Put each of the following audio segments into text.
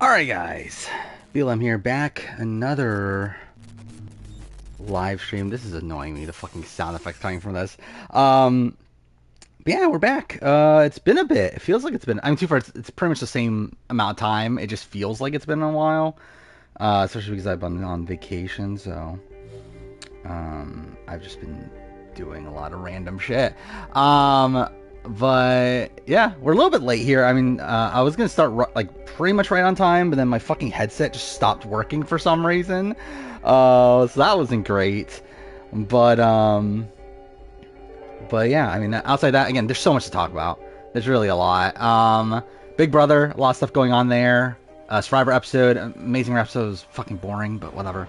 Alright guys, BLM here, back, another live stream. This is annoying me, the fucking sound effects coming from this. But yeah, we're back. It's been a bit. It feels like it's been, I mean, too far, it's pretty much the same amount of time. It just feels like it's been a while. Especially because I've been on vacation, so I've just been doing a lot of random shit. But yeah, we're a little bit late here. I mean, I was gonna start like pretty much right on time, but then my fucking headset just stopped working for some reason. So that wasn't great. But yeah, I mean, outside that, again, there's so much to talk about. There's really a lot. Big Brother, a lot of stuff going on there. Survivor episode, Amazing episode was fucking boring, but whatever.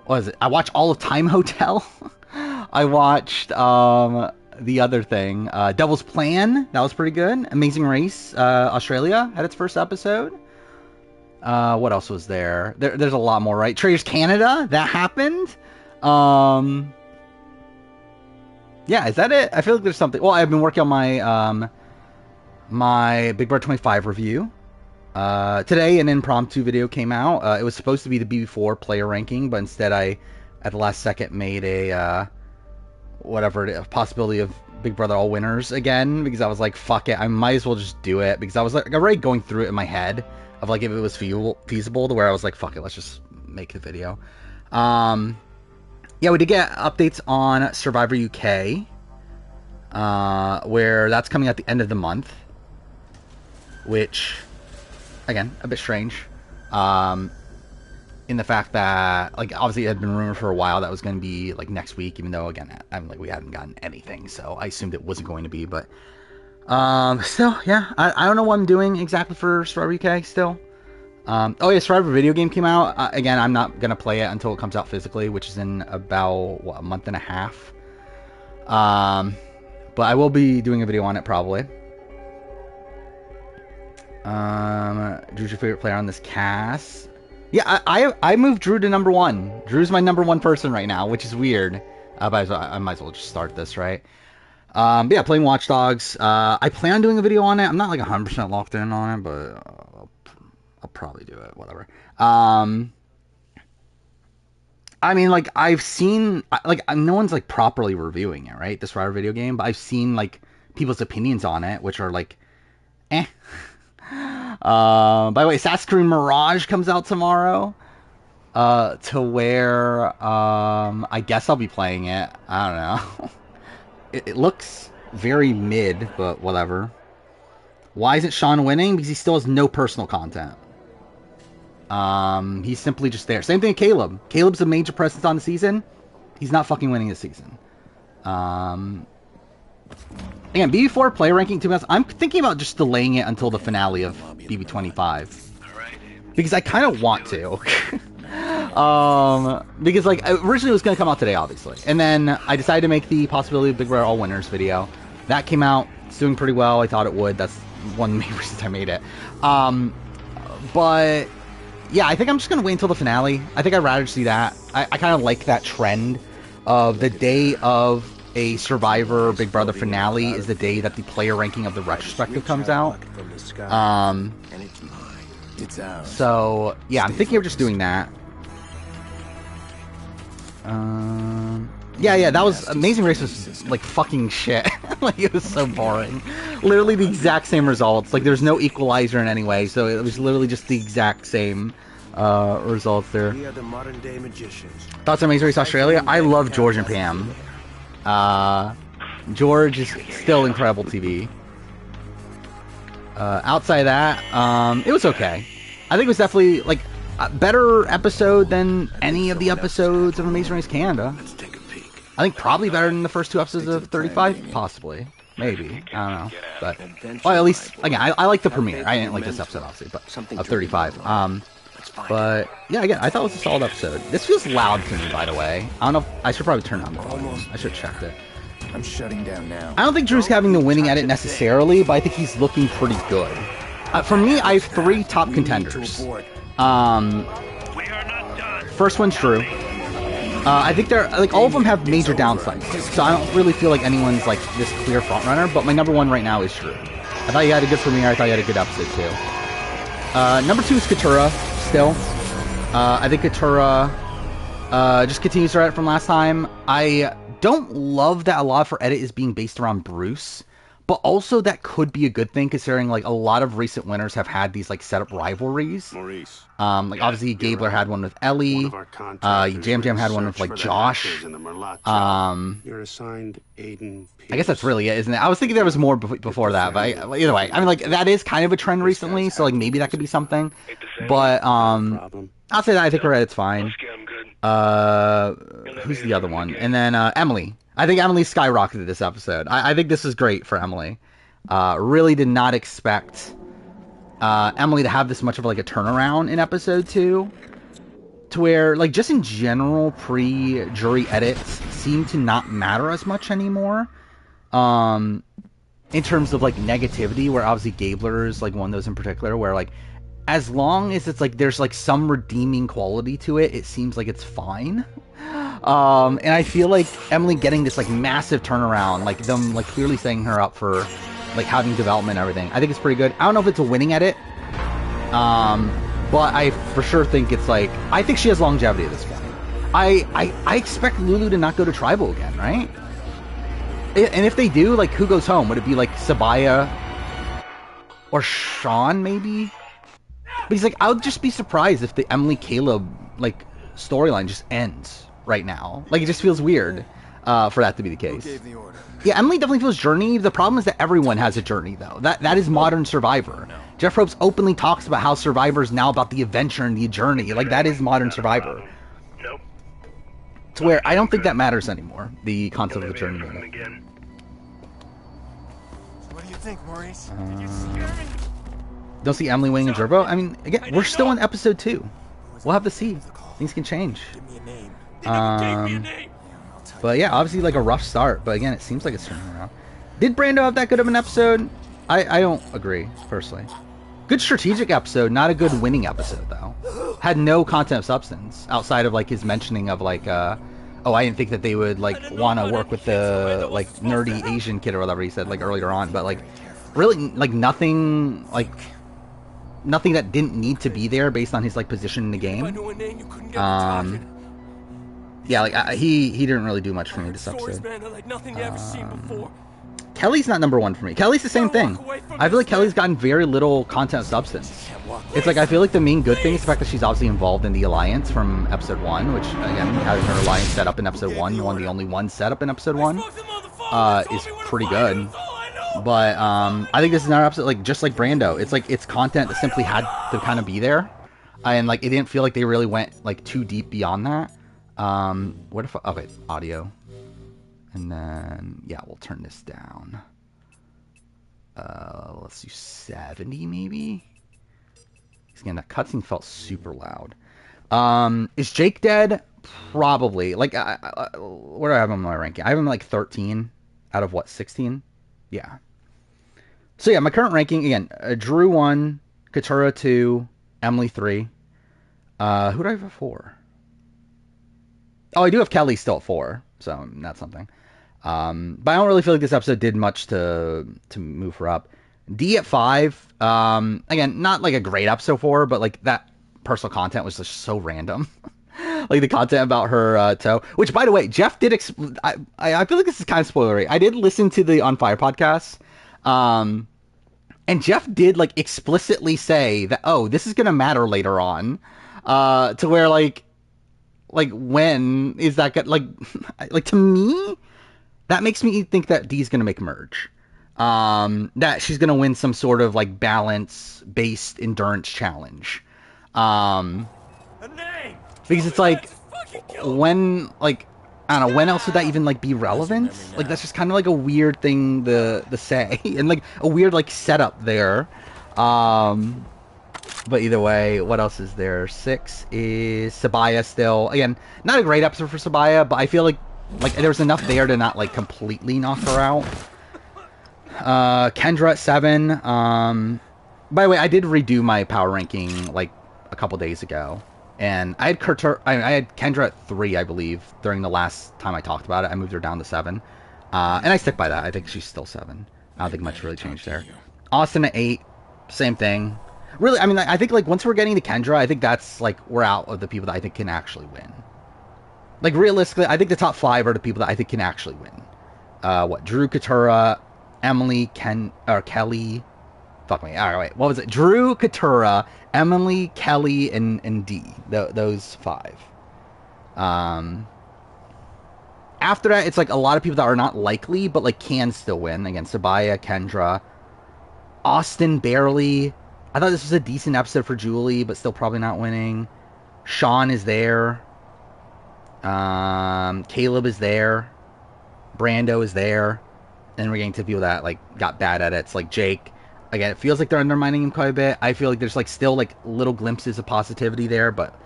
What is it? I watched all of Time Hotel. I watched the other thing, Devil's Plan. That was pretty good. Amazing Race, Australia had its first episode. What else was there? There's a lot more, right? Traders Canada, that happened. Yeah, is that it? I feel like there's something. Well, I've been working on my my Big Brother 25 review. Today an impromptu video came out. It was supposed to be the BB4 player ranking, but instead I, at the last second, made a a possibility of Big Brother All Winners again, because I was like, fuck it, I might as well just do it, because I was like already going through it in my head of like if it was feasible to where I was like, fuck it, let's just make the video. Yeah, we did get updates on Survivor UK, where that's coming at the end of the month, which, again, a bit strange, in the fact that, like, obviously it had been rumored for a while that was going to be, like, next week, even though, again, I'm like, we hadn't gotten anything, so I assumed it wasn't going to be, but, still, yeah, I don't know what I'm doing exactly for Survivor UK, still. Oh yeah, Survivor video game came out. Again, I'm not going to play it until it comes out physically, which is in about, what, a month and a half. But I will be doing a video on it, probably. Drew's your favorite player on this cast? Yeah, I moved Drew to number 1. Drew's my number 1 person right now, which is weird. But I might as well just start this, right? But yeah, playing Watch Dogs. I plan on doing a video on it. I'm not like 100% locked in on it, but I'll probably do it, whatever. I mean, like, I've seen, like, no one's, like, properly reviewing it, right? This Survivor video game, but I've seen, like, people's opinions on it, which are, like, eh. By the way, Assassin's Creed Mirage comes out tomorrow, to where, I guess I'll be playing it. I don't know. It looks very mid, but whatever. Why isn't Sean winning? Because he still has no personal content. He's simply just there. Same thing with Caleb. Caleb's a major presence on the season. He's not fucking winning this season. Again, BB4 player ranking, to be honest, I'm thinking about just delaying it until the finale of BB25. Because I kind of want to. Because, like, originally it was going to come out today, obviously. And then I decided to make the possibility of Big Brother All Winners video. That came out. It's doing pretty well. I thought it would. That's one of the main reasons I made it. But yeah, I think I'm just going to wait until the finale. I think I'd rather see that. I kind of like that trend of the day of a Survivor Big Brother finale is the day that the player ranking of the retrospective comes out. So yeah, I'm thinking of just doing that. Yeah, that was Amazing Race was like fucking shit. Like, it was so boring. Literally the exact same results. Like, there's no equalizer in any way, so it was literally just the exact same results there. We are the modern day magicians. Thoughts on Amazing Race Australia? I love George and Pam. George is still incredible TV. Outside of that, it was okay. I think it was definitely like a better episode than any of the episodes of Amazing Race Canada. Let's take a peek. I think probably better than the first 2 episodes of 35, possibly, maybe. I don't know, but well, at least again, I like the premiere. I didn't like this episode, obviously, but of 35. But yeah, again, I thought it was a solid episode. This feels loud to me, by the way. I don't know. I should probably turn on the volume. I should have checked it. I'm shutting down now. I don't think Drew's having the winning edit necessarily, but I think he's looking pretty good. For me, I have 3 top contenders. First one's Drew. I think they're like all of them have major downsides, so I don't really feel like anyone's like this clear front runner. But my number 1 right now is Drew. I thought he had a good premiere. I thought he had a good episode too. Number 2 is Katura, still. I think Katura just continues her edit from last time. I don't love that a lot of her edit is being based around Bruce, but also that could be a good thing considering like a lot of recent winners have had these like setup rivalries. Maurice. Like obviously Gabler right. had one with Ellie. Jam Jam had one with like Josh. You're assigned Aiden Pierce. I guess that's really it, isn't it? I was thinking there was more before that, but either way, I mean like that is kind of a trend recently, so like maybe that could be something. But I'll say that I think her edit's fine. Who's the other one? And then Emily. I think Emily skyrocketed this episode. I think this is great for Emily. Really did not expect Emily to have this much of like a turnaround in episode 2. To where, like, just in general, pre-jury edits seem to not matter as much anymore. In terms of, like, negativity, where obviously Gabler is, like, one of those in particular, where, like, as long as it's, like, there's, like, some redeeming quality to it, it seems like it's fine. And I feel like Emily getting this, like, massive turnaround, like, them, like, clearly setting her up for, like, having development and everything. I think it's pretty good. I don't know if it's a winning edit. But I for sure think it's like, I think she has longevity at this point. I expect Lulu to not go to Tribal again, right? And if they do, like, who goes home? Would it be like Sabaya or Sean maybe? But he's like, I would just be surprised if the Emily Caleb like storyline just ends right now. Like, it just feels weird for that to be the case. Who gave the order? Yeah, Emily definitely feels journey. The problem is that everyone has a journey, though. That is modern Survivor. Jeff Probst openly talks about how Survivor is now about the adventure and the journey. Like, that is modern Survivor. Nope. To where I don't think that matters anymore, the concept of the journey. What do you think, Maurice? Don't see Emily winning in Turbo? I mean, again, we're still in episode 2. We'll have to see. Things can change. Give me a name. But yeah, obviously like a rough start, but again, it seems like it's turning around. Did Brando have that good of an episode? I don't agree, personally. Good strategic episode, not a good winning episode, though. Had no content of substance, outside of like his mentioning of like, oh, I didn't think that they would like want to work with the like nerdy Asian kid or whatever he said like earlier on, but like really like nothing that didn't need to be there based on his like position in the game. Yeah, like he didn't really do much for me this episode. Kelly's not number 1 for me. Kelly's the same thing. I feel like Kelly's gotten very little content of substance. It's like I feel like the main good thing is the fact that she's obviously involved in the alliance from episode 1, which again, having her alliance set up in episode 1, the only one set up in episode 1, is pretty good. But I think this is another episode like just like Brando. It's like it's content that simply had to kind of be there, and like it didn't feel like they really went like too deep beyond that. What if okay, audio, and then yeah, we'll turn this down. Let's do 70 maybe. Again, that cutscene felt super loud. Is Jake dead? Probably. Like, where do I have him in my ranking? I have him like 13 out of what, 16? Yeah. So yeah, my current ranking again: Drew 1, Katura 2, Emily 3. Who do I have at 4? Oh, I do have Kelly still at 4, so that's something. But I don't really feel like this episode did much to move her up. D at 5. Again, not like a great episode for her, but like that personal content was just so random. Like the content about her toe, which by the way, Jeff did. I feel like this is kind of spoilery. I did listen to the On Fire podcast, and Jeff did like explicitly say that, oh, this is gonna matter later on, to where like when is that like to me, that makes me think that Dee's gonna make merge. That she's gonna win some sort of like balance-based endurance challenge. Because it's like, when, like, I don't know, when else would that even, like, be relevant? Like, that's just kind of, like, a weird thing to say. And, like, a weird, like, setup there. But either way, what else is there? 6 is Sabaya still. Again, not a great episode for Sabaya, but I feel like there was enough there to not, like, completely knock her out. Kendra at 7. By the way, I did redo my power ranking, like, a couple days ago. And I had Kendra at 3, I believe, during the last time I talked about it. I moved her down to 7. And I stick by that. I think she's still 7. I don't think much really changed there. Austin at 8. Same thing. really, I mean, I think like once we're getting to Kendra, I think that's like we're out of the people that I think can actually win. Like realistically, I think the top 5 are the people that I think can actually win. Drew, Katurah, Emily, Kelly. Fuck me. All right, wait. What was it? Drew, Katurah, Emily, Kelly, and D. Those 5. After that, it's like a lot of people that are not likely, but like can still win. Again, Sabiyah, Kendra, Austin barely. I thought this was a decent episode for Julie, but still probably not winning. Sean is there. Caleb is there. Brando is there. And we're getting to people that like got bad at it. It's like Jake. Again, it feels like they're undermining him quite a bit. I feel like there's like still like little glimpses of positivity there, but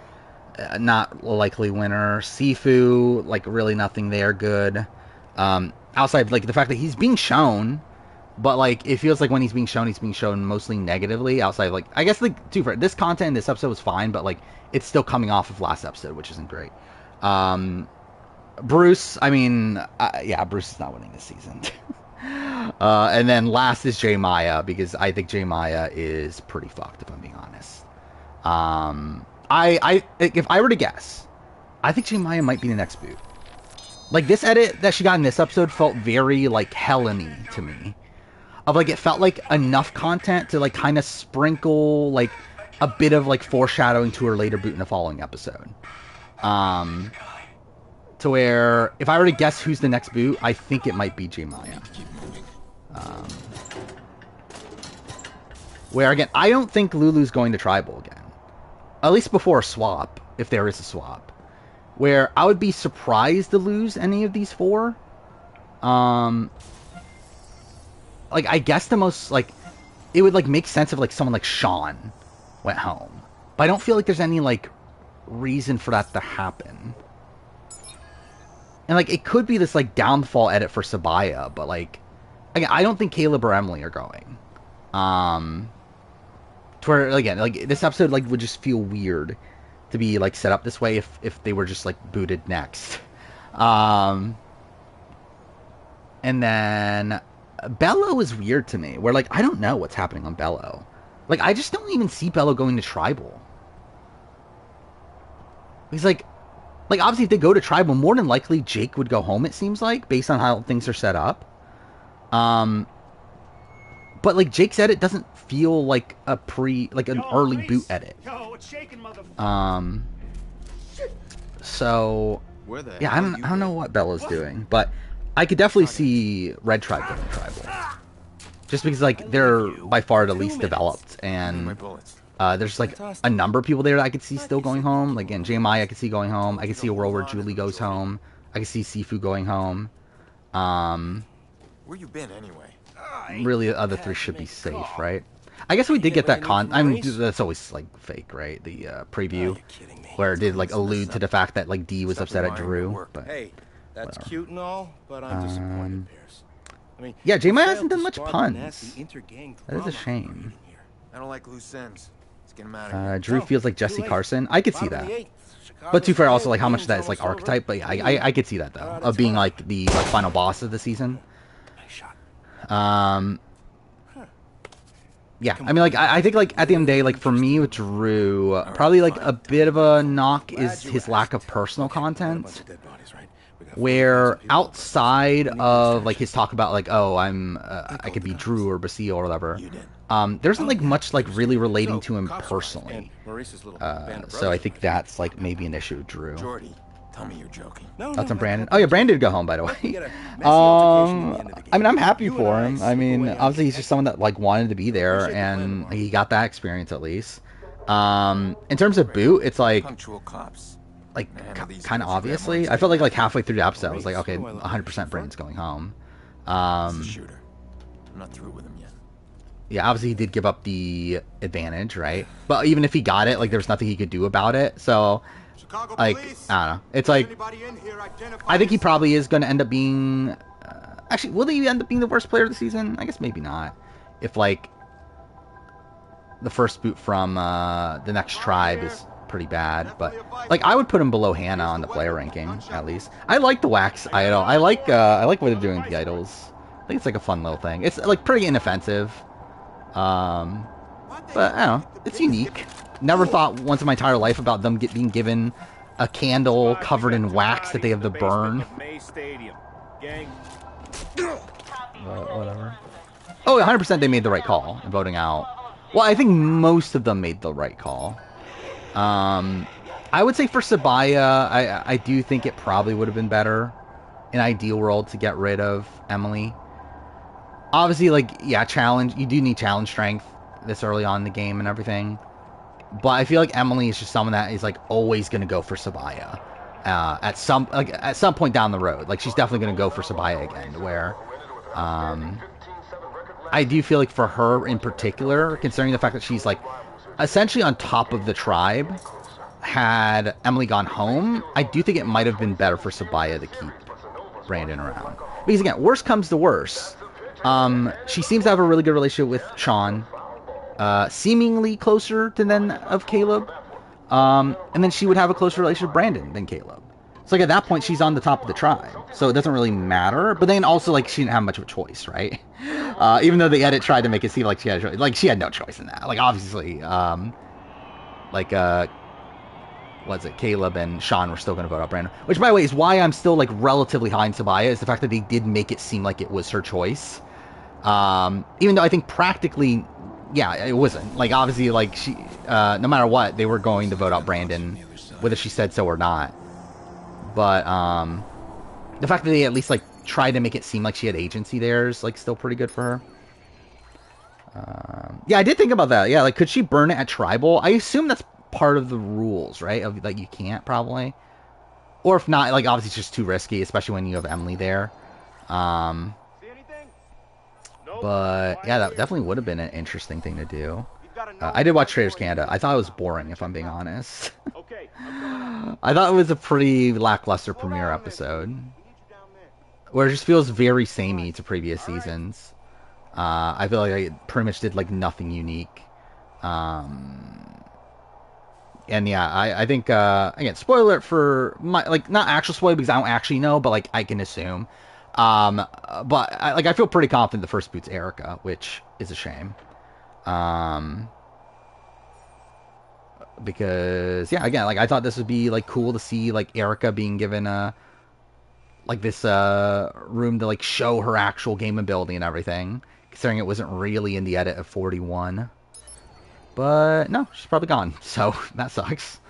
not a likely winner. Sifu, like really nothing there good. Outside like the fact that he's being shown, but like it feels like when he's being shown mostly negatively. Outside of, like I guess like this content in this episode was fine, but like it's still coming off of last episode, which isn't great. Bruce, I mean, yeah, Bruce is not winning this season. And then last is J Maya, because I think J Maya is pretty fucked, if I'm being honest. If I were to guess, I think J Maya might be the next boot. Like this edit that she got in this episode felt very like Helen-y to me. Of like it felt like enough content to like kind of sprinkle like a bit of like foreshadowing to her later boot in the following episode. To where if I were to guess who's the next boot, I think it might be J Maya. Where again, I don't think Lulu's going to tribal again. At least before a swap, if there is a swap. Where I would be surprised to lose any of these 4. Like I guess the most like it would like make sense if like someone like Sean went home. But I don't feel like there's any like reason for that to happen. And like it could be this like downfall edit for Sabiyah, but like again, I don't think Caleb or Emily are going. To where again, like this episode like would just feel weird to be like set up this way if they were just like booted next. And then Bello is weird to me, where like I don't know what's happening on Bello. Like I just don't even see Bello going to tribal. He's like obviously if they go to tribal, more than likely Jake would go home, it seems like, based on how things are set up. But like Jake said, it doesn't feel like an early boot edit. So yeah, I don't know what Bella's doing, but I could definitely see Red Tribe going tribal. Just because like they're by far the least developed, and there's like a number of people there that I could see still going home. Like again, J Maya I could see going home. I could see a world where Julie goes home. I could see Sifu going home. Where you been anyway? Really, the other 3 should be safe, right? I guess we did get that I mean, that's always like fake, right? The preview where it did like allude to the fact that like D was upset at Drew. But hey, that's cute and all, but I'm disappointed, Pierce. I mean, yeah, J Maya hasn't done much puns. That is a shame. I don't like loose ends. Let's get him out of here. Drew feels like Jesse Carson. I could see that. But too fair, also like how much of that is like archetype. But yeah, I could see that though, of being like the like final boss of the season. Yeah, I mean, like, I think, like, at the end of the day, like, for me with Drew, probably, like, a bit of a knock is his lack of personal content. Where outside of, like, his talk about, like, oh, I could be Drew or Basile or whatever, there isn't, like, much, like, really relating to him personally. So I think that's, like, maybe an issue with Drew. Tell me you're joking. That's on Brandon. Oh yeah, Brandon did go home, by the way. I mean, I'm happy for him. I mean, obviously he's just someone that like wanted to be there, and he got that experience at least. In terms of boot, it's like kind of obviously. I felt like halfway through the episode, I was like, okay, 100% Brandon's going home. Shooter. I'm not through with him yet. Yeah, obviously he did give up the advantage, right? But even if he got it, like there was nothing he could do about it. So. Like, I don't know. It's like, I think he probably is going to end up being... actually, will he end up being the worst player of the season? I guess maybe not. If, like, the first boot from the next tribe is pretty bad. But, like, I would put him below Hannah on the player ranking, at least. I like the wax idol. I like what they're doing with the idols. I think it's, like, a fun little thing. It's, like, pretty inoffensive. But I don't know, it's unique. Never thought once in my entire life about them being given a candle covered in wax that they have to burn. Whatever. Oh, 100% they made the right call in voting out. Well, I think most of them made the right call. I would say for Sabaya, I do think it probably would have been better in ideal world to get rid of Emily. Obviously, like, yeah, challenge. You do need challenge strength this early on in the game and everything. But I feel like Emily is just someone that is, like, always going to go for Sabaya. At some point down the road. Like, she's definitely going to go for Sabaya again, where... I do feel like for her in particular, considering the fact that she's, like, essentially on top of the tribe, had Emily gone home, I do think it might have been better for Sabaya to keep Brandon around. Because, again, worst comes to worst. She seems to have a really good relationship with Sean. Seemingly closer to than of Caleb. And then she would have a closer relationship with Brandon than Caleb. So, like, at that point, she's on the top of the tribe. So it doesn't really matter. But then also, like, she didn't have much of a choice, right? Even though the edit tried to make it seem like she had a choice. Like, she had no choice in that. Like, obviously, was it Caleb and Sean were still going to vote out Brandon. Which, by the way, is why I'm still, like, relatively high in Sabaya, is the fact that they did make it seem like it was her choice. Even though I think practically, yeah, it wasn't. Like, obviously, like, she, no matter what, they were going to vote out Brandon, whether she said so or not. But, the fact that they at least, like, tried to make it seem like she had agency there is, like, still pretty good for her. Yeah, I did think about that. Yeah, like, could she burn it at Tribal? I assume that's part of the rules, right? Of, like, you can't, probably. Or if not, like, obviously it's just too risky, especially when you have Emily there. But, yeah, that definitely would have been an interesting thing to do. I did watch Traitors Canada. I thought it was boring, if I'm being honest. I thought it was a pretty lackluster premiere episode. Where it just feels very samey to previous seasons. I feel like I pretty much did, like, nothing unique. And yeah, I think, again, spoiler alert for my, like, not actual spoiler because I don't actually know, but, like, I can assume. But, I feel pretty confident the first boot's Erica, which is a shame. Because, yeah, again, like, I thought this would be, like, cool to see, like, Erica being given like, this, room to, like, show her actual game ability and everything. Considering it wasn't really in the edit of 41. But, no, she's probably gone. So, that sucks.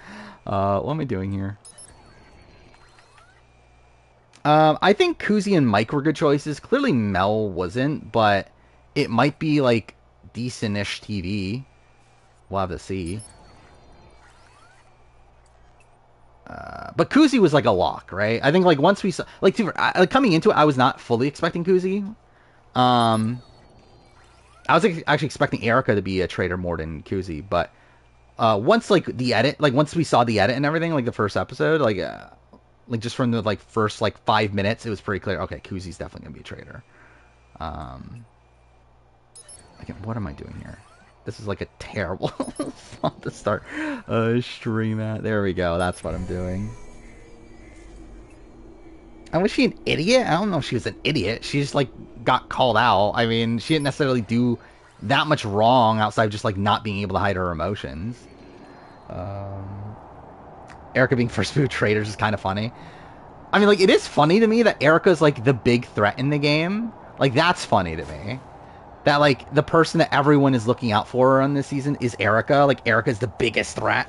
What am I doing here? I think Kuzi and Mike were good choices. Clearly Mel wasn't, but it might be, like, decent-ish TV. We'll have to see. But Kuzi was, like, a lock, right? I think, like, once we saw... Like, coming into it, I was not fully expecting Kuzi. I was actually expecting Erica to be a traitor more than Kuzi, but once, like, the edit... Like, once we saw the edit and everything, like, the first episode, like, just from the, like, first, like, 5 minutes, it was pretty clear, okay, Kuzi's definitely gonna be a traitor. Again, what am I doing here? This is like a terrible font to start a stream at. There we go. That's what I'm doing. And was she an idiot? I don't know if she was an idiot. She just, like, got called out. I mean, she didn't necessarily do that much wrong outside of just, like, not being able to hide her emotions. Erica being first food traders is kind of funny. I mean, like, it is funny to me that Erica's, like, the big threat in the game. Like, that's funny to me. That, like, the person that everyone is looking out for on this season is Erica. Like, Erica's the biggest threat.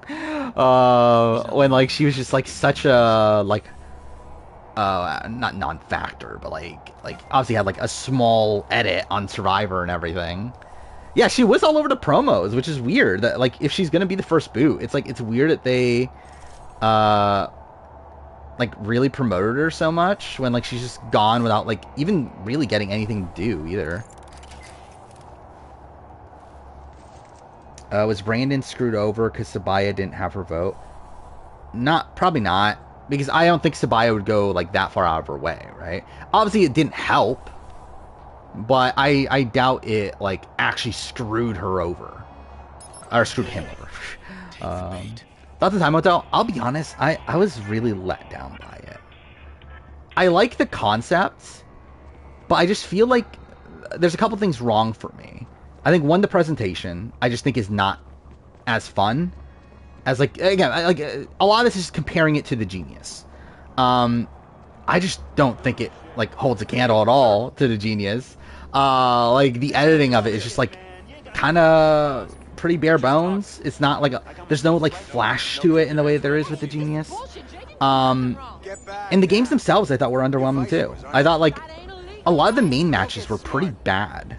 When, like, she was just, like, such a, like, not non-factor, but, like, obviously had, like, a small edit on Survivor and everything. Yeah, she was all over the promos, which is weird. That, like, if she's gonna be the first boot, it's, like, it's weird that they, like, really promoted her so much when, like, she's just gone without, like, even really getting anything to do, either. Was Brandon screwed over because Sabaya didn't have her vote? Probably not. Because I don't think Sabaya would go, like, that far out of her way, right? Obviously, it didn't help. But I doubt it, like, actually screwed her over. Or screwed him over. Thoughts of Time Hotel? I'll be honest, I was really let down by it. I like the concept, but I just feel like there's a couple things wrong for me. I think one, the presentation, I just think is not as fun as like, again, like a lot of this is comparing it to the Genius. I just don't think it like holds a candle at all to the Genius. Like the editing of it is just like kind of pretty bare bones. It's not like there's no like flash to it in the way that there is with the Genius. And the games themselves I thought were underwhelming too. I thought like a lot of the main matches were pretty bad.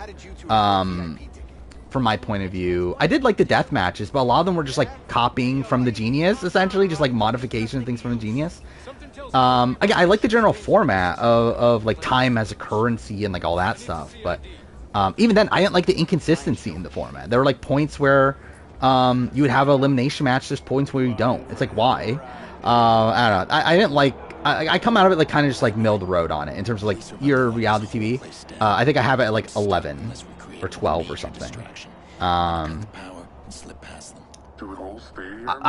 From my point of view, I did like the death matches, but a lot of them were just like copying from the Genius, essentially, just like modification things from the Genius. Again, I like the general format of like time as a currency and like all that stuff, but even then, I didn't like the inconsistency in the format. There were like points where you would have an elimination match. There's points where you don't. It's like, why? I don't know. I didn't like. I come out of it like kind of just like middle of the road on it in terms of like your reality TV. I think I have it at like 11 or 12 or something. I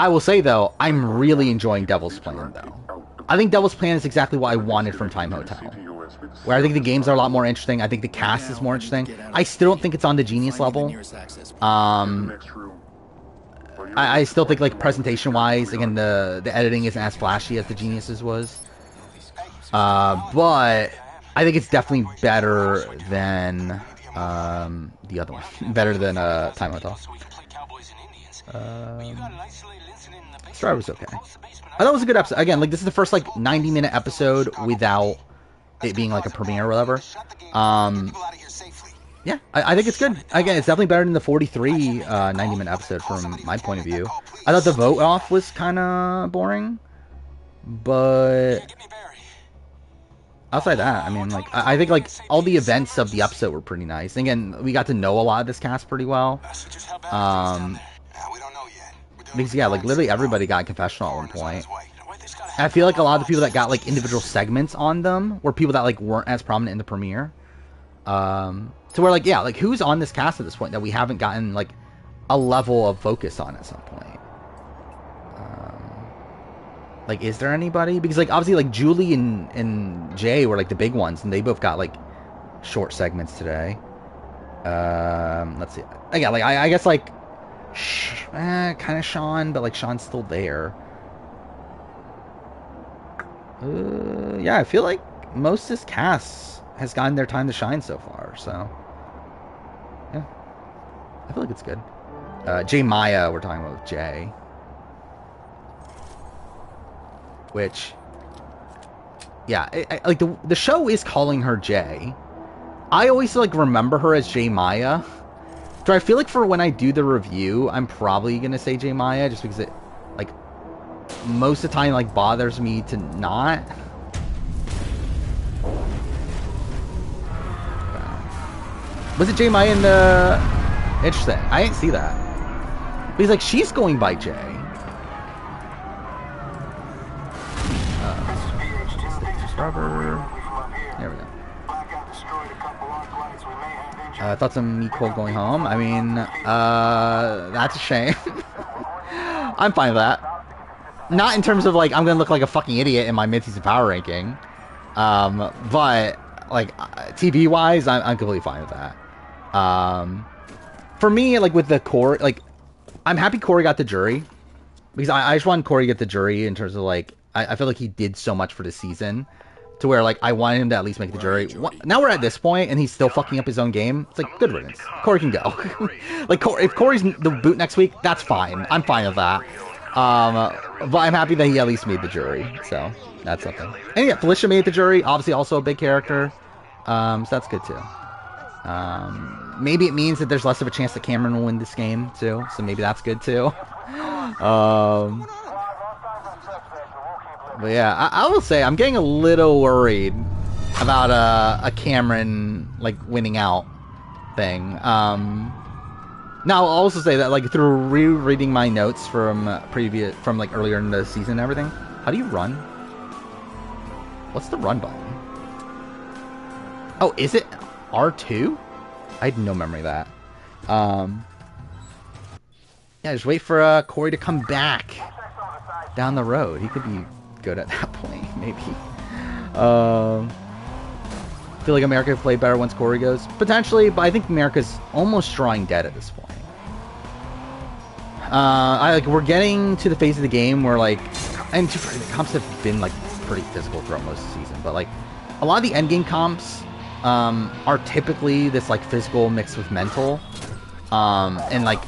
will say though, I'm really enjoying Devil's Plan though. I think Devil's Plan is exactly what I wanted from Time Hotel. Where I think the games are a lot more interesting. I think the cast is more interesting. I still don't think it's on the Genius level. I still think like presentation wise, again the editing isn't as flashy as the Genius's was. But I think it's definitely better than the other one. Better than Time Hotel. Strider was okay. I thought it was a good episode. Again, like this is the first like 90-minute episode without it being like a premiere or whatever. Yeah, I think it's good. Again, it's definitely better than the 43 90-minute episode from my point of view. I thought the vote off was kind of boring, but outside that, I mean, like I think like all the events of the episode were pretty nice. And again, we got to know a lot of this cast pretty well. Because yeah, like literally everybody got a confessional at one point. And I feel like a lot of the people that got like individual segments on them were people that like weren't as prominent in the premiere. So we're like, yeah, like who's on this cast at this point that we haven't gotten like a level of focus on at some point? Like, is there anybody? Because like obviously like Julie and Jay were like the big ones, and they both got like short segments today. Let's see. Again, like I guess like kind of Sean, but like Sean's still there. Yeah, I feel like most of this cast has gotten their time to shine so far, so yeah, I feel like it's good. Jay Maya, we're talking about Jay, which, yeah, like the show is calling her Jay. I always like remember her as Jay Maya. So I feel like for when I do the review, I'm probably gonna say Jay Maya just because it, like, most of the time like bothers me to not. Was it Jay Maya in the... Interesting. I didn't see that. But he's like, she's going by Jay. There we go. Thoughts on me quote going home? I mean, that's a shame. I'm fine with that. Not in terms of like, I'm gonna look like a fucking idiot in my mid-season power ranking. But, like, TV-wise, I'm completely fine with that. For me, like, with the Corey, like, I'm happy Corey got the jury. Because I just want Corey to get the jury in terms of, like, I feel like he did so much for the season. To where, like, I wanted him to at least make the jury. Now we're at this point, and he's still fucking up his own game. It's like, good riddance. Corey can go. Like, if Corey's the boot next week, that's fine. I'm fine with that. But I'm happy that he at least made the jury. So, that's something. And yeah, Felicia made the jury. Obviously, also a big character. So that's good, too. Maybe it means that there's less of a chance that Cameron will win this game, too. So maybe that's good, too. But yeah, I will say I'm getting a little worried about a Cameron like winning out thing. Now I'll also say that like through rereading my notes from like earlier in the season and everything. How do you run? What's the run button? Oh, is it R2? I had no memory of that. Yeah, just wait for Corey to come back down the road. He could be good at that point, maybe. feel like America could play better once Corey goes. Potentially, but I think America's almost drawing dead at this point. We're getting to the phase of the game where, like, and the comps have been, like, pretty physical throughout most of the season, but, like, a lot of the endgame comps are typically this, like, physical mixed with mental. And, like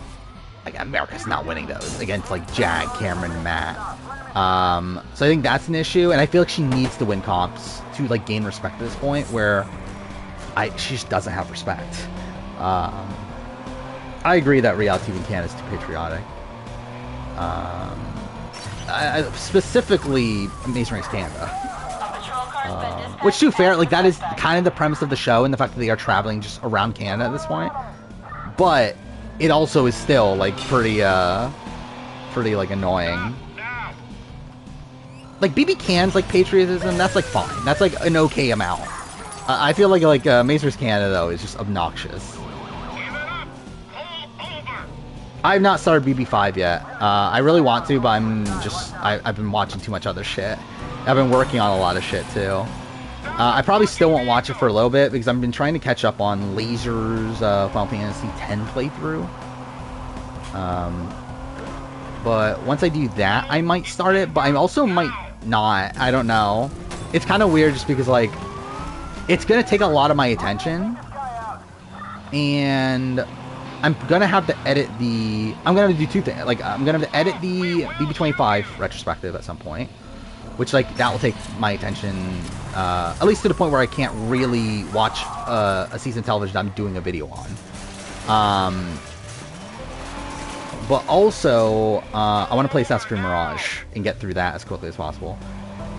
America's not winning those against, like, Jag, Cameron, and Matt. So I think that's an issue, and I feel like she needs to win comps to, like, gain respect at this point, where she just doesn't have respect. I agree that reality TV in Canada is too patriotic. Specifically, Amazing Race Canada. Which, to be fair, like, that is kind of the premise of the show, and the fact that they are traveling just around Canada at this point. But it also is still, like, pretty, like, annoying. Like, BB Can's, like, patriotism, that's, like, fine. That's, like, an okay amount. I feel like Amazing Race Canada, though, is just obnoxious. I've not started BB5 yet. I really want to, but I've been watching too much other shit. I've been working on a lot of shit, too. I probably still won't watch it for a little bit, because I've been trying to catch up on Laser's Final Fantasy X playthrough. But once I do that, I might start it, but I also might not. I don't know. It's kind of weird just because, like, it's going to take a lot of my attention. And I'm going to have to edit I'm going to do two things. Like, I'm going to have to edit the BB25 retrospective at some point. Which, like, that will take my attention, at least to the point where I can't really watch a season of television I'm doing a video on. But also, I want to play Assassin's Creed Mirage and get through that as quickly as possible.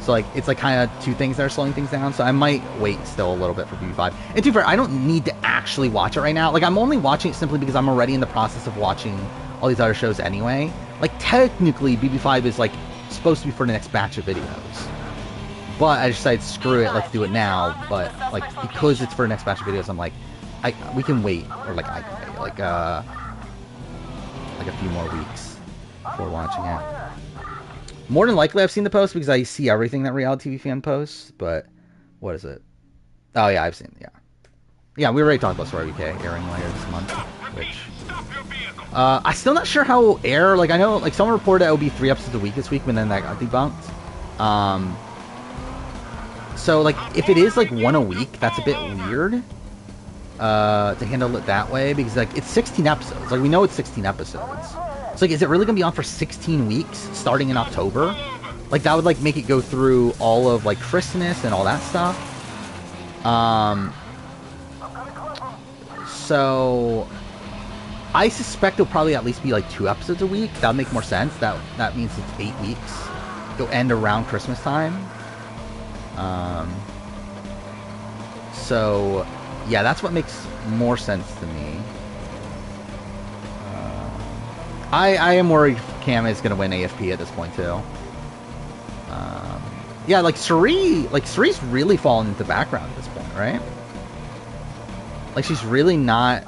So, like, it's, like, kind of two things that are slowing things down. So I might wait still a little bit for BB5. And to be fair, I don't need to actually watch it right now. Like, I'm only watching it simply because I'm already in the process of watching all these other shows anyway. Like, technically, BB5 is, like, supposed to be for the next batch of videos, but I decided screw it, let's do it now. But, like, because it's for the next batch of videos, I'm like, we can wait, or like I can wait, like a few more weeks before watching it. More than likely I've seen the post because I see everything that Reality TV Fan posts. But what is it? Oh yeah, I've seen, yeah, we already talked about Story UK airing later this month, which I'm still not sure how it will air. Like, I know, like, someone reported it will be 3 episodes a week this week, but then that got debunked. So, like, if it is, like, 1 a week, that's a bit weird to handle it that way, because, like, it's 16 episodes. Like, we know it's 16 episodes. So, like, is it really going to be on for 16 weeks, starting in October? Like, that would, like, make it go through all of, like, Christmas and all that stuff. So I suspect it'll probably at least be like 2 episodes a week. That would make more sense. That means it's 8 weeks. It'll end around Christmas time. So yeah, that's what makes more sense to me. I am worried Cam is gonna win AFP at this point too. Yeah, like Ceri's really fallen into the background at this point, right? Like, she's really not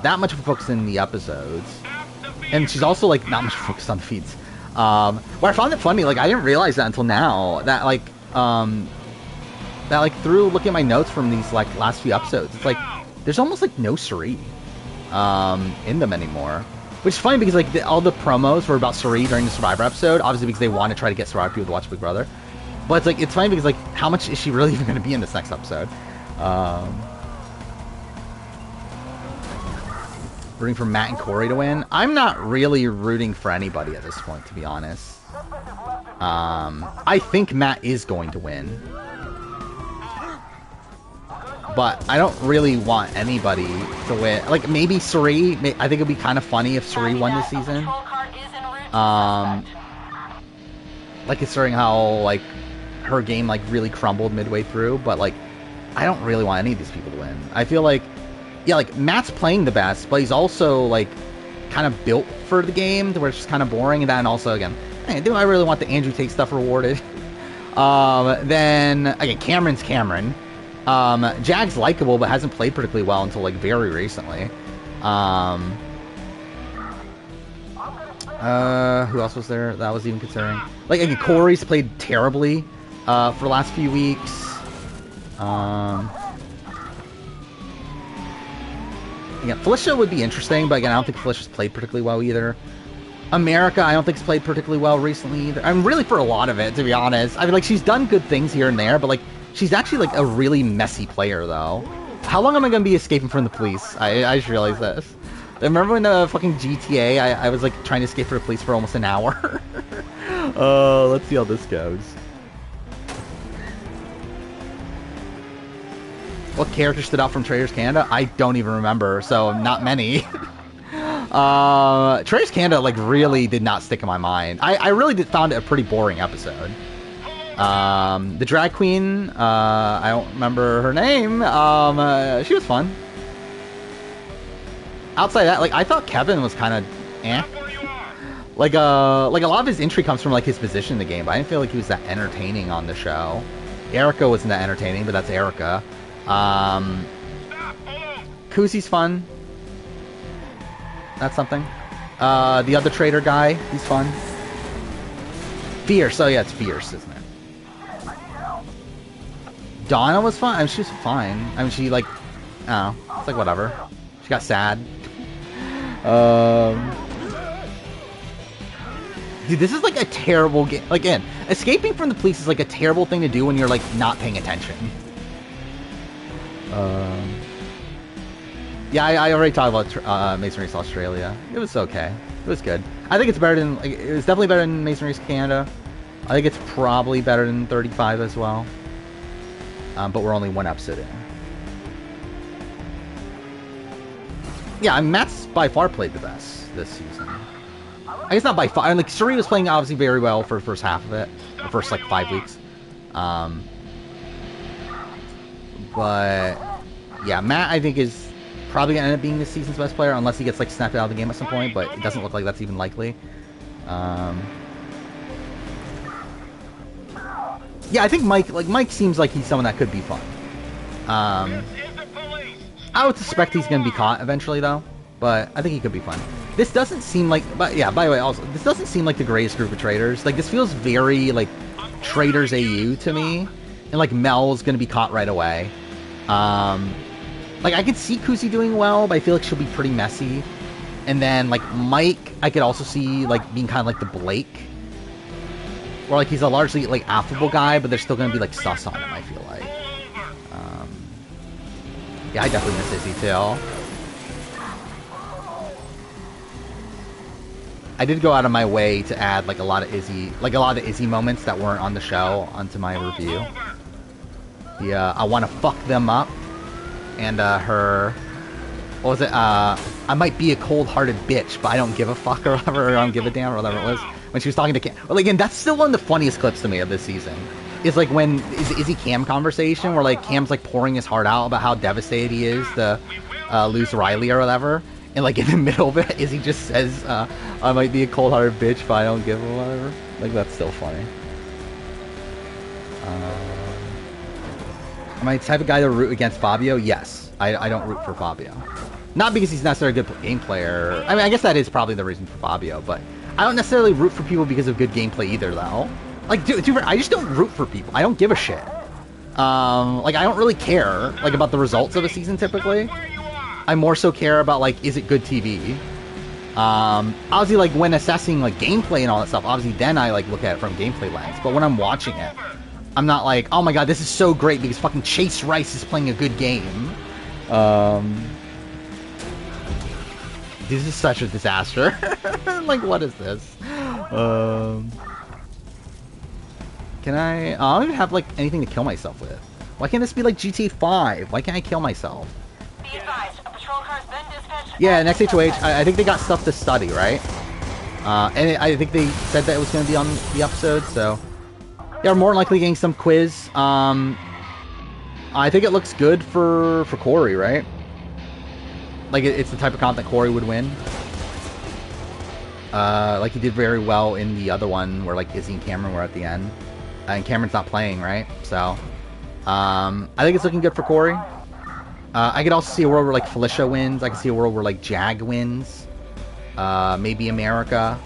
that much of a focus in the episodes. And she's also, like, not much focused on the feeds. Where I found it funny, like, I didn't realize that until now. That, like, through looking at my notes from these, like, last few episodes, it's like, there's almost, like, no Ceri in them anymore. Which is funny because, like, all the promos were about Ceri during the Survivor episode, obviously because they want to try to get Survivor people to watch Big Brother. But it's, like, it's funny because, like, how much is she really even going to be in this next episode? Rooting for Matt and Corey to win. I'm not really rooting for anybody at this point, to be honest. I think Matt is going to win. But I don't really want anybody to win. Like, maybe Ceri. I think it would be kind of funny if Ceri won this season. Like, considering how, like, her game, like, really crumbled midway through. But, like, I don't really want any of these people to win. I feel like, yeah, like, Matt's playing the best, but he's also, like, kind of built for the game, to where it's just kind of boring. And then also, again, hey, do I really want the Andrew Tate stuff rewarded? Then, again, Cameron's Cameron. Jag's likable, but hasn't played particularly well until, like, very recently. Who else was there that I was even considering? Like, again, Corey's played terribly for the last few weeks. Yeah, Felicia would be interesting, but again, I don't think Felicia's played particularly well either. America, I don't think has played particularly well recently either. I'm really for a lot of it, to be honest. I mean, like, she's done good things here and there, but, like, she's actually, like, a really messy player, though. How long am I going to be escaping from the police? I just realized this. Remember when fucking GTA, I was, like, trying to escape from the police for almost an hour? Let's see how this goes. What character stood out from Traders Canada? I don't even remember, so not many. Traders Canada, like, really did not stick in my mind. I really found it a pretty boring episode. The drag queen, I don't remember her name. She was fun. Outside that, like, I thought Kevin was kind of eh. Like a lot of his intrigue comes from, like, his position in the game, but I didn't feel like he was that entertaining on the show. Erica wasn't that entertaining, but that's Erica. Kuzi's fun. That's something. The other trader guy, he's fun. Fierce, oh yeah, it's Fierce, isn't it? Donna was fun. I mean, she was fine. I mean, she, like, I don't know, it's like whatever. She got sad. Dude, this is like a terrible game. Like, again, escaping from the police is like a terrible thing to do when you're, like, not paying attention. Yeah, I already talked about Mason Race Australia. It was okay. It was good. I think it's better than, like, it was definitely better than Mason Race Canada. I think it's probably better than 35 as well. But we're only one episode in. Yeah, Matt's by far played the best this season. I guess not by far. Like, Suri was playing obviously very well for the first half of it. The first, like, 5 weeks. But yeah, Matt, I think, is probably going to end up being this season's best player, unless he gets, like, snapped out of the game at some point, but it doesn't look like that's even likely. Yeah, I think Mike seems like he's someone that could be fun. I would suspect he's going to be caught eventually, though, but I think he could be fun. This doesn't seem like, but yeah, by the way, also, this doesn't seem like the greatest group of traders. Like, this feels very, like, Traders AU to me, and, like, Mel's going to be caught right away. Like, I could see Kuzi doing well, but I feel like she'll be pretty messy. And then, like, Mike, I could also see, like, being kind of like the Blake. Where, like, he's a largely, like, affable guy, but they're still going to be, like, sus on him, I feel like. Yeah, I definitely miss Izzy, too. I did go out of my way to add, like, a lot of Izzy moments that weren't on the show onto my review. The, I want to fuck them up. And, her... What was it? I might be a cold-hearted bitch, but I don't give a fuck or whatever, or I don't give a damn or whatever it was. When she was talking to Cam. Well, again, that's still one of the funniest clips to me of this season. Is, like, when Izzy Cam conversation, where, like, Cam's, like, pouring his heart out about how devastated he is to lose Riley or whatever. And, like, in the middle of it, Izzy just says, I might be a cold-hearted bitch, but I don't give a whatever. Like, that's still funny. Am I the type of guy to root against Fabio? Yes. I don't root for Fabio. Not because he's necessarily a good game player. I mean, I guess that is probably the reason for Fabio, but I don't necessarily root for people because of good gameplay either, though. Like, dude, I just don't root for people. I don't give a shit. Like, I don't really care, like, about the results of a season, typically. I more so care about, like, is it good TV? Obviously, like, when assessing, like, gameplay and all that stuff, obviously, then I, like, look at it from gameplay lens. But when I'm watching it, I'm not like, oh my god, this is so great because fucking Chase Rice is playing a good game. This is such a disaster. Like, what is this? Can I don't even have, like, anything to kill myself with. Why can't this be, like, GTA 5? Why can't I kill myself? Be advised, a patrol car's been dispatched. Yeah, next HOH, I think they got stuff to study, right? And I think they said that it was going to be on the episode, so... Yeah, we're more likely getting some quiz. I think it looks good for Corey, right? Like, it's the type of comp that Corey would win. Like, he did very well in the other one, where, like, Izzy and Cameron were at the end. And Cameron's not playing, right? So, I think it's looking good for Corey. I could also see a world where, like, Felicia wins. I could see a world where, like, Jag wins. Maybe America.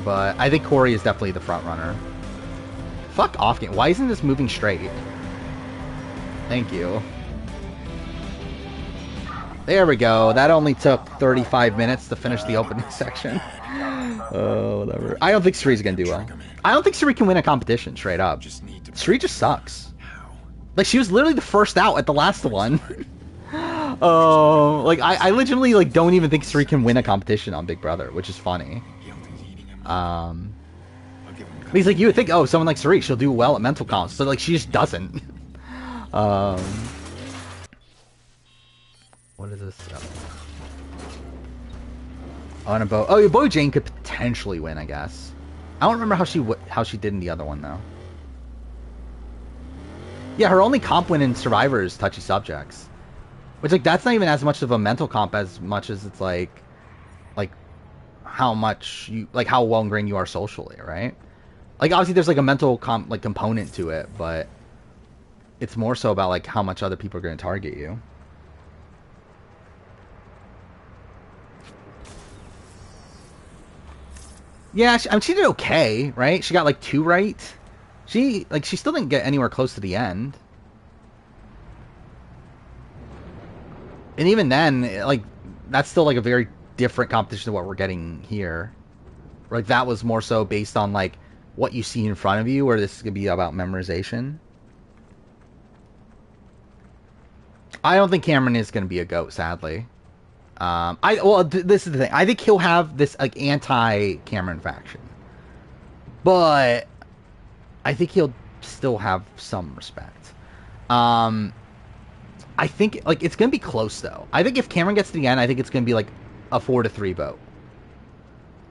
But I think Corey is definitely the front runner. Fuck off game. Why isn't this moving straight? Thank you. There we go. That only took 35 minutes to finish the opening section. Oh, whatever. I don't think Sari's gonna do well. I don't think Sari can win a competition, straight up. Sari just sucks. Like, she was literally the first out at the last one. Oh, like, I legitimately, like, don't even think Sari can win a competition on Big Brother, which is funny. He's like, you would think, oh, someone like Sari, she'll do well at mental comps, but, like, she just doesn't. What is this? Oh, and a Bo. Oh, yeah, Bo Jane could potentially win, I guess. I don't remember how she did in the other one though. Yeah, her only comp win in Survivor is touchy subjects, which like that's not even as much of a mental comp as much as it's like how much you like how well ingrained you are socially, right? Like obviously there's like a mental component to it, but it's more so about like how much other people are going to target you. Yeah, she did okay, right? She got like 2 right. She still didn't get anywhere close to the end. And even then, like, that's still like a very different competition to what we're getting here. Like, that was more so based on like what you see in front of you, where this is gonna be about memorization. I don't think Cameron is gonna be a GOAT, sadly. This is the thing. I think he'll have this like anti-Cameron faction, but I think he'll still have some respect. I think like it's gonna be close though. I think if Cameron gets to the end, I think it's gonna be like a 4-3 vote.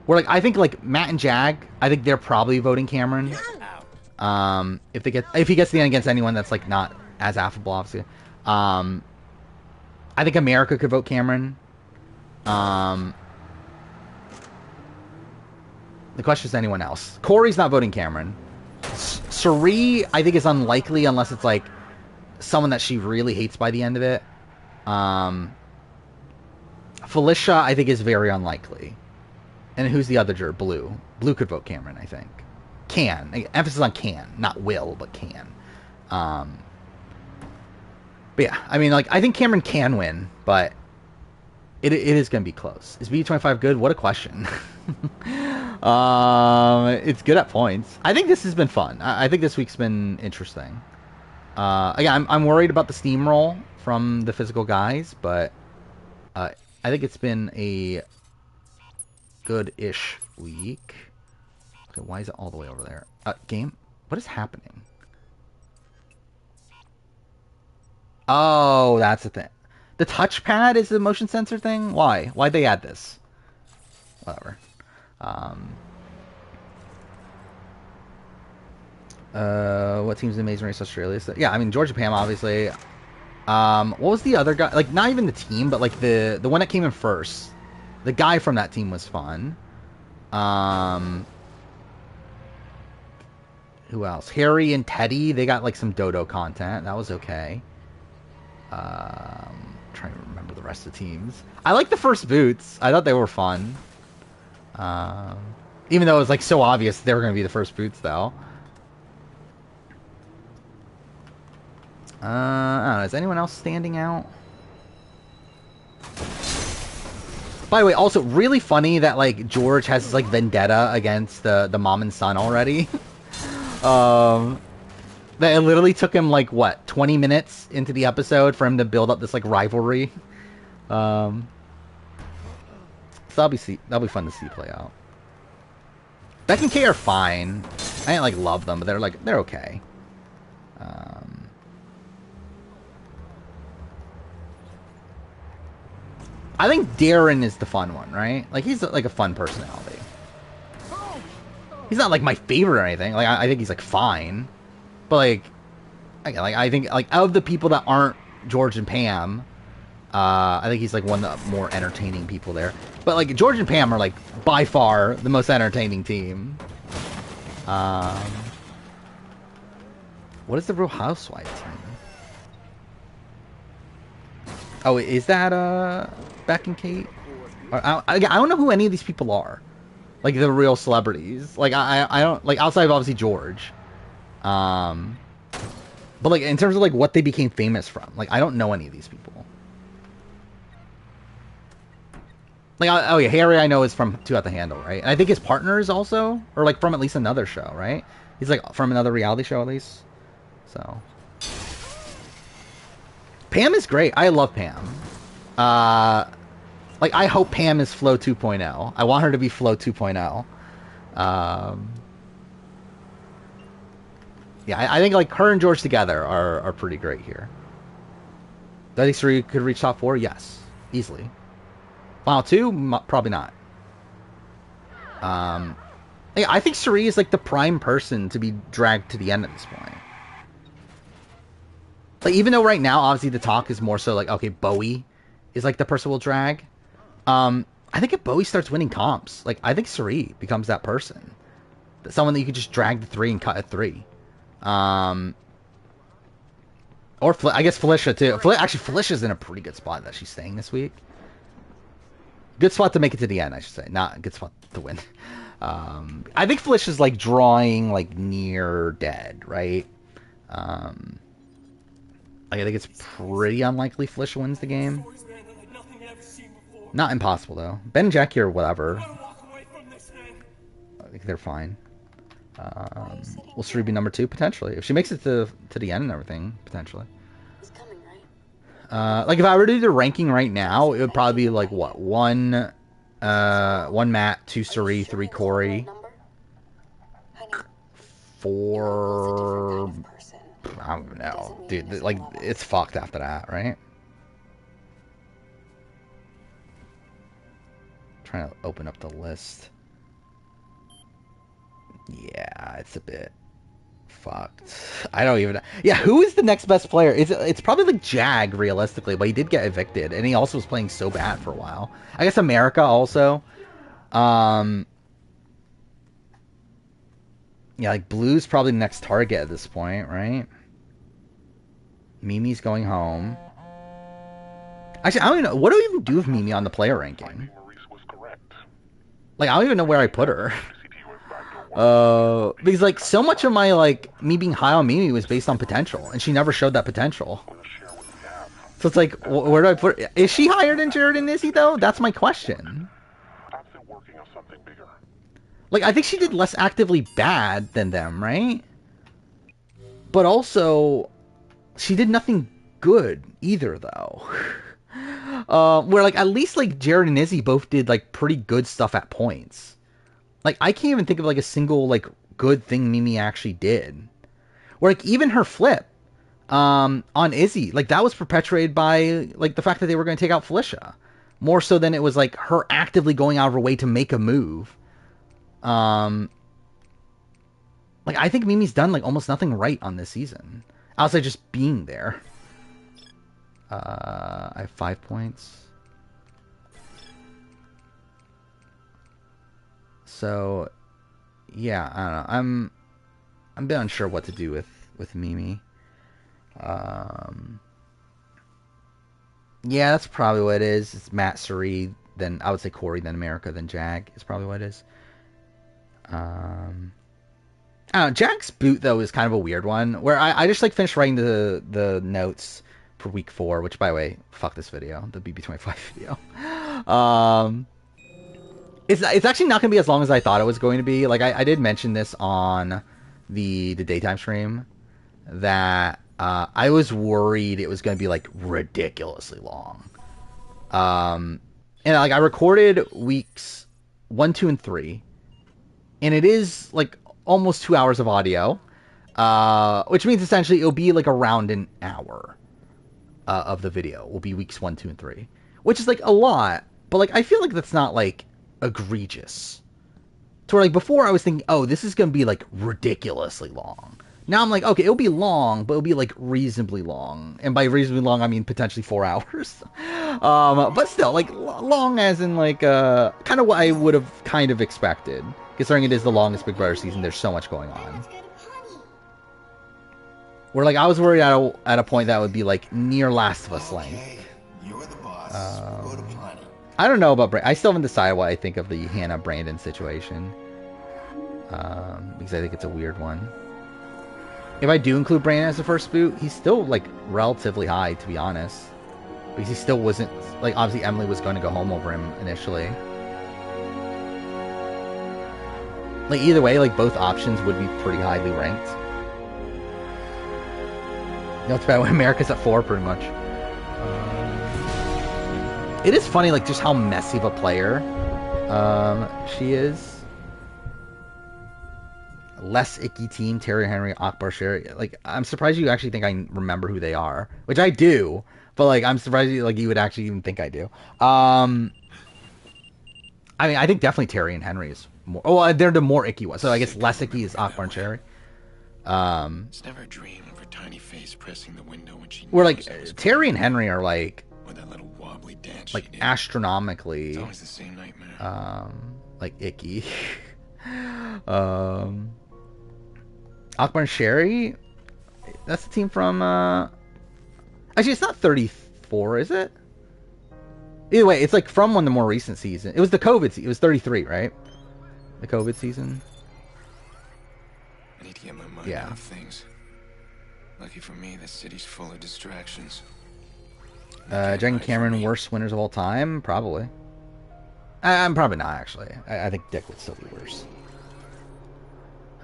Where like I think like Matt and Jag, I think they're probably voting Cameron. If he gets to the end against anyone that's like not as affable, obviously. I think America could vote Cameron. The question is anyone else. Corey's not voting Cameron. Sari, I think, is unlikely unless it's like someone that she really hates by the end of it. Felicia, I think, is very unlikely. And who's the other juror? Blue. Blue could vote Cameron, I think. Can. Emphasis on can. Not will, but can. But yeah, I mean, like, I think Cameron can win, but it is going to be close. Is BB25 good? What a question. It's good at points. I think this has been fun. I think this week's been interesting. Again, I'm worried about the steamroll from the physical guys, but I think it's been a good-ish week. Okay, why is it all the way over there? Game? What is happening? Oh, that's the thing. The touchpad is the motion sensor thing? Why? Why'd they add this? Whatever. What team's the Amazing Race Australia? So, yeah, I mean, Georgia Pam, obviously. What was the other guy? Like, not even the team, but, like, the one that came in first. The guy from that team was fun. Who else? Harry and Teddy, they got, like, some Dodo content. That was okay. Trying to remember the rest of the teams. I like the first boots. I thought they were fun. Even though it was like so obvious they were going to be the first boots, though. I don't know. Is anyone else standing out? By the way, also really funny that like George has this, like vendetta against the mom and son already. That it literally took him like what 20 minutes into the episode for him to build up this like rivalry. So that'll be fun to see play out. Beck and Kay are fine. I didn't like love them, but they're okay. I think Darren is the fun one, right? Like he's like a fun personality. He's not like my favorite or anything. Like I think he's like fine. But like, again, like I think like of the people that aren't George and Pam, I think he's like one of the more entertaining people there. But like George and Pam are like by far the most entertaining team. What is the Real Housewives team? Oh, is that Beck and Kate? I don't know who any of these people are. Like the real celebrities. Like I don't like outside of obviously George. But like in terms of like what they became famous from, like I don't know any of these people. Like, oh yeah, Harry I know is from Two Out the Handle, right? And I think his partner is also, or like from at least another show, right? He's like from another reality show at least. So Pam is great. I love Pam. Like I hope Pam is Flo 2.0. I want her to be Flo 2.0. Yeah, I think like her and George together are pretty great here. Do I think Suri could reach top 4? Yes, easily. Final 2? Probably not. Yeah, I think Suri is like the prime person to be dragged to the end at this point. Like, even though right now, obviously, the talk is more so like, okay, Bowie is like the person we'll drag. I think if Bowie starts winning comps, like, I think Suri becomes that person. Someone that you could just drag to 3 and cut at 3. Or I guess Felicia too. Actually, Felicia's in a pretty good spot that she's staying this week. Good spot to make it to the end, I should say. Not a good spot to win. I think Felicia's like drawing like near dead, right? I think it's pretty unlikely Felicia wins the game. Not impossible though. Ben and Jackie or whatever. I think they're fine. Will Suri be number 2 potentially if she makes it to the end and everything potentially. Like if I were to do the ranking right now, it would probably be like what 1 Matt, 2 Suri, 3 Corey, 4. I don't know, dude. Like it's fucked after that, right? Trying to open up the list. Yeah, it's a bit fucked. I don't even know. Yeah, who is the next best player? It's probably like Jag, realistically, but he did get evicted, and he also was playing so bad for a while. I guess America also. Yeah, like Blue's probably the next target at this point, right? Mimi's going home. Actually, I don't even know. What do I even do with Mimi on the player ranking? Like, I don't even know where I put her. Because like so much of my like me being high on Mimi was based on potential, and she never showed that potential. So it's like, where do I put her? Is she higher than Jared and Izzy though? That's my question. Like, I think she did less actively bad than them, right? But also, she did nothing good either though. Where like at least like Jared and Izzy both did like pretty good stuff at points. Like, I can't even think of, like, a single, like, good thing Mimi actually did. Where, like, even her flip on Izzy, like, that was perpetuated by, like, the fact that they were going to take out Felicia. More so than it was, like, her actively going out of her way to make a move. Like, I think Mimi's done, like, almost nothing right on this season. Outside just being there. I have 5 points. So, yeah, I don't know. I'm a bit unsure what to do with Mimi. Yeah, that's probably what it is. It's Matt, Suri, then I would say Corey, then America, then Jag is probably what it is. I don't know. Jag's boot though is kind of a weird one. Where I just like finished writing the notes for week 4, which by the way, fuck this video, the BB25 video. It's actually not going to be as long as I thought it was going to be. Like, I did mention this on the daytime stream, that I was worried it was going to be, like, ridiculously long. And, like, I recorded weeks 1, 2, and 3, and it is, like, almost 2 hours of audio, which means essentially it'll be, like, around an hour of the video will be weeks 1, 2, and 3, which is, like, a lot, but, like, I feel like that's not, like, egregious. To where, like, before I was thinking, oh, this is gonna be like ridiculously long. Now I'm like, okay, it'll be long, but it'll be like reasonably long, and by reasonably long I mean potentially 4 hours. But still, like, long as in like kind of what I would have kind of expected, considering it is the longest Big Brother season. There's so much going on. Where like I was worried at a point that would be like near Last of Us length. You're the boss. Go to Plenty. I don't know about I still haven't decided what I think of the Hannah Brandon situation, because I think it's a weird one. If I do include Brandon as the first boot, he's still like relatively high, to be honest. because he still wasn't, like, obviously Emily was going to go home over him initially. Like, either way, like, both options would be pretty highly ranked. You know, it's bad when America's at 4, pretty much. It is funny, like, just how messy of a player she is. Less icky team, Terry Henry, Akbar Sherry. Like, I'm surprised you actually think I remember who they are, which I do, but like, I'm surprised you would actually even think I do. I mean, I think definitely Terry and Henry is more. Oh, they're the more icky ones. So I guess less icky is Akbar and Sherry. It's never a dream of her tiny face pressing the window when she. Where like Terry and Henry are like, with that little wobbly dance, like astronomically. It's always the same nightmare. Like icky. Akbar and Sherry, that's the team from, actually, it's not 34, is it? Either way, it's like from one of the more recent seasons. It was the COVID season. It was 33, right? The COVID season. I need to get my mind out of things. Lucky for me, this city's full of distractions. Jack and Cameron, worst winners of all time? Probably. I'm probably not, actually. I think Dick would still be worse.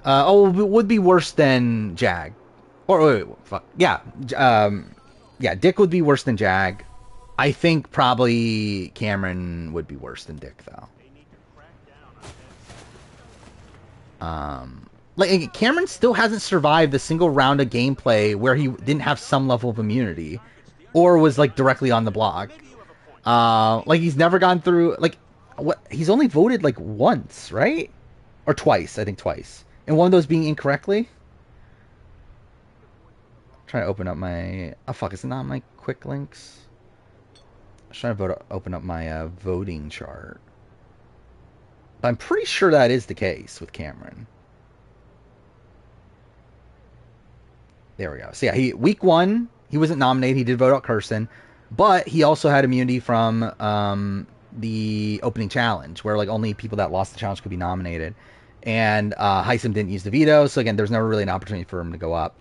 Would be worse than Jag. Or, wait, fuck. Yeah. Yeah, Dick would be worse than Jag. I think probably Cameron would be worse than Dick, though. Like, Cameron still hasn't survived a single round of gameplay where he didn't have some level of immunity. Or was, like, directly on the block. Like, he's never gone through, like, what? He's only voted, like, once, right? Or twice, I think twice. And one of those being incorrectly? I'm trying to open up my... Oh, fuck, is it not my quick links? I was trying to open up my voting chart. But I'm pretty sure that is the case with Cameron. There we go. So yeah, week 1, he wasn't nominated. He did vote out Kirsten. But he also had immunity from the opening challenge, where like only people that lost the challenge could be nominated. And Heisem didn't use the veto, so again, there's never really an opportunity for him to go up.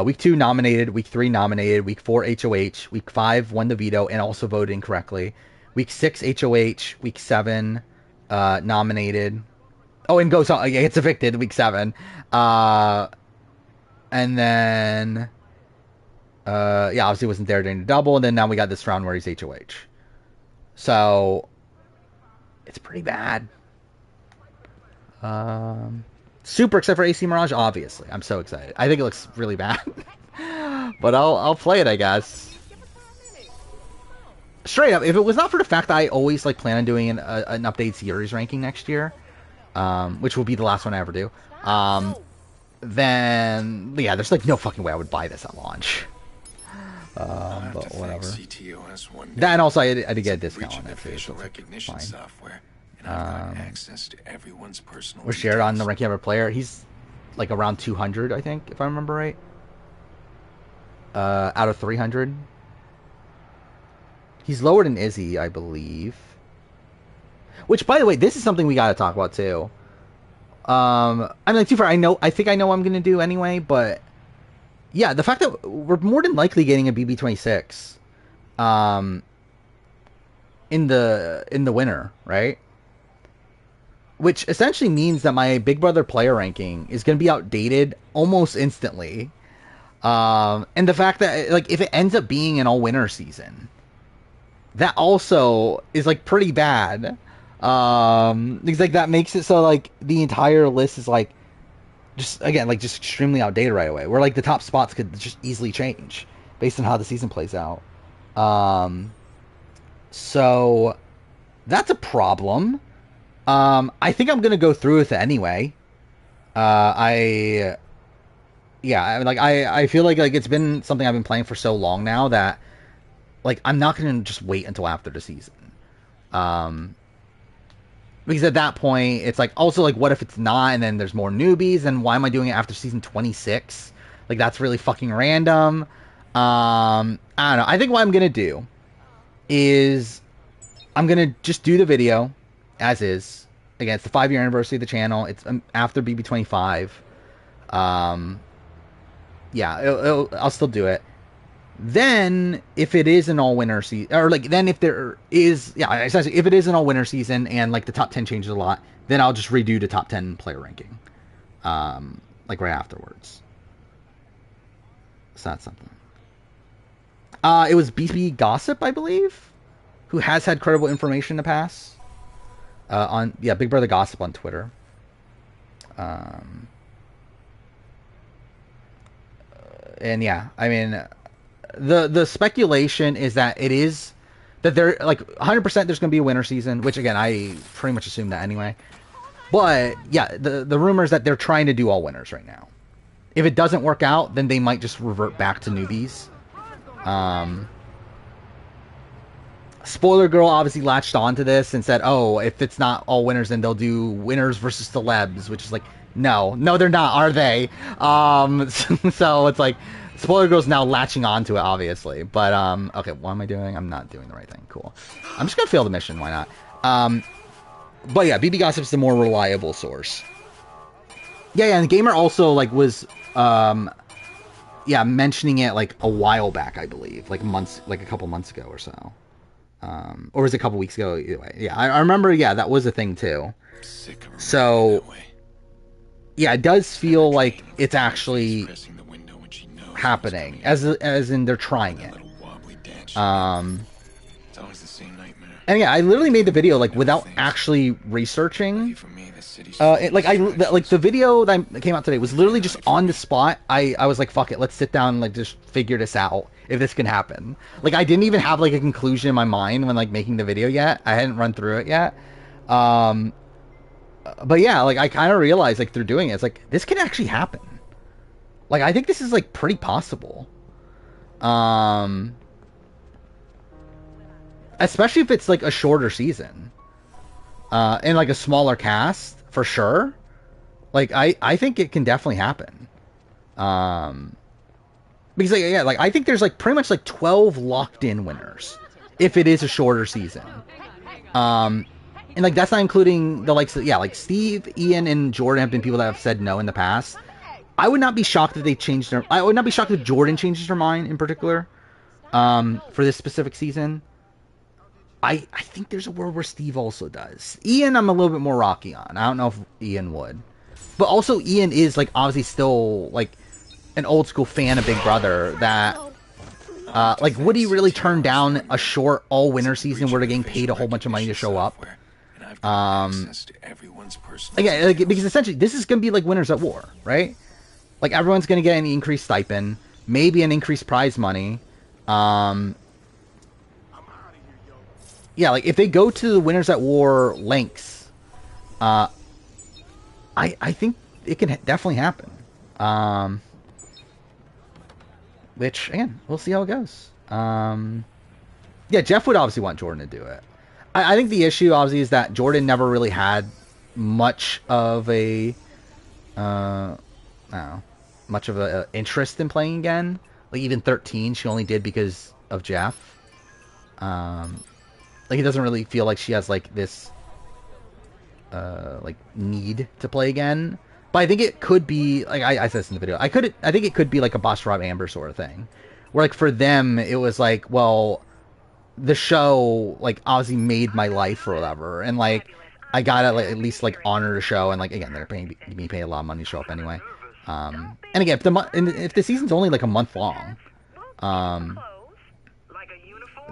Week 2 nominated, week 3 nominated, week 4 HOH, week 5 won the veto and also voted incorrectly. Week 6 HOH, week 7 nominated. Oh, and goes on, gets evicted week 7. And then yeah, obviously wasn't there during the double, and then now we got this round where he's HOH. So it's pretty bad. Super, except for AC Mirage, obviously. I'm so excited. I think it looks really bad. But I'll play it, I guess. Straight up, if it was not for the fact that I always like plan on doing an updated series ranking next year, which will be the last one I ever do, then yeah, there's like no fucking way I would buy this at launch. But whatever. That, and also I did get a discount on it too. Facial recognition software. I've got access to everyone's personal. We're shared on the ranking of a player. He's like around 200, I think, if I remember right. Out of 300. He's lower than Izzy, I believe. Which, by the way, this is something we gotta talk about too. I mean, like, too far. I think I know what I'm gonna do anyway, but yeah, the fact that we're more than likely getting a BB26, in the winter, right? Which essentially means that my Big Brother player ranking is going to be outdated almost instantly. And the fact that, like, if it ends up being an all-winner season, that also is, like, pretty bad. Because, like, that makes it so, like, the entire list is, like, just, again, like, just extremely outdated right away. Where, like, the top spots could just easily change based on how the season plays out. So, that's a problem. I think I'm gonna go through with it anyway. I feel like it's been something I've been playing for so long now that, like, I'm not gonna just wait until after the season. Because at that point, it's like, also, like, what if it's not, and then there's more newbies, and why am I doing it after season 26? Like, that's really fucking random. I don't know. I think what I'm gonna do is I'm gonna just do the video as is. Again, it's the 5-year anniversary of the channel. It's after BB25. Yeah, I'll still do it. Then, if it is an all-winner season, or like, then if there is, yeah, essentially, if it is an all-winner season and like the top 10 changes a lot, then I'll just redo the top 10 player ranking, like right afterwards. So that's something. It was BB Gossip, I believe, who has had credible information in the past. Big Brother Gossip on Twitter. And yeah, I mean, the speculation is that it is that they're like 100% there's going to be a winter season, which again I pretty much assumed that anyway. But yeah, the rumor is that they're trying to do all winners right now. If it doesn't work out, then they might just revert back to newbies. Spoiler Girl obviously latched onto this and said, "Oh, if it's not all winners, then they'll do winners versus celebs," which is like, no, they're not, are they? So it's like. Spoiler Girl's now latching onto it, obviously. But, okay, what am I doing? I'm not doing the right thing. Cool. I'm just gonna fail the mission, why not? But yeah, BB Gossip's the more reliable source. Yeah, and Gamer also, like, was, mentioning it, like, a while back, I believe. Like, a couple months ago or so. Or was it a couple weeks ago? Either way. Yeah, I remember, yeah, that was a thing, too. So, yeah, it does feel like it's actually happening, as in they're trying it. And yeah, I literally made the video like without actually researching. The video that came out today was literally just on the spot. I was like, fuck it, let's sit down and like just figure this out if this can happen. Like I didn't even have like a conclusion in my mind when like making the video yet. I hadn't run through it yet. But yeah, like I kind of realized like through doing it, it's like this can actually happen. Like, I think this is, like, pretty possible. Especially if it's, like, a shorter season. And, like, a smaller cast, for sure. Like, I think it can definitely happen. Because, like, yeah, like, I think there's, like, pretty much, like, 12 locked-in winners. If it is a shorter season. And, like, that's not including the likes of, yeah, like, Steve, Ian, and Jordan have been people that have said no in the past. I would not be shocked if they changed their... I would not be shocked if Jordan changes her mind in particular for this specific season. I think there's a world where Steve also does. Ian, I'm a little bit more rocky on. I don't know if Ian would. But also, Ian is, like, obviously still, like, an old school fan of Big Brother that... like, would he really turn down a short all-winner season where they're getting paid a whole bunch of money to show up? Again, like, because essentially, this is going to be like Winners at War, right? Like, everyone's going to get an increased stipend, maybe an increased prize money. Yeah, like, if they go to the Winners at War links, I think it can definitely happen. Which, again, we'll see how it goes. Yeah, Jeff would obviously want Jordan to do it. I think the issue, obviously, is that Jordan never really had much of a... much of a interest in playing again. Like even 13, she only did because of Jeff. Like it doesn't really feel like she has like this like need to play again. But I think it could be like I said this in the video. I think it could be like a Boss Rob Amber sort of thing, where like for them it was like, well, the show like obviously made my life or whatever, and like I gotta like at least like honor the show, and like again they're paying me a lot of money to show up anyway. And again, if the season's only like a month long,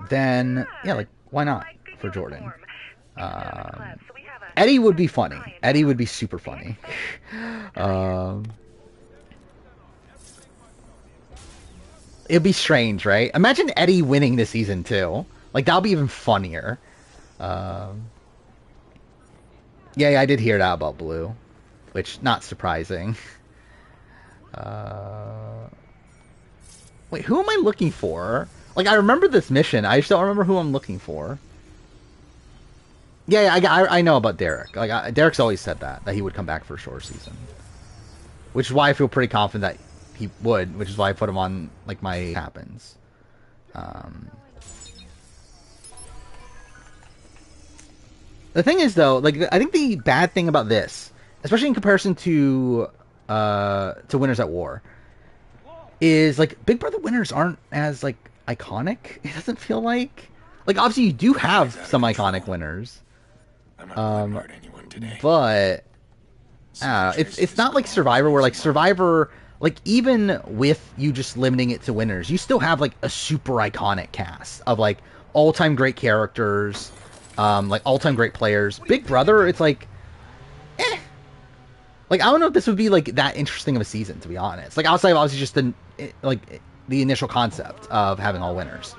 then yeah, like why not for Jordan? Eddie would be funny. Eddie would be super funny. It'd be strange, right? Imagine Eddie winning this season too. Like that'll be even funnier. Yeah, I did hear that about Blue, which not surprising. Wait, who am I looking for? Like, I remember this mission. I just don't remember who I'm looking for. Yeah, I know about Derek. Like, Derek's always said that he would come back for a short season. Which is why I feel pretty confident that he would, which is why I put him on, like, my happens. The thing is, though, like, I think the bad thing about this, especially in comparison to Winners at War, is like Big Brother winners aren't as like iconic. It doesn't feel like obviously you do have some iconic winners. I'm not going to hurt anyone today. But it's not like Survivor, where like Survivor, like even with you just limiting it to winners, you still have like a super iconic cast of like all-time great characters, like all-time great players. Big Brother, it's like, like I don't know if this would be like that interesting of a season, to be honest. Like outside of obviously just the initial concept of having all winners,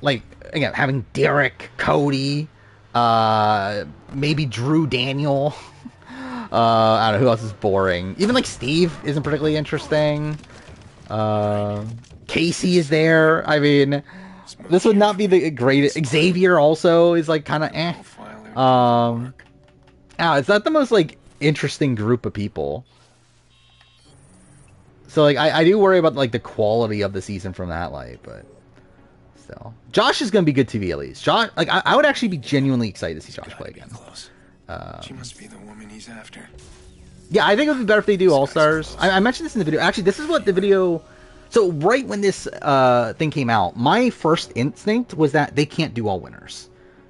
like again having Derek, Cody, maybe Drew, Daniel. I don't know who else is boring. Even like Steve isn't particularly interesting. Casey is there. I mean, this would not be the greatest. Xavier also is like kind of it's not the most like interesting group of people. So like I do worry about like the quality of the season from that light, but still, Josh is gonna be good TV at least. Josh, like I would actually be genuinely excited to see Josh play again. She must be the woman he's after. Yeah, I think it would be better if they do All Stars. I mentioned this in the video. Actually, this is what the video. So right when this thing came out, my first instinct was that they can't do all winners,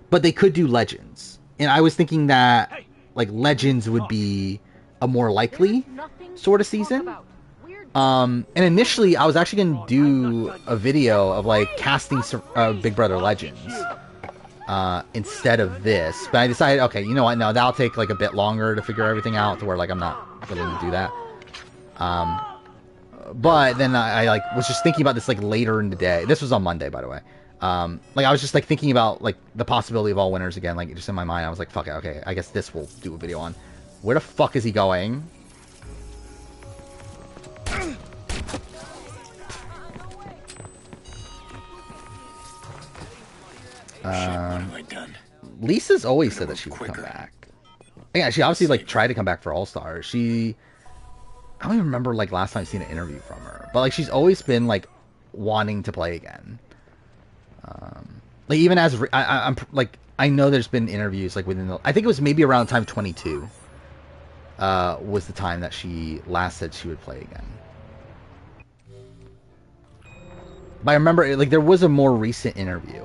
but they could do Legends, and I was thinking that like Legends would be a more likely sort of season. And initially, I was actually gonna do a video of like casting Big Brother Legends instead of this, but I decided, okay, you know what? No, that'll take like a bit longer to figure everything out, to where like I'm not willing to do that. But then I like was just thinking about this like later in the day. This was on Monday, by the way. Like I was just like thinking about like the possibility of all winners again, like just in my mind. I was like, fuck it, okay, I guess this we'll do a video on. Where the fuck is he going? What have I done? Lisa's always said that she would come back. Yeah, she obviously like tried to come back for All Stars. I don't even remember like last time I've seen an interview from her, but like she's always been like wanting to play again. Like even as I'm like, I know there's been interviews like within I think it was maybe around the time 22 was the time that she last said she would play again. But I remember like there was a more recent interview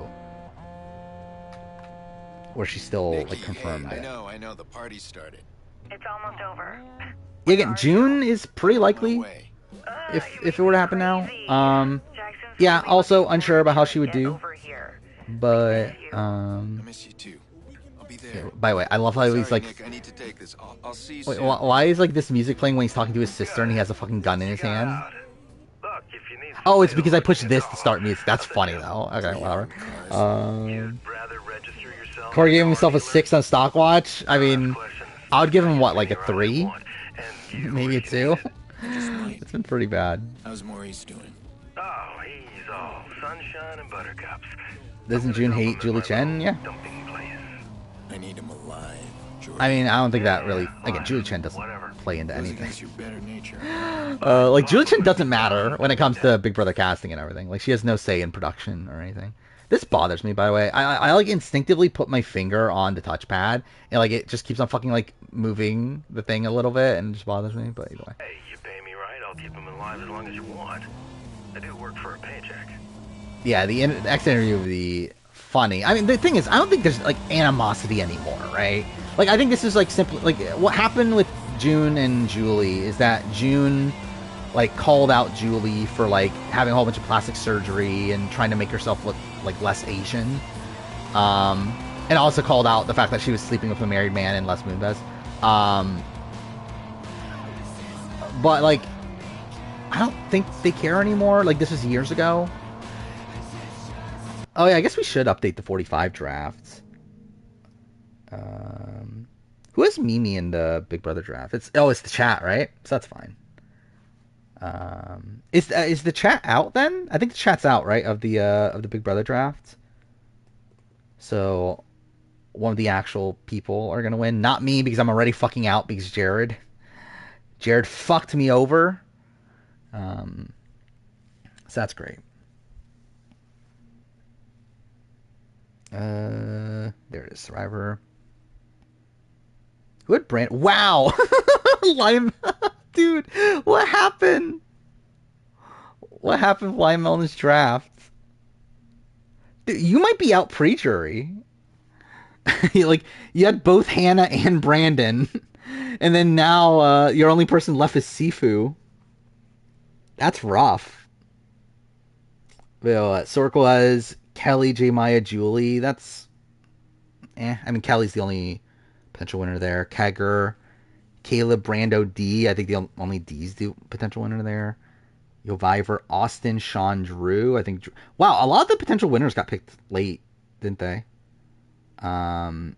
where she still Nikki, like confirmed it. I know the party started. It's almost over. Yeah, again, June is pretty likely if it were to happen now. Yeah, also unsure about how she would do. But I miss you too. I'll be there. yeah, by the way, I love how he's like, Nick, I need to take this. I'll see you wait, soon. why is like this music playing when he's talking to his sister and he has a fucking gun in his hand? Look, if you need Oh, it's because I pushed this to start music. That's funny though. Okay, whatever. rather register yourself. Corey gave himself a 6 on Stockwatch. I mean, I would give him what, like a 3, maybe a 2. It's been pretty bad. How's Maurice doing? Oh, he's all sunshine and buttercups. Doesn't June hate Julie Chen? Yeah. Dumping place. I need him alive, Jordan. I mean, I don't think that really. Again, Julie Chen doesn't play into Goes anything. against your better nature. Like Julie Chen doesn't matter when it comes to Big Brother casting and everything. Like she has no say in production or anything. This bothers me, by the way. I like instinctively put my finger on the touchpad and like it just keeps on fucking like moving the thing a little bit and it just bothers me. But either way. Hey, you pay me right, I'll keep him alive as long as you want. I do work for a paycheck. Yeah, the next interview would be funny. I mean, the thing is, I don't think there's like animosity anymore, right? Like I think this is like simply like what happened with June and Julie is that June like called out Julie for like having a whole bunch of plastic surgery and trying to make herself look like less Asian, and also called out the fact that she was sleeping with a married man in Les Moonves. But like I don't think they care anymore. Like this was years ago. Oh yeah, I guess we should update the 45 drafts. Who has Mimi in the Big Brother draft? It's the chat, right? So that's fine. Is the chat out then? I think the chat's out, right? Of the Big Brother draft. So one of the actual people are gonna win, not me because I'm already fucking out because Jared fucked me over. So that's great. There it is, Survivor. Who had Brand? Wow, Lime, dude, what happened? What happened with Lionel in his draft? Dude, you might be out pre-jury. Like, you had both Hannah and Brandon, and then now your only person left is Sifu. That's rough. Circle has Kelly, J. Maya, Julie. That's... I mean, Kelly's the only potential winner there. Kegger, Caleb, Brando, D. I think the only D's the potential winner there. Yoviver, Austin, Sean, Drew. I think... Wow, a lot of the potential winners got picked late, didn't they? I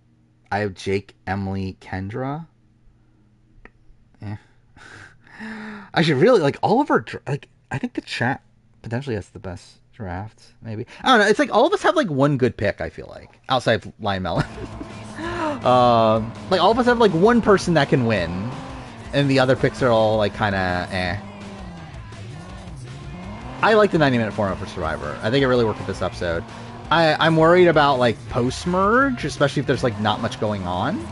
have Jake, Emily, Kendra. I should really, like, all of our... Like, I think the chat potentially has the best draft, maybe. I don't know. It's like all of us have, like, one good pick, I feel like. Outside of Lion Melon. Like, all of us have, like, one person that can win. And the other picks are all, like, kind of I like the 90-minute format for Survivor. I think it really worked with this episode. I'm worried about, like, post-merge, especially if there's, like, not much going on.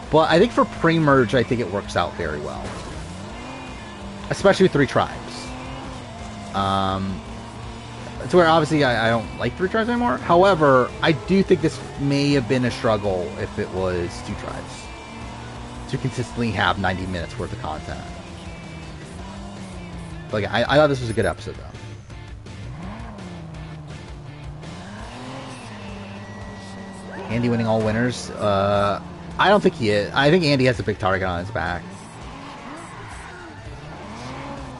But I think for pre-merge, I think it works out very well. Especially with 3 tribes. It's where, obviously, I don't like 3 tribes anymore. However, I do think this may have been a struggle if it was 2 tribes. To consistently have 90 minutes worth of content. But again, I thought this was a good episode, though. Andy winning all winners. I don't think he is. I think Andy has a big target on his back.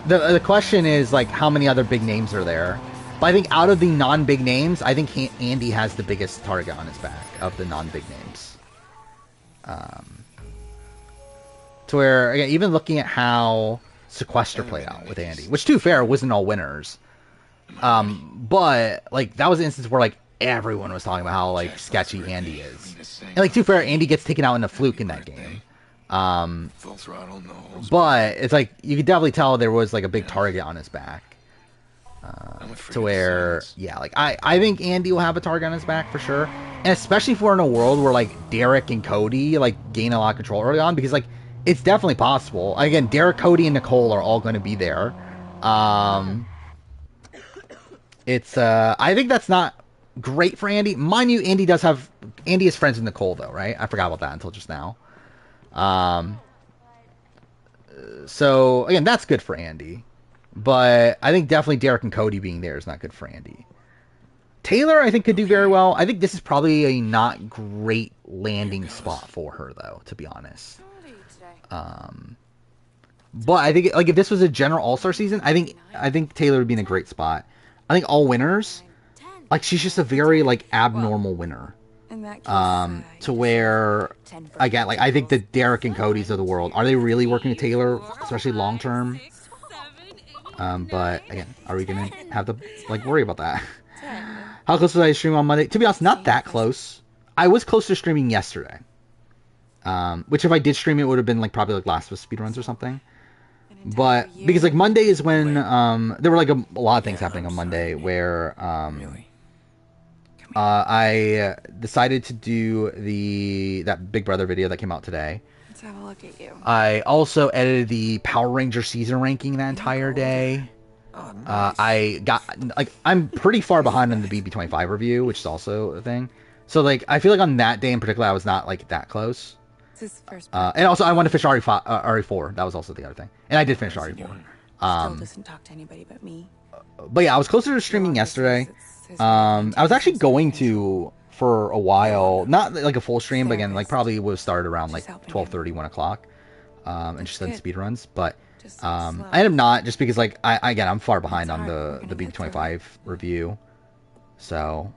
The question is, like, how many other big names are there? But I think out of the non-big names, I think Andy has the biggest target on his back of the non-big names. To where, again, even looking at how Sequester played out with Andy, which, to be fair, wasn't all winners. But, like, that was an instance where, like, everyone was talking about how, like, sketchy Andy is. And, like, to be fair, Andy gets taken out in a fluke in that game. But it's like, you could definitely tell there was, like, a big target on his back. To where, yeah, like, I think Andy will have a target on his back for sure. And especially if we're in a world where, like, Derek and Cody, like, gain a lot of control early on. Because, like, it's definitely possible. Again, Derek, Cody, and Nicole are all going to be there. It's, I think that's not great for Andy. Mind you, Andy is friends with Nicole, though, right? I forgot about that until just now. So, again, that's good for Andy. But I think definitely Derek and Cody being there is not good for Andy. Taylor, I think, could do very well. I think this is probably a not great landing spot for her, though, to be honest. But I think, like, if this was a general All-Star season, I think Taylor would be in a great spot. I think all winners, like, she's just a very, like, abnormal winner. To where, again, like, I think the Derek and Cody's of the world, are they really working with Taylor, especially long term? But again, are we gonna have to, like, worry about that? How close was I to stream on Monday? To be honest, not that close. I was close to streaming yesterday. Which if I did stream it would have been, like, probably, like, Last of Us speedruns or something. But because, like, Monday is when there were, like, a lot of things happening on Monday where I decided to do that Big Brother video that came out today. Let's have a look at you. I also edited the Power Ranger season ranking that entire day. Oh, nice. I got, like, I'm pretty far behind on the BB25 review, which is also a thing. So, like, I feel like on that day in particular, I was not, like, that close. And also, I wanted to finish RE4. That was also the other thing. And I did finish RE4. Still doesn't talk to anybody but me. But yeah, I was closer to streaming yesterday. I was actually going to, for a while, not like a full stream, but again, like, probably would have started around, like, 12:30, 1 o'clock. And just done speedruns. But I ended up not, just because, like, I'm far behind on the BB25 review. So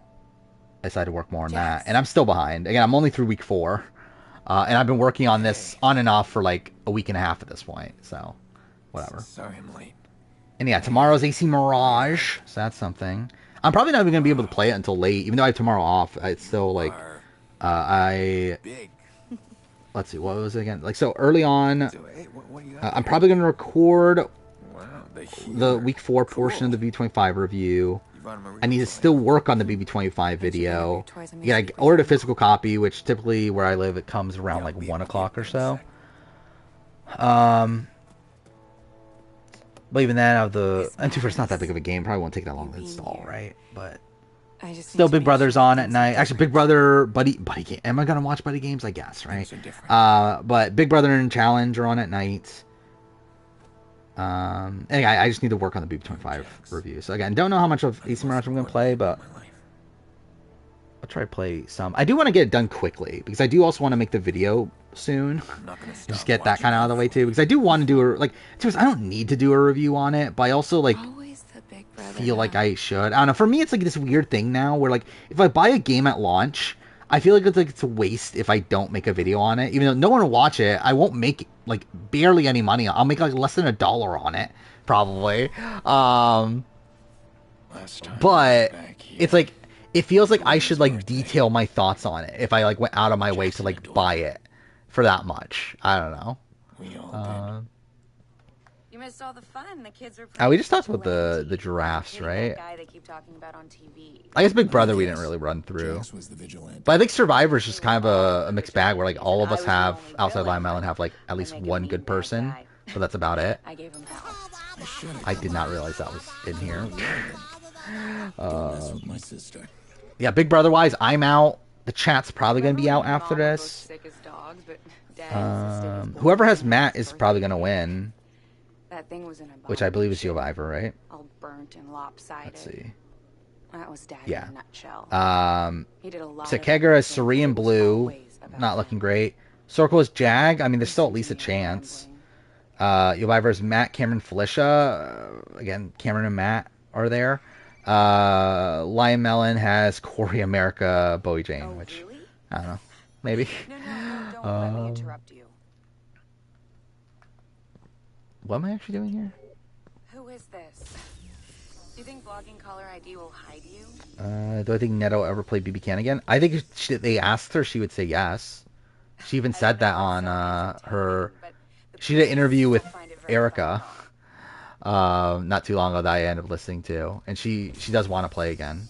I decided to work more on that. And I'm still behind. Again, I'm only through week 4. And I've been working on this on and off for, like, a week and a half at this point. So, whatever. Sorry I'm late. And yeah, tomorrow's AC Mirage. So that's something. I'm probably not even going to be able to play it until late. Even though I have tomorrow off, it's still, like, let's see, what was it again? Like, so early on, I'm probably going to record the week 4 portion of the BB25 review. I need to still work on the BB25 video. Yeah, I ordered a physical copy, which typically where I live, it comes around, like, 1 o'clock or so. But even then, of the N2's not that big of a game. Probably won't take that long to install, right? But I just still, need to Big make Brother's sure on that at things night. are Actually, Big Brother Buddy Game. Am I gonna watch Buddy Games? I guess, right? Things are different. But Big Brother and Challenge are on at night. And I just need to work on the BB25 review. So again, don't know how much of AC Mirage I'm gonna play, but I'll try to play some. I do want to get it done quickly because I do also want to make the video soon. Just get that kind of out of the way too, because I do want to do a I don't need to do a review on it, but I also like always the big brother. feel like I should. I don't know. For me, it's like this weird thing now where like if I buy a game at launch, I feel like it's a waste if I don't make a video on it. Even though no one will watch it, I won't make like barely any money. I'll make like less than $1 on it probably. But it's like it feels like I should like detail my thoughts on it if I like went out of my way to like buy it for that much. I don't know. We all You missed all the fun. The kids were We just talked about the giraffes, right? guy they keep talking about on TV. I guess Big Brother we didn't really run through. Jax was the vigilante. But I think Survivor's just kind of a mixed bag where like all of us have outside Lime Island have like at least one good person, but that's about it. I gave him hell. I did not realize that was in here. Don't mess with my sister. Yeah, Big Brother wise, I'm out. The chat's probably gonna be out after this. Whoever has Matt is probably gonna win, That thing was in a which I believe is Survivor, right? all burnt and lopsided. Let's see. That was Dad Yeah. in a nutshell. So He did a lot Kegra is of Suri and Blue, not looking great. Circle is Jag. I mean, there's still at least a chance. Survivor is Matt, Cameron, Felicia. Again, Cameron and Matt are there. Lion Melon has Corey, America, Bowie Jane, which I don't know, maybe. No, don't let me interrupt you. What am I actually doing here? Who is this? Do you think blogging caller ID will hide you? Do I think Neto ever play BB Can again? I think if they asked her, she would say yes. She even said that on her. She did an interview with Erica not too long ago that I ended up listening to, and she does want to play again.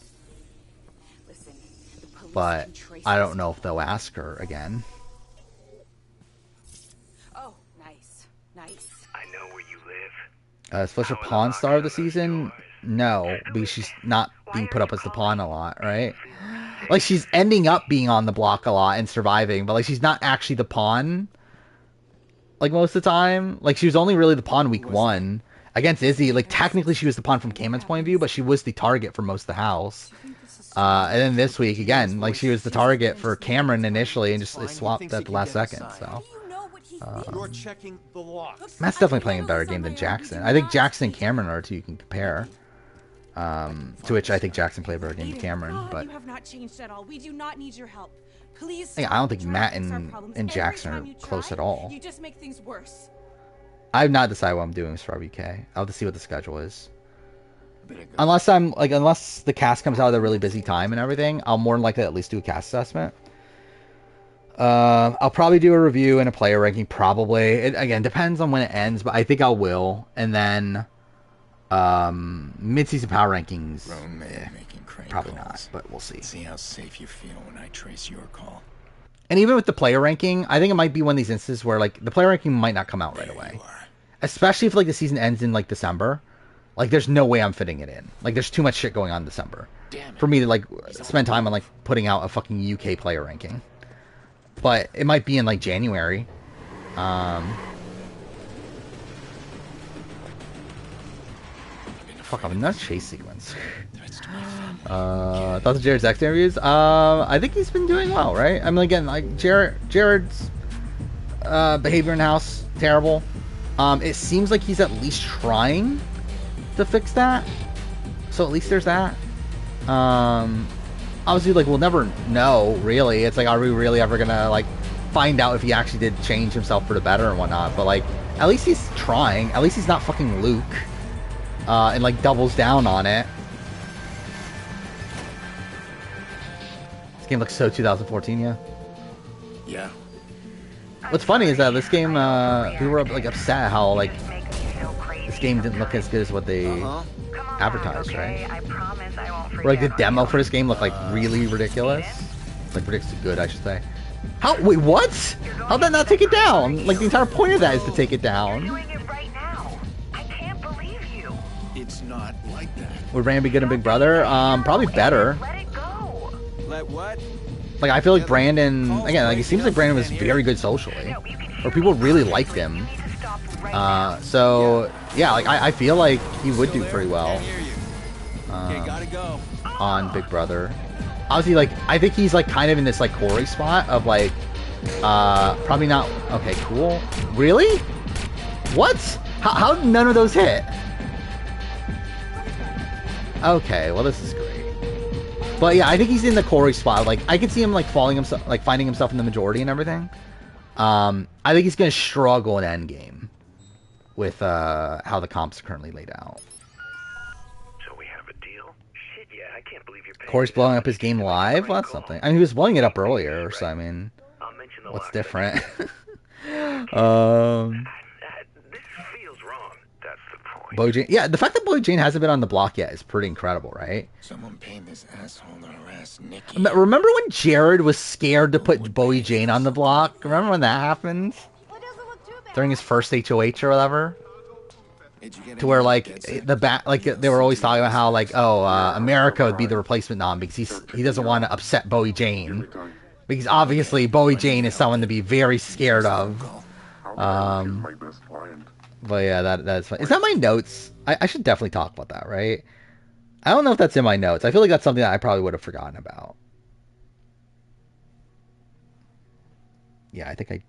But I don't know if they'll ask her again. Oh, nice. I know where you live. Is Felicia Pawn star of the season? No, because she's not being put up as the pawn a lot, right? Like she's ending up being on the block a lot and surviving, but like she's not actually the pawn. Like most of the time, like she was only really the pawn week 1 against Izzy. Like technically she was the pawn from Cameron's point of view, but she was the target for most of the house. And then this week again, like she was the target for Cameron initially, and just they swapped at the last second. So You're checking the logs. Matt's definitely playing a better game than Jackson. I think Jackson and Cameron are two you can compare. To which I think Jackson played a better game than Cameron, but You have not changed at all. We do not need your help. Please. I don't think Matt and Jackson are close at all. You just make things worse. I've not decided what I'm doing with Survivor UK. I'll have to see what the schedule is. Unless the cast comes out at a really busy time and everything, I'll more than likely at least do a cast assessment. I'll probably do a review and a player ranking, probably. It, again, depends on when it ends, but I think I will. And then mid-season power rankings, probably not, but we'll see. See how safe you feel when I trace your call. And even with the player ranking, I think it might be one of these instances where like the player ranking might not come out right away. Especially if like the season ends in like December. Like there's no way I'm fitting it in. Like there's too much shit going on in December for me to like spend time on like putting out a fucking UK player ranking. But it might be in like January. Fuck off, another chase sequence. Thoughts of Jared's X interviews? I think he's been doing well, right? I mean, again, like Jared's behavior in the house, terrible. It seems like he's at least trying to fix that. So at least there's that. Obviously, like, we'll never know, really. It's like, are we really ever gonna, like, find out if he actually did change himself for the better and whatnot? But, like, at least he's trying. At least he's not fucking Luke. And, like, doubles down on it. This game looks so 2014, yeah? Yeah. What's funny is that this game, we were, like, upset how, like, this game didn't look as good as what they advertised, right? Or, like, the demo for this game looked, like, really ridiculous. Like, ridiculously good, I should say. How? Wait, what? How'd that not take it down? Like, the entire point of that is to take it down. Doing it right now. I can't believe Would Brandon be good in Big Brother? Probably better. Let it go. Let what? Like, I feel like Brandon, again, like, it seems like Brandon was very good socially. Or people really liked him. So, yeah, like, I feel like he would do pretty well on Big Brother. Obviously, like, I think he's, like, kind of in this, like, Corey spot of, like, probably not, okay, cool. Really? What? How did none of those hit? Okay, well, this is great. But yeah, I think he's in the Corey spot. Like, I could see him like finding himself in the majority and everything. I think he's gonna struggle in Endgame with how the comps are currently laid out. So we have a deal? Shit, yeah, I can't believe you're paying. Corey's blowing up his game live. Well, that's something. I mean, he was blowing it up earlier, so I mean, what's different? This feels wrong. That's the point. Bowie Jane. Yeah, the fact that Bowie Jane hasn't been on the block yet is pretty incredible, right? Someone paid this asshole to harass Nikki. Remember when Jared was scared to put Bowie Jane on the block? Remember when that happened? During his first HOH or whatever? To where, like, they were always talking about how, like, America would be the replacement nom because he doesn't want to upset Bowie Jane. Because obviously Bowie Jane is someone to be very scared of. But yeah, that's fun. Is that my notes? I should definitely talk about that, right? I don't know if that's in my notes. I feel like that's something that I probably would have forgotten about. Yeah, I think I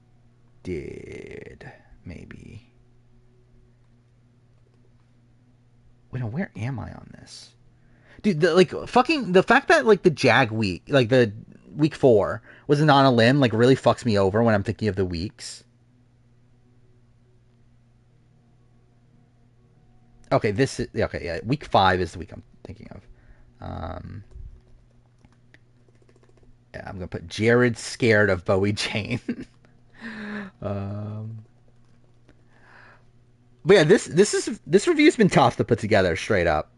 did. Maybe. Wait, no, where am I on this? Dude, the fact that, like, the Jag week, like, the week 4 wasn't on a limb, like, really fucks me over when I'm thinking of the weeks. Okay, week 5 is the week I'm thinking of. Yeah, I'm gonna put Jared scared of Bowie Jane. But yeah, this review's been tough to put together, straight up.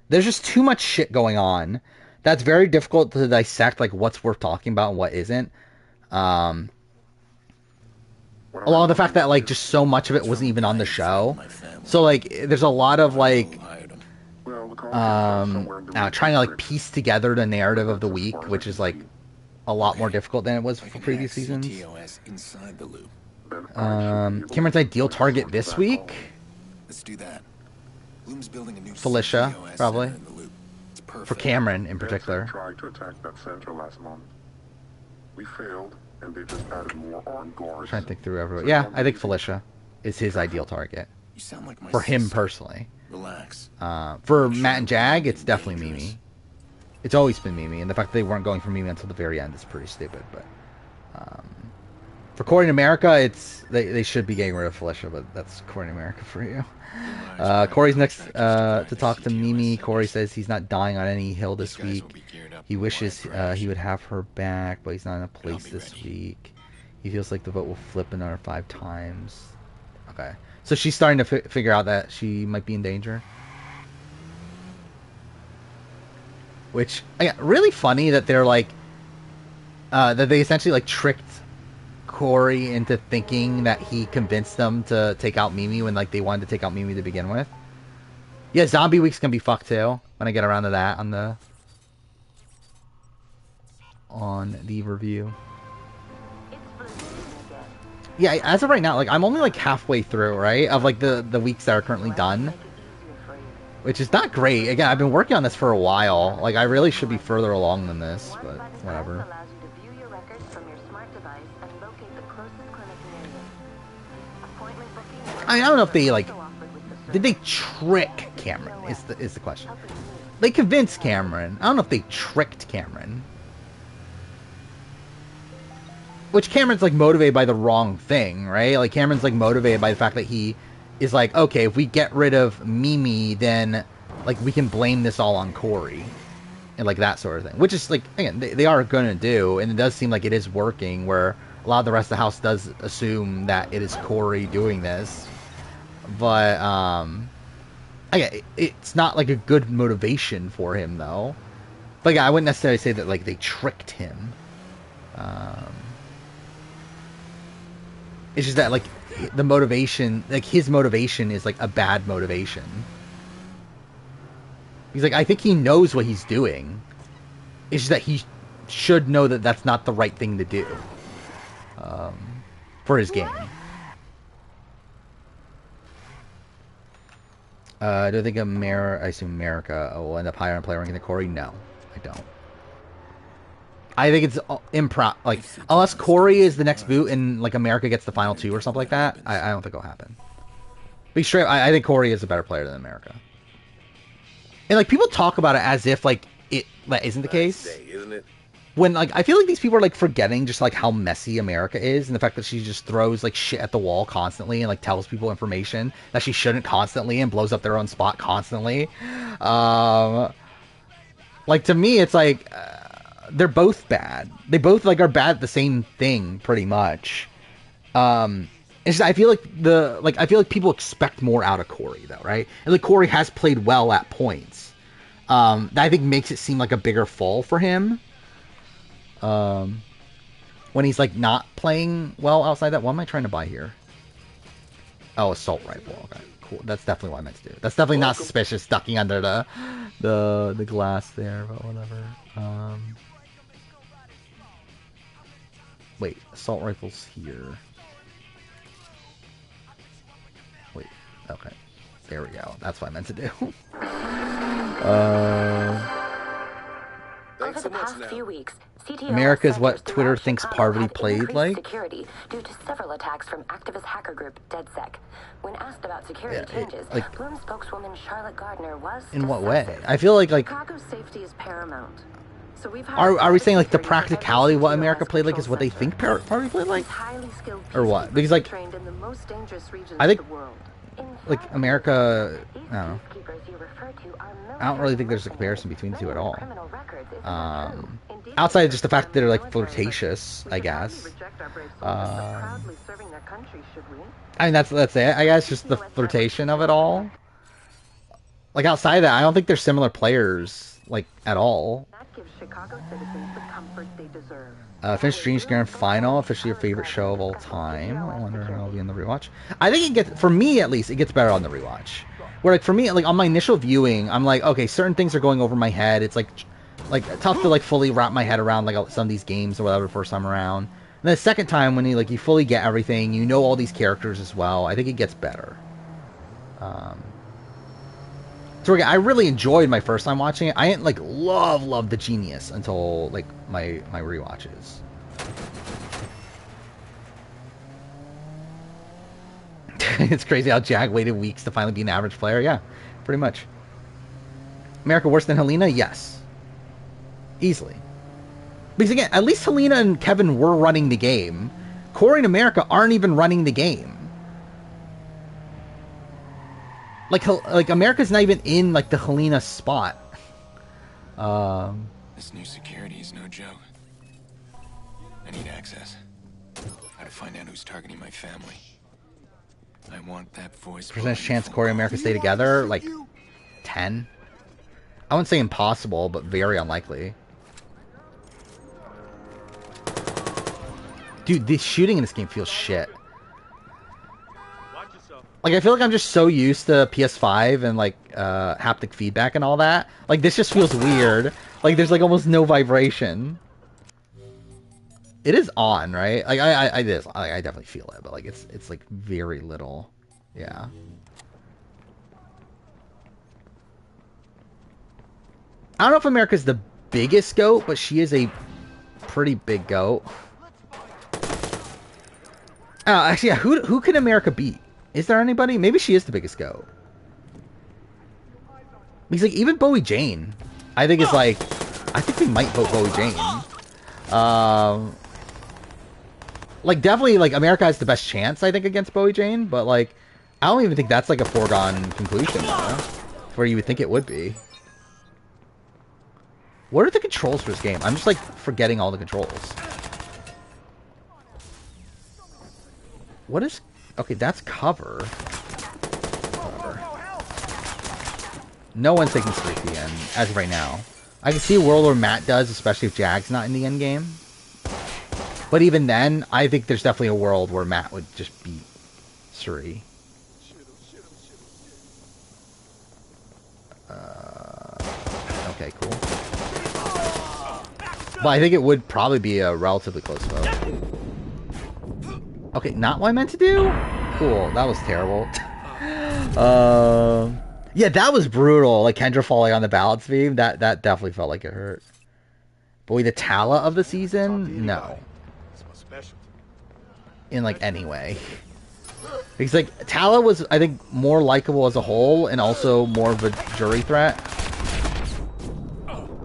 There's just too much shit going on. That's very difficult to dissect, like, what's worth talking about and what isn't. Along with the fact that, like, just so much of it wasn't even on the show. So, like, there's a lot of, like, trying to, like, piece together the narrative of the week, which is, like, a lot more difficult than it was for previous seasons. Cameron's ideal target this week? Let's do that. Bloom's building a new Felicia, probably. For Cameron, in particular. Tried to attack that center last month. We failed, and they just added more armed guards. Trying to think through everybody. Yeah, I think Felicia is his ideal target. You sound like my for him sister. Personally. Relax. For Matt and Jag, it's definitely Mimi. It's always been Mimi, and the fact that they weren't going for Mimi until the very end is pretty stupid. But for Corey in America, they should be getting rid of Felicia, but that's Corey in America for you. Corey's next to talk to Mimi. Corey says he's not dying on any hill this week. He wishes he would have her back, but he's not in a place this week. He feels like the vote will flip another 5 times. Okay. So she's starting to figure out that she might be in danger. Which, again, really funny that they're like, that they essentially like tricked Corey into thinking that he convinced them to take out Mimi when, like, they wanted to take out Mimi to begin with. Yeah, Zombie Week's gonna be fucked too when I get around to that on the review. Yeah, as of right now, like, I'm only like halfway through, right, of like the weeks that are currently done, which is not great. Again, I've been working on this for a while. Like, I really should be further along than this, but whatever. I don't know if they, like, did they trick Cameron is the question. They convinced Cameron. I don't know if they tricked Cameron. Which Cameron's, like, motivated by the wrong thing, right? Like, Cameron's, like, motivated by the fact that he is like, okay, if we get rid of Mimi, then, like, we can blame this all on Corey. And, like, that sort of thing. Which is, like, again, they are going to do, and it does seem like it is working, where a lot of the rest of the house does assume that it is Corey doing this. But, again, it's not, like, a good motivation for him, though. But, yeah, I wouldn't necessarily say that, like, they tricked him. It's just that, like, the motivation, like, his motivation is, like, a bad motivation. He's like, I think he knows what he's doing. It's just that he should know that that's not the right thing to do for his game. Do I think I assume America will end up higher on player ranking than Corey? No, I don't. I think it's like, unless Corey is the next boot and like America gets the final 2 or something like that, I don't think it'll happen. Be straight, I think Corey is a better player than America. And like people talk about it as if like that isn't the case. Isn't it? When like I feel like these people are like forgetting just like how messy America is, and the fact that she just throws like shit at the wall constantly and like tells people information that she shouldn't constantly and blows up their own spot constantly. Like to me, it's like they're both bad. They both like are bad at the same thing pretty much. It's just, I feel like people expect more out of Corey though, right? And like Corey has played well at points. That I think makes it seem like a bigger fall for him. When he's like not playing well outside that. What am I trying to buy here? Oh, assault rifle. Okay, cool. That's definitely what I meant to do. That's definitely not suspicious ducking under the glass there, but whatever. Wait, assault rifle's here. Wait, okay. There we go. That's what I meant to do. Over the past few weeks, CTO America is what centers Twitter throughout thinks Chicago Parvati have played increased like. security due to several attacks from activist hacker group DedSec. When asked about security changes, like, Bloom spokeswoman Charlotte Gardner was in what way? I feel like Chicago's safety is paramount. So are we saying like the practicality of what America played like is what they think Parvati played like, or what? Because like I think like America, I don't know. I don't really think there's a comparison between the two at all. Outside of just the fact that they're like flirtatious, I guess. I mean that's it. I guess just the flirtation of it all. Like outside of that, I don't think they're similar players like at all. Finished Dreams Grand Final, officially your favorite show of all time. I wonder how it'll be in the rewatch. I think it gets, for me at least, it gets better on the rewatch. Where like for me, like on my initial viewing, I'm like, okay, certain things are going over my head. It's like tough to like fully wrap my head around like some of these games or whatever the first time around. And then the second time when you fully get everything, you know all these characters as well. I think it gets better. So again, I really enjoyed my first time watching it. I didn't like love the Genius until like my rewatches. It's crazy how Jag waited weeks to finally be an average player. Yeah, pretty much. America worse than Helena? Yes. Easily. Because again, at least Helena and Kevin were running the game. Corey and America aren't even running the game. Like America's not even in like the Helena spot. This new security is no joke. I need access. Gotta find out who's targeting my family. I want that voice. Percentage chance Corey and America stay together? Like 10? I wouldn't say impossible, but very unlikely. Dude, the shooting in this game feels shit. Like, I feel like I'm just so used to PS5 and, like, haptic feedback and all that. Like, this just feels weird. Like, there's, like, almost no vibration. It is on, right? Like, I definitely feel it, but, like, it's like, very little. Yeah. I don't know if America's the biggest goat, but she is a pretty big goat. Actually, yeah, who can America beat? Is there anybody? Maybe she is the biggest goat. Because like even Bowie Jane, I think is like, I think we might vote Bowie Jane. Like definitely like America has the best chance I think against Bowie Jane, but like I don't even think that's like a foregone conclusion though, where you would think it would be. What are the controls for this game? I'm just like forgetting all the controls. What is? Okay, that's cover. Whatever. No one's taking straight to the end, as of right now. I can see a world where Matt does, especially if Jag's not in the end game. But even then, I think there's definitely a world where Matt would just beat Suri. But I think it would probably be a relatively close vote. Okay, not what I meant to do? Cool, that was terrible. Yeah, that was brutal. Like Kendra falling on the balance beam, that definitely felt like it hurt. But we the Tala of the season? No. In like any way. Because like Tala was, I think, more likable as a whole and also more of a jury threat.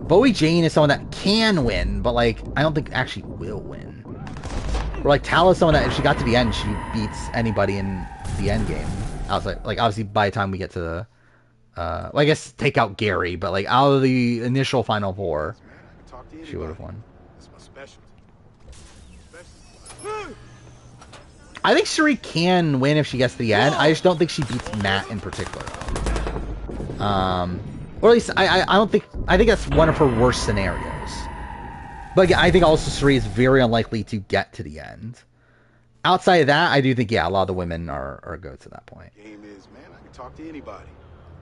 Bowie Jane is someone that can win, but like I don't think actually will win. Or like Tala is someone that if she got to the end, she beats anybody in the end game. Outside, like obviously by the time we get to the, well, I guess take out Gary, but like out of the initial final four, she would have won. I think Shuri can win if she gets to the end. I just don't think she beats Matt in particular. Or at least I don't think, I think that's one of her worst scenarios. But I think also Shuri is very unlikely to get to the end. Outside of that, I do think, yeah, a lot of the women are go to that point. Game is, man, I can talk to anybody.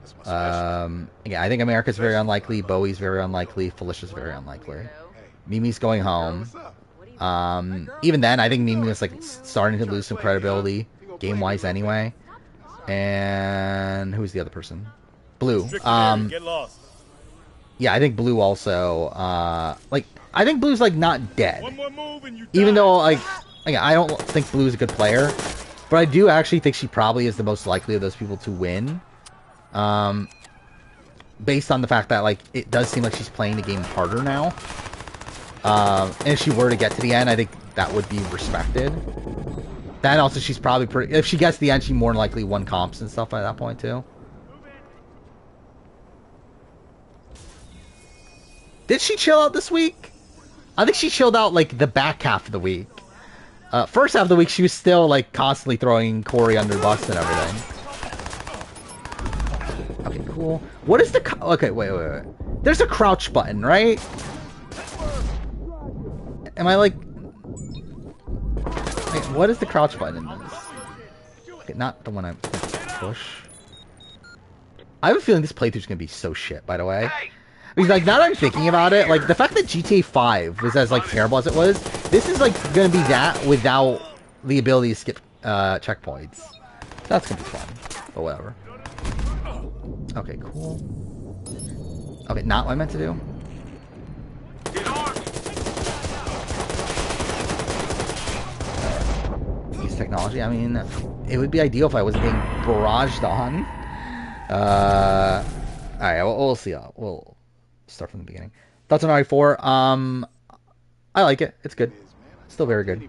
That's my yeah, I think America's very unlikely, Bowie's very unlikely, Felicia's very unlikely. Mimi's going home. Even then, I think Mimi was like starting to lose some credibility game-wise anyway. And who's the other person? Blue. Yeah, I think Blue also. Like, I think Blue's like not dead. Even though like I don't think Blue's a good player, but I do actually think she probably is the most likely of those people to win. Based on the fact that like it does seem like she's playing the game harder now. And if she were to get to the end, I think that would be respected. Then also she's probably pretty. If she gets to the end, she more than likely won comps and stuff at that point too. Did she chill out this week? I think she chilled out like the back half of the week. First half of the week, she was still like constantly throwing Corey under the bus and everything. Okay, cool. What is the... Okay, wait. There's a crouch button, right? Am I like... Wait, what is the crouch button in this? Okay, not the one I'm going to push. I have a feeling this playthrough's going to be so shit, by the way. Because, like, now that I'm thinking about it, like, the fact that GTA 5 was as, like, terrible as it was, this is, like, going to be that without the ability to skip checkpoints. That's going to be fun. But whatever. Okay, cool. Okay, not what I meant to do. Use technology. I mean, it would be ideal if I wasn't being barraged on. Alright, we'll see. We'll start from the beginning. Thoughts on RE4? I like it. It's good. Still very good. It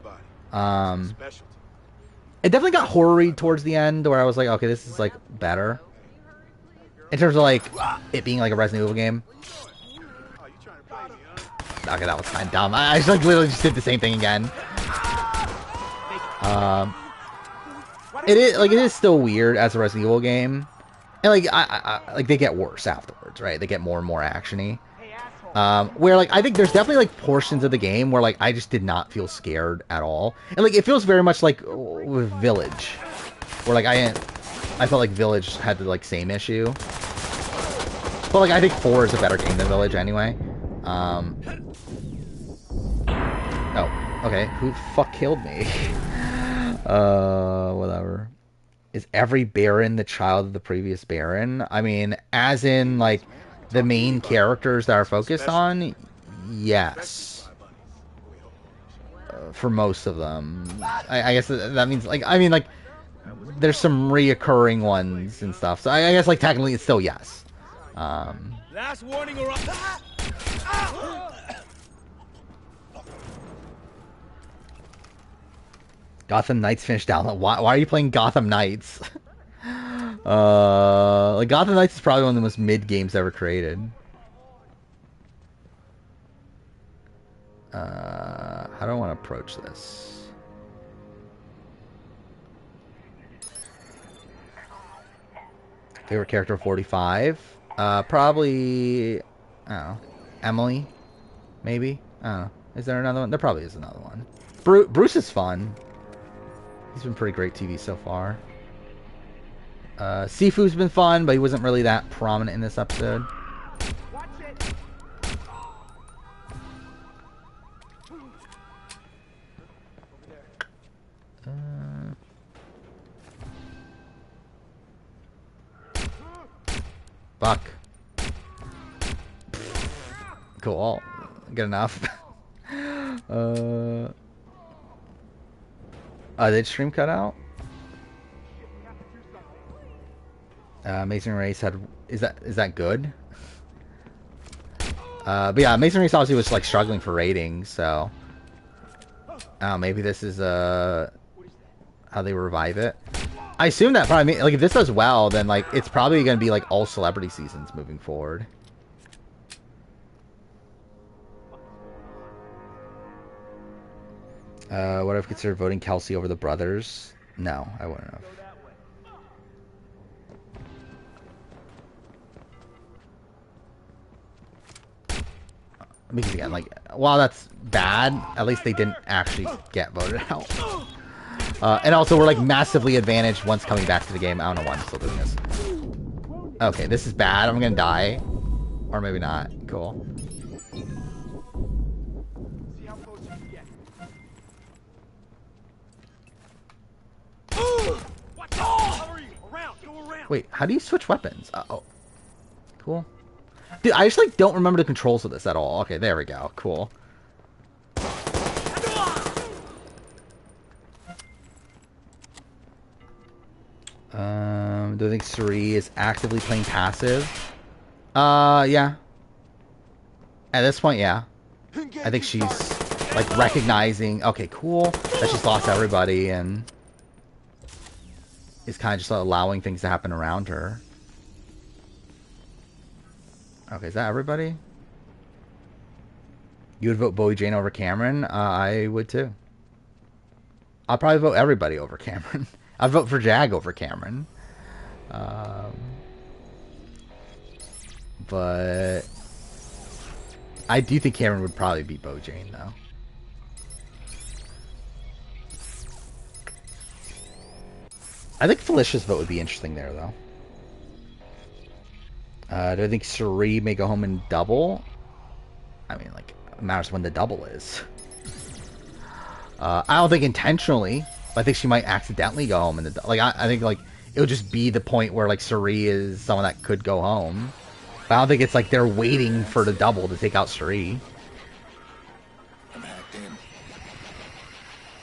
definitely got horror-y towards the end, where I was like, okay, this is like better. In terms of like it being like a Resident Evil game. Okay, that was kind of dumb. I just like literally just did the same thing again. It is still weird as a Resident Evil game. And like like they get worse afterwards, right? They get more and more actiony. Where like I think there's definitely like portions of the game where like I just did not feel scared at all, and like it feels very much like with Village, where like I felt like Village had the like same issue. But like I think 4 is a better game than Village anyway. Oh, okay. Who the fuck killed me? Whatever. Is every Baron the child of the previous Baron? I mean, as in, like, the main characters that are focused on? Yes. For most of them. I guess that means, like, I mean, like, there's some reoccurring ones and stuff. So I guess, like, technically it's still yes. Last warning or Gotham Knights finished download. Why are you playing Gotham Knights? Like Gotham Knights is probably one of the most mid games ever created. How do I want to approach this? Favorite character 45? Probably, I don't know, Emily, maybe? I don't know. Is there another one? There probably is another one. Bruce is fun. He's been pretty great TV so far. Sifu's been fun, but he wasn't really that prominent in this episode. Fuck. Cool. Good enough. Did stream cut out? Amazing Race had... Is that good? But yeah, Amazing Race obviously was like struggling for ratings, so... maybe this is how they revive it. I assume that probably, like, if this does well, then like it's probably gonna be like all celebrity seasons moving forward. Would I have considered voting Kelsey over the brothers? No, I wouldn't have. Because again, like, while that's bad, at least they didn't actually get voted out. And also, we're like massively advantaged once coming back to the game. I don't know why I'm still doing this. Okay, this is bad. I'm gonna die. Or maybe not. Cool. Wait, how do you switch weapons? Oh. Cool. Dude, I just like don't remember the controls of this at all. Okay, there we go. Cool. Do I think Suri is actively playing passive? Yeah. At this point, yeah. I think she's like recognizing, okay, cool, that she's lost everybody and is kind of just allowing things to happen around her. Okay, is that everybody? You would vote Bowie Jane over Cameron? I would too. I'll probably vote everybody over Cameron. I'd vote for Jag over Cameron. But I do think Cameron would probably beat Bowie Jane though. I think Felicia's vote would be interesting there though. Do I think Suri may go home and double? I mean, like, it matters when the double is. I don't think intentionally, but I think she might accidentally go home in the like. I think like it would just be the point where like Suri is someone that could go home. But I don't think it's like they're waiting for the double to take out Suri.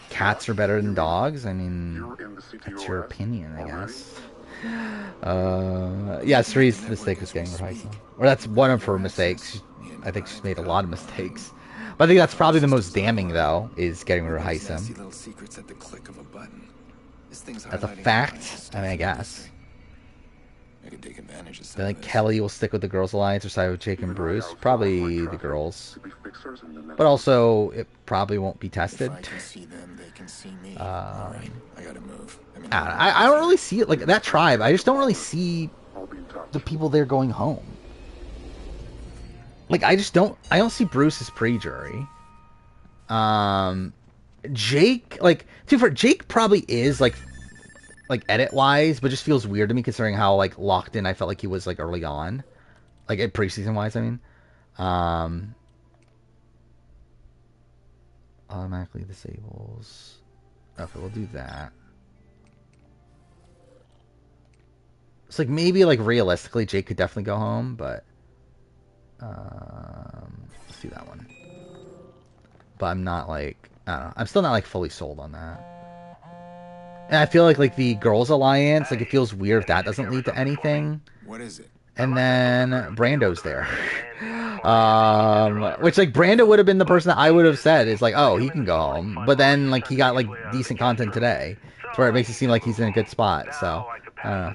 Cats are better than dogs. I mean, that's your opinion, I guess. Yeah, Suri's mistake was getting Raisa. Or that's one of her mistakes. I think she's made a lot of mistakes. But I think that's probably the most damning, though, is getting rid of Raisa. That's a fact. I mean, I guess. I think Kelly will stick with the Girls Alliance or side with Jake and Bruce. Probably the girls. But also, it probably won't be tested. I don't really see it. Like, that tribe, I just don't really see the people there going home. Like, I don't see Bruce as pre-jury. Jake, like, Jake probably is, like edit-wise, but just feels weird to me considering how, like, locked in I felt like he was, like, early on. Like, preseason-wise, I mean. Automatically disables. Okay, we'll do that. It's like, maybe, like, realistically, Jake could definitely go home, but... let's do that one. But I'm not, like... I don't know. I'm still not, like, fully sold on that. And I feel like the Girls Alliance, like, it feels weird if that doesn't lead to anything. What is it? And then Brando's there. Which, like, Brando would have been the person that I would have said is like, oh, he can go home. But then, like, he got, like, decent content today. To where it makes it seem like he's in a good spot. So, I don't know.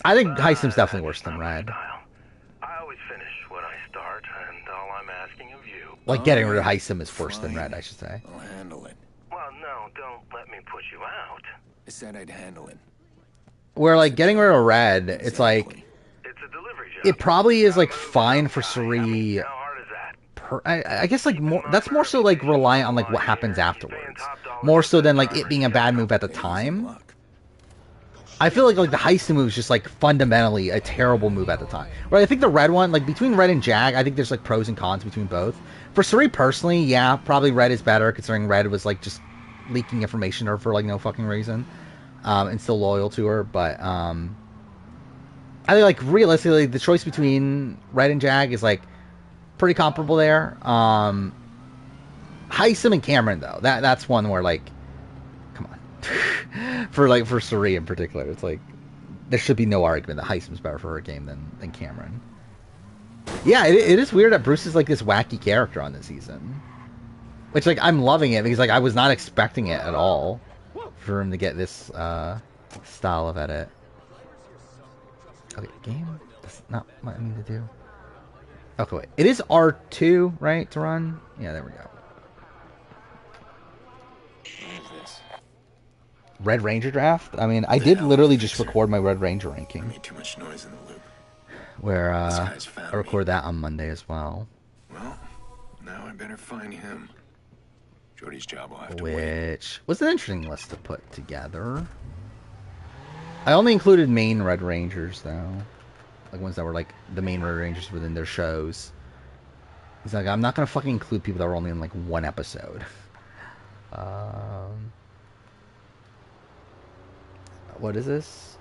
I think Heisem's definitely worse than Red. I always finish what I start, and all I'm asking of you... Like, getting rid of Heisem is worse than Red, I should say. I'll handle it. Well, no, don't let me push you out. I said I'd handle it. Where, like, getting rid of Red, it's like... It's a delivery job. It probably is, like, fine for Suri... How hard is that? I guess, like, that's more so, like, reliant on, like, what happens afterwards. More so than, like, it being a bad move at the time. I feel like the Heist move is just like fundamentally a terrible move at the time. Where I think the red one, like between red and Jag, I think there's like pros and cons between both. For Suri personally, yeah, probably red is better considering red was like just leaking information to her for like no fucking reason, and still loyal to her. But I think like realistically, the choice between red and Jag is like pretty comparable there. Heisem and Cameron though, that's one where like, come on, for Suri in particular, it's like there should be no argument that Heisem's better for her game than Cameron. Yeah, it is weird that Bruce is like this wacky character on this season, which like I'm loving it because like I was not expecting it at all for him to get this style of edit. Okay, game. That's not what I need to do. Okay, wait. It is R2, right, to run? Yeah, there we go. Red Ranger draft? I mean, I did literally just record my Red Ranger ranking. Made too much noise in the loop. Where I record that on Monday as well. Well, now I better find him. Jordy's job will have to wait. Which was an interesting list to put together. I only included main Red Rangers though. Like ones that were like the main Red Rangers within their shows. He's like, I'm not gonna fucking include people that were only in like one episode. What is this?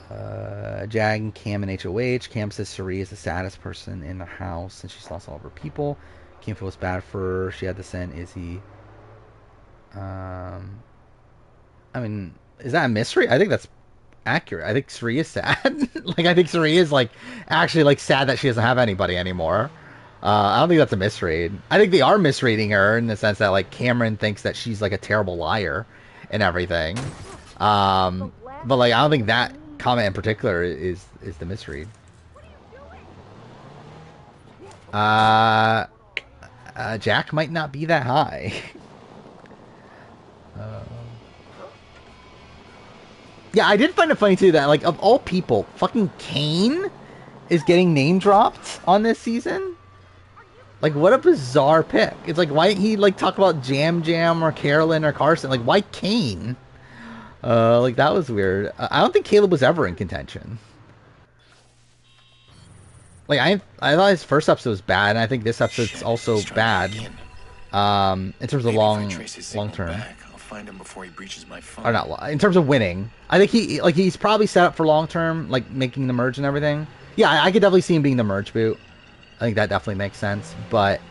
Jag and Cam and HOH. Cam says Suri is the saddest person in the house since she's lost all of her people. Cam feels bad for her. She had to send Izzy. I mean, is that a mystery? I think that's accurate. I think Suri is sad. Like, I think Suri is like actually like sad that she doesn't have anybody anymore. I don't think that's a misread. I think they are misreading her in the sense that like Cameron thinks that she's like a terrible liar and everything. But like I don't think that comment in particular is the misread. Jack might not be that high. Yeah, I did find it funny too that like of all people, fucking Kane is getting name dropped on this season. Like what a bizarre pick. It's like why didn't he like talk about Jam Jam or Carolyn or Carson? Like why Kane? Like that was weird. I don't think Caleb was ever in contention. Like I thought his first episode was bad, and I think this episode's also bad. In terms of long term. I'll find him before he breaches my phone. Or not in terms of winning. I think he's probably set up for long term, like making the merge and everything. Yeah, I could definitely see him being the merge boot. I think that definitely makes sense, but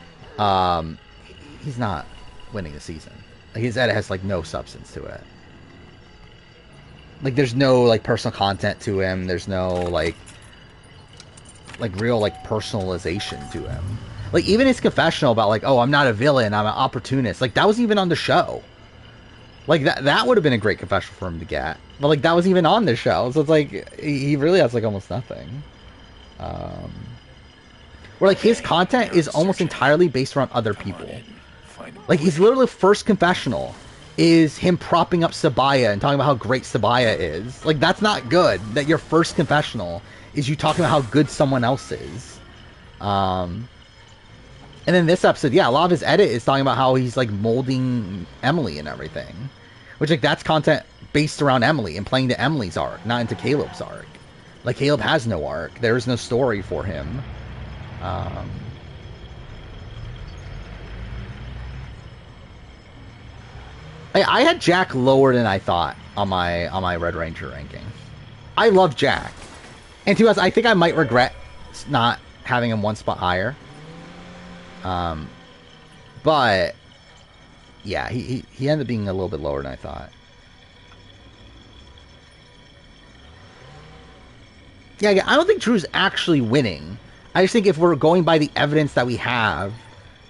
he's not winning the season. Like his edit has like no substance to it. Like there's no like personal content to him. There's no like real like personalization to him. Like even his confessional about like, oh, I'm not a villain, I'm an opportunist. Like that wasn't even on the show. Like that would have been a great confessional for him to get. But like that wasn't even on the show. So it's like he really has like almost nothing. Where like his content is almost entirely based around other people. Like he's literally first confessional is him propping up Sabaya and talking about how great Sabaya is. Like that's not good. That your first confessional is you talking about how good someone else is. And then this episode, yeah, a lot of his edit is talking about how he's like molding Emily and everything. Which like that's content based around Emily and playing to Emily's arc, not into Caleb's arc. Like Caleb has no arc. There is no story for him. I had Jack lower than I thought on my Red Ranger ranking. I love Jack. And to be honest, I think I might regret not having him one spot higher. But yeah, he ended up being a little bit lower than I thought. Yeah, I don't think Drew's actually winning. I just think if we're going by the evidence that we have,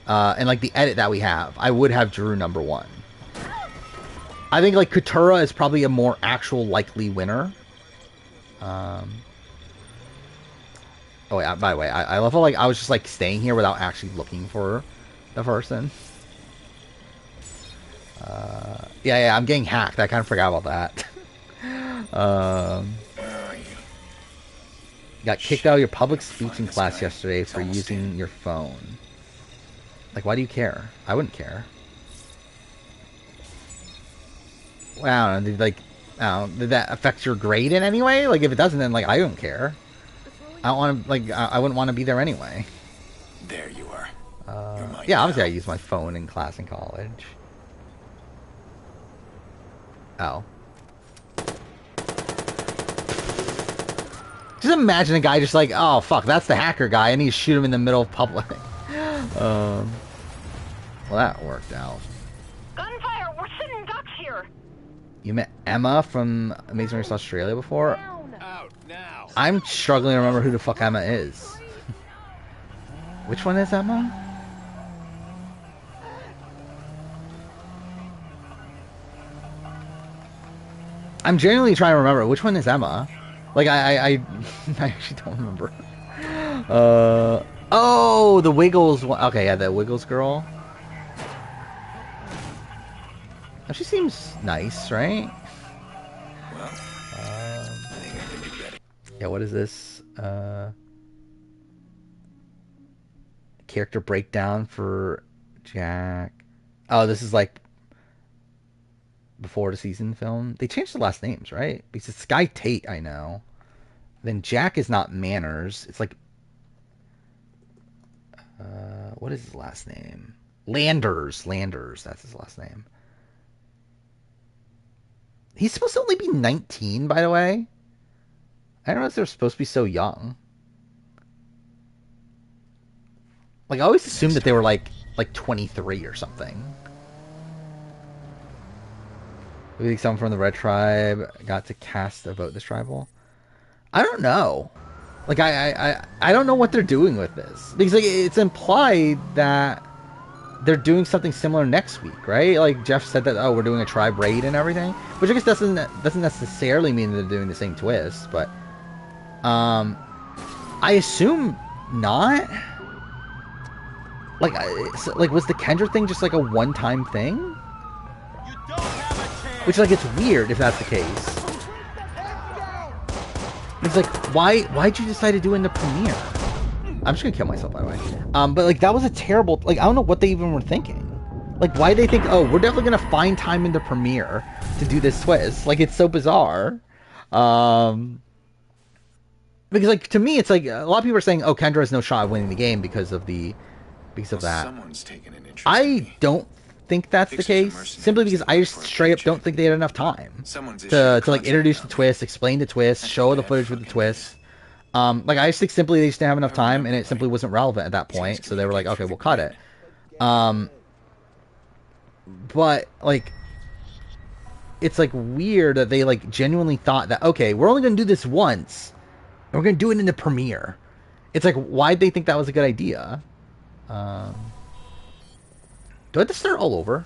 and like the edit that we have, I would have Drew number one. I think like Katura is probably a more actual likely winner. Oh yeah, by the way, I love how like I was just like staying here without actually looking for the person. Yeah, I'm getting hacked. I kind of forgot about that. Got kicked out of your public speaking class yesterday for using your phone. Like, why do you care? I wouldn't care. Wow, like did that affect your grade in any way? Like, if it doesn't, then, like, I don't care. I don't want to, like, I wouldn't want to be there anyway. There you are. Yeah, obviously I use my phone in class in college. Oh. Just imagine a guy just like, oh, fuck, that's the hacker guy, and you shoot him in the middle of public. Well, that worked out. Gunfire! We're sitting ducks here! You met Emma from Amazing Race Australia before? Out now. I'm struggling to remember who the fuck Emma is. Which one is Emma? I'm genuinely trying to remember. Which one is Emma? Like, I actually don't remember. Oh, the Wiggles one. Okay, yeah, the Wiggles girl. Oh, she seems nice, right? Well, I think I can do better. Yeah, what is this? Character breakdown for Jack. Oh, this is like before the season film. They changed the last names, right? Because it's Sky Tate, I know. Then Jack is not Manners. It's like, what is his last name? Landers. That's his last name. He's supposed to only be 19, by the way. I don't know if they're supposed to be so young. Like, I always assumed that they were like 23 or something. We think someone from the Red Tribe got to cast a vote this tribal. I don't know. Like, I don't know what they're doing with this. Because, like, it's implied that they're doing something similar next week, right? Like, Jeff said that, oh, we're doing a tribe raid and everything. Which I guess doesn't necessarily mean that they're doing the same twist, but... I assume not. Like, was the Kendra thing just, like, a one-time thing? Which, like, it's weird if that's the case. It's like, why'd you decide to do it in the premiere? I'm just gonna kill myself, by the way. But, like, that was a terrible... Like, I don't know what they even were thinking. Like, why they think, oh, we're definitely gonna find time in the premiere to do this twist. Like, it's so bizarre. Because, like, to me, it's like, a lot of people are saying, oh, Kendra has no shot of winning the game because of that. Someone's taken an interest in I me. don't think that's the case, simply because I just straight up don't think they had enough time to like, introduce the twist, explain the twist, show the footage with the twist. Like, I just think simply they just didn't have enough time, and it simply wasn't relevant at that point, so they were like, okay, we'll cut it. But, like, it's, like, weird that they, like, genuinely thought that, okay, we're only going to do this once, and we're going to do it in the premiere. It's like, why'd they think that was a good idea? Do I have to start all over?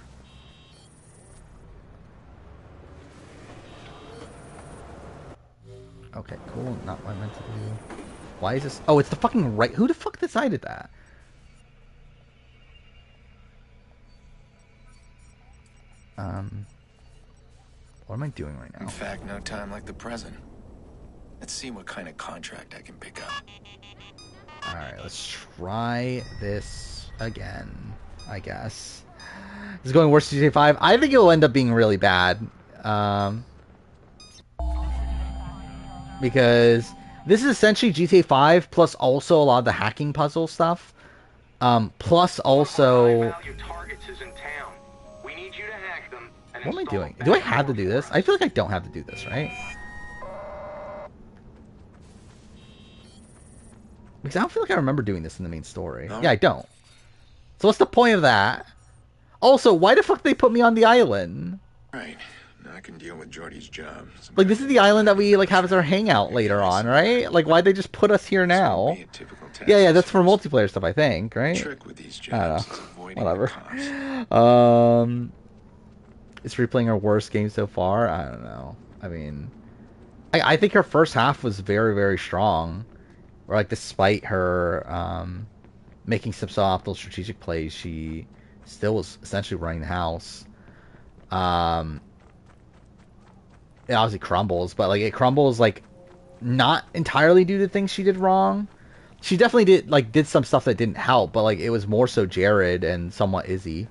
Okay, cool. Not what I meant to do. Why is this? Oh, it's the fucking right. Who the fuck decided that? What am I doing right now? In fact, no time like the present. Let's see what kind of contract I can pick up. Alright, let's try this again, I guess. This is going worse than GTA 5. I think it will end up being really bad. Because this is essentially GTA 5 plus also a lot of the hacking puzzle stuff. Plus also... What am I doing? Do I have to do this? I feel like I don't have to do this, right? Because I don't feel like I remember doing this in the main story. No. Yeah, I don't. So what's the point of that? Also, why the fuck they put me on the island? Right. Now I can deal with Jordy's job. Like, this is the island that we, like, have as our hangout later on, right? Like, why'd they just put us here now? Yeah, that's for multiplayer stuff, I think, right? Trick with these jobs. I don't know. Whatever. Is replaying her worst game so far? I don't know. I mean, I think her first half was very, very strong. Or, like, despite her making some suboptimal strategic plays, she still was essentially running the house. It obviously crumbles, but, like, it crumbles, like, not entirely due to things she did wrong. She definitely did some stuff that didn't help, but, like, it was more so Jared and somewhat Izzy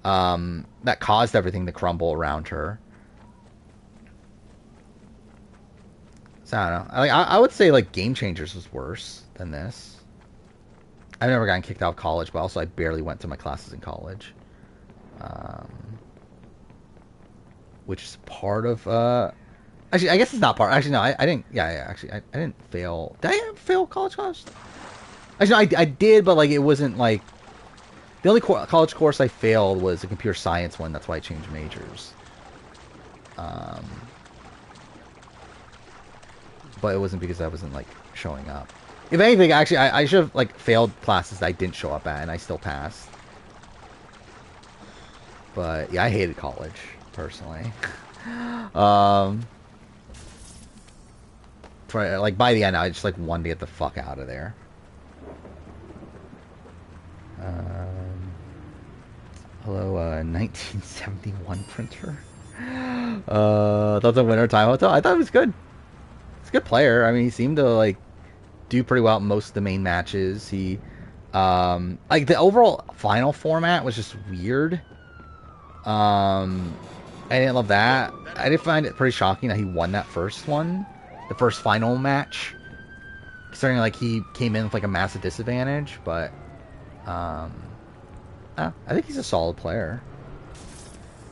that caused everything to crumble around her. So I don't know. I would say like Game Changers was worse than this. I've never gotten kicked out of college, but also I barely went to my classes in college. Which is part of actually I guess it's not part. Actually no, I didn't. Yeah, actually I didn't fail. Did I fail college class? Actually no, I did, but like it wasn't like the only college course I failed was a computer science one. That's why I changed majors. But it wasn't because I wasn't like showing up. If anything, actually, I should have like failed classes that I didn't show up at, and I still passed. But yeah, I hated college personally. For, like by the end, I just like wanted to get the fuck out of there. Hello, 1971 printer. That's a Winter Time Hotel. I thought it was good. It's a good player. I mean, he seemed to like do pretty well at most of the main matches. He, like the overall final format was just weird. I didn't love that. I did find it pretty shocking that he won that first one, the first final match. Considering like he came in with like a massive disadvantage, but I think he's a solid player.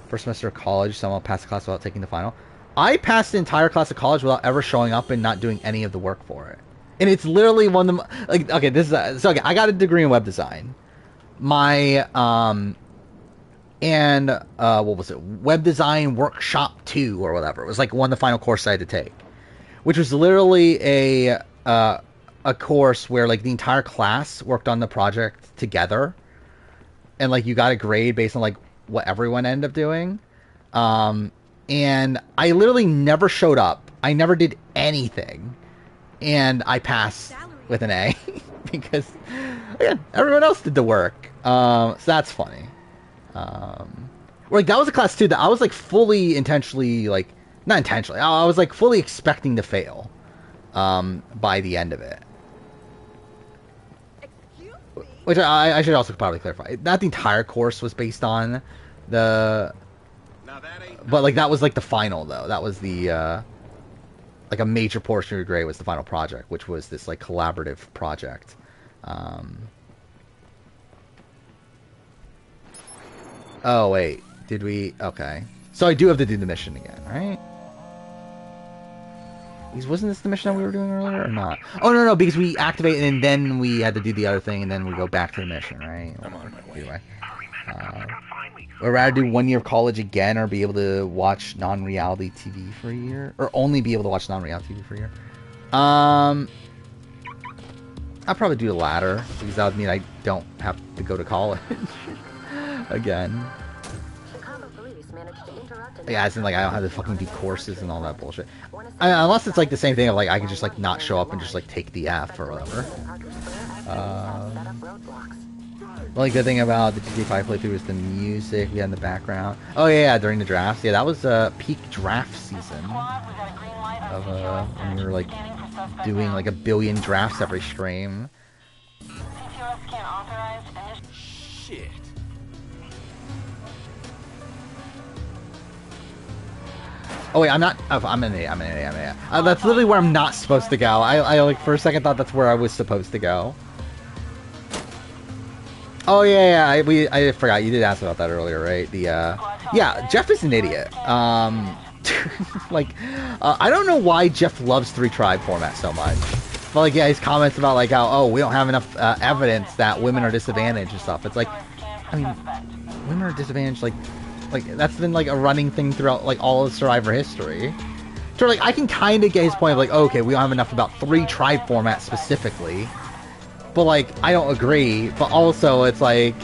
First semester of college, someone passed the class without taking the final. I passed the entire class of college without ever showing up and not doing any of the work for it. And it's literally one of the like okay, this is so okay, I got a degree in web design. My what was it? Web Design Workshop 2 or whatever. It was like one of the final courses I had to take, which was literally a course where like the entire class worked on the project together, and like you got a grade based on like what everyone ended up doing. And I literally never showed up. I never did anything, and I passed with an A because again, everyone else did the work. So that's funny. Like that was a class too that I was like fully intentionally, like not intentionally, I was like fully expecting to fail by the end of it. Which I should also probably clarify. Not the entire course was based on the, but like that was like the final though. That was the like a major portion of your grade was the final project, which was this like collaborative project. Oh wait, did we? Okay, so I do have to do the mission again, right? Wasn't this the mission that we were doing earlier or not? Oh no, because we activate and then we had to do the other thing and then we go back to the mission, right? I'm on my way. Anyway, would rather do 1 year of college again or be able to watch non-reality TV for a year, or only be able to watch non-reality TV for a year? I'll probably do the latter because that would mean I don't have to go to college again. Yeah, it's like I don't have to fucking do courses and all that bullshit. Unless it's like the same thing of like I can just like not show up and just like take the F or whatever. The only good thing about the GTA 5 playthrough was the music we had in the background. Oh yeah, during the drafts. Yeah, that was peak draft season of when we were like doing like 1 billion drafts every stream. Shit. Oh wait, I'm not. I'm an idiot. That's literally where I'm not supposed to go. I like for a second thought that's where I was supposed to go. Oh yeah. I forgot you did ask about that earlier, right? The yeah, Jeff is an idiot. Like I don't know why Jeff loves 3 tribe format so much. But like yeah, his comments about like how we don't have enough evidence that women are disadvantaged and stuff. It's like, I mean, women are disadvantaged like that's been like a running thing throughout like all of Survivor history. So like I can kind of get his point of like, okay, we don't have enough about 3 tribe formats specifically, but like I don't agree. But also it's like,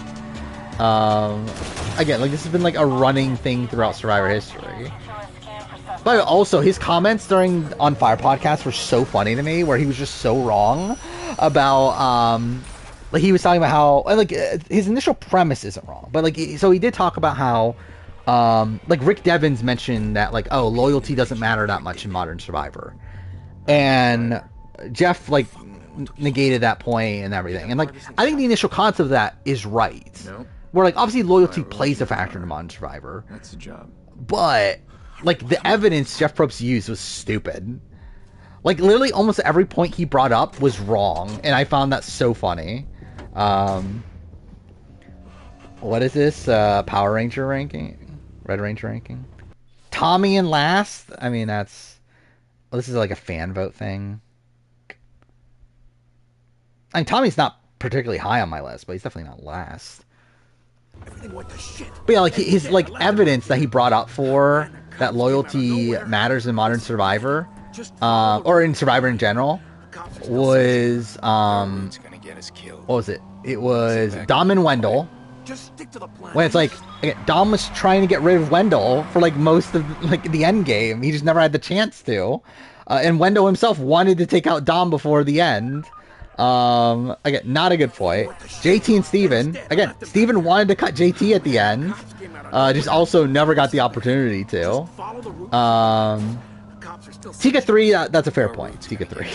again, like this has been like a running thing throughout Survivor history. But also his comments during On Fire podcast were so funny to me, where he was just so wrong about like he was talking about how like his initial premise isn't wrong, but like so he did talk about how like Rick Devens mentioned that like loyalty doesn't matter that much in Modern Survivor, and Jeff like negated that point and everything, and like I think the initial concept of that is right. No. Where like obviously loyalty plays a factor in Modern Survivor. That's the job. But like the evidence Jeff Probst used was stupid. Like, literally almost every point he brought up was wrong, and I found that so funny. What is this? Power Ranger ranking? Red Ranger ranking? Tommy in last? I mean, that's... Well, this is like a fan vote thing. I mean, Tommy's not particularly high on my list, but he's definitely not last. But yeah, like, his, like, evidence that he brought up for that loyalty matters in Modern Survivor... or in Survivor in general, was, what was it? It was Dom and Wendell. When it's like, Dom was trying to get rid of Wendell for, like, most of, like, the end game. He just never had the chance to. And Wendell himself wanted to take out Dom before the end. Again, not a good point. JT and Steven. Again, Steven wanted to cut JT at the end. Just also never got the opportunity to. Tika 3, that's a fair point. Tika 3,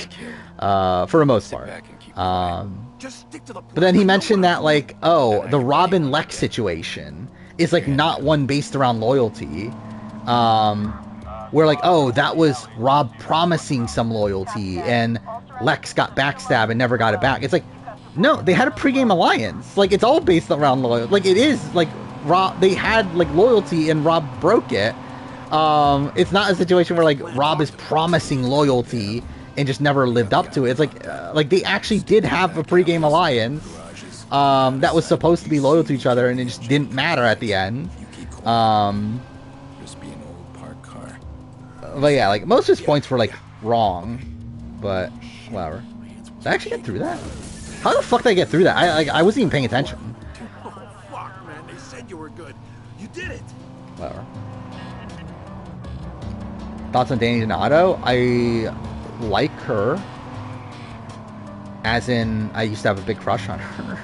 for the most part. But then he mentioned that, like, oh, the Robin Lex situation is, like, not one based around loyalty. Where, like, oh, that was Rob promising some loyalty, and Lex got backstabbed and never got it back. It's like, no, they had a pregame alliance. Like, it's all based around loyalty. Like, it is, like, Rob, they had, like, loyalty, and Rob broke it. It's not a situation where, like, Rob is promising loyalty and just never lived up to it. It's like they actually did have a pregame alliance that was supposed to be loyal to each other, and it just didn't matter at the end. But yeah, like, most of his points were, like, wrong, but whatever. Did I actually get through that? How the fuck did I get through that? I wasn't even paying attention. Oh, fuck, man. They said you were good. You did it. Whatever. Thoughts on Danny Donato? I like her. As in, I used to have a big crush on her.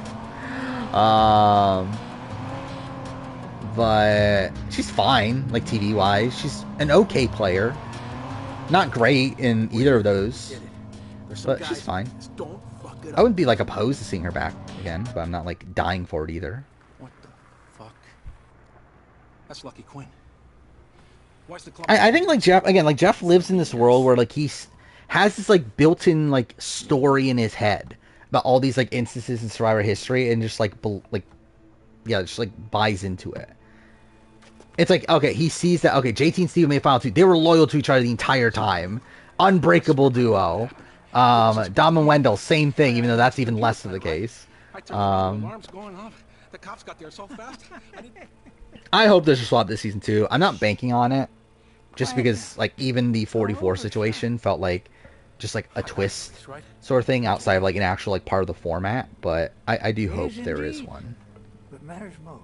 But she's fine, like, TV-wise. She's an okay player. Not great in either of those. But she's fine. I wouldn't be, like, opposed to seeing her back again, but I'm not, like, dying for it either. What the fuck? That's Lucky Quinn. I think, like, Jeff lives in this world where, like, he has this, like, built-in, like, story in his head about all these, like, instances in Survivor history, and just, like, just, like, buys into it. It's like, okay, he sees that, okay, JT and Steven made Final 2. They were loyal to each other the entire time. Unbreakable duo. Dom and Wendell, same thing, even though that's even less of the case. Alarms going off. The cops got there so fast. I hope there's a swap this season too. I'm not banking on it, just because, like, even the 44 situation felt like just, like, a twist sort of thing outside of, like, an actual, like, part of the format. But I do hope there is one. What matters most.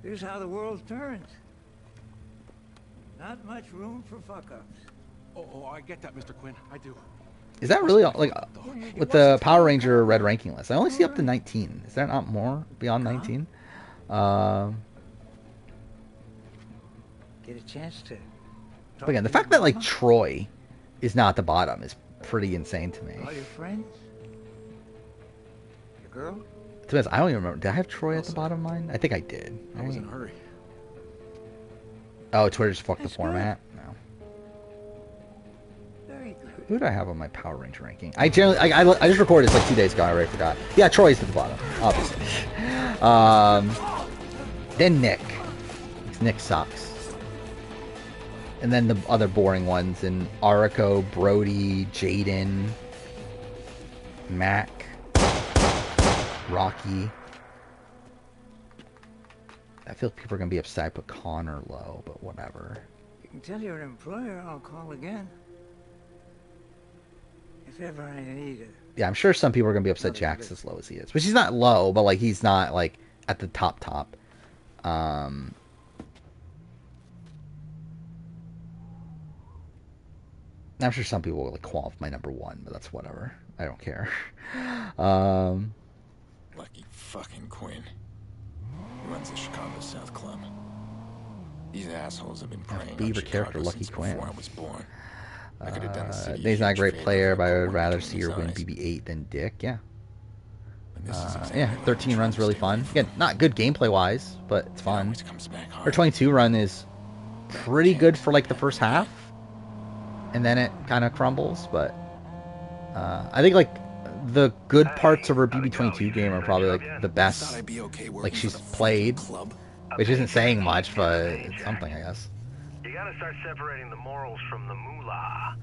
Here's how the world turns. Not much room for fuck-ups. Oh, I get that, Mr. Quinn. I do. Is that really, like, with the Power Ranger red ranking list? I only see up to 19. Is there not more beyond 19? Get a chance to. But again, the fact that, like, Troy is not at the bottom is pretty insane to me. All your friends? Your girl? To be honest, I don't even remember. Did I have Troy at the bottom of mine? I think I did. I was in a hurry. Oh, Twitter just fucked the format? No. Very good. Who do I have on my Power Ranger ranking? I generally, I just recorded this like 2 days ago. I already forgot. Yeah, Troy's at the bottom, obviously. Then Nick. Nick sucks. And then the other boring ones in Ariko, Brody, Jaden, Mac, Rocky. I feel like people are going to be upset I put Connor low, but whatever. You can tell your employer I'll call again. If ever I need it. Yeah, I'm sure some people are going to be upset Jack's as low as he is. Which he's not low, but, like, he's not, like, at the top. I'm sure some people will, like, qualify my number one, but that's whatever. I don't care. Lucky fucking Quinn. He runs the Chicago South Club. These assholes have been preying Beaver on character Chicago Lucky since Quinn. before I was born. I could have done the city He's not a great favor player, for but I would pouring rather into see her his win eyes. BB-8 than Dick. Yeah. And this is exactly Yeah, what 13 I'm run's trying to really stay fun. away from. Again, not good gameplay-wise, but it's It fun. always comes back hard. Her 22 run is pretty good for, like, the first half. and then it kind of crumbles. But I think like the good parts of her BB-22 game are probably like the best like she's played, which isn't saying much, but it's something, I guess. You gotta start separating the morals from the moolah.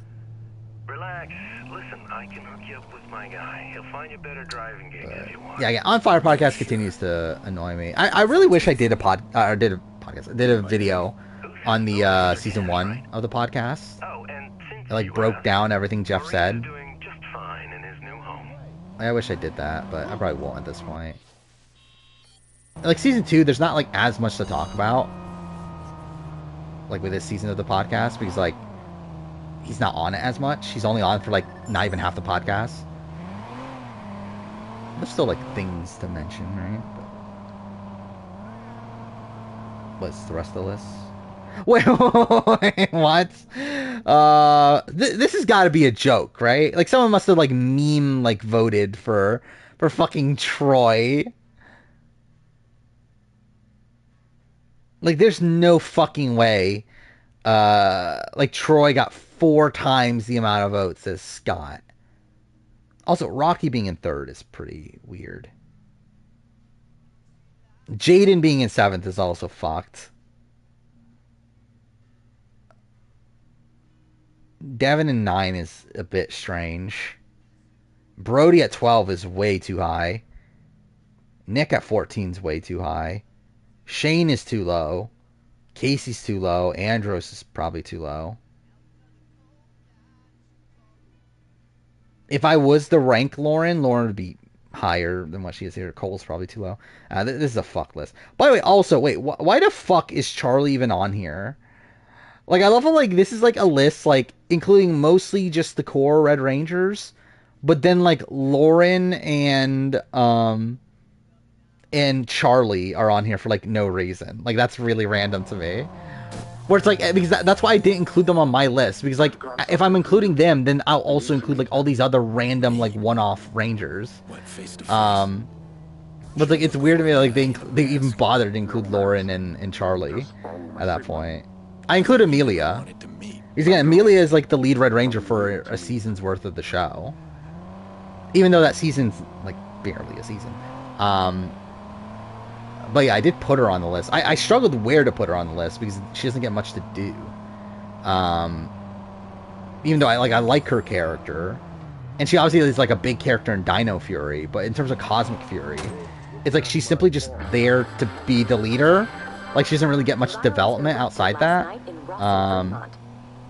Relax. Listen, I can hook you up with my guy. He'll find you better driving gigs if you want. Yeah, On Fire podcast continues to annoy me. I really wish I did a did a video on the season 1 of the podcast. It like broke down everything Jeff said. I wish I did that, but I probably won't at this point. Like season 2, there's not like as much to talk about, like with this season of the podcast, because like he's not on it as much. He's only on for like not even half the podcast. There's still like things to mention, right? What's the rest of the list? Wait, what? This has got to be a joke, right? Like someone must have like meme like voted for fucking Troy. Like there's no fucking way. Like Troy got 4 times the amount of votes as Scott. Also, Rocky being in 3rd is pretty weird. Jaden being in 7th is also fucked. Devin in 9 is a bit strange. Brody at 12 is way too high. Nick at 14 is way too high. Shane is too low. Casey's too low. Andros is probably too low. If I was to rank Lauren would be higher than what she is here. Cole's probably too low. This is a fuck list. By the way, also, wait, why the fuck is Charlie even on here? Like, I love how, like, this is, like, a list, like, including mostly just the core Red Rangers, but then, like, Lauren and Charlie are on here for, like, no reason. Like, that's really random to me. Where it's, like, because that's why I didn't include them on my list, because, like, if I'm including them, then I'll also include, like, all these other random, like, one-off Rangers. But, like, it's weird to me, like, they even bothered to include Lauren and Charlie at that point. I include Amelia. Because again, Amelia is like the lead Red Ranger for a season's worth of the show. Even though that season's like barely a season. But yeah, I did put her on the list. I struggled where to put her on the list because she doesn't get much to do. Even though I like her character. And she obviously is like a big character in Dino Fury. But in terms of Cosmic Fury, it's like she's simply just there to be the leader. Like, she doesn't really get much development outside that.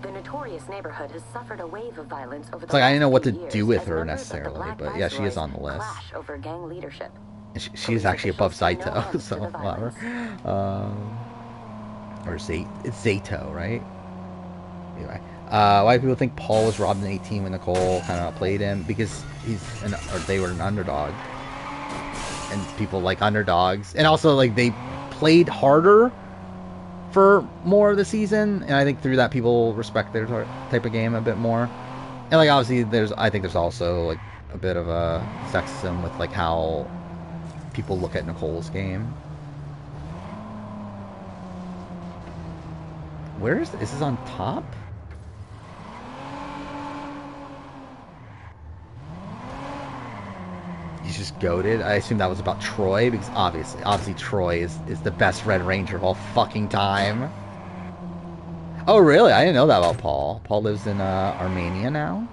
The notorious neighborhood has suffered a wave of violence over the it's like, I didn't know what to do with her necessarily, but yeah, she is on the list. Over gang leadership. And she is actually above Saito, so whatever. Or it's Zato, right? Anyway. Why do people think Paul was robbed in 18 when Nicole kind of played him? Because they were an underdog. And people like underdogs. And also, like, they played harder for more of the season, and I think through that people respect their type of game a bit more. And like obviously I think there's also like a bit of a sexism with like how people look at Nicole's game. Where is this? Is on top? He's just goated. I assume that was about Troy, because obviously Troy is the best Red Ranger of all fucking time. Oh, really? I didn't know that about Paul. Paul lives in Armenia now.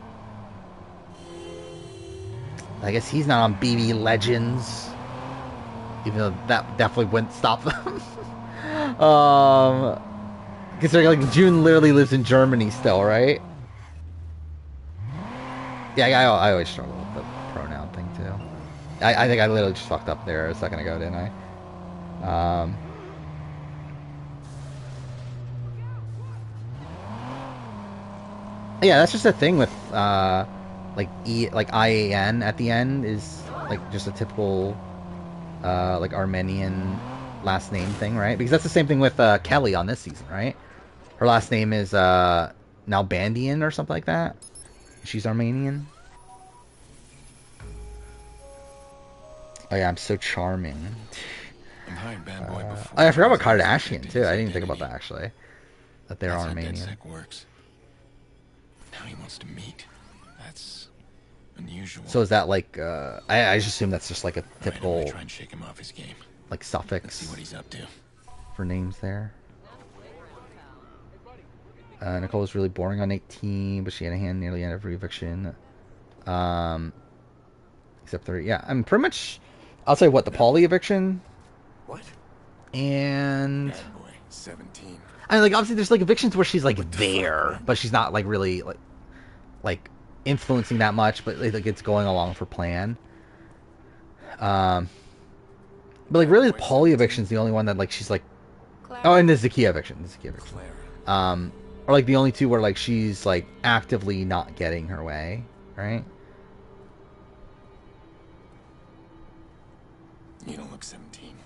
I guess he's not on BB Legends, even though that definitely wouldn't stop them. Considering like June literally lives in Germany still, right? Yeah, I always struggle with the pronoun thing too. I think I literally just fucked up there a second ago, didn't I? Yeah, that's just the thing with like IAN at the end is like just a typical like Armenian last name thing, right? Because that's the same thing with Kelly on this season, right? Her last name is Nalbandian or something like that. She's Armenian. Oh yeah, I'm so charming. I forgot about Kardashian too. I didn't even think about that actually. That they're Armenian. Now he wants to meet. That's unusual. So is that like I just assume that's just like a typical Try and shake him off his game. like suffix. Let's see what he's up to. For names there. Nicole was really boring on 18, but she had a hand nearly in every eviction. Except 3. Yeah, I'm pretty much. I'll say what the Pauly eviction. What? And. Bad boy, 17. I mean, like obviously there's like evictions where she's like there, but she's not like really like influencing that much, but like it's going along for plan. But like really the Pauly eviction's the only one that like she's like. Oh, and the Zakiya eviction. Or like the only two where like she's like actively not getting her way, right? You don't look 17.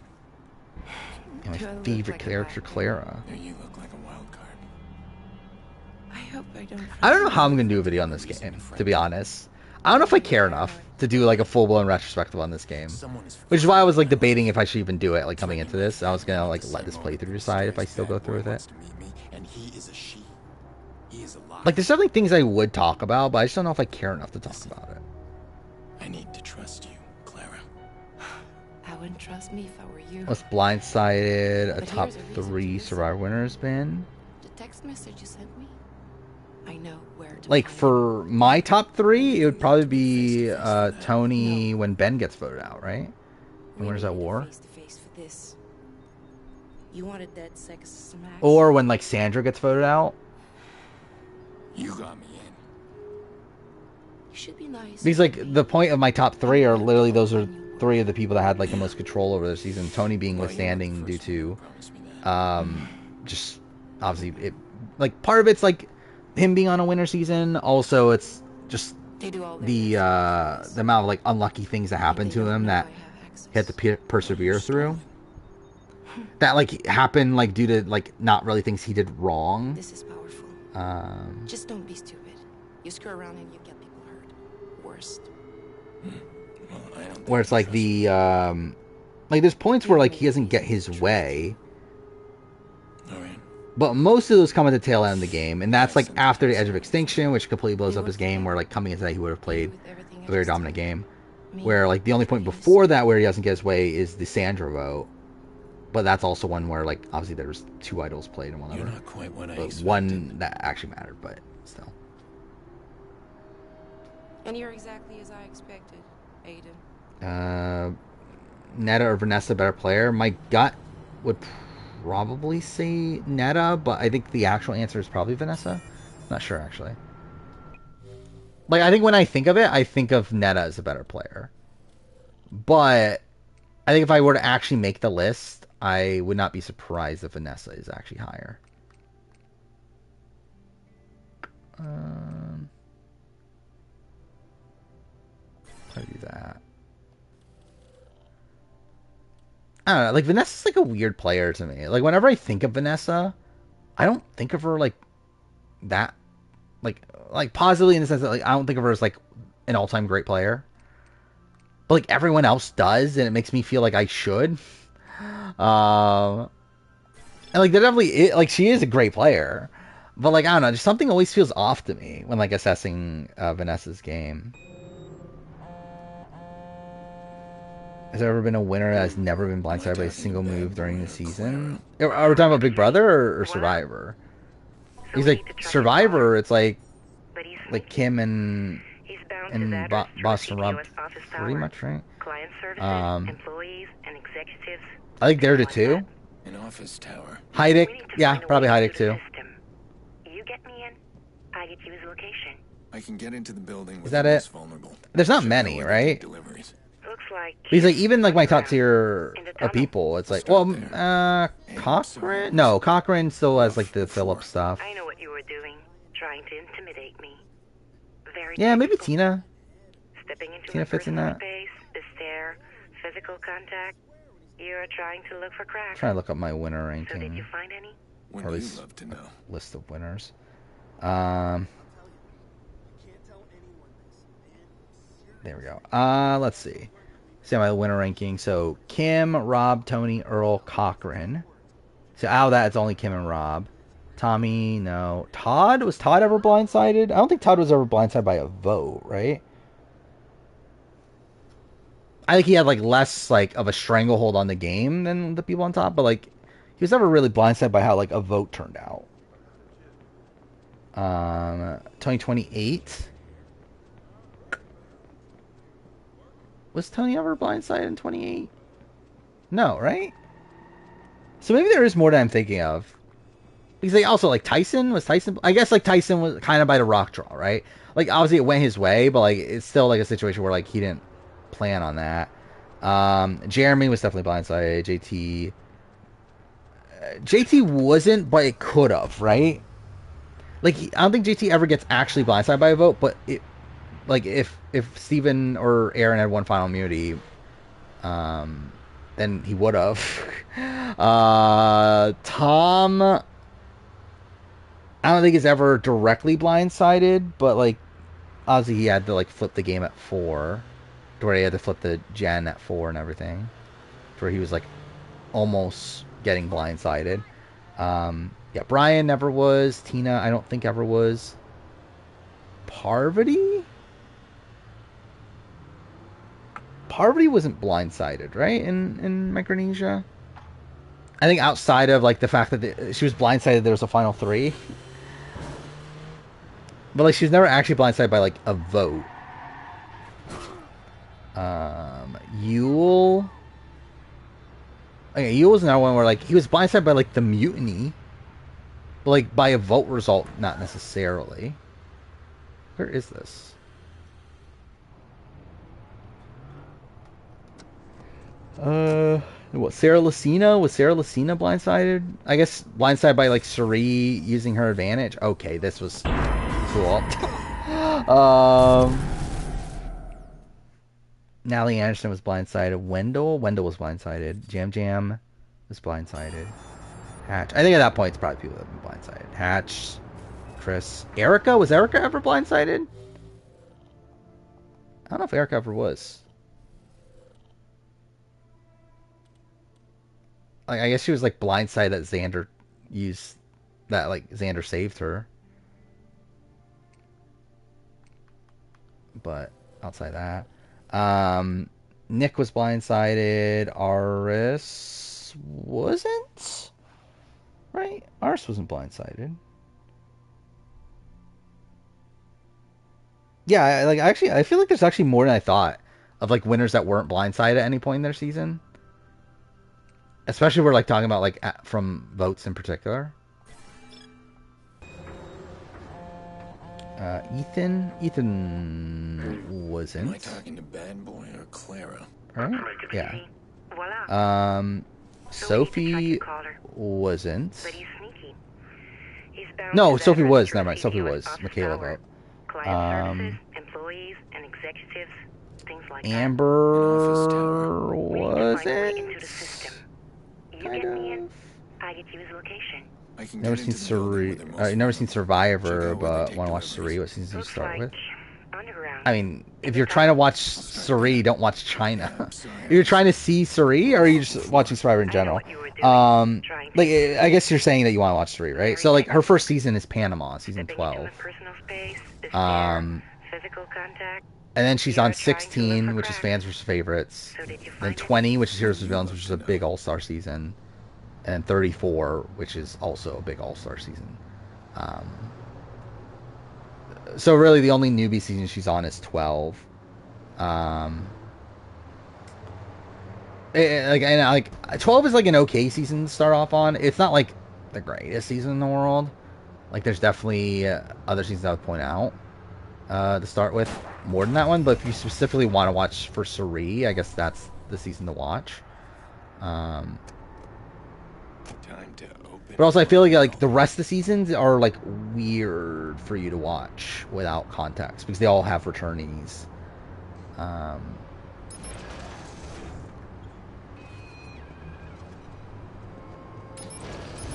And my favorite character, Clara. Yeah, you look like a wild card. I hope I don't. I don't know how I'm gonna do a video on this game, to be honest. I don't know if I care enough to do like a full-blown retrospective on this game, which is why I was like debating if I should even do it. Like coming into this, I was gonna like let this playthrough decide if I still go through with it. Like there's definitely things I would talk about, but I just don't know if I care enough to talk about it. I need to trust you, Clara. I wouldn't trust me if I were you. What's Blindsided? A But top here's a reason 3 to Survivor winner has been. The text message you sent me. I know where to. Like find for my top 3, it would probably be Tony when Ben gets voted out, right? And Winners at War. Face to face for this. You wanted that sex smack. Or when like Sandra gets voted out. You got me in. You should be nice. Because like the point of my top 3 are literally those are 3 of the people that had like the most control over the season. Tony being withstanding due to just obviously it like part of it's like him being on a winter season. Also it's just the amount of like unlucky things that happened to him that he had to persevere through. That like happened like due to like not really things he did wrong. This is powerful. Just don't be stupid. You screw around and you get people hurt. Worst. Well, I don't Where it's like the like there's points where like he doesn't get his way. But most of those come at the tail end of the game, and that's like after the Edge of Extinction, which completely blows up his game, where like coming into that he would have played a very dominant game. Where like the only point before that where he doesn't get his way is the Sandra vote. But that's also one where like obviously there was 2 idols played and whatever. You're not quite what I but expected. one that actually mattered, but still. And you're exactly as I expected, Aiden. Netta or Vanessa better player? My gut would probably say Netta, but I think the actual answer is probably Vanessa. Not sure actually. Like I think when I think of it, I think of Netta as a better player. But I think if I were to actually make the list, I would not be surprised if Vanessa is actually higher. How do I do that? I don't know, like Vanessa's like a weird player to me. Like whenever I think of Vanessa, I don't think of her like that like positively in the sense that like I don't think of her as like an all-time great player. But like everyone else does, and it makes me feel like I should. And like they're definitely like she is a great player. But like I don't know, just something always feels off to me when like assessing Vanessa's game. Has there ever been a winner that has never been blindsided by a single move during the season? Are we talking about Big Brother or Survivor? He's like Survivor. It's like Kim and Boston Rob, pretty much, right? Client services, employees, and executives. I think they're the 2. An office tower. Heidick, yeah, probably Heidick too. You get me in, I get you his location. I can get into the building with Is that the it? most vulnerable. There's not many, right? Deliveries. Looks like He's like even like my top tier of people. It's like Cochran. No, Cochran still has like the Phillips stuff. I know what you were doing, trying to intimidate me. Very Yeah, maybe Tina. Stepping into Tina my fits in personal that. space, the stare, physical contact. You're trying to look for cracks. Trying to look up my winner So did ranking, you find any? or at least love to know. a list of winners. There we go. Let's see. See my winner ranking. So Kim, Rob, Tony, Earl, Cochran. So out of that, it's only Kim and Rob. Tommy, no. Todd? Was Todd ever blindsided? I don't think Todd was ever blindsided by a vote, right? I think he had like less like of a stranglehold on the game than the people on top, but like he was never really blindsided by how like a vote turned out. 2028. Was Tony ever blindsided in 28? No, right? So maybe there is more than I'm thinking of. Because they also, like, Tyson? Was Tyson... I guess, like, Tyson was kind of by the rock draw, right? Like, obviously it went his way, but, like, it's still, like, a situation where, like, he didn't plan on that. Jeremy was definitely blindsided. JT... JT wasn't, but it could have, right? Like, I don't think JT ever gets actually blindsided by a vote, but it... Like, if Steven or Aaron had won final immunity, then he would have. Tom... I don't think he's ever directly blindsided, but, like, obviously he had to, like, flip the game at 4. To where he had to flip the gen at 4 and everything. To where he was, like, almost getting blindsided. Yeah, Brian never was. Tina, I don't think ever was. Parvati? Parvati wasn't blindsided, right? In Micronesia? I think outside of, like, the fact that she was blindsided there was a final 3. But, like, she was never actually blindsided by, like, a vote. Yule. Okay, Yule was another one where, like, he was blindsided by, like, the mutiny. But, like, by a vote result, not necessarily. Where is this? What, Sarah Lucina? Was Sarah Lucina blindsided? I guess blindsided by, like, Suri using her advantage. Okay, this was cool. Natalie Anderson was blindsided. Wendell was blindsided. Jam Jam was blindsided. Hatch. I think at that point it's probably people that have been blindsided. Hatch. Chris. Erica? Was Erica ever blindsided? I don't know if Erica ever was. Like, I guess she was, like, blindsided that Xander used... That, like, Xander saved her. But, outside that... Nick was blindsided. Aris wasn't? Right? Aris wasn't blindsided. Yeah, like, actually, I feel like there's actually more than I thought of, like, winners that weren't blindsided at any point in their season. Especially we're, like, talking about, like, from votes in particular. Ethan wasn't. Am I talking to Bad Boy or Clara? Right? Yeah. Sophie wasn't. No, Sophie was. Never mind. Sophie was. Michaela vote. Employees and executives, things like Amber wasn't. Kind of. I get you his location. Never seen Suri. Never seen Survivor, but want to watch Suri. What season do you start with? I mean, if you're trying to watch Suri, don't watch China. If you're trying to see Suri, or are you just watching Survivor in general? Like, I guess you're saying that you want to watch Suri, right? So, like, her first season is Panama, season 12. And then she's on 16, which is Fans vs. Favorites. Then 20, which is Heroes vs. Villains, which is a big all-star season. And then 34, which is also a big all-star season. So really, the only newbie season she's on is 12. Like 12 is like an okay season to start off on. It's not like the greatest season in the world. Like, there's definitely other seasons I would point out to start with more than that one. But if you specifically want to watch for Suri, I guess that's the season to watch. But also, I feel like the rest of the seasons are, like, weird for you to watch without context, because they all have returnees.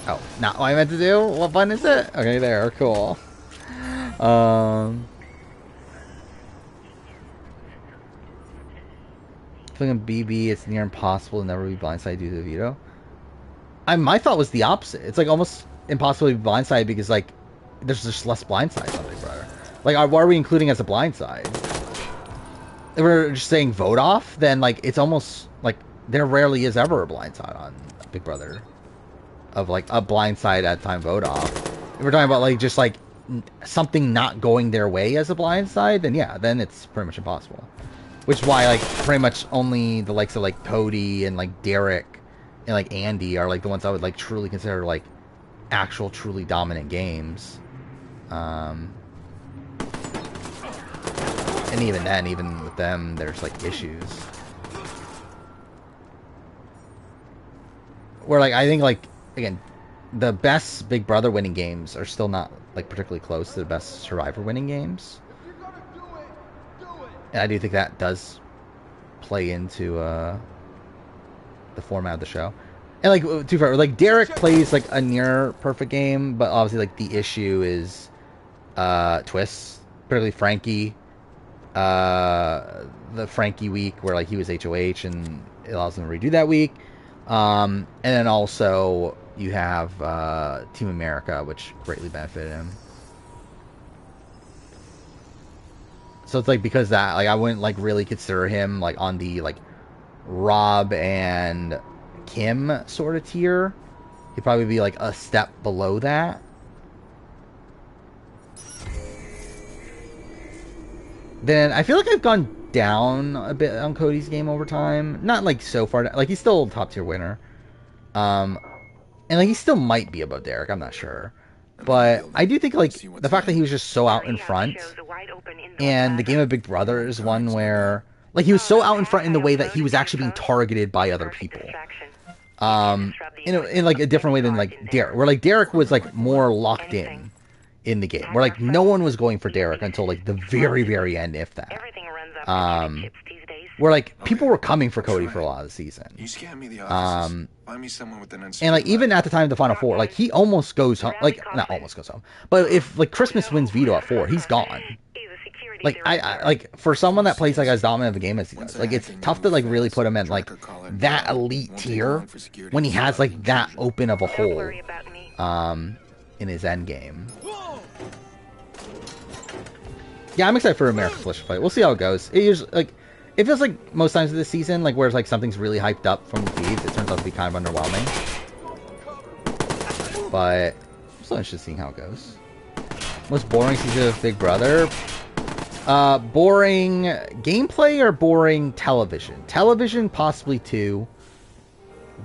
Oh, not what I meant to do? What button is it? Okay, there, cool. Playing BB, it's near impossible to never be blindsided due to the veto. My thought was the opposite. It's like almost impossible to be blindsided because like there's just less blindsides on Big Brother. Like, what are we including as a blindside? If we're just saying vote off, then like it's almost like there rarely is ever a blindside on Big Brother. Of like a blindside at time vote off. If we're talking about like just like something not going their way as a blindside, then yeah, then it's pretty much impossible. Which is why like pretty much only the likes of like Cody and like Derek and like Andy are like the ones I would like truly consider like actual truly dominant games. And even then, even with them, there's like issues. Where like I think like again, the best Big Brother winning games are still not like particularly close to the best Survivor winning games. And I do think that does play into the format of the show. And like too far, like Derek plays like a near perfect game, but obviously like the issue is twists, particularly Frankie. The Frankie week where like he was HOH and it allows him to redo that week. And then also you have Team America, which greatly benefited him. So it's like because that like I wouldn't like really consider him like on the like Rob and Kim sort of tier. He'd probably be like a step below that. Then I feel like I've gone down a bit on Cody's game over time. Not like so far down. Like he's still a top tier winner. And like he still might be above Derek, I'm not sure. But I do think like the fact that he was just so out in front, and the game of Big Brother is one where like he was so out in front in the way that he was actually being targeted by other people. In like a different way than like Derek, where like Derek was like more locked in the game, where like no one was going for Derek until like the very, very end, if that. Where like people were coming for Cody for a lot of the season. You scam me the offices. Find me someone with an and like even at the time of the Final Four, like he almost goes home. Like not almost goes home, but if like Christmas wins veto at 4, he's gone. Like I like for someone that plays like as dominant of a game as he does, like it's tough to like really put him in like that elite tier when he has like that open of a hole in his end game. Yeah, I'm excited for America's Flesh fight. We'll see how it goes. It usually like it feels like most times of the season, like where it's like something's really hyped up from the feeds, it turns out to be kind of underwhelming. But I'm still interested in seeing how it goes. Most boring season of Big Brother? Boring gameplay or boring television? Television, possibly 2.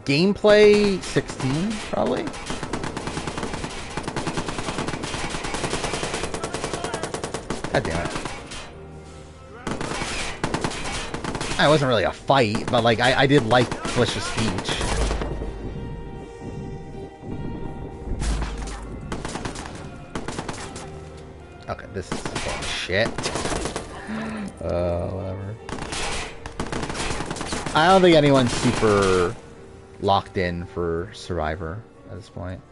Gameplay, 16, probably. God damn it. It wasn't really a fight, but like I did like Felicia's speech. Okay, this is shit. Whatever. I don't think anyone's super locked in for Survivor at this point.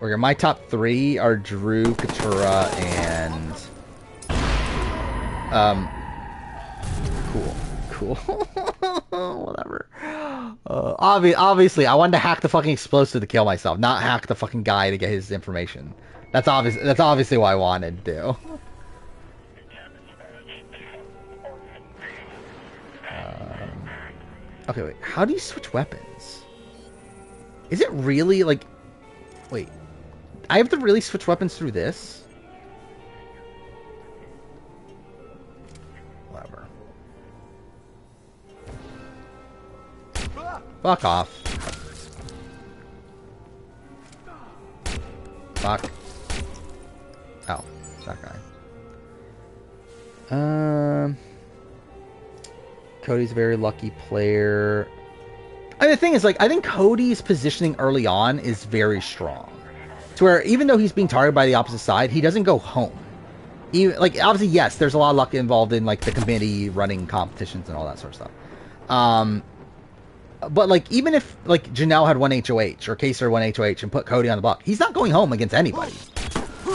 Okay, my top 3 are Drew, Katurah, and cool. Whatever. Obviously, I wanted to hack the fucking explosive to kill myself, not hack the fucking guy to get his information. That's obviously what I wanted to do. Okay, wait. How do you switch weapons? Is it really like? Wait, I have to really switch weapons through this? Whatever. Fuck off. Fuck. Oh, that guy. Cody's a very lucky player. I mean, the thing is, like, I think Cody's positioning early on is very strong. To where, even though he's being targeted by the opposite side, he doesn't go home. Even, like, obviously, yes, there's a lot of luck involved in, like, the committee running competitions and all that sort of stuff. But, like, even if, like, Janelle had 1 HOH, or Kaser 1 HOH, and put Cody on the block, he's not going home against anybody.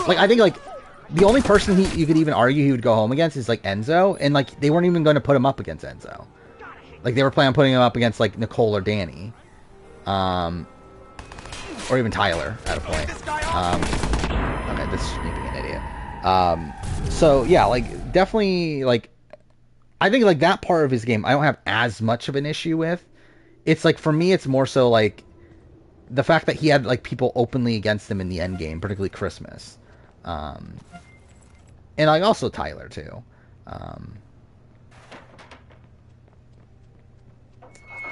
Like, I think, like, the only person you could even argue he would go home against is, like, Enzo, and, like, they weren't even going to put him up against Enzo. Like, they were planning on putting him up against, like, Nicole or Danny. or even Tyler at a point. Okay, this is me being an idiot. So yeah, like definitely like I think like that part of his game I don't have as much of an issue with. It's like for me, it's more so like the fact that he had like people openly against him in the end game, particularly Christmas, and like also Tyler too.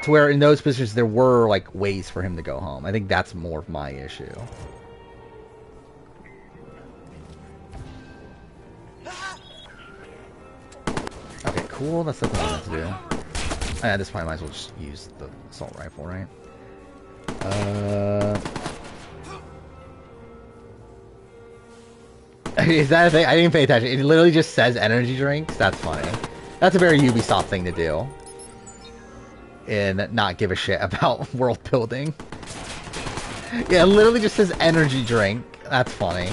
To where in those positions there were like ways for him to go home. I think that's more of my issue. Okay, cool. That's something I want to do. At this point, I might as well just use the assault rifle, right? Is that a thing? I didn't pay attention. It literally just says energy drinks. That's funny. That's a very Ubisoft thing to do. And not give a shit about world building. Yeah, it literally just says energy drink. That's funny.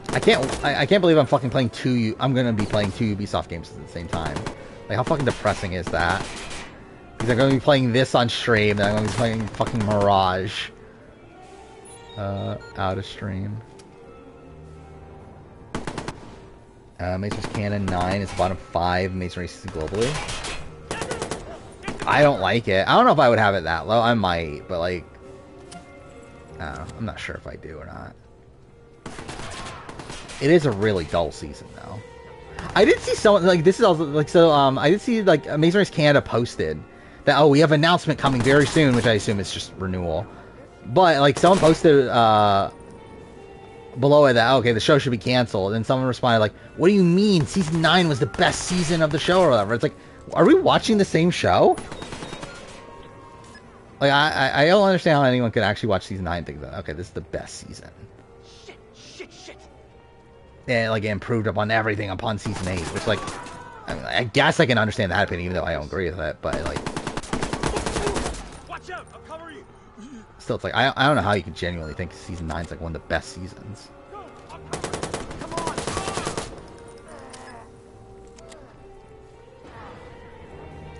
I can't believe I'm fucking playing I'm gonna be playing two Ubisoft games at the same time. Like, how fucking depressing is that? Because I'm gonna be playing this on stream, and I'm gonna be playing fucking Mirage. Out of stream. Maze Race Cannon 9 is bottom 5 Maze Races globally. I don't like it. I don't know if I would have it that low. I might, but like, I don't know. I'm not sure if I do or not. It is a really dull season, though. I did see someone like this is also like so. I did see like Maze Race Canada posted that we have an announcement coming very soon, which I assume is just renewal. But like someone posted below it that okay, the show should be canceled, and someone responded like, "What do you mean? Season 9 was the best season of the show, or whatever." It's like, are we watching the same show? Like I don't understand how anyone could actually watch season 9 and think that okay, this is the best season. Shit. And like it improved upon everything upon season 8, which like I guess I can understand that opinion, even though I don't agree with it. But like, watch out, I'll cover you. Still, it's like I don't know how you could genuinely think season 9 is like one of the best seasons.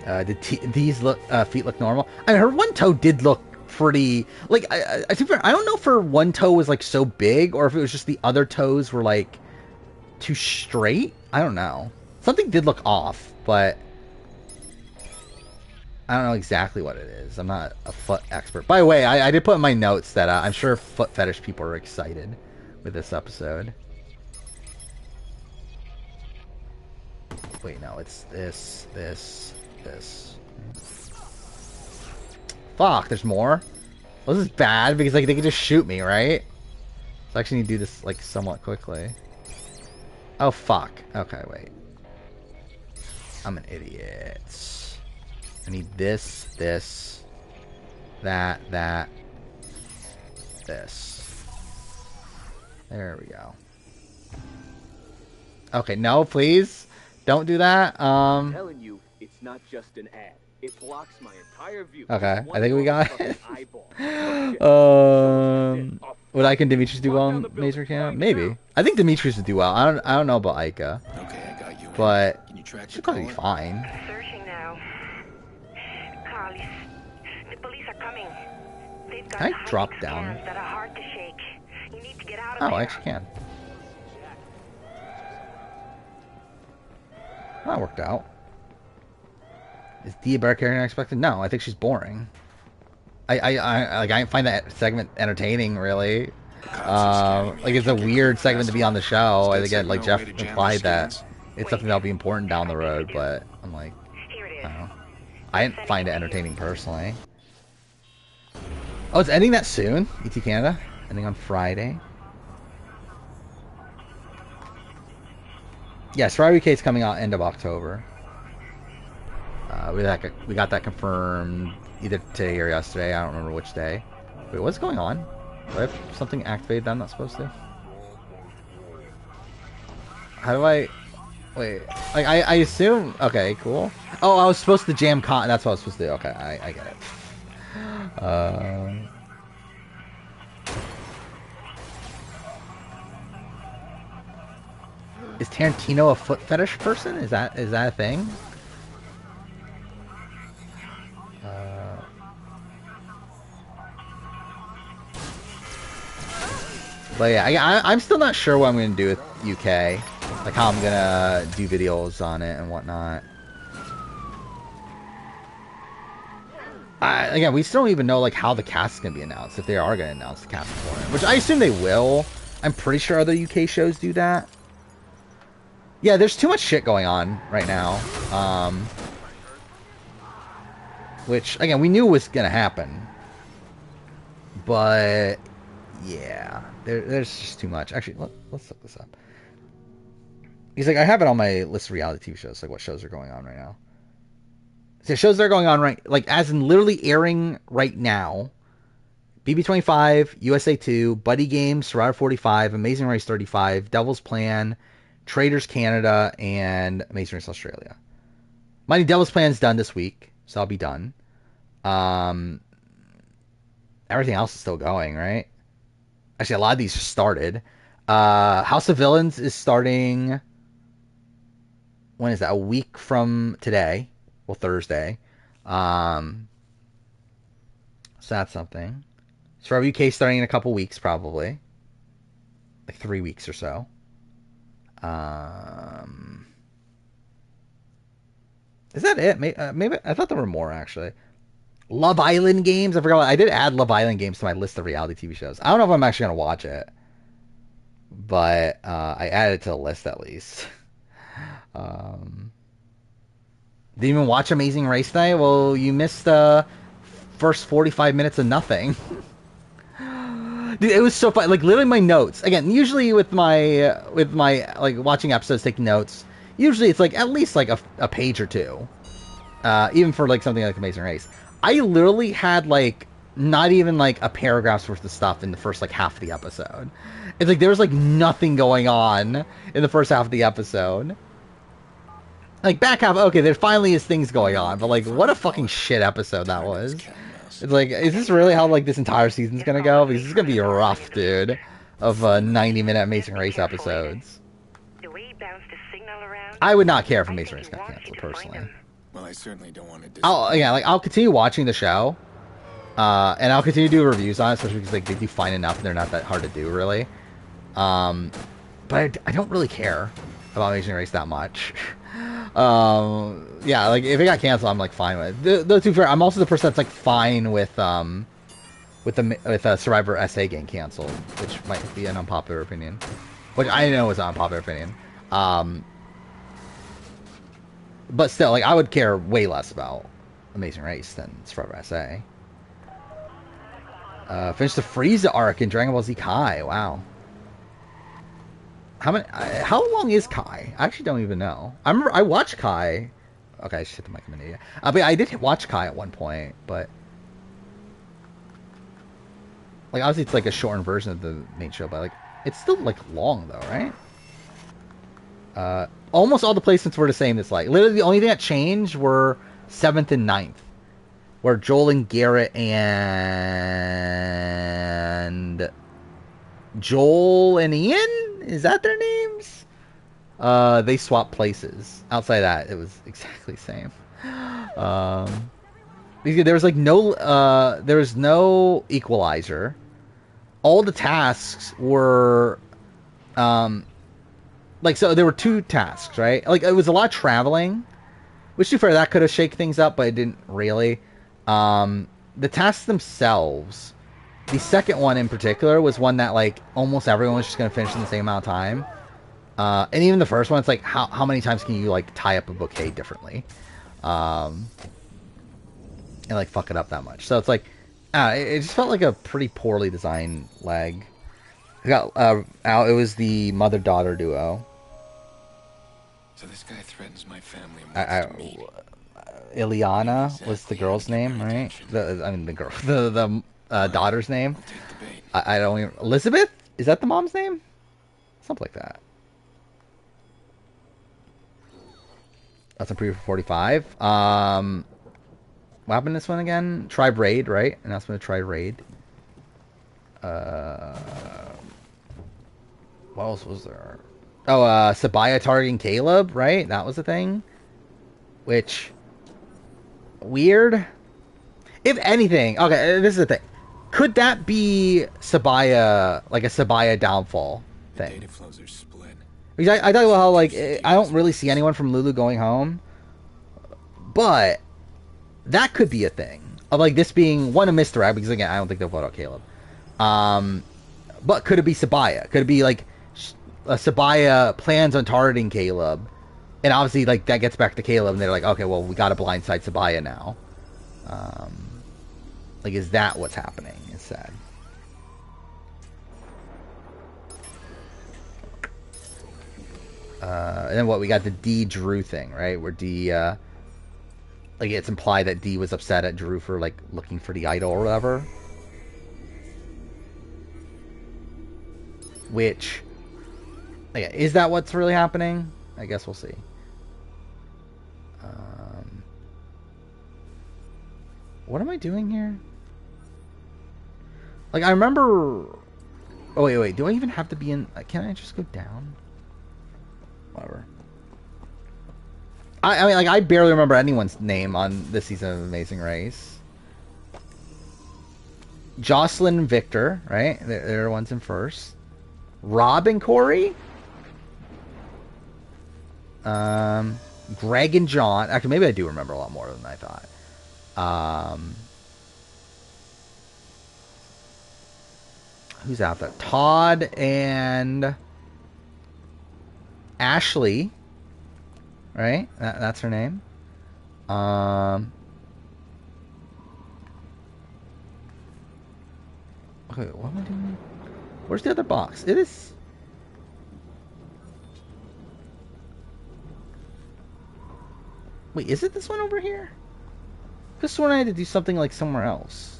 Did these feet look normal? I mean, her one toe did look pretty. Like I don't know if her one toe was like so big, or if it was just the other toes were like too straight. I don't know. Something did look off, but I don't know exactly what it is. I'm not a foot expert. By the way, I did put in my notes that I'm sure foot fetish people are excited with this episode. Wait, no, it's this. Fuck, there's more? Well, this is bad because like they can just shoot me, right? So I actually need to do this like somewhat quickly. Oh fuck. Okay, wait. I'm an idiot. I need this, that, this. There we go. Okay, no, please. Don't do that. I'm telling you, it's not just an ad. It blocks my entire view. Okay, I think we got it. Would Ike and Demetrius do well in Maze Race Camp? Maybe. I think Demetrius would do well. I don't know about Ica. Okay, I got you. But she'll probably be fine. Searching now. Carly, the police are coming. They've got Can I drop down? that are hard to shake. You need to get out of Oh, there. I actually can. That worked out. Is Dia better character than expected? No, I think she's boring. I find that segment entertaining, really. Like it's a weird segment to be on the show. I think like Jeff implied that it's something that'll be important down the road, but I'm like, I don't know. I didn't find it entertaining personally. Oh, it's ending that soon? ET Canada? Ending on Friday? Yeah, Strawberry Cake's coming out end of October. We got that confirmed either today or yesterday. I don't remember which day. Wait, what's going on? Do I have something activated that I'm not supposed to? How do I... Wait. Like, I assume... Okay, cool. Oh, I was supposed to jam con... That's what I was supposed to do. Okay, I get it. Is Tarantino a foot fetish person? Is that a thing? But yeah, I'm still not sure what I'm going to do with UK. Like how I'm going to do videos on it and whatnot. Again, we still don't even know like how the cast is going to be announced, if they are going to announce the cast for it. Which I assume they will. I'm pretty sure other UK shows do that. Yeah, there's too much shit going on right now. Which, again, we knew was going to happen. But, yeah. There's just too much. Actually, let's look this up. He's like, I have it on my list of reality TV shows. Like, what shows are going on right now. So shows that are going on right... Like, as in literally airing right now. BB25, USA 2, Buddy Games, Survivor 45, Amazing Race 35, Devil's Plan, Traders Canada, and Amazing Race Australia. Mighty Devil's Plan's done this week, so I'll be done. Everything else is still going, right? Actually, a lot of these just started. House of Villains is starting... When is that? A week from today. Well, Thursday. So that's something. Survivor UK starting in a couple weeks, probably. Like 3 weeks or so. Is that it? Maybe I thought there were more, actually. Love Island Games. I forgot. I did add Love Island Games to my list of reality TV shows. I don't know if I'm actually going to watch it. But I added it to the list at least. Didn't even watch Amazing Race Night? Well, you missed the first 45 minutes of nothing. Dude, it was so fun. Like, literally my notes. Again, usually with my like, watching episodes, taking notes, usually it's, like, at least, like, a page or two. Even for, like, something like Amazing Race. I literally had, like, not even, like, a paragraph's worth of stuff in the first, like, half of the episode. It's like, there was, like, nothing going on in the first half of the episode. Like, back half, okay, there finally is things going on, but, like, what a fucking shit episode that was. It's like, is this really how, like, this entire season's gonna go? Because it's gonna be rough, dude, of 90-minute Amazing Race episodes. I would not care if Amazing Race got canceled, personally. Well, I certainly don't want to. I'll continue watching the show, and I'll continue to do reviews on it, especially because, like, they do fine enough and they're not that hard to do, really. But I don't really care about Amazing Race that much. Yeah, like, if it got canceled, I'm, like, fine with it. Though, to be fair, I'm also the person that's, like, fine with Survivor SA getting canceled, which might be an unpopular opinion. Which I know is an unpopular opinion. But still, like, I would care way less about Amazing Race than Survivor SA. Finished the Frieza arc in Dragon Ball Z Kai. Wow. How long is Kai? I actually don't even know. I remember I watched Kai. Okay, I just hit the mic a minute. But I did watch Kai at one point, but like, obviously it's like a shortened version of the main show, but like, it's still like long though, right? Almost all the placements were the same. It's like literally the only thing that changed were 7th and 9th, where Joel and Garrett and Ian, is that their names? They swapped places. Outside of that, it was exactly the same. There was like there was no equalizer. All the tasks were like, so there were 2 tasks, right? Like, it was a lot of traveling, which, to be fair, that could have shaken things up, but it didn't really. The tasks themselves, the second one in particular was one that, like, almost everyone was just going to finish in the same amount of time. And even the first one, it's like, how many times can you, like, tie up a bouquet differently? And, like, fuck it up that much. So it's like, it just felt like a pretty poorly designed leg. It got out. It was the mother-daughter duo. So this guy threatens my family and wants to meet. Ileana was the girl's name, right? The daughter's name. I don't even... Elizabeth? Is that the mom's name? Something like that. That's a preview for 45. What happened in this one again? Tribe Raid, right? Announcement of Tribe Raid. What else was there? Oh, Sabaya targeting Caleb, right? That was the thing. Which... Weird. If anything... Okay, this is the thing. could that be Sabaya, like a Sabaya downfall thing? Data flows are split. Because I talk about how, like, I don't really see anyone from Lulu going home, but that could be a thing of, like, this being one, a misdirect, because again, I don't think they'll vote out Caleb. But could it be Sabaya? Could it be like Sabaya plans on targeting Caleb, and obviously, like, that gets back to Caleb, and they're like, okay, well, we got to blindside Sabaya now. Like, is that what's happening instead? And then what, we got the D Drew thing, right? Where D, like, it's implied that D was upset at Drew for, like, looking for the idol or whatever. Which, yeah, is that what's really happening? I guess we'll see. What am I doing here? Like, I remember... Oh, wait. Do I even have to be in... Can I just go down? Whatever. I mean, like, I barely remember anyone's name on this season of Amazing Race. Jocelyn and Victor, right? They're the ones in first. Rob and Corey? Greg and John. Actually, maybe I do remember a lot more than I thought. Who's out there? Todd and Ashley, right? That's her name. Okay, what am I doing? Where's the other box? It is. Wait, is it this one over here? I just sworn I had to do something like somewhere else.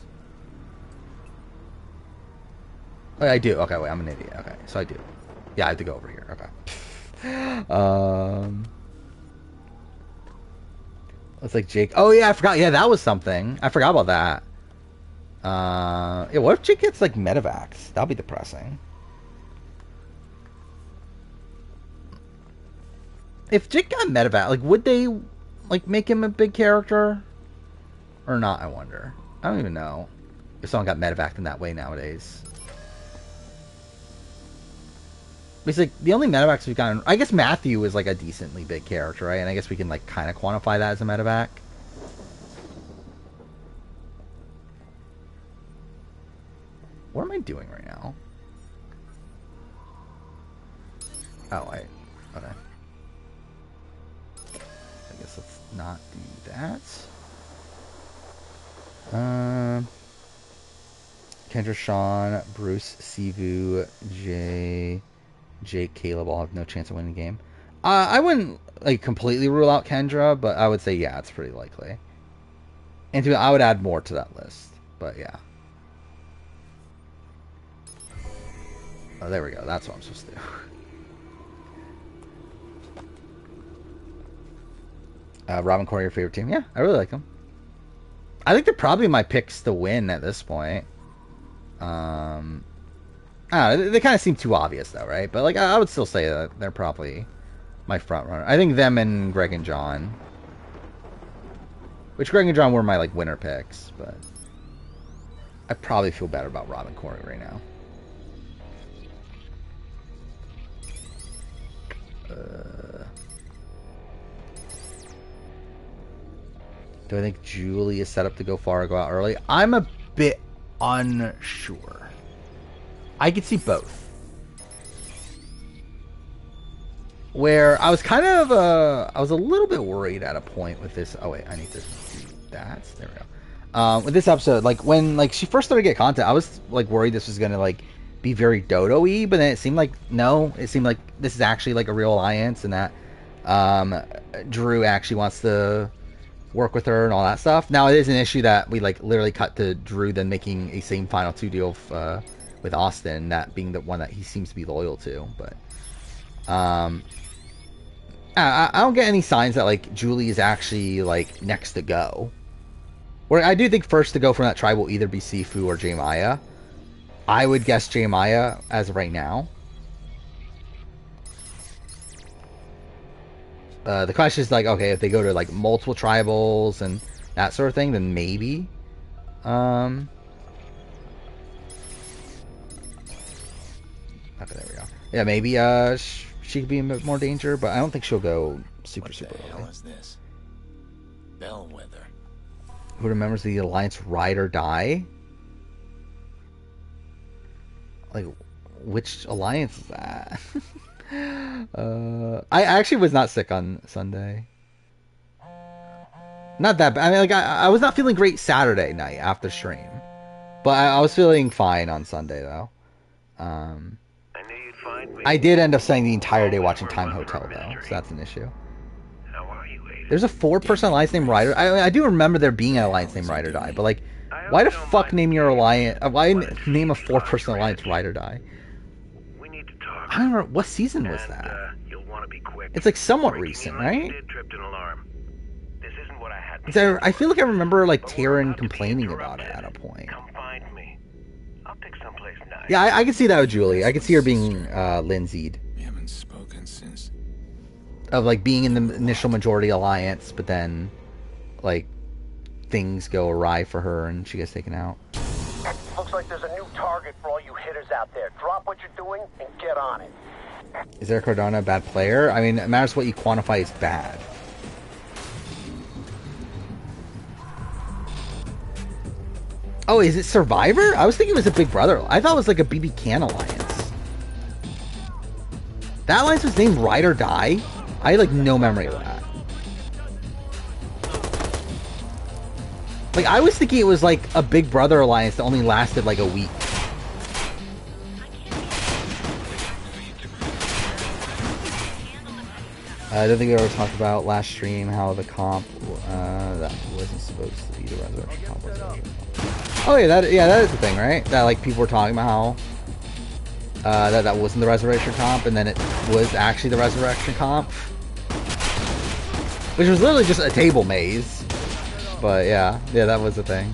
Oh, I do. Okay, wait, I'm an idiot. Okay, so I do. Yeah, I have to go over here. Okay. Looks like Jake. Oh yeah, I forgot. Yeah, that was something. I forgot about that. Yeah, what if Jake gets like medevacs? That'll be depressing. If Jake got medevac, like, would they like make him a big character or not? I wonder. I don't even know if someone got medevaced in that way nowadays. It's like the only medevacs we've gotten. I guess Matthew is like a decently big character, right? And I guess we can like kind of quantify that as a medevac. What am I doing right now? Oh, okay. I guess let's not do that. Kendra, Sean, Bruce, Sivu, Jake, Caleb all have no chance of winning the game. I wouldn't like completely rule out Kendra, but I would say yeah, it's pretty likely. And I would add more to that list, but yeah. Oh, there we go. That's what I'm supposed to do. Robin Corey, your favorite team? Yeah, I really like them. I think they're probably my picks to win at this point. I don't know, they kind of seem too obvious though, right? But like, I would still say that they're probably my front runner. I think them and Greg and John. Which Greg and John were my like winner picks, but I probably feel better about Robin Corey right now. Do I think Julie is set up to go far or go out early? I'm a bit unsure. I could see both. Where I was kind of, I was a little bit worried at a point with this. Oh wait, I need to do that. There we go. With this episode, like when like she first started to get content, I was like worried this was gonna like be very Dodo-y, but then it seemed like no. It seemed like this is actually like a real alliance, and that Drew actually wants to work with her and all that stuff. Now it is an issue that we like literally cut to Drew then making a same final 2 deal with Austin, that being the one that he seems to be loyal to. But I don't get any signs that like Julie is actually like next to go. Where I do think first to go from that tribe will either be Sifu or J Maya. I would guess J Maya as of right now. The question is like, okay, if they go to like multiple tribals and that sort of thing, then maybe Okay, there we go. Yeah, maybe she could be in more danger, but I don't think she'll go super What the hell early. is this? Bellwether. Who remembers the Alliance Ride or Die? Like, which Alliance is that? I actually was not sick on Sunday. Not that bad. I mean, like, I was not feeling great Saturday night after stream. But I was feeling fine on Sunday, though. I knew you'd find me. I did end up spending the entire day watching Time Hotel, though, so that's an issue. How are you, Aiden? There's a 4-person Alliance named Ryder. I do remember there being an Alliance named Ride or Die, but, like, why the fuck name your Alliance... Why name a 4-person Alliance Ride or Die? We need to talk. I don't remember... What season was that? You'll want to be quick. It's, like, somewhat recent, right? Did tripped an alarm. This isn't what I had. I feel like I remember, like, Taryn complaining about it at a point. Come find me. I'll pick someplace nice. Yeah, I can see that with Julie. I could see her being Lindsay'd. We haven't spoken since. Of, like, being in the initial majority alliance, but then, like, things go awry for her and she gets taken out. Looks like there's a new target for all you hitters out there. Drop what you're doing and get on it. Is Eric Cardona a bad player? I mean, it matters what you quantify as bad. Oh, is it Survivor? I was thinking it was a Big Brother. I thought it was like a BB Can alliance. That alliance was named Ride or Die? I had like no memory of that. Like, I was thinking it was like a Big Brother alliance that only lasted like a week. I don't think we ever talked about last stream how the comp that wasn't supposed to be the resurrection comp. Oh yeah, that is the thing, right? That like people were talking about how that wasn't the resurrection comp, and then it was actually the resurrection comp, which was literally just a table maze. But yeah, that was the thing.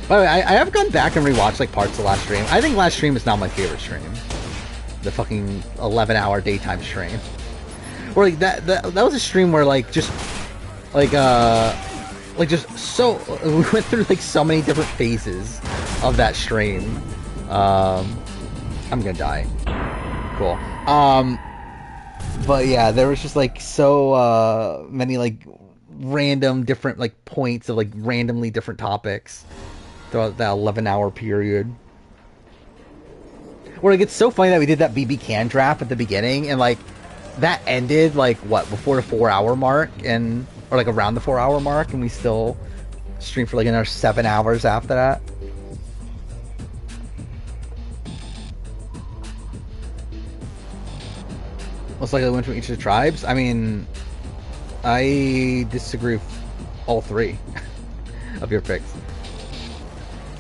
By the way, I have gone back and rewatched like parts of last stream. I think last stream is not my favorite stream. The fucking 11-hour daytime stream. Or like that was a stream where like just like just so we went through like so many different phases of that stream. I'm gonna die. Cool. But yeah, there was just like so many like random different like points of like randomly different topics throughout that 11-hour period. Where like, it's so funny that we did that BB Can draft at the beginning, and like that ended like what, before the 4-hour mark, and or like around the 4-hour mark, and we still streamed for like another 7 hours after that. Most likely win from each of the tribes. I mean, I disagree with all three of your picks.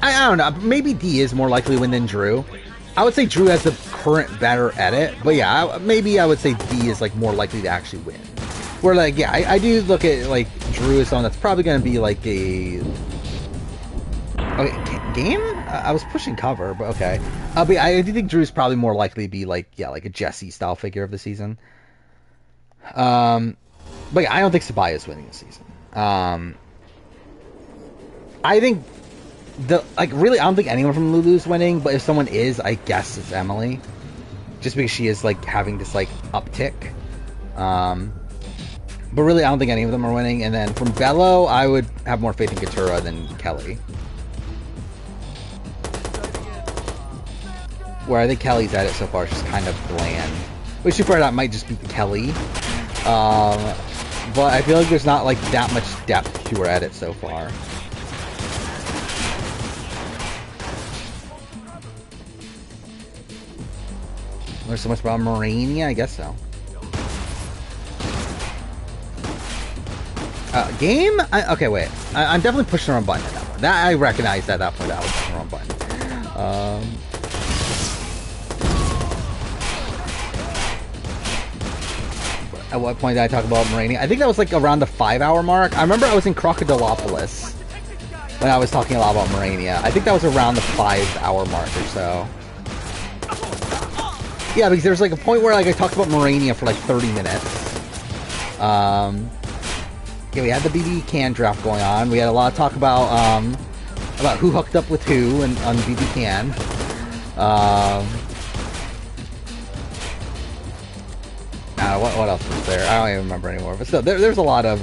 I don't know. Maybe D is more likely to win than Drew. I would say Drew has the current better edit, but yeah, maybe I would say D is like more likely to actually win. Where like, yeah, I do look at like Drew as someone that's probably going to be like a game. I was pushing cover, but okay. But yeah, I do think Drew's probably more likely to be like, yeah, like a Jesse style figure of the season. But yeah, I don't think Sabaya is winning this season. I think really, I don't think anyone from Lulu's winning, but if someone is, I guess it's Emily. Just because she is, like, having this, like, uptick. But really, I don't think any of them are winning. And then from Bello, I would have more faith in Katura than Kelly. Where I think Kelly's edit so far is just kind of bland. Which super that might just be Kelly. But I feel like there's not, like, that much depth to her edit so far. There's so much about Morania, I guess so. Game? Okay, wait. I'm definitely pushing the wrong button at that point. I recognize at that point that I was pushing the wrong button. At what point did I talk about Morania? I think that was like around the 5-hour mark. I remember I was in Crocodilopolis when I was talking a lot about Morania. I think that was around the 5-hour mark or so. Yeah, because there's like a point where like I talked about Morania for like 30 minutes. Yeah, we had the BB Can draft going on. We had a lot of talk about who hooked up with who and on BB Can. What else was there? I don't even remember anymore. But still, there's a lot of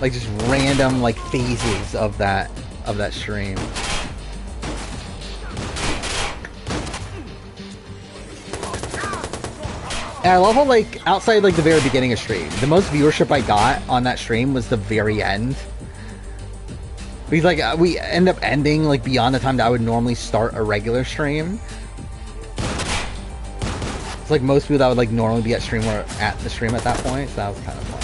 like just random like phases of that stream. And I love how like outside like the very beginning of stream, the most viewership I got on that stream was the very end. Because like we end up ending like beyond the time that I would normally start a regular stream. It's like most people that would like normally be at stream were at the stream at that point, so that was kind of fun.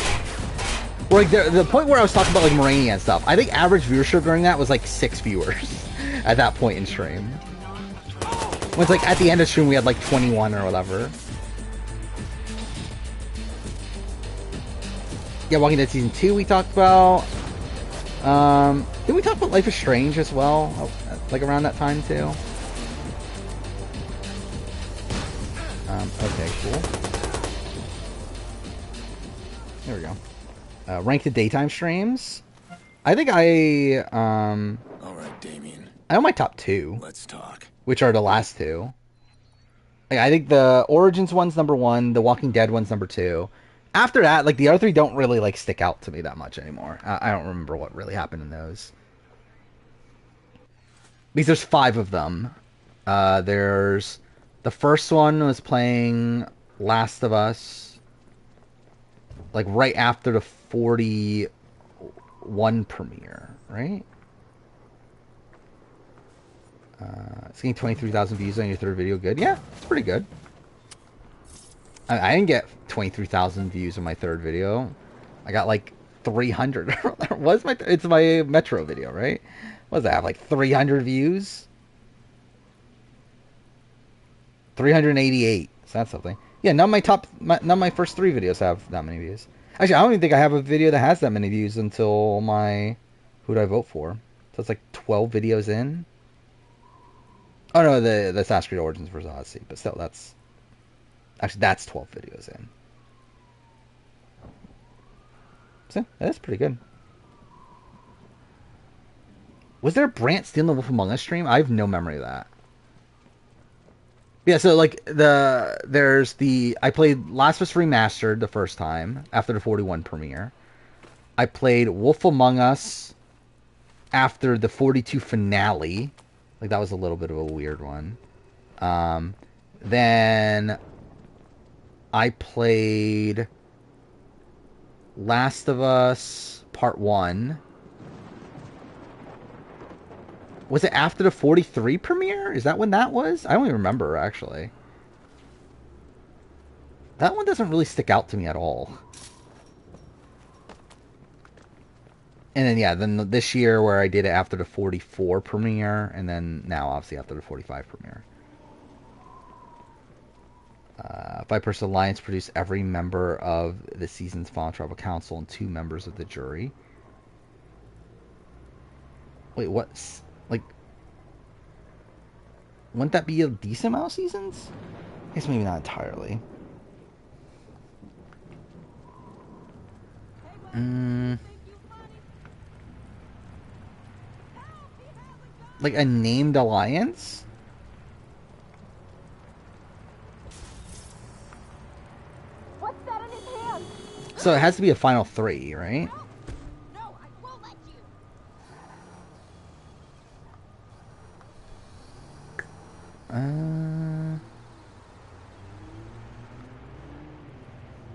Or like the point where I was talking about like Morania and stuff, I think average viewership during that was like 6 viewers at that point in stream. When it's like at the end of stream we had like 21 or whatever. Yeah, Walking Dead Season 2 we talked about. Did we talk about Life is Strange as well? Like around that time too? Okay, cool. There we go. Rank the daytime streams. I think Alright, Damien. I know my top 2. Let's talk. Which are the last 2. Like, I think the Origins one's number 1, the Walking Dead one's number 2. After that, like, the other 3 don't really, like, stick out to me that much anymore. I don't remember what really happened in those. Because there's 5 of them. There's... The first one was playing Last of Us, like, right after the 41 premiere, right? It's getting 23,000 views on your 3rd video. Good? Yeah, it's pretty good. I didn't get 23,000 views on my 3rd video. I got like 300. It's my Metro video, right? What does that have? Like 300 views? 388. So that's something. Yeah, none of my first 3 videos have that many views. Actually, I don't even think I have a video that has that many views until my Who Do I Vote For? So it's like 12 videos in. Oh no, the Assassin's Creed Origins vs. Odyssey, but still, that's 12 videos in. So that's pretty good. Was there a Brant stealing the Wolf Among Us stream? I have no memory of that. Yeah, so like I played Last of Us Remastered the first time after the 41 premiere. I played Wolf Among Us after the 42 finale. Like that was a little bit of a weird one. Then I played Last of Us Part 1. Was it after the 43 premiere? Is that when that was? I don't even remember, actually. That one doesn't really stick out to me at all. And then, yeah, then this year where I did it after the 44 premiere, and then now, obviously, after the 45 premiere. 5-person alliance produced every member of the season's Fallen Tribal Council and 2 members of the jury. Wait, what's... Like, wouldn't that be a decent amount of seasons? I guess maybe not entirely. Like a named alliance? What's that in his hand? So it has to be a final 3, right? No, I won't let you.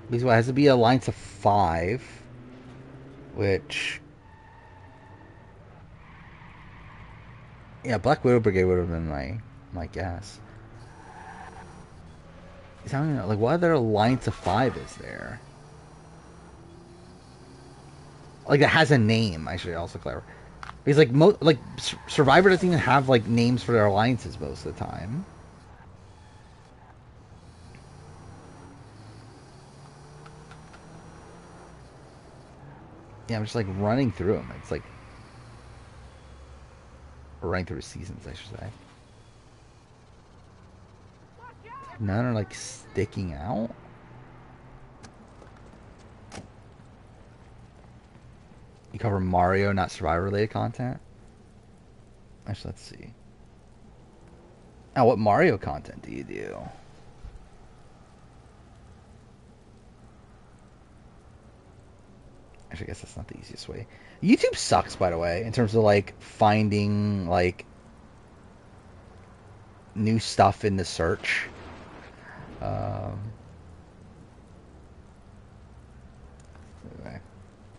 Because it has to be a alliance of 5, which, yeah, Black Widow Brigade would have been my guess. I don't even know, like, what other alliance of 5 is there? Like that has a name. I should also clarify. Because like Survivor doesn't even have like names for their alliances most of the time. Yeah, I'm just like running through them. It's like running through seasons, I should say. None are like sticking out. You cover Mario, not Survivor related content. Actually, let's see. Oh, what Mario content do you do? Actually, I guess that's not the easiest way. YouTube sucks, by the way, in terms of like finding like new stuff in the search. Okay.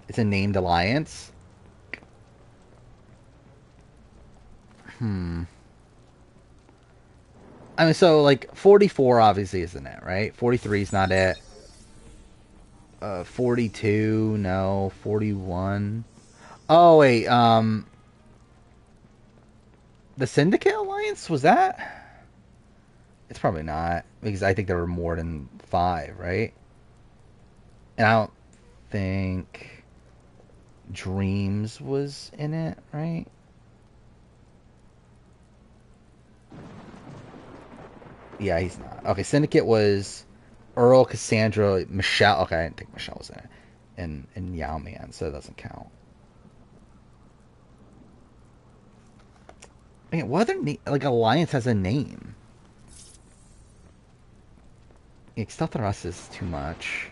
It's a named alliance. I mean, so like 44 obviously isn't it, right? 43 is not it. 42, no. 41. Oh wait, the Syndicate Alliance, was that? It's probably not, because I think there were more than 5, right? And I don't think Dreams was in it, right? Yeah, he's not. Okay, Syndicate was Earl, Cassandra, Michelle. Okay, I didn't think Michelle was in it. And Yao Man, so it doesn't count. Man, what other like Alliance has a name? Like, Stealth for Us is too much.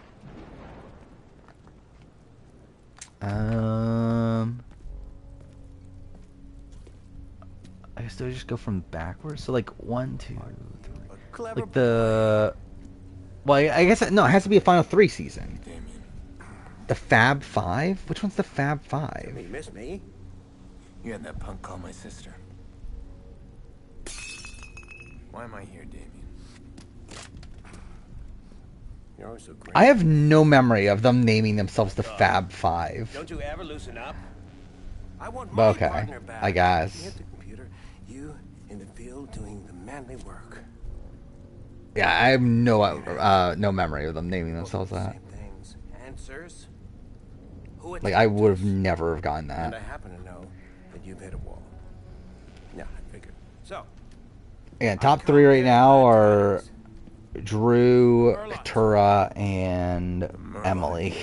I guess do I just go from backwards? So like 1, 2, 3. Like the. Well, I guess no. It has to be a Final 3 season. The Fab 5? Which one's the Fab 5? You miss me? You had that punk call my sister. Why am I here, Damien? You're so great. I have no memory of them naming themselves the Fab 5. Don't you ever loosen up? I want But my okay, partner back. I guess. Me at the computer, you in the field doing the manly work. Yeah, I have no memory of them naming themselves that. Things. Answers? Like, I would have never have gotten And I that. happen to know that you've hit a wall. Yeah, I figured. So, Again, top 3 right now are Drew, Katura, and Emily.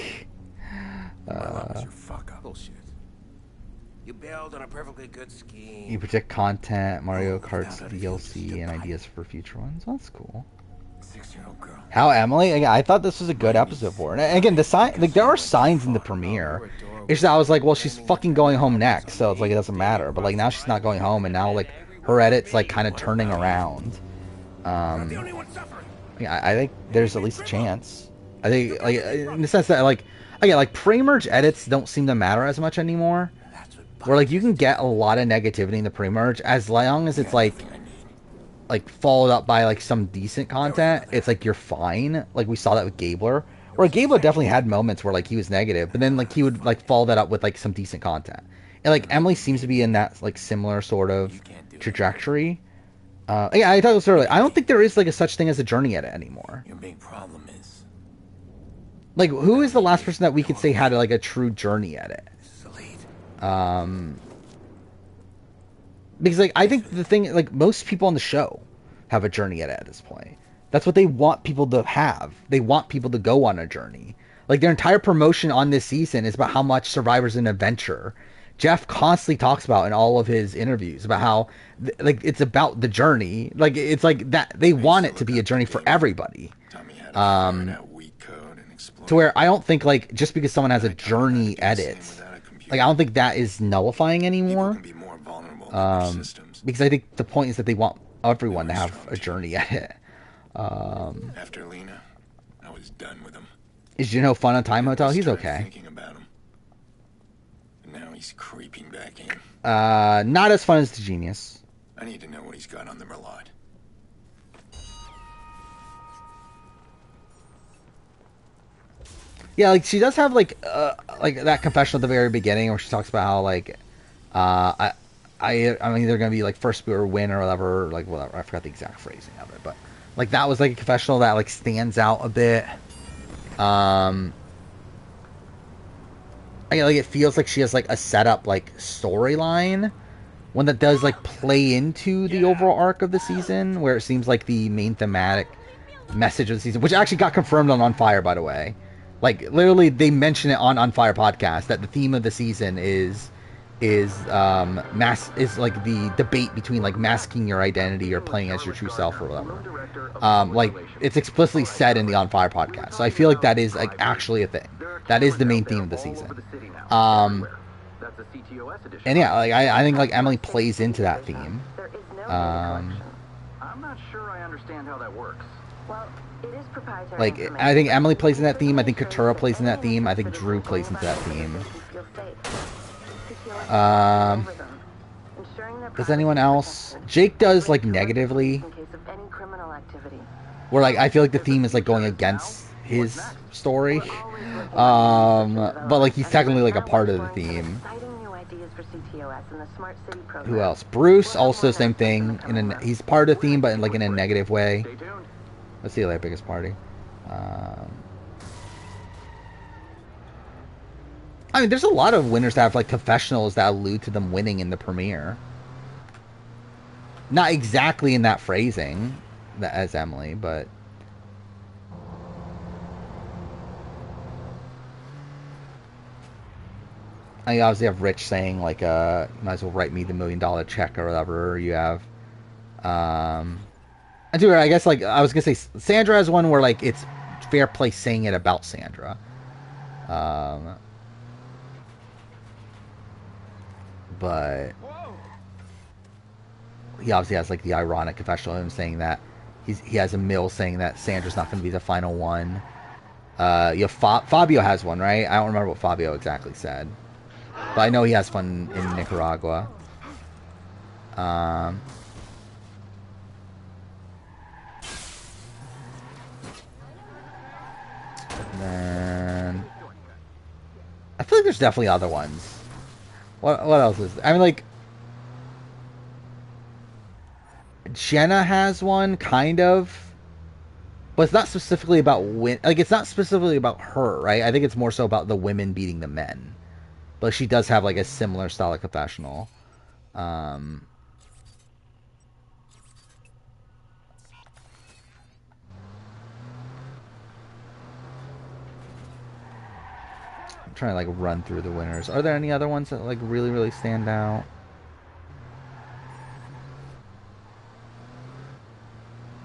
fuck up. Bullshit. You bailed on a perfectly good scheme. You predict content, Mario Kart's DLC, and ideas for future ones. Well, that's cool. 6-year-old girl. How Emily? Again, I thought this was a good episode for her. And again, the sign, like there are signs in the premiere. It's just I was like, well, she's fucking going home next, so it's like it doesn't matter. But like now she's not going home, and now like her edit's like kind of turning around. Yeah, I think there's at least a chance. I think like in the sense that like again, like pre-merge edits don't seem to matter as much anymore. Where like you can get a lot of negativity in the pre-merge as long as it's like followed up by like some decent content. It's like you're fine. Like we saw that with Gabler, where Gabler definitely had moments where like he was negative, but then like he would like follow that up with like some decent content. And like Emily seems to be in that like similar sort of trajectory. Yeah, I thought this earlier. I don't think there is like a such thing as a journey edit anymore. Your big problem is like who is the last person that we could say had like a true journey edit? Because like I think the thing like most people on the show have a journey at this point. That's what they want people to have. They want people to go on a journey. Like their entire promotion on this season is about how much Survivor's an adventure. Jeff constantly talks about in all of his interviews about how like it's about the journey. Like it's like that they want it to be a journey for everybody. To where I don't think like just because someone has a journey edit, like I don't think that is nullifying anymore. Because I think the point is that they want everyone to have a journey edit. After Lena, I was done with him. Is Jino fun on Time Hotel? He's okay. Thinking about him. And now he's creeping back in. Not as fun as the Genius. I need to know what he's got on the Merlot. Yeah, like she does have like that confession at the very beginning where she talks about how like I'm either gonna be like first or win or whatever, like whatever. I forgot the exact phrasing of it, but like that was like a confessional that like stands out a bit. Like it feels like she has like a setup like storyline, one that does like play into the overall arc of the season, where it seems like the main thematic message of the season, which actually got confirmed on Fire, by the way. Like literally, they mention it on Fire podcast that the theme of the season is is like the debate between like masking your identity or playing as your true self or whatever. Like it's explicitly said in the On Fire podcast. So I feel like that is like actually a thing. That is the main theme of the season. And yeah, like I think like Emily plays into that theme. I'm not sure I understand how that works. Well, it is proprietary. Like I think Emily plays in that theme. I think Katura plays in that theme. I think Drew plays into that theme. Does anyone else? Jake does like negatively. Where like I feel like the theme is like going against his story. But like he's technically like a part of the theme. Who else? Bruce, also same thing. He's part of the theme, but in a negative way. Let's see, like biggest party. I mean, there's a lot of winners that have like confessionals that allude to them winning in the premiere. Not exactly in that phrasing, as Emily, but. I obviously have Rich saying like, you might as well write me the $1 million check or whatever. You have, and dude, I guess like I was gonna say Sandra has one where like it's fair play saying it about Sandra. But he obviously has like the ironic confessional of him saying that he has a mill saying that Sandra's not going to be the final one. Fabio has one, right? I don't remember what Fabio exactly said. But I know he has fun in Nicaragua. Then I feel like there's definitely other ones. What else is there? I mean, like Jenna has one, kind of, but it's not specifically about it's not specifically about her, right? I think it's more so about the women beating the men. But she does have like a similar style of confessional. I'm trying to like run through the winners. Are there any other ones that like really, really stand out?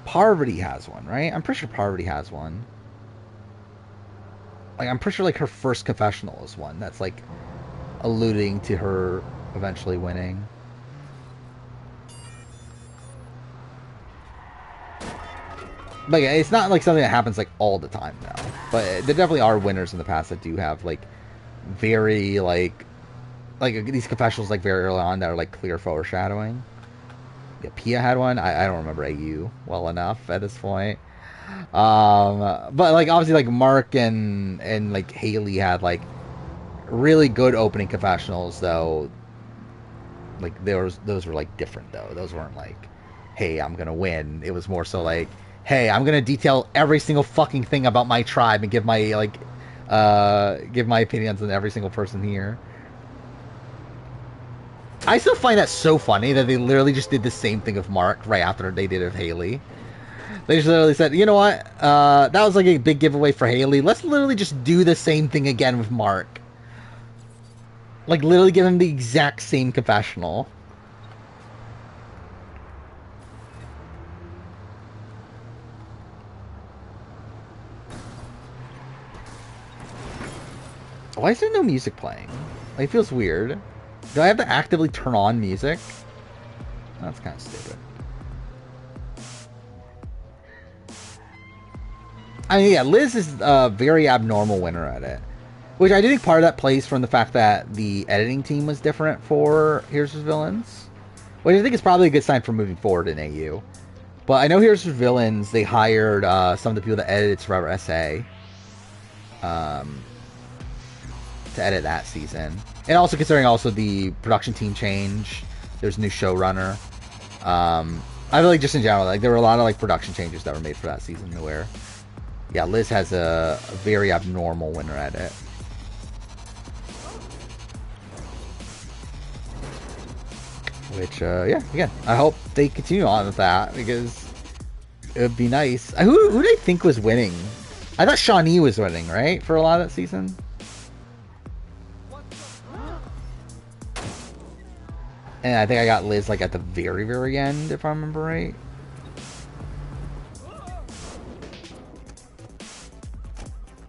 Parvati has one, right? I'm pretty sure Parvati has one. Like I'm pretty sure like her first confessional is one that's like alluding to her eventually winning. But yeah, it's not like something that happens like all the time now. But there definitely are winners in the past that do have like very like these confessionals like very early on that are like clear foreshadowing. Yeah, Pia had one. I don't remember AU well enough at this point. But like obviously like Mark and like Haley had like really good opening confessionals though. Like those were like different though. Those weren't like, hey, I'm gonna win. It was more so like, hey, I'm gonna detail every single fucking thing about my tribe and give my opinions on every single person here. I still find that so funny that they literally just did the same thing with Mark right after they did it with Haley. They just literally said, you know what? That was like a big giveaway for Haley. Let's literally just do the same thing again with Mark. Like, literally give him the exact same confessional. Why is there no music playing? Like, it feels weird. Do I have to actively turn on music? That's kind of stupid. I mean, yeah, Liz is a very abnormal winner at it. Which I do think part of that plays from the fact that the editing team was different for Heroes vs. Villains. Which I think is probably a good sign for moving forward in AU. But I know Heroes vs. Villains, they hired some of the people that edited Survivor SA. To edit that season. And also considering also the production team change. There's a new showrunner. I feel like just in general, like there were a lot of like production changes that were made for that season where, yeah, Liz has a very abnormal winner at it. Which, yeah, again, I hope they continue on with that because it would be nice. Who did I think was winning? I thought Shawnee was winning, right? For a lot of that season. And I think I got Liz like at the very, very end, if I remember right.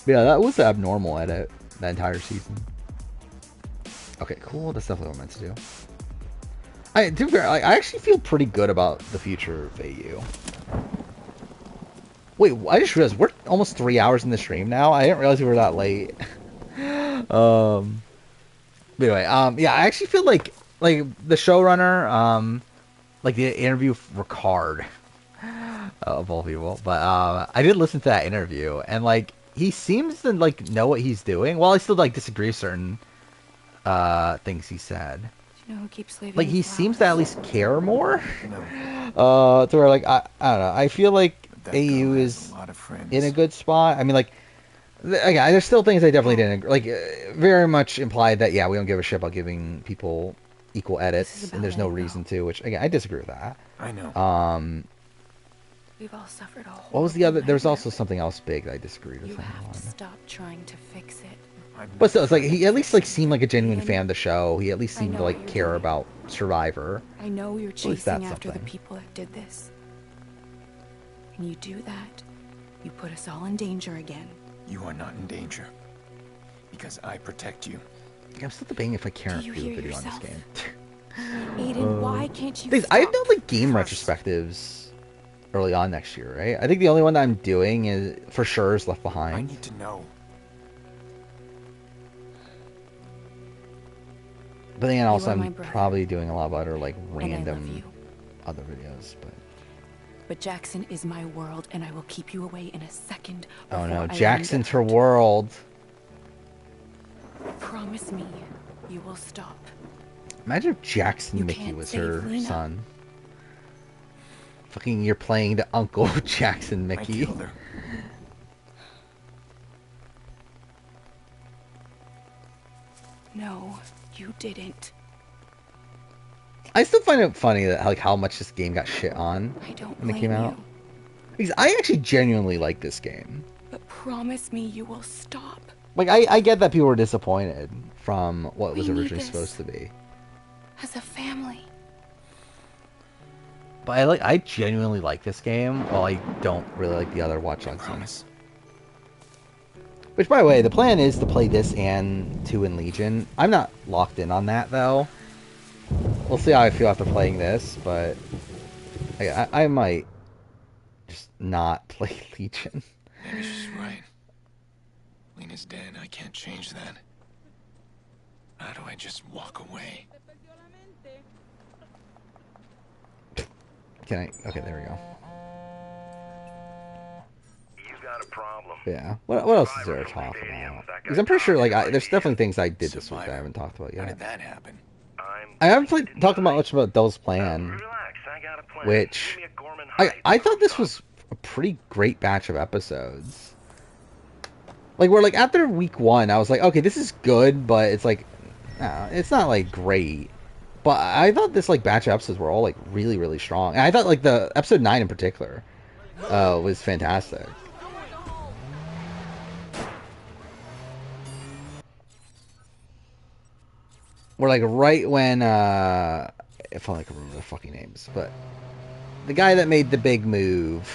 But yeah, that was the abnormal edit that entire season. Okay, cool. That's definitely what I meant to do. To be fair, I actually feel pretty good about the future of AU. Wait, I just realized we're almost 3 hours in the stream now. I didn't realize we were that late. But anyway, yeah, I actually feel like the showrunner, like the interview with Ricard, of all people. But I did listen to that interview, and like he seems to like know what he's doing. While I still like disagree with certain things he said. You know who keeps leaving? Like he seems to at least care more. To where like I don't know. I feel like AU is in a good spot. I mean, like, again, there's still things I definitely didn't agree. Like, very much implied that, yeah, we don't give a shit about giving people equal edits, and there's no reason to, which, again, I disagree with that. I know. We've all suffered a whole what was the other? There was also something else big that I disagreed with. You have to stop trying to fix it. But still, it's like, he at least, like, seemed like a genuine fan of the show. He at least seemed to, like, care about Survivor. I know you're chasing after the people that did this. And you do that, you put us all in danger again. You are not in danger. Because I protect you. I'm still debating if I care enough to do a video on this game. Aiden, why can't you I have done, like, game retrospectives early on next year, right? I think the only one that I'm doing is, for sure, is Left Behind. I need to know. But then also, I'm probably doing a lot of other, like, random other videos, But Jackson is my world, and I will keep you away in a second. Oh no, Jackson's her world. Promise me you will stop. Imagine if Jackson Mickey was her son. Fucking, you're playing the Uncle Jackson Mickey. I killed her. No, you didn't. I still find it funny that like how much this game got shit on when it came out. Because I actually genuinely like this game. But promise me you will stop. Like I get that people were disappointed from what was originally supposed to be. As a family. But I genuinely like this game, while I don't really like the other Watch Dogs games. Which, by the way, the plan is to play this and 2 in Legion. I'm not locked in on that, though. We'll see how I feel after playing this, but I might just not play Legion. Maybe she's right. Lena's dead. I can't change that. How do I just walk away? Can I? Okay, there we go. You got a problem. Yeah. What else is there to talk about? Because I'm pretty sure, like, there's definitely things I did this week that I haven't talked about yet. How did that happen? I haven't talked about much about Devil's Plan, which I thought this was a pretty great batch of episodes. Like, where, like, after week 1, I was like, okay, this is good, but it's like, it's not, like, great. But I thought this, like, batch of episodes were all, like, really, really strong. And I thought, like, the episode 9 in particular was fantastic. Where, like, right when, if only I could remember the fucking names, but the guy that made the big move,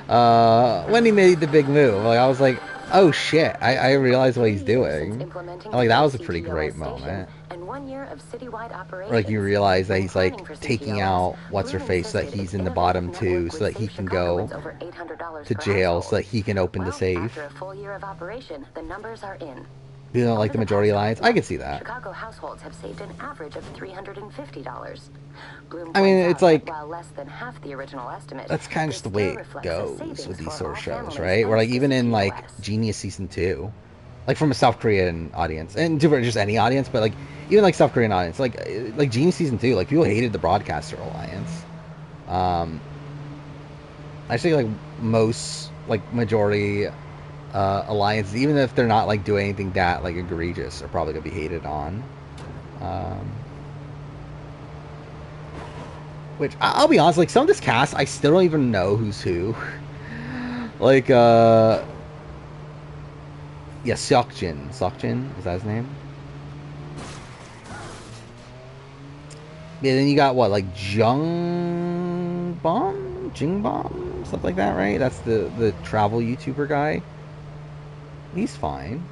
when he made the big move, like, I was like, oh shit, I realized what he's doing. And, like, that was a pretty great moment. Where, like, you realize that he's, like, taking out What's-Her-Face so that he's in the bottom 2, so that he can go to jail, so that he can open the safe. After a full year of operation, the numbers are in. You know, like the Majority Alliance? I can see that. Chicago households have saved an average of $350. Bloom I mean, it's like, while less than half the original estimate, that's kind of just the way it goes with these sort of shows, right? Where, like, even in, like, Genius Season 2, like, from a South Korean audience, and just any audience, but, like, even, like, South Korean audience, like Genius Season 2, like, people hated the Broadcaster Alliance. I think, like, most, like, Majority alliances, even if they're not like doing anything that like egregious, are probably gonna be hated on. Which I'll be honest, like, some of this cast I still don't even know who's who. Like yeah, Seokjin is that his name? Yeah, then you got what, like Jingbom, stuff like that, right? That's the travel YouTuber guy. He's fine.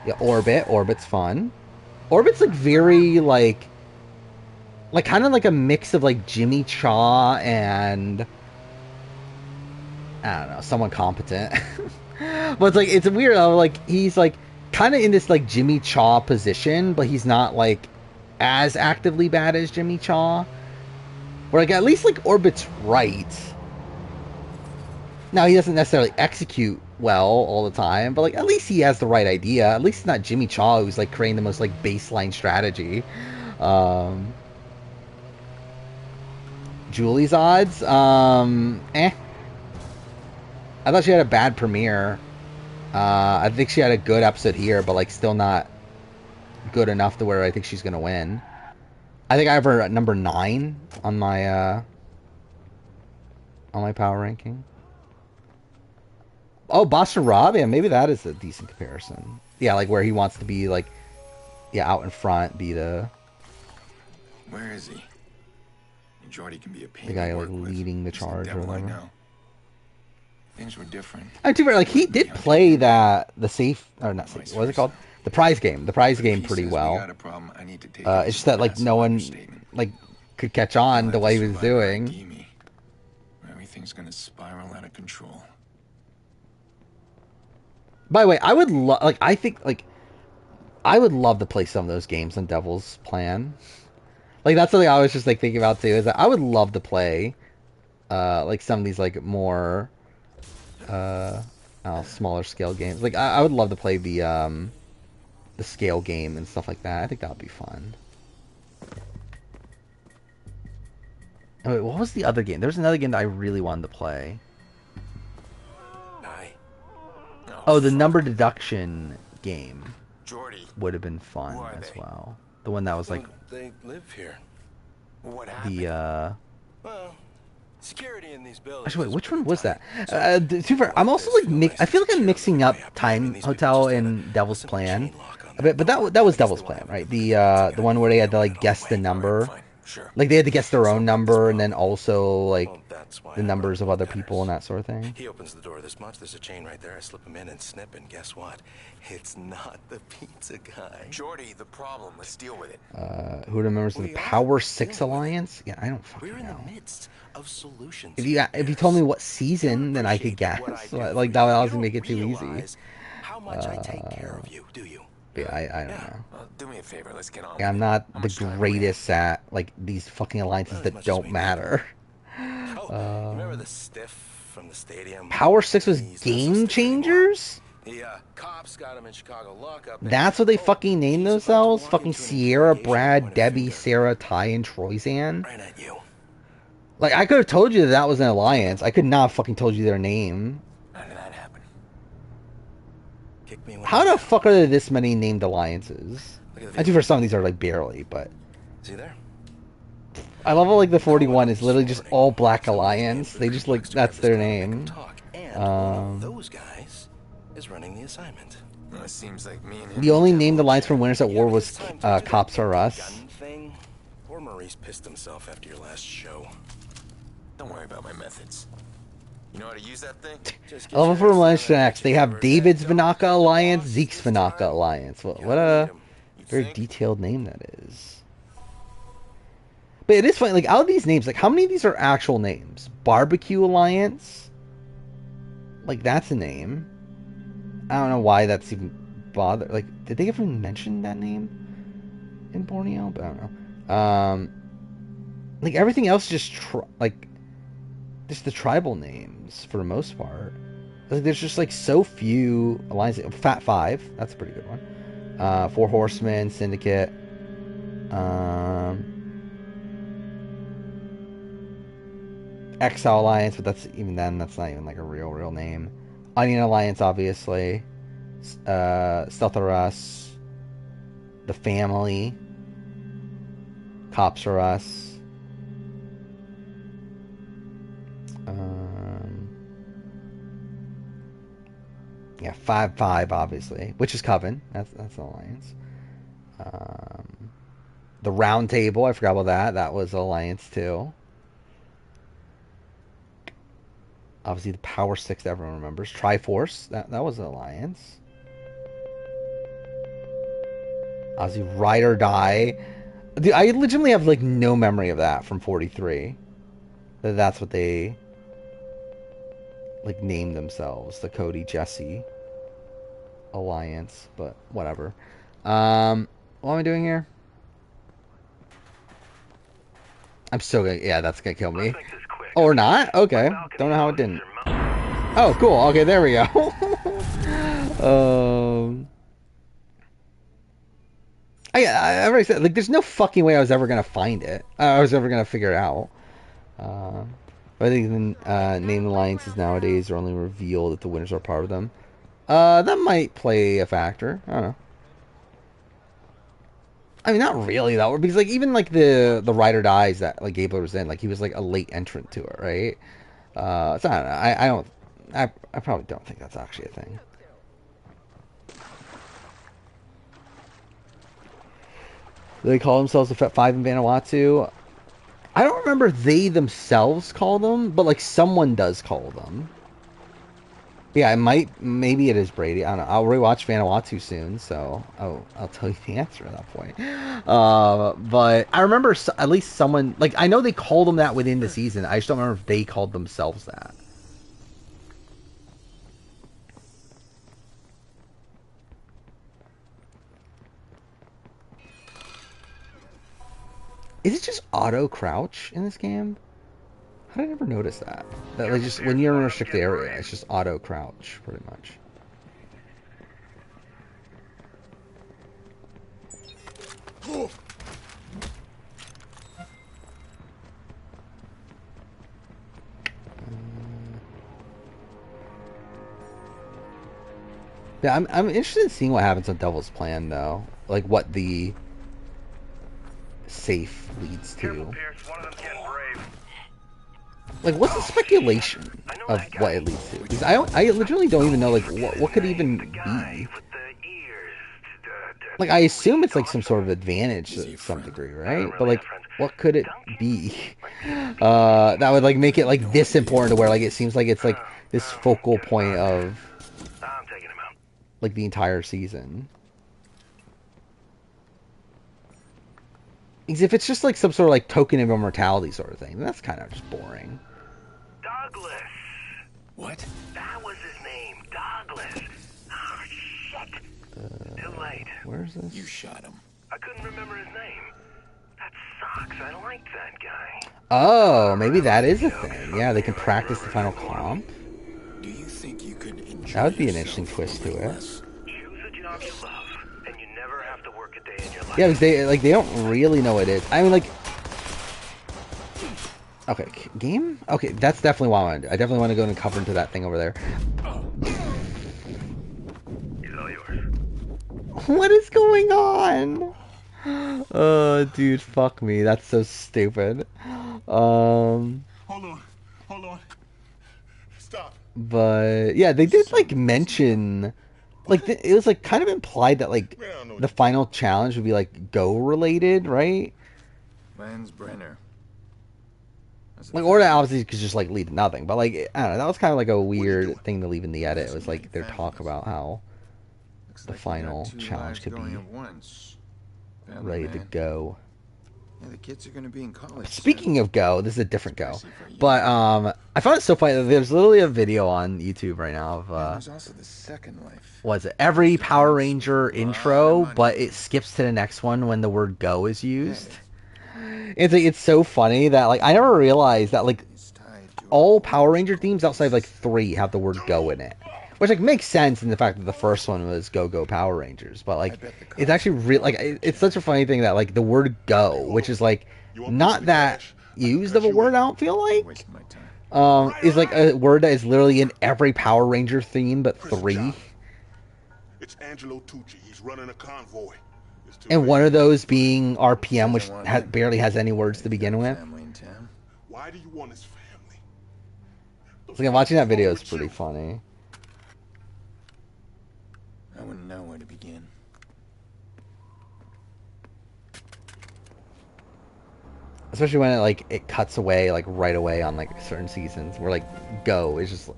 Yeah, Orbit's fun. Orbit's like very like kind of like a mix of like Jimmy Cha and I don't know, someone competent. But it's like it's weird. Like he's like kind of in this like Jimmy Cha position, but he's not like as actively bad as Jimmy Cha. Where like at least like Orbit's right. Now he doesn't necessarily execute well all the time, but like at least he has the right idea. At least it's not Jimmy Cha who's like creating the most like baseline strategy. Julie's odds, I thought she had a bad premiere. I think she had a good episode here, but like still not good enough to where I think she's gonna win. I think I have her at number 9 on my power ranking. Oh, Boston Rob, yeah, maybe that is a decent comparison. Yeah, like where he wants to be like, yeah, out in front, be the. Where is he? Jordy can be a pain. The guy like leading the charge or whatever. Know. Things were different. I too like he did play the safe or not safe. What is it called? The prize game. The prize game pretty well. It's just that like no one like could catch on to what he was doing. Everything's gonna spiral out of control. By the way, I would I think like I would love to play some of those games on Devil's Plan. Like that's something I was just like thinking about too. Is that I would love to play, like some of these like more, smaller scale games. Like I would love to play the scale game and stuff like that. I think that would be fun. Oh, wait, what was the other game? There was another game that I really wanted to play. Oh, the number deduction game would have been fun as well. The one that was like they live here. What happened? Well, security in these buildings. Actually, wait, which one was that? I'm also like I feel like I'm mixing up Time Hotel and Devil's Plan a bit, but that was Devil's Plan, right? The one where they had to like guess the number. Like they had to guess their own number and then also like the numbers of other people and that sort of thing. He opens the door this much. There's a chain right there. I slip him in and snip, and guess what? It's not the pizza guy. Jordy, the problem. Let's deal with it. Who remembers the Power 6 Alliance? Yeah, I don't fucking know. We're in the midst of solutions. If you told me what season, then I could guess. Like that would make it too easy. How much I take care of you, do you? Yeah, I don't know. Well, do me a favor. Let's get on. Yeah, I'm not the greatest at like these fucking alliances that don't matter. Remember the stiff from the stadium? Power 6 was Game Changers? The cops got him in Chicago lockup. That's what they fucking named themselves? Fucking Sierra, Brad, Debbie, Sarah, Ty, and Troyzan? Right at you. Like, I could have told you that was an alliance. I could not have fucking told you their name. How did that happen? How the fuck are there this many named alliances? I do for some of these are like barely, but. See there? I love how like the 41 is literally just all Black Alliance. They just like that's their name. Those guys is running the assignment. Well, it seems like me and him. The only named alliance from Winners at War was Cops R Us. Poor Maurice pissed himself after your last show. Don't worry about my methods. You know how to use that thing? I love it for Alliance X. They have David's Vinaka Alliance, Zeke's Vinaka Alliance. What a very detailed name that is. But it is funny, like, out of these names, like, how many of these are actual names? Barbecue Alliance? Like, that's a name. I don't know why that's even bothered. Like, did they ever mention that name in Borneo? But I don't know. Like, everything else just, just the tribal names, for the most part. Like, there's just, like, so few alliances. Fat Five, that's a pretty good one. Four Horsemen, Syndicate. Exile Alliance, but that's not even like a real name. Onion Alliance, obviously. Stealth R Us. The Family. Cops R Us. Yeah, 5-5, obviously, which is Coven. That's an alliance. The Round Table, I forgot about that. That was Alliance too. Obviously, the Power Six that everyone remembers. Triforce, that was an Alliance. Obviously, Ride or Die. Dude, I legitimately have like no memory of that from 43. That's what they like named themselves, the Cody Jesse Alliance, but whatever. What am I doing here? I'm still gonna, yeah, that's gonna kill me. Oh, or not? Okay. Don't know how it didn't. Oh, cool. Okay, there we go. I already said, like, there's no fucking way I was ever gonna find it. I was ever gonna figure it out. But I think the named alliances nowadays are only revealed if the winners are part of them. That might play a factor. I don't know. I mean, not really though, because like even like the Ride or Dies that like Gabler was in, like he was like a late entrant to it, right? So I don't know. I probably don't think that's actually a thing. They call themselves the Fet 5 in Vanuatu. I don't remember if they themselves call them, but like someone does call them. Yeah, it might. Maybe it is Brady. I don't know. I'll rewatch Vanuatu soon, so I'll tell you the answer at that point. But I remember at least someone, like, I know they called them that within the season. I just don't remember if they called themselves that. Is it just auto crouch in this game? How did I never notice that? That like just when you're in a restricted area, it's just auto crouch pretty much. Yeah, I'm interested in seeing what happens on Devil's Plan though. Like what the safe leads to. Like, what's the speculation of what it leads to? Because I literally don't even know, like, what could even be. Like, I assume it's, like, some sort of advantage to some degree, right? But, like, what could it be? That would, like, make it, like, this important to where, like, it seems like it's, like, this focal point of, like, the entire season. Because if it's just, like, some sort of, like, token of immortality sort of thing, then that's kind of just boring. Douglas. What? That was his name, Douglas. Oh, shit. Too late. Where's this? You shot him. I couldn't remember his name. That sucks. I like that guy. Oh, maybe that is a thing. Yeah, they can practice the final comp. Do you think you could enjoy that would be an interesting twist to it. Choose a job you love, and you never have to work a day in your life. Yeah, because they don't really know what it is. I mean, like. Okay, game? Okay, that's definitely what I want to do. I definitely want to go and cover into that thing over there. He's all yours. What is going on? Oh, dude, fuck me. That's so stupid. Hold on. Stop. But yeah, they did like mention, like it was like kind of implied that like the final challenge would be like Go related, right? Lance Brenner. Like, or that obviously could just like lead to nothing, but like I don't know, that was kind of like a weird thing to leave in the edit. It was like their talk about how the final challenge could be ready to go. Yeah, the kids are going to be in college. Speaking of Go, this is a different Go, but I found it so funny. There's literally a video on YouTube right now of there's also the second life. Was it every Power Ranger intro, but it skips to the next one when the word Go is used. It's so funny that like I never realized that like all Power Ranger themes outside of like 3 have the word Go in it, which like makes sense in the fact that the first one was Go Go Power Rangers, but like it's actually real like it's such a funny thing that like the word Go, which is like not that used of a word, I don't feel like, is like a word that is literally in every Power Ranger theme but 3. It's Angelo Tucci. He's running a convoy. And one of those being RPM, which barely has any words to begin with. Why do you want his family? So like, watching that video is pretty funny. I wouldn't know where to begin. Especially when it cuts away like right away on like certain seasons where like go is just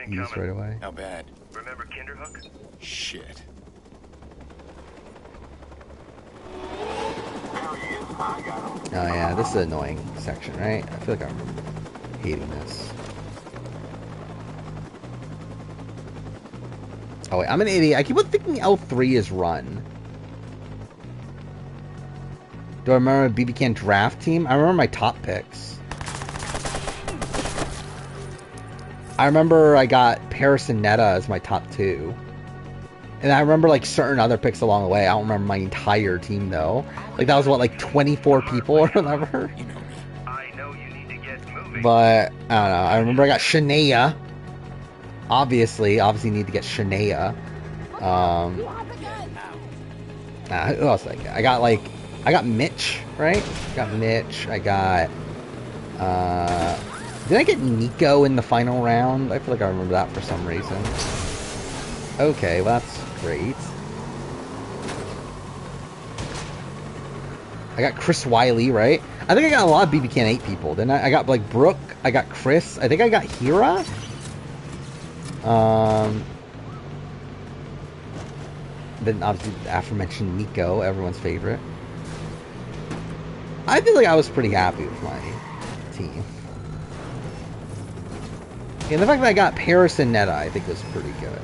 used right away. How bad? Remember Kinderhook? Shit. Oh yeah, this is an annoying section, right? I feel like I'm hating this. Oh wait, I'm an idiot. I keep on thinking L3 is run. Do I remember BB Can draft team? I remember my top picks. I remember I got Paris and Netta as my top 2. And I remember like certain other picks along the way. I don't remember my entire team though. Like that was what, like 24 people or whatever. I know you need to get moving. But I don't know. I remember I got Shania. Obviously need to get Shania. Who else did I get? I got Mitch, right? Got Mitch. I got did I get Nico in the final round? I feel like I remember that for some reason. Okay, well that's great. I got Chris Wiley, right? I think I got a lot of BB Can 8 people, didn't I? I got like Brooke, I got Chris, I think I got Hira. Then obviously the aforementioned Nico, everyone's favorite. I feel like I was pretty happy with my team. And the fact that I got Paris and Netta, I think was pretty good.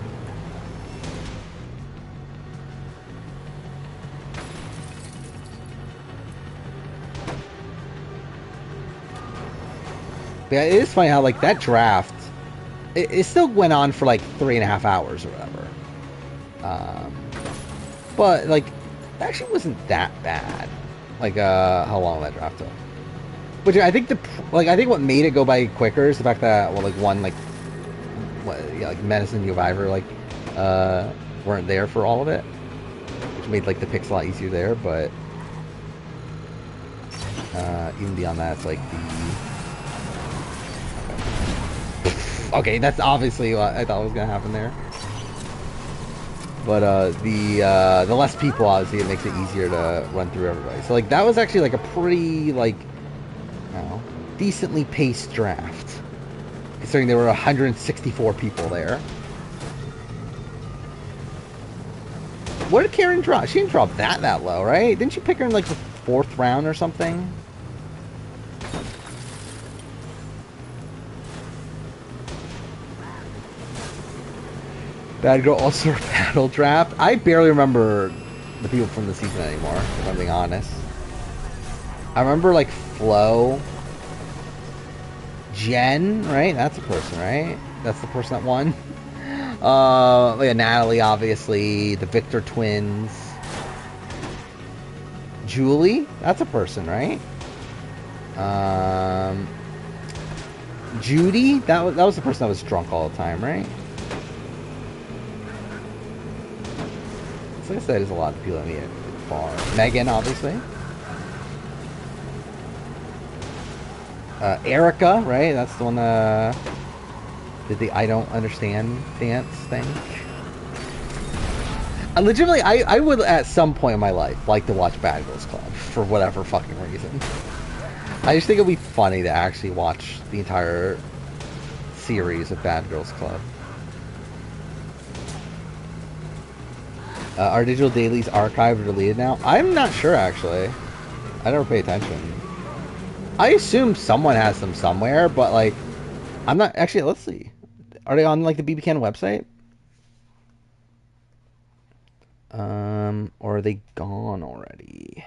But yeah, it is funny how like that draft, it still went on for like 3.5 hours or whatever. But like, it actually wasn't that bad. Like how long that draft took. Which I think I think what made it go by quicker is the fact that like Menace and Survivor weren't there for all of it, which made like the picks a lot easier there. But even beyond that, it's like okay, that's obviously what I thought was gonna happen there. But the less people, obviously, it makes it easier to run through everybody. So like that was actually like a pretty like, I don't know, decently paced draft, considering there were 164 people there. What did Karen drop? She didn't drop that low, right? Didn't you pick her in like the 4th round or something? Bad Girl All-Star Battle Draft. I barely remember the people from the season anymore, if I'm being honest. I remember like Flo, Jen, right? That's a person, right? That's the person that won. Yeah, Natalie, obviously. The Victor twins. Julie, that's a person, right? Judy, that was the person that was drunk all the time, right? Like I said, there's a lot of people in the bar. Megan, obviously. Erica, right? That's the one that did the I don't understand dance thing. Legitimately, I would at some point in my life like to watch Bad Girls Club for whatever fucking reason. I just think it would be funny to actually watch the entire series of Bad Girls Club. Are digital dailies archived or deleted now? I'm not sure, actually. I never pay attention. I assume someone has them somewhere, but, like, I'm not... Actually, let's see. Are they on, like, the BB Can website? Or are they gone already?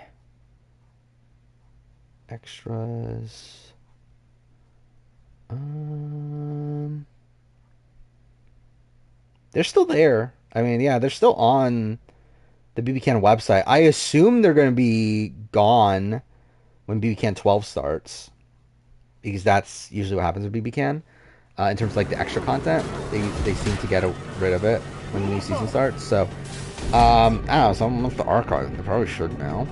Extras... They're still there. I mean, yeah, they're still on the BB Can website. I assume they're going to be gone when BB Can 12 starts, because that's usually what happens with BB Can. In terms of like the extra content, they seem to get rid of it when the new season starts. So, I don't know. Someone wants to archive. They probably should now.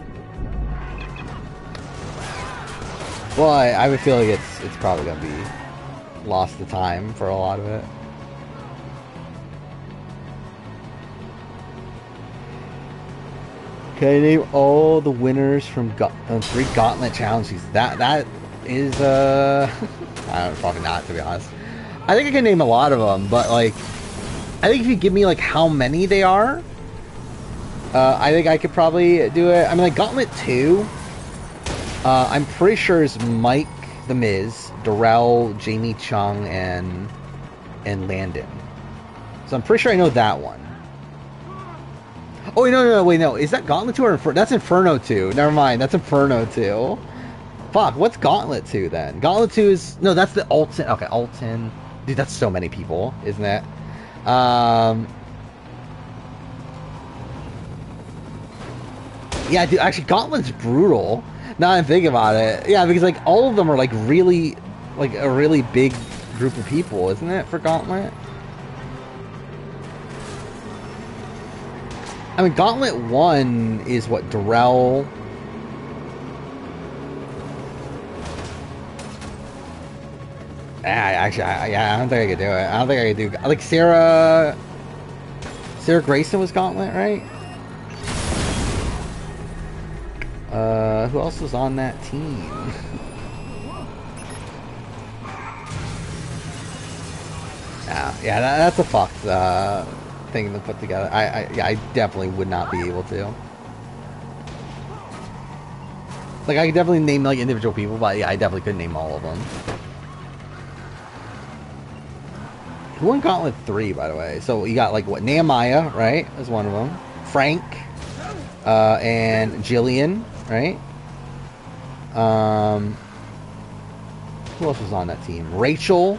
Well, I would feel like it's probably going to be lost to time for a lot of it. Can I name all the winners from 3 Gauntlet challenges? That is I don't, probably not, to be honest. I think I can name a lot of them, but like, I think if you give me like how many they are, I think I could probably do it. I mean, like Gauntlet 2, I'm pretty sure is Mike the Miz, Darrell, Jamie Chung, and Landon. So I'm pretty sure I know that one. Oh, no. Is that Gauntlet 2 or Inferno? That's Inferno 2. Never mind. That's Inferno 2. Fuck, what's Gauntlet 2 then? Gauntlet 2 is... No, that's the Alton. Okay, Alton. Dude, that's so many people, isn't it? Yeah, dude, actually, Gauntlet's brutal. Now I'm thinking about it. Yeah, because, like, all of them are, like, really... Like, a really big group of people, isn't it, for Gauntlet? I mean, Gauntlet 1 is what, Darrell... I don't think I could do it. I don't think I could do... Like, Sarah Grayson was Gauntlet, right? Who else was on that team? Yeah, that's a fucked thing to put together. I definitely would not be able to. Like, I could definitely name, like, individual people, but yeah, I definitely couldn't name all of them. Who won Gauntlet 3, by the way? So, you got, like, what, Nehemiah, right? Is one of them. Frank. And Jillian, right? Who else was on that team? Rachel.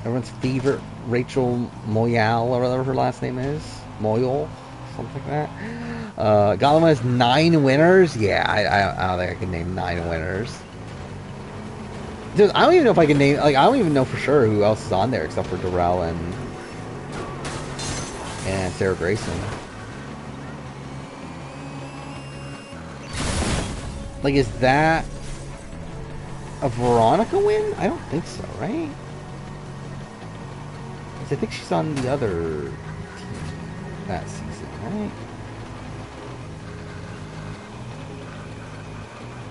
Everyone's favorite Rachel Moyal, or whatever her last name is. Moyal, something like that. Gauntlet has 9 winners. Yeah, I don't think I can name 9 winners. Dude, I don't even know if I can name... Like, I don't even know for sure who else is on there except for Darrell and Sarah Grayson. Like, is that a Veronica win? I don't think so, right? Because I think she's on the other team that season, right?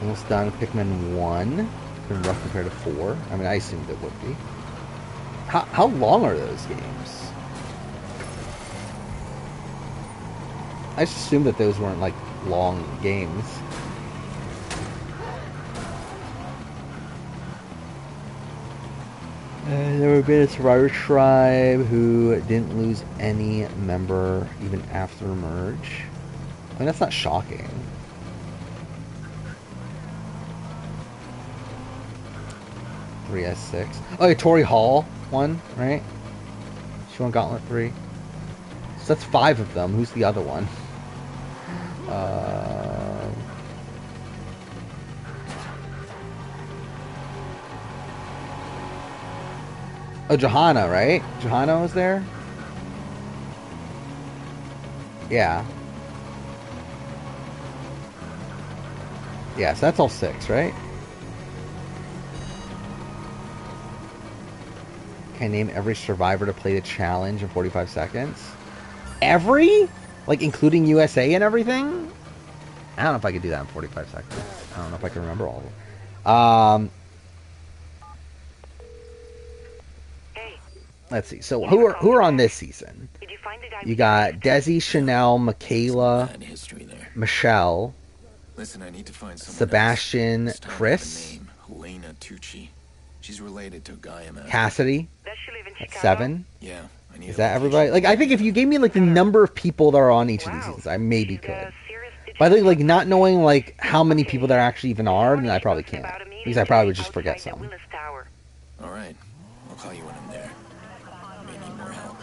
Almost done. Pikmin 1. Been rough compared to 4. I mean, I assumed it would be. How long are those games? I just assumed that those weren't, like, long games. There would have been a Survivor Tribe who didn't lose any member even after merge. I mean, that's not shocking. S6. Oh, yeah, Tori Hall won, right? She won Gauntlet 3. So that's 5 of them. Who's the other one? Oh, Johanna, right? Johanna was there? Yeah. Yeah, so that's all 6, right? Can I name every survivor to play the challenge in 45 seconds? Every? Like, including USA and everything? I don't know if I could do that in 45 seconds. I don't know if I can remember all of them. Let's see. So, who are on this season? You got Desi, Chanel, Michaela, Michelle, Listen, I need to find Sebastian, Chris, Helena Tucci. She's related to Gaia. Cassidy. That's 7. Yeah. Is that everybody? Like, I think if you gave me like the number of people that are on each of these seasons, I maybe could. But I think like not knowing like how many people there actually even are, then I probably can't. Because I probably would just forget some. All right. I'll call you when I'm there. I may need more help.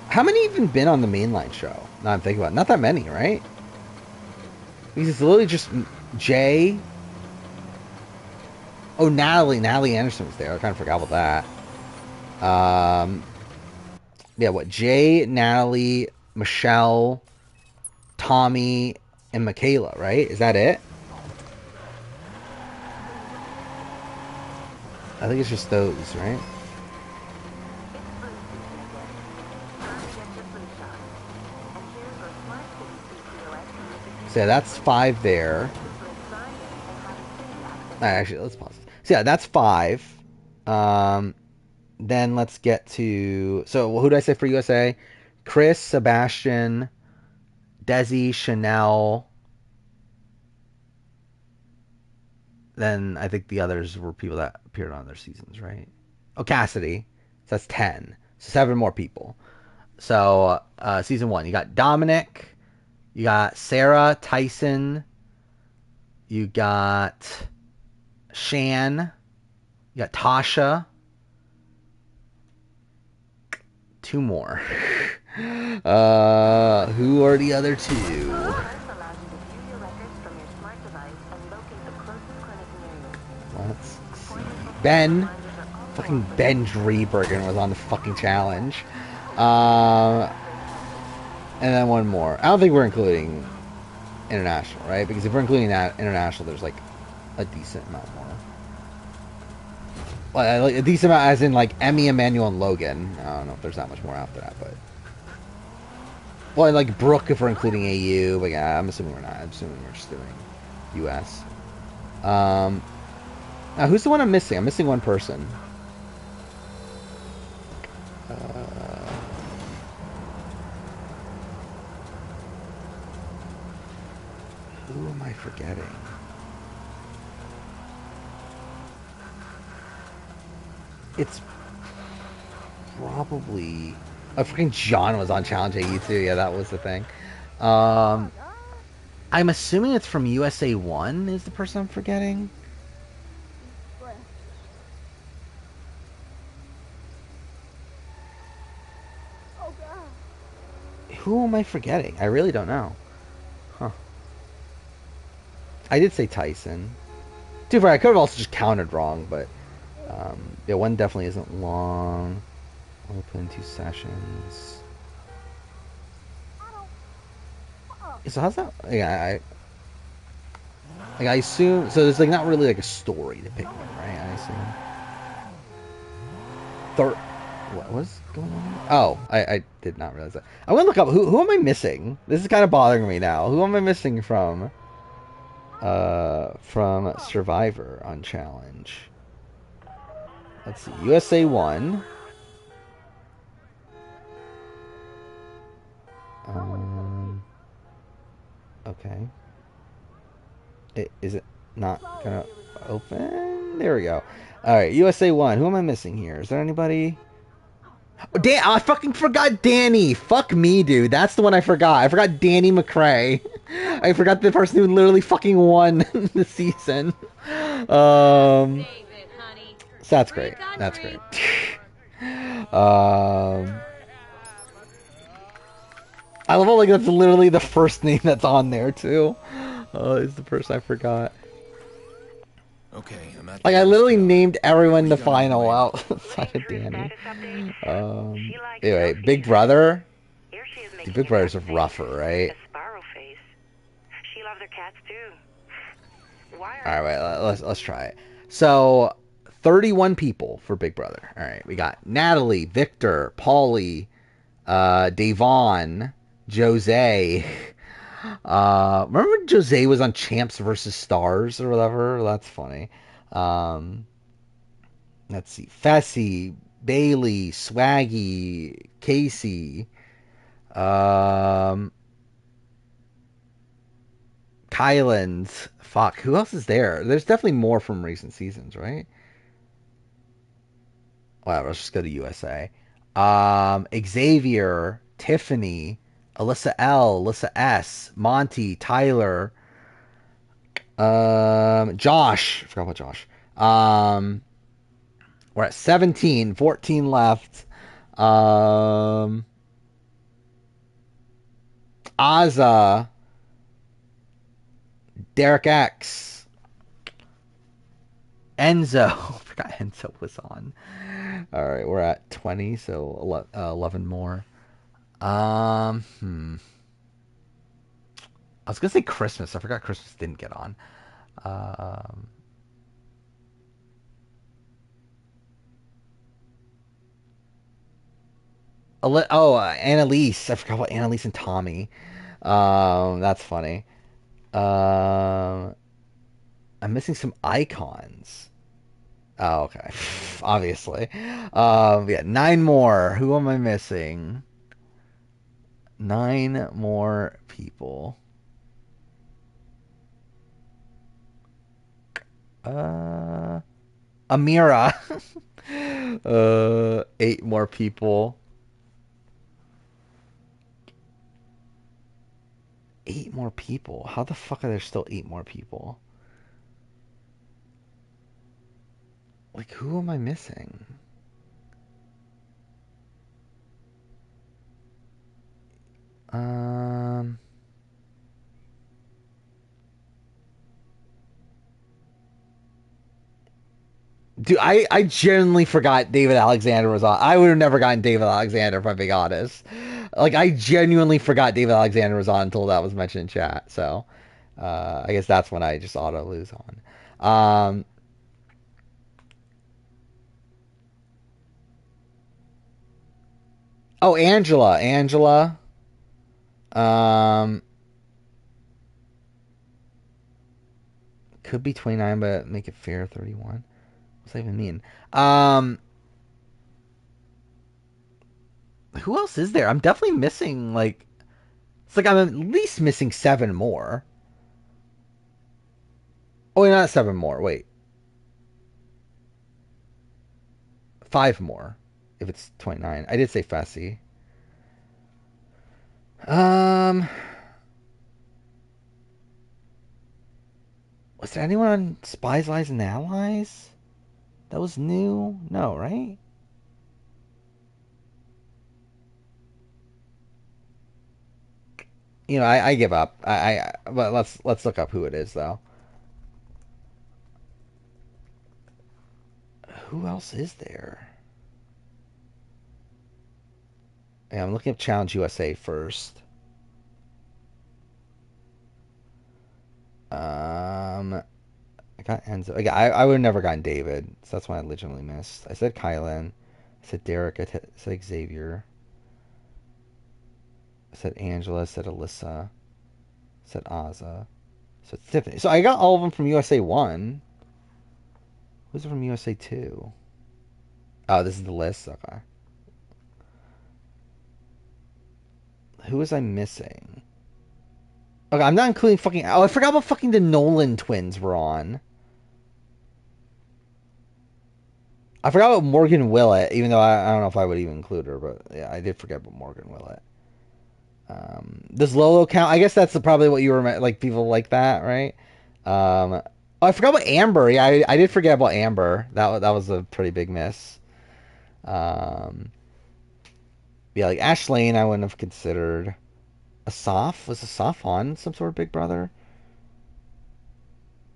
How many even been on the mainline show? Now I'm thinking about it. Not that many, right? Because it's literally just Jay. Oh, Natalie Anderson was there. I kind of forgot about that. Yeah, what? Jay, Natalie, Michelle, Tommy, and Michaela, right? Is that it? I think it's just those, right? So yeah, that's 5 there. Actually, let's pause. So yeah, that's 5. Then let's get to... So who did I say for USA? Chris, Sebastian, Desi, Chanel. Then I think the others were people that appeared on their seasons, right? Oh, Cassidy. So that's 10. So 7 more people. So season 1, you got Dominic, you got Sarah, Tyson, you got Shan, you got Tasha. 2 more. Who are the other 2? Let's see. Ben. Fucking Ben Driebergen was on the fucking challenge. And then 1 more. I don't think we're including international, right? Because if we're including that international, there's like a decent amount more. Well, like a decent amount as in like Emmy, Emmanuel, and Logan. I don't know if there's that much more after that, but... Well, like Brooke if we're including AU, but yeah, I'm assuming we're not. I'm assuming we're just doing US. Now, who's the one I'm missing? I'm missing 1 person. Who am I forgetting? It's probably... Oh, freaking John was on Challenge AE too. Yeah, that was the thing. I'm assuming it's from USA 1 is the person I'm forgetting. Who am I forgetting? I really don't know. Huh. I did say Tyson. Too far, I could have also just counted wrong, but yeah, 1 definitely isn't long. Open 2 sessions. So how's that? Yeah, I assume so. There's like not really like a story to pick from, right? I assume. What was going on? Oh, I did not realize that. I'm gonna look up who am I missing? This is kind of bothering me now. Who am I missing from Survivor on Challenge? Let's see. USA 1. Okay. Is it not gonna open? There we go. Alright, USA 1. Who am I missing here? Is there anybody? Oh, I fucking forgot Danny. Fuck me, dude. That's the one I forgot. I forgot Danny McRae. I forgot the person who literally fucking won the season. So that's great. That's great. I love how like that's literally the first name that's on there too. Is the person I forgot. Okay, I'm at like I literally named everyone the final outside of Danny. Anyway, Big Brother. Dude, Big Brothers are rougher, right? She loves her cats too. All right, let's try it. So, 31 people for Big Brother. All right, we got Natalie, Victor, Paulie, Davon, Jose. Remember when Jose was on Champs versus Stars or whatever? That's funny. Let's see. Fessy, Bailey, Swaggy, Casey, Kylan's. Fuck, who else is there? There's definitely more from recent seasons, right? Whatever, let's just go to USA. Xavier, Tiffany, Alyssa L, Alyssa S, Monty, Tyler, Josh. I forgot about Josh. We're at 17, 14 left. Azza, Derek X, Enzo. I forgot Enzo was on. All right, we're at 20, so 11 more. I was gonna say Christmas. I forgot Christmas didn't get on. Annalise. I forgot about Annalise and Tommy. That's funny. I'm missing some icons. Oh, okay. Obviously. Yeah, 9 more. Who am I missing? 9 more people. Amira. 8 more people. 8 more people. How the fuck are there still 8 more people? Like, who am I missing? Dude, I genuinely forgot David Alexander was on. I would have never gotten David Alexander, if I'm being honest. Like, I genuinely forgot David Alexander was on until that was mentioned in chat. So, I guess that's when I just auto lose on. Oh, Angela. Could be 29, but make it fair 31. What's that even mean? Who else is there? I'm definitely missing, like... It's like I'm at least missing 7 more. Oh, wait, not 7 more. Wait. 5 more. If it's 29. I did say Fessy. Was there anyone on Spies, Lies, and Allies? That was new? No, right? You know, I give up. But let's look up who it is though. Who else is there? Yeah, I'm looking up Challenge USA first. I got Enzo. I would have never gotten David, so that's why I legitimately missed. I said Kylan. I said Derek. I said Xavier. I said Angela. I said Alyssa. I said Azza. I said Tiffany. So I got all of them from USA 1. Who's from USA 2? Oh, this is the list? Okay. Who was I missing? Okay, I'm not including fucking... Oh, I forgot about fucking the Nolan twins were on. I forgot about Morgan Willett, even though I don't know if I would even include her, but yeah, I did forget about Morgan Willett. Does Lolo count? I guess that's probably what you were... Like, people like that, right? Oh, I forgot about Amber. Yeah, I did forget about Amber. That was a pretty big miss. Yeah, like Ash Lane I wouldn't have considered. Asaf? Was Asaf on some sort of Big Brother?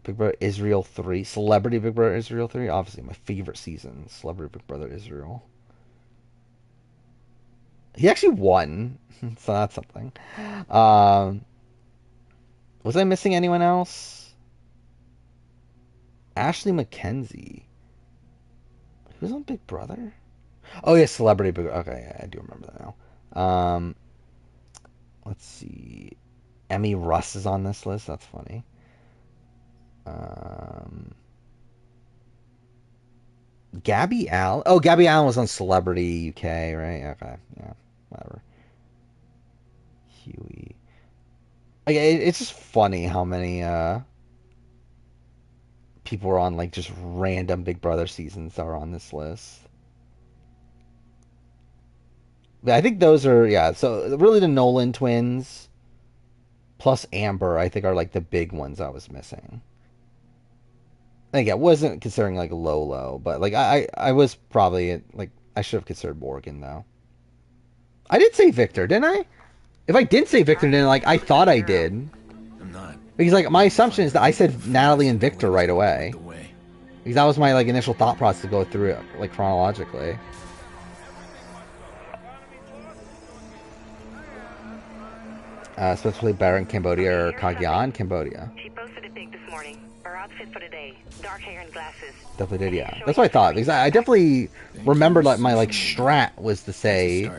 Big Brother Israel 3. Celebrity Big Brother Israel 3. Obviously my favorite season. Celebrity Big Brother Israel. He actually won. So that's something. Was I missing anyone else? Ashley McKenzie. Who's on Big Brother? Oh yeah, Celebrity Big Brother. Okay, yeah, I do remember that now. Let's see. Emmy Russ is on this list. That's funny. Gabby Allen. Oh, Gabby Allen was on Celebrity UK, right? Okay, yeah, whatever. Huey. It's just funny how many people are on like just random Big Brother seasons that are on this list. But I think those are, yeah, so really the Nolan twins plus Amber, I think, are like the big ones I was missing. Like, I wasn't considering like Lolo, but like I was probably like, I should have considered Morgan though. I did say Victor, didn't I? If I did say Victor, then like I thought I did. I'm not. Because like my assumption is that I said Natalie and Victor right away. Because that was my like initial thought process to go through it like chronologically. Especially better in Cambodia or Cagayan, Cambodia. She posted a pic this morning. Her outfit for the day. Dark hair and glasses. Definitely did, yeah. That's what I thought. Because I definitely remembered like my like strat was to say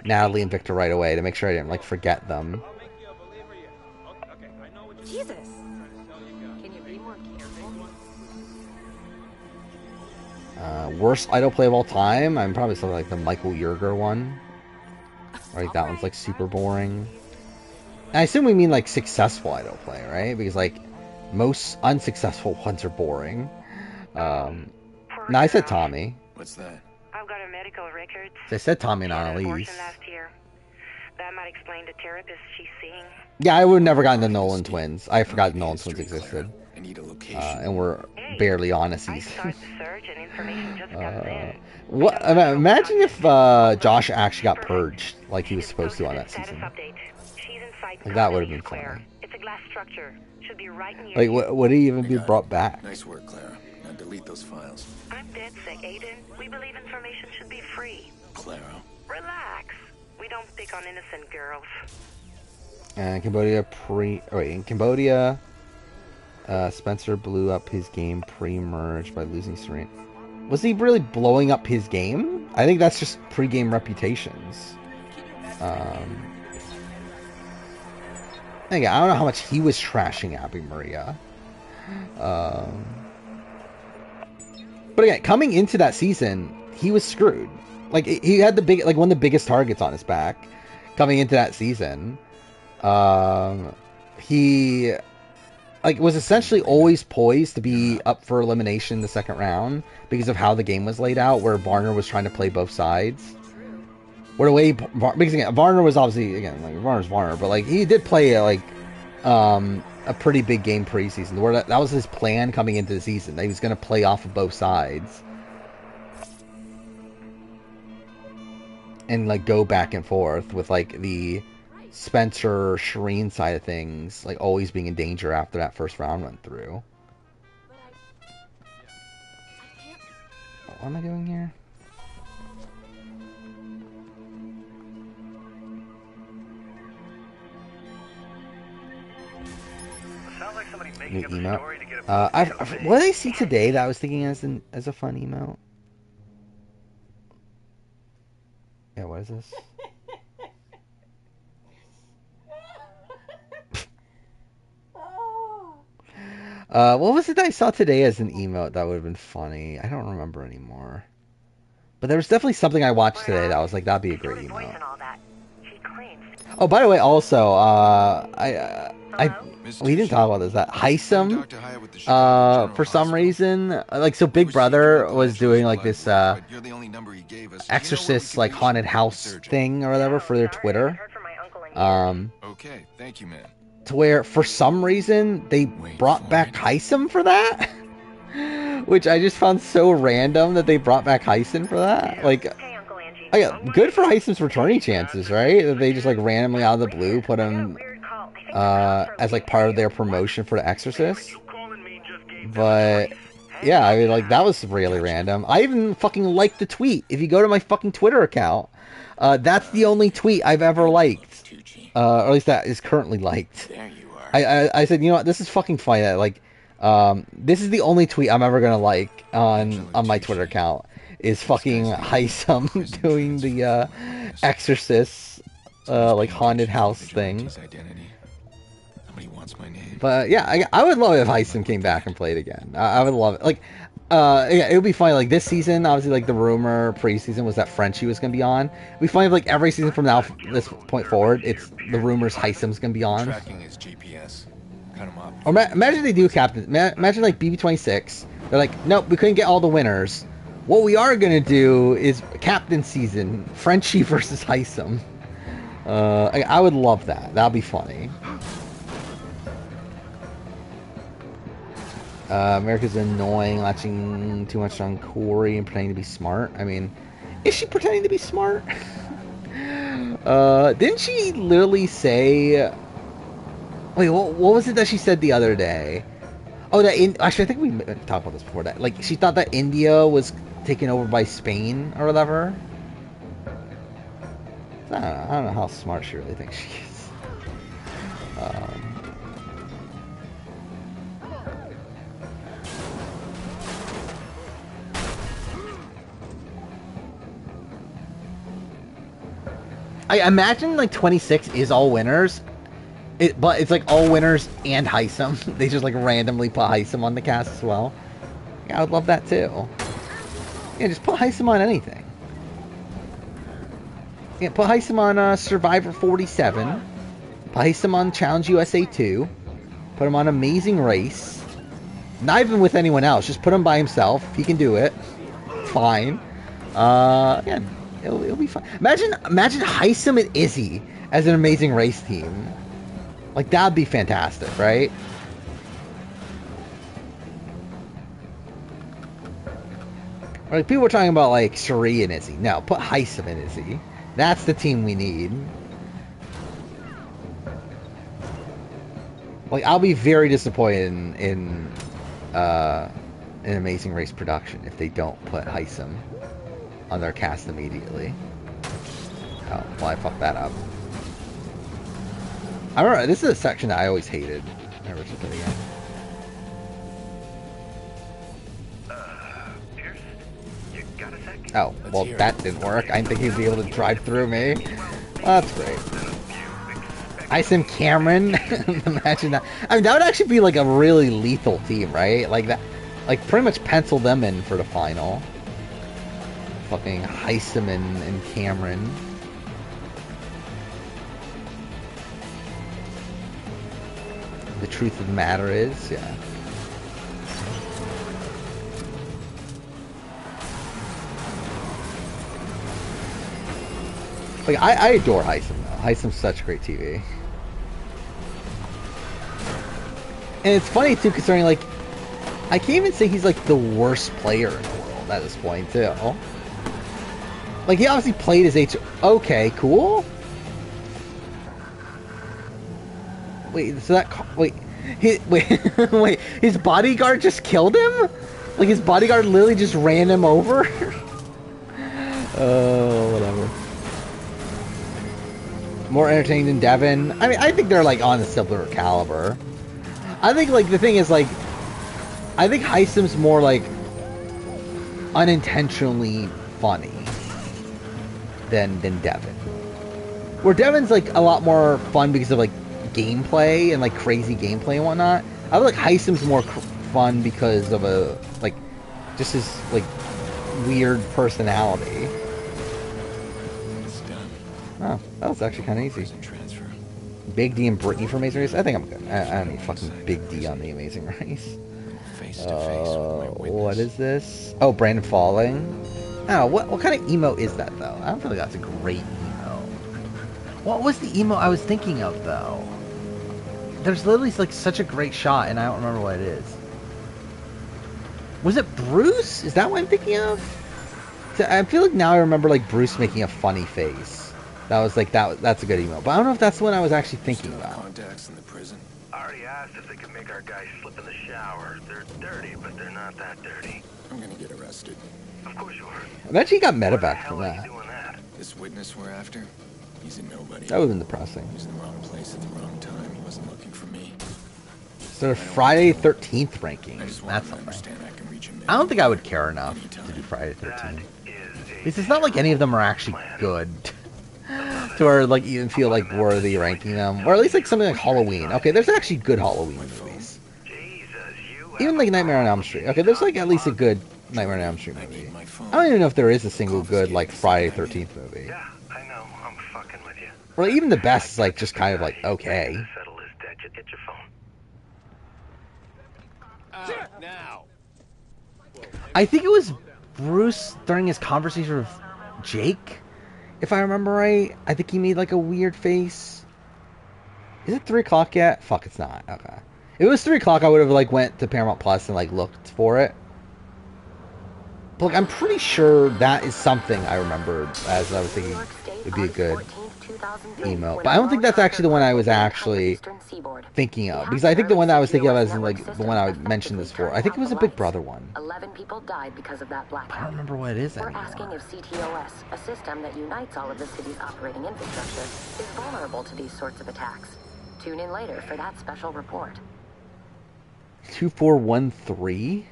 Natalie and Victor right away to make sure I didn't like forget them. Jesus. Can you be more careful? Worst idle play of all time? I'm probably something like the Michael Yerger one. Right, that one's like super boring. And I assume we mean like successful idle play, right? Because like most unsuccessful ones are boring. No, I said Tommy. What's that? I've got a medical record. I said Tommy and She had an Annalise. abortion last year. That might explain the therapist she's seeing. Yeah, I would have never gotten the Nolan twins. I forgot Nolan twins existed. I need a location. And we're barely honesies. Start the search and information just comes in. What? Imagine if Josh actually got purged like he was supposed to on that season. Like, that would have been funny. It's a glass structure. Should be right near Like, you. would he even be brought back? Nice work, Clara. Now delete those files. I'm DedSec, Aiden. We believe information should be free. Clara. Relax. We don't pick on innocent girls. And in Cambodia, Spencer blew up his game pre-merge by losing Serene. Was he really blowing up his game? I think that's just pre-game reputations. Again, I don't know how much he was trashing Abby Maria. But again, coming into that season, he was screwed. Like, he had one of the biggest targets on his back coming into that season. He was essentially always poised to be up for elimination in the second round because of how the game was laid out, where Varner was trying to play both sides. Where the way, because again, Varner was obviously, again, like, Varner's Varner, but like, he did play a pretty big game preseason, where that was his plan coming into the season, that he was going to play off of both sides and like go back and forth with like the Spencer Shireen side of things, like always being in danger after that first round went through. What am I doing here? New emote. What did I see today that I was thinking as a fun emote? Yeah, what is this? What was it that I saw today as an emote that would have been funny? I don't remember anymore. But there was definitely something I watched today that I was like, that'd be a great emote. Oh, by the way, also, we didn't talk about this. That Heisem, for some reason, like, so Big Brother was doing like this Exorcist like haunted house thing or whatever for their Twitter. Okay, thank you, man. To where for some reason they brought back Heisem for that, which I just found so random that they brought back Heisem for that. Like, good for Heisem's returning chances, right? That they just like randomly out of the blue put him as like part of their promotion for The Exorcist. But yeah, I mean, like, that was really random. I even fucking liked the tweet. If you go to my fucking Twitter account, that's the only tweet I've ever liked, or at least that is currently liked. There you are. I said, you know what, this is fucking funny. Like, this is the only tweet I'm ever gonna like on my Twitter account. Is fucking Heisem doing the Exorcist like haunted house thing. But yeah, I would love it if Heisem came back and played again. I would love it. Like, yeah, it would be funny. Like, this season, obviously, like, the rumor preseason was that Frenchie was gonna be on. It'd be funny if, like, every season from now, this point forward, it's the rumors Heisem's gonna be on. Tracking his GPS. Cut him up. Or imagine they do Captain. Imagine like BB26. They're like, nope, we couldn't get all the winners. What we are gonna do is Captain season, Frenchie versus Heisem. I would love that. That'd be funny. America's annoying, latching too much on Corey and pretending to be smart. I mean, is she pretending to be smart? Didn't she literally say... Wait, what was it that she said the other day? Oh, actually, I think we talked about this before. That, like, she thought that India was taken over by Spain or whatever. I don't know how smart she really thinks she is. I imagine like 26 is all winners, But it's like all winners and Heisem. They just like randomly put Heisem on the cast as well. Yeah, I would love that too. Yeah, just put Heisem on anything. Yeah, put Heisem on Survivor 47. Put Heisem on Challenge USA 2. Put him on Amazing Race. Not even with anyone else. Just put him by himself. He can do it. Fine. Yeah, it'll be fun. Imagine Heisem and Izzy as an Amazing Race team. Like, that'd be fantastic, right? Like, people were talking about, like, Cherie and Izzy. No, put Heisem and Izzy. That's the team we need. Like, I'll be very disappointed in an Amazing Race production if they don't put Heisem on their cast immediately. Oh, well, I fucked that up. I remember, this is a section that I always hated. Never took it again. Oh, well, that didn't work. I didn't think he'd be able to drive through me. Well, that's great. Heisem Cameron. Imagine that. I mean, that would actually be like a really lethal team, right? Like that. Like, pretty much pencil them in for the final. Fucking Heisem and Cameron. The truth of the matter is, yeah. Like, I adore Heisem, though. Heisem's such great TV. And it's funny, too, concerning, like, I can't even say he's, like, the worst player in the world at this point, too. Like, he obviously played his H... Okay, cool. Wait, so that... Wait, wait, his bodyguard just killed him? Like, his bodyguard literally just ran him over? Oh, whatever. More entertaining than Devin. I mean, I think they're, like, on a similar caliber. I think, like, the thing is, like... I think Heisem's more, like... unintentionally funny than Devin. Where Devin's, like, a lot more fun because of, like, gameplay and, like, crazy gameplay and whatnot. I feel like Heisem's more fun because of a, like, just his, like, weird personality. Oh, that was actually kind of easy. Big D and Brittany for Amazing Race? I think I'm good. I don't need fucking Big D on the Amazing Race. What is this? Oh, Brandon Falling. Oh, what kind of emo is that, though? I don't feel like that's a great emo. What was the emo I was thinking of, though? There's literally, like, such a great shot, and I don't remember what it is. Was it Bruce? Is that what I'm thinking of? I feel like now I remember, like, Bruce making a funny face. That was like that's a good email, but I don't know if that's the one I was actually thinking about. Contacts in the prison. I already asked if they could make our guys slip in the shower. They're dirty, but they're not that dirty. I'm gonna get arrested. Of course you are. I bet you got medevac from that. This witness we're after, he's a nobody. That would have been depressing. He was in the wrong place at the wrong time. He wasn't looking for me. So Friday 13th ranking. That's something. I don't think I would care enough to do Friday 13th. Because it's not like any of them are actually good. To where, like, even feel like worthy ranking them, or at least like something like Halloween. Okay, there's actually good Halloween movies. Even like Nightmare on Elm Street. Okay, there's like at least a good Nightmare on Elm Street movie. I don't even know if there is a single good like Friday 13th movie. Yeah, I know. I'm fucking with you. Or even the best is like just kind of like okay. Settle this debt. Get your phone. Now. I think it was Bruce during his conversation with Jake. If I remember right, I think he made like a weird face. Is it 3 o'clock yet? Fuck, it's not. Okay. If it was 3 o'clock, I would have like went to Paramount Plus and like looked for it. But like, I'm pretty sure that is something I remembered as I was thinking it'd be a good emo. But I don't think that's actually the one I was actually thinking of, because I think the one that I was thinking of as in, like the one I mentioned this for, I think it was a Big Brother one. 11 people died because of that blackout. I don't remember what it is We're anymore. asking if CTOS, a system that unites all of the city's operating infrastructure, is vulnerable to these sorts of attacks. Tune in later for that special report. 2413?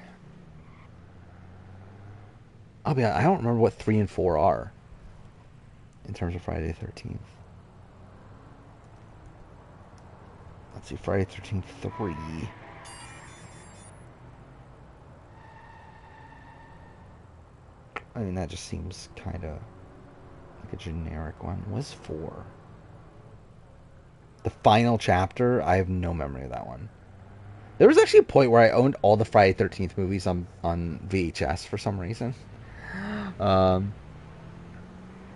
I'll be honest, I don't remember what 3 and 4 are in terms of Friday the 13th. Let's see, Friday 13th 3. I mean, that just seems kind of like a generic one. What's 4? The Final Chapter? I have no memory of that one. There was actually a point where I owned all the Friday 13th movies on VHS for some reason.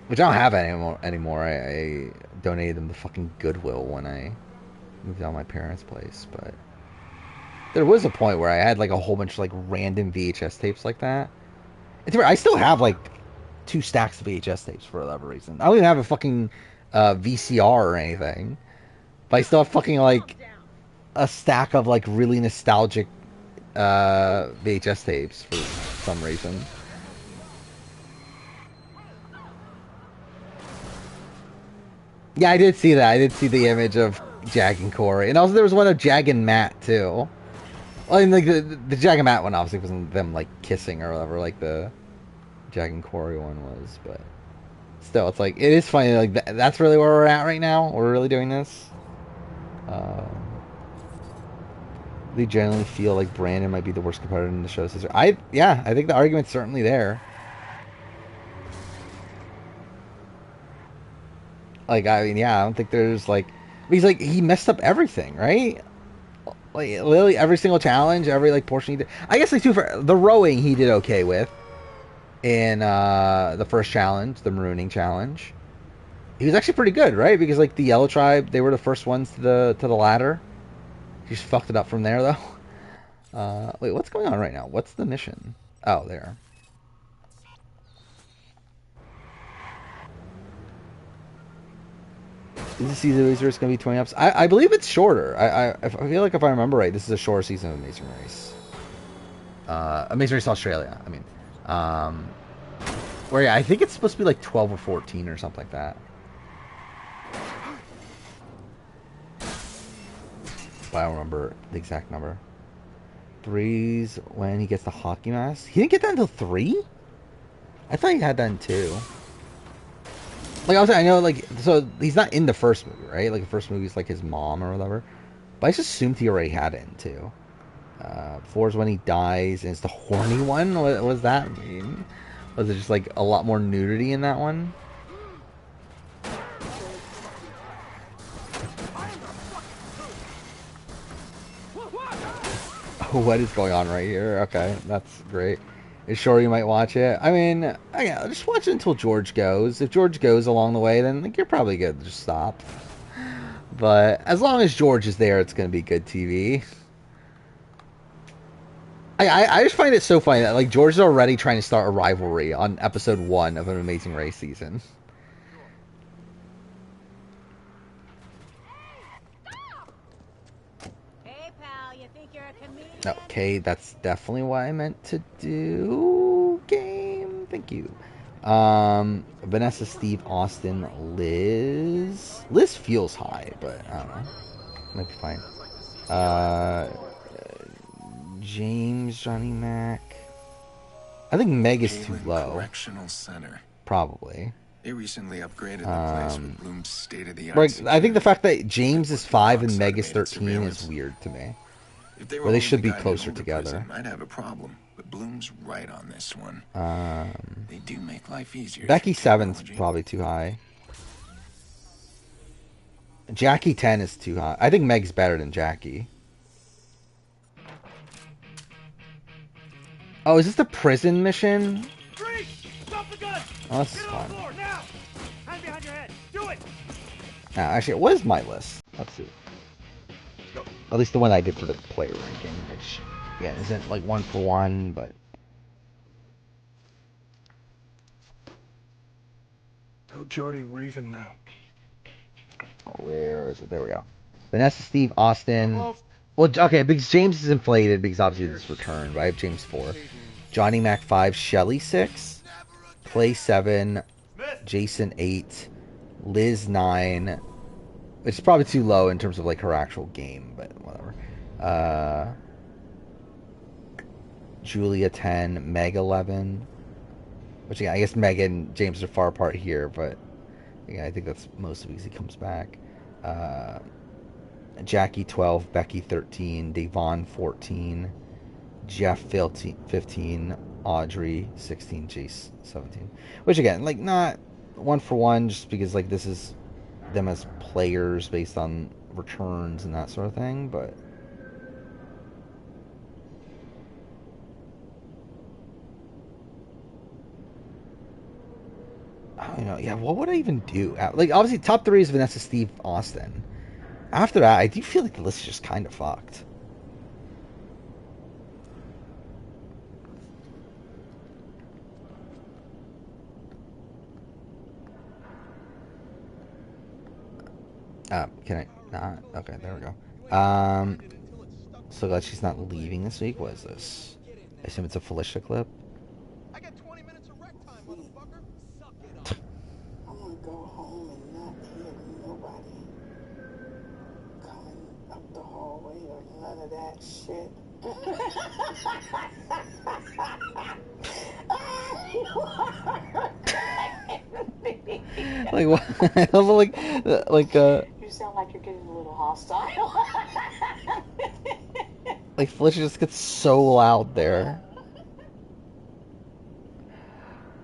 Which I don't have anymore. I donated them to fucking Goodwill when I moved out of my parents' place. But there was a point where I had like a whole bunch of like random VHS tapes like that. It's weird. I still have like 2 stacks of VHS tapes for whatever reason. I don't even have a fucking VCR or anything. But I still have fucking like a stack of like really nostalgic VHS tapes for some reason. Yeah, I did see that. I did see the image of Jag and Corey. And also there was one of Jag and Matt too. Well, I mean, like the Jag and Matt one obviously wasn't them like kissing or whatever like the Jag and Corey one was, but still, it's like, it is funny, like that's really where we're at right now. We're really doing this. They generally feel like Brandon might be the worst competitor in the show's history. I think the argument's certainly there. Like, I mean, yeah, I don't think there's like, he's like, he messed up everything, right? Like literally every single challenge, every like portion he did. I guess like too, for the rowing he did okay with in the first challenge, the marooning challenge. He was actually pretty good, right? Because like the Yellow Tribe, they were the first ones to the ladder. He just fucked it up from there though. Wait, what's going on right now? What's the mission? Oh, there. Is the season of Amazing Race going to be 20 episodes? I believe it's shorter. I feel like if I remember right, this is a shorter season of Amazing Race. Amazing Race Australia, I mean. Where, yeah, I think it's supposed to be like 12 or 14 or something like that. But I don't remember the exact number. 3's when he gets the hockey mask. He didn't get that until 3? I thought he had that in 2. Like, also, I know, like, so he's not in the first movie, right? Like, the first movie is, like, his mom or whatever. But I just assumed he already had it in 2. 4 is when he dies, and it's the horny one? What does that mean? Was it just, like, a lot more nudity in that one? What is going on right here? Okay, that's great. Is sure you might watch it? I mean, yeah, just watch it until George goes. If George goes along the way, then like, you're probably good to just stop. But as long as George is there, it's going to be good TV. I just find it so funny that like George is already trying to start a rivalry on episode 1 of an Amazing Race season. Okay, that's definitely what I meant to do. Game, thank you. Vanessa, Steve, Austin, Liz. Liz feels high, but I don't know. Might be fine. James, Johnny Mac. I think Meg is too low. Correctional Center. Probably. They recently upgraded the place with Bloom's state-of-the-art. Like, I think the fact that James is 5 and Meg is 13 is weird to me. If they were Or they should be closer together. I'd have a problem, but Bloom's right on this one. They do make life easier. Becky 7's probably too high. Jackie 10 is too high. I think Meg's better than Jackie. Oh, is this the prison mission? Oh, that's fun. Actually, what is my list? Let's see. At least the one I did for the player ranking, which, yeah, isn't like 1 for 1, but... Tell Jordy we're even now. Where is it? There we go. Vanessa, Steve, Austin. Well, okay, because James is inflated because obviously this returned, right? I have James 4. Johnny Mac 5. Shelly 6. Clay 7. Jason 8. Liz 9. Which is probably too low in terms of like her actual game, but whatever. Julia 10. Meg 11. Which, yeah, I guess Meg and James are far apart here, but yeah, I think that's most of it because he comes back. Jackie 12, Becky 13, Devon 14, Jeff 15, Audrey 16, Jace 17. Which again, like not one for one, just because like this is them as players based on returns and that sort of thing, but I don't know. Yeah, what would I even do? Like obviously top 3 is Vanessa, Steve, Austin. After that, I do feel like the list is just kind of fucked. Can I not? Okay, there we go. So glad she's not leaving this week. What is this? I assume it's a Felicia clip. I got 20 minutes of rec time, motherfucker. Suck it up. I'm gonna go home and not hear nobody coming up the hallway or none of that shit. Like what? I love like You sound like you're getting a little hostile. like Felicia just gets so loud there.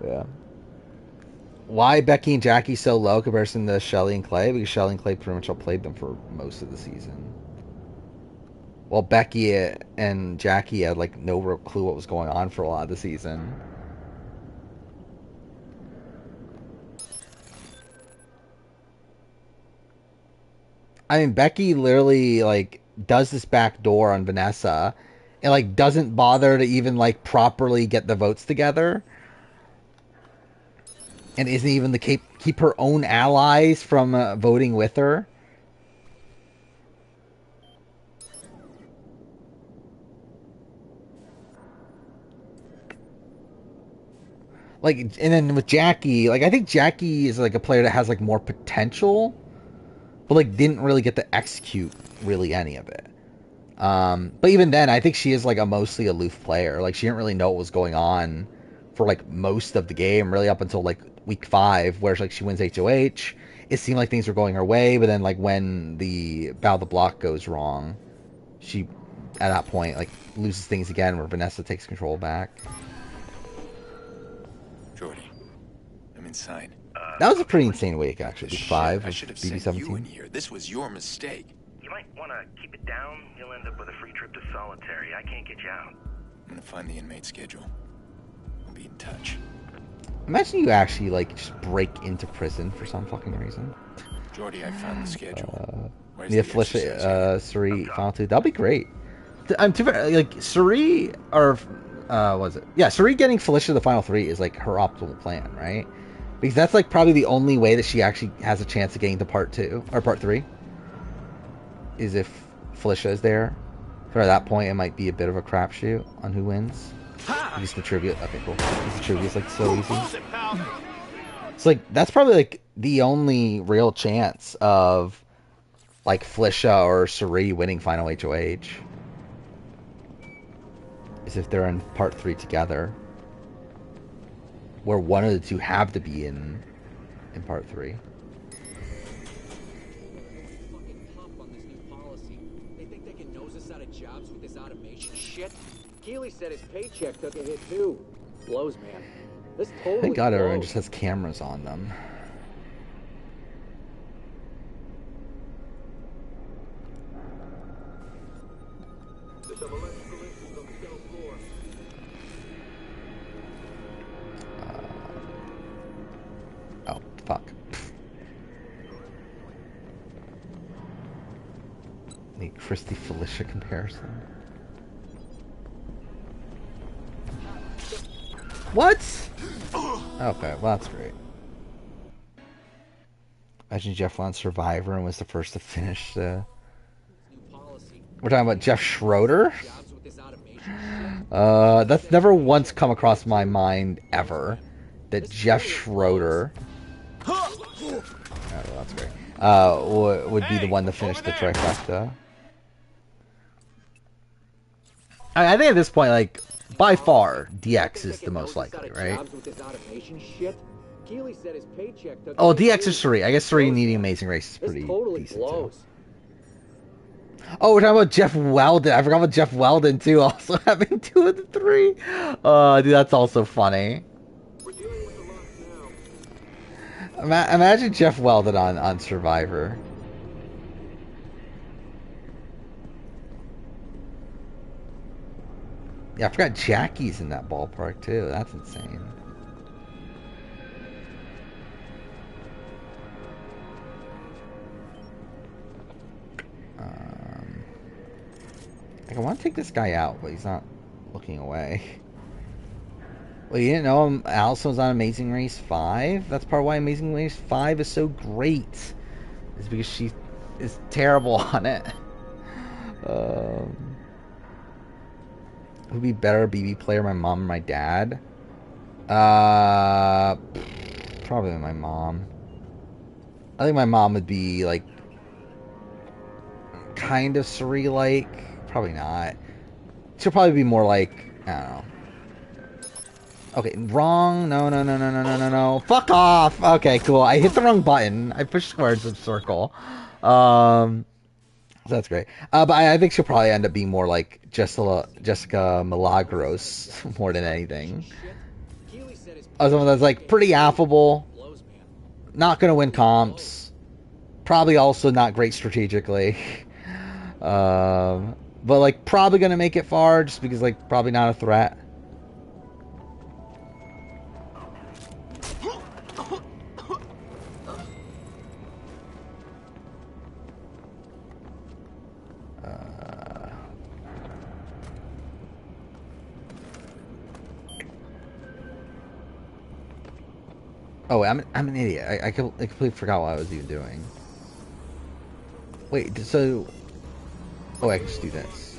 Yeah. Why Becky and Jackie so low comparison to Shelly and Clay? Because Shelly and Clay pretty much outplayed them for most of the season. Well, Becky and Jackie had like no real clue what was going on for a lot of the season. I mean, Becky literally like does this back door on Vanessa and like doesn't bother to even like properly get the votes together. And isn't even the keep her own allies from voting with her. Like, and then with Jackie, like I think Jackie is like a player that has like more potential, but like didn't really get to execute really any of it. But even then, I think she is like a mostly aloof player. Like she didn't really know what was going on for like most of the game, really up until like week 5, where like she wins HOH. It seemed like things were going her way, but then like when the Battle of the Block goes wrong, she at that point like loses things again, where Vanessa takes control back. Jordy, I'm inside. That was a pretty insane week, actually. Week 5 I of should have sent BB17. you in here. This was your mistake. You might want to keep it down. You'll end up with a free trip to solitary. I can't get you out. I'm gonna find the inmate schedule. We'll be in touch. Imagine you actually like just break into prison for some fucking reason. Jordy, I found the schedule. Where's Yeah, the Felicia, Suri, Final 2. That'd be great. I'm too like Suri or was it? Yeah, Suri getting Felicia the Final 3 is like her optimal plan, right? Because that's like probably the only way that she actually has a chance of getting to part 2 or part 3. Is if Felicia is there. So at that point, it might be a bit of a crapshoot on who wins. Just the trivia. Okay, cool. The trivia is like so easy. So like that's probably like the only real chance of like Felicia or Suri winning final HOH is if they're in part 3 together, where one of the two have to be in part 3. Keeley said his paycheck took a hit too. Blows, man. This totally Thank God everyone blows. just has cameras on them. Oh, fuck. The Christy Felicia comparison. What? Okay, well that's great. Imagine Jeff won Survivor and was the first to finish the... We're talking about Jeff Schroeder? That's never once come across my mind, ever. That Jeff Schroeder... Oh, well, that's great. Would be the one to finish the trifecta. I think at this point, like, by far, DX is the most likely, right? Oh, DX or Suri. I guess Suri needing Amazing Race is pretty decent, too. Oh, we're talking about Jeff Weldon. I forgot about Jeff Weldon too. Also having 2 of the 3. Dude, that's also funny. Imagine Jeff Weldon on Survivor. Yeah, I forgot Jackie's in that ballpark too. That's insane. Like, I want to take this guy out, but he's not looking away. Well, you didn't know Allison was on Amazing Race 5? That's part of why Amazing Race 5 is so great. Is because she is terrible on it. Who'd be better, BB player, my mom or my dad? Probably my mom. I think my mom would be, like, kind of Suri-like. Probably not. She'll probably be more like, I don't know. Okay, wrong. No. Fuck off. Okay, cool. I hit the wrong button. I pushed square instead of circle. So that's great. But I think she'll probably end up being more like Jessica Milagros more than anything. Someone that's like pretty affable. Not going to win comps. Probably also not great strategically. But like probably going to make it far just because like probably not a threat. Oh, I'm an idiot. I completely forgot what I was even doing. Wait, so... Oh, I can just do this.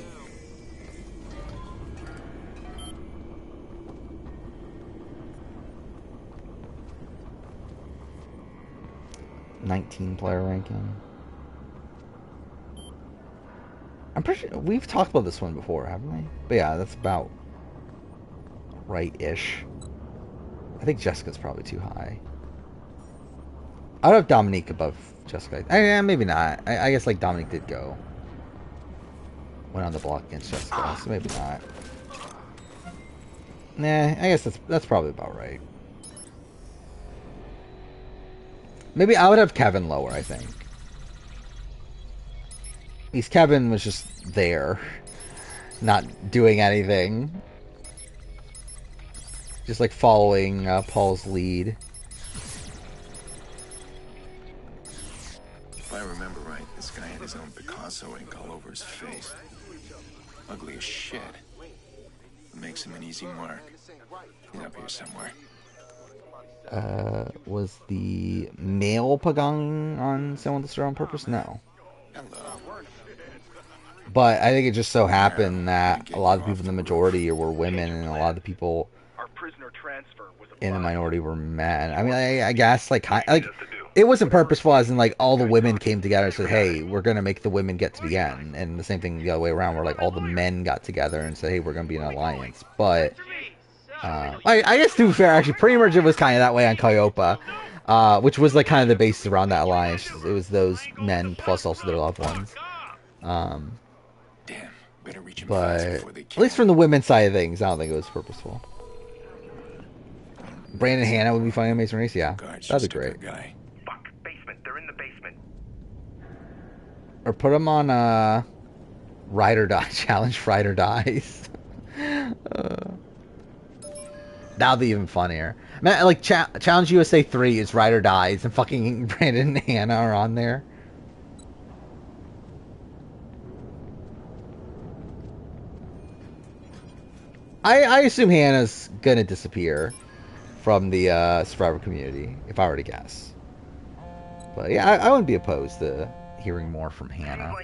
$19 player ranking. I'm pretty sure we've talked about this one before, haven't we? But yeah, that's about right-ish. I think Jessica's probably too high. I'd have Dominique above Jessica. Maybe not. I guess like Dominique did go. Went on the block against Jessica, so maybe not. Nah, I guess that's probably about right. Maybe I would have Kevin lower, I think. At least Kevin was just there. Not doing anything. Just like following Paul's lead. If I remember right, this guy had his own Picasso ink all over his face. Ugly as shit. Makes him an easy mark. He's up here somewhere. Was the male Pagang on Someone to Stir on purpose? No. Hello. But I think it just so happened that a lot of the people in the majority were women, and a lot of the people in the minority were men. I mean, I guess like it wasn't purposeful, as in like all the women came together and said, "Hey, we're gonna make the women get to the end," and the same thing the other way around, where like all the men got together and said, "Hey, we're gonna be an alliance." But I guess to be fair, actually, pretty much it was kind of that way on Calliope, which was like kind of the basis around that alliance. It was those men plus also their loved ones. But at least from the women's side of things, I don't think it was purposeful. Brandon Hanna would be fine in Amazing Race, yeah. That'd be great. Fuck, basement. They're in the basement. Or put him on Ride or Die. Challenge Ride or Dies. That'll be even funnier. Man, like Challenge USA 3 is Ride or Dies, and fucking Brandon and Hanna are on there. I assume Hannah's gonna disappear from the Survivor community, if I were to guess. But yeah, I wouldn't be opposed to hearing more from Hanna.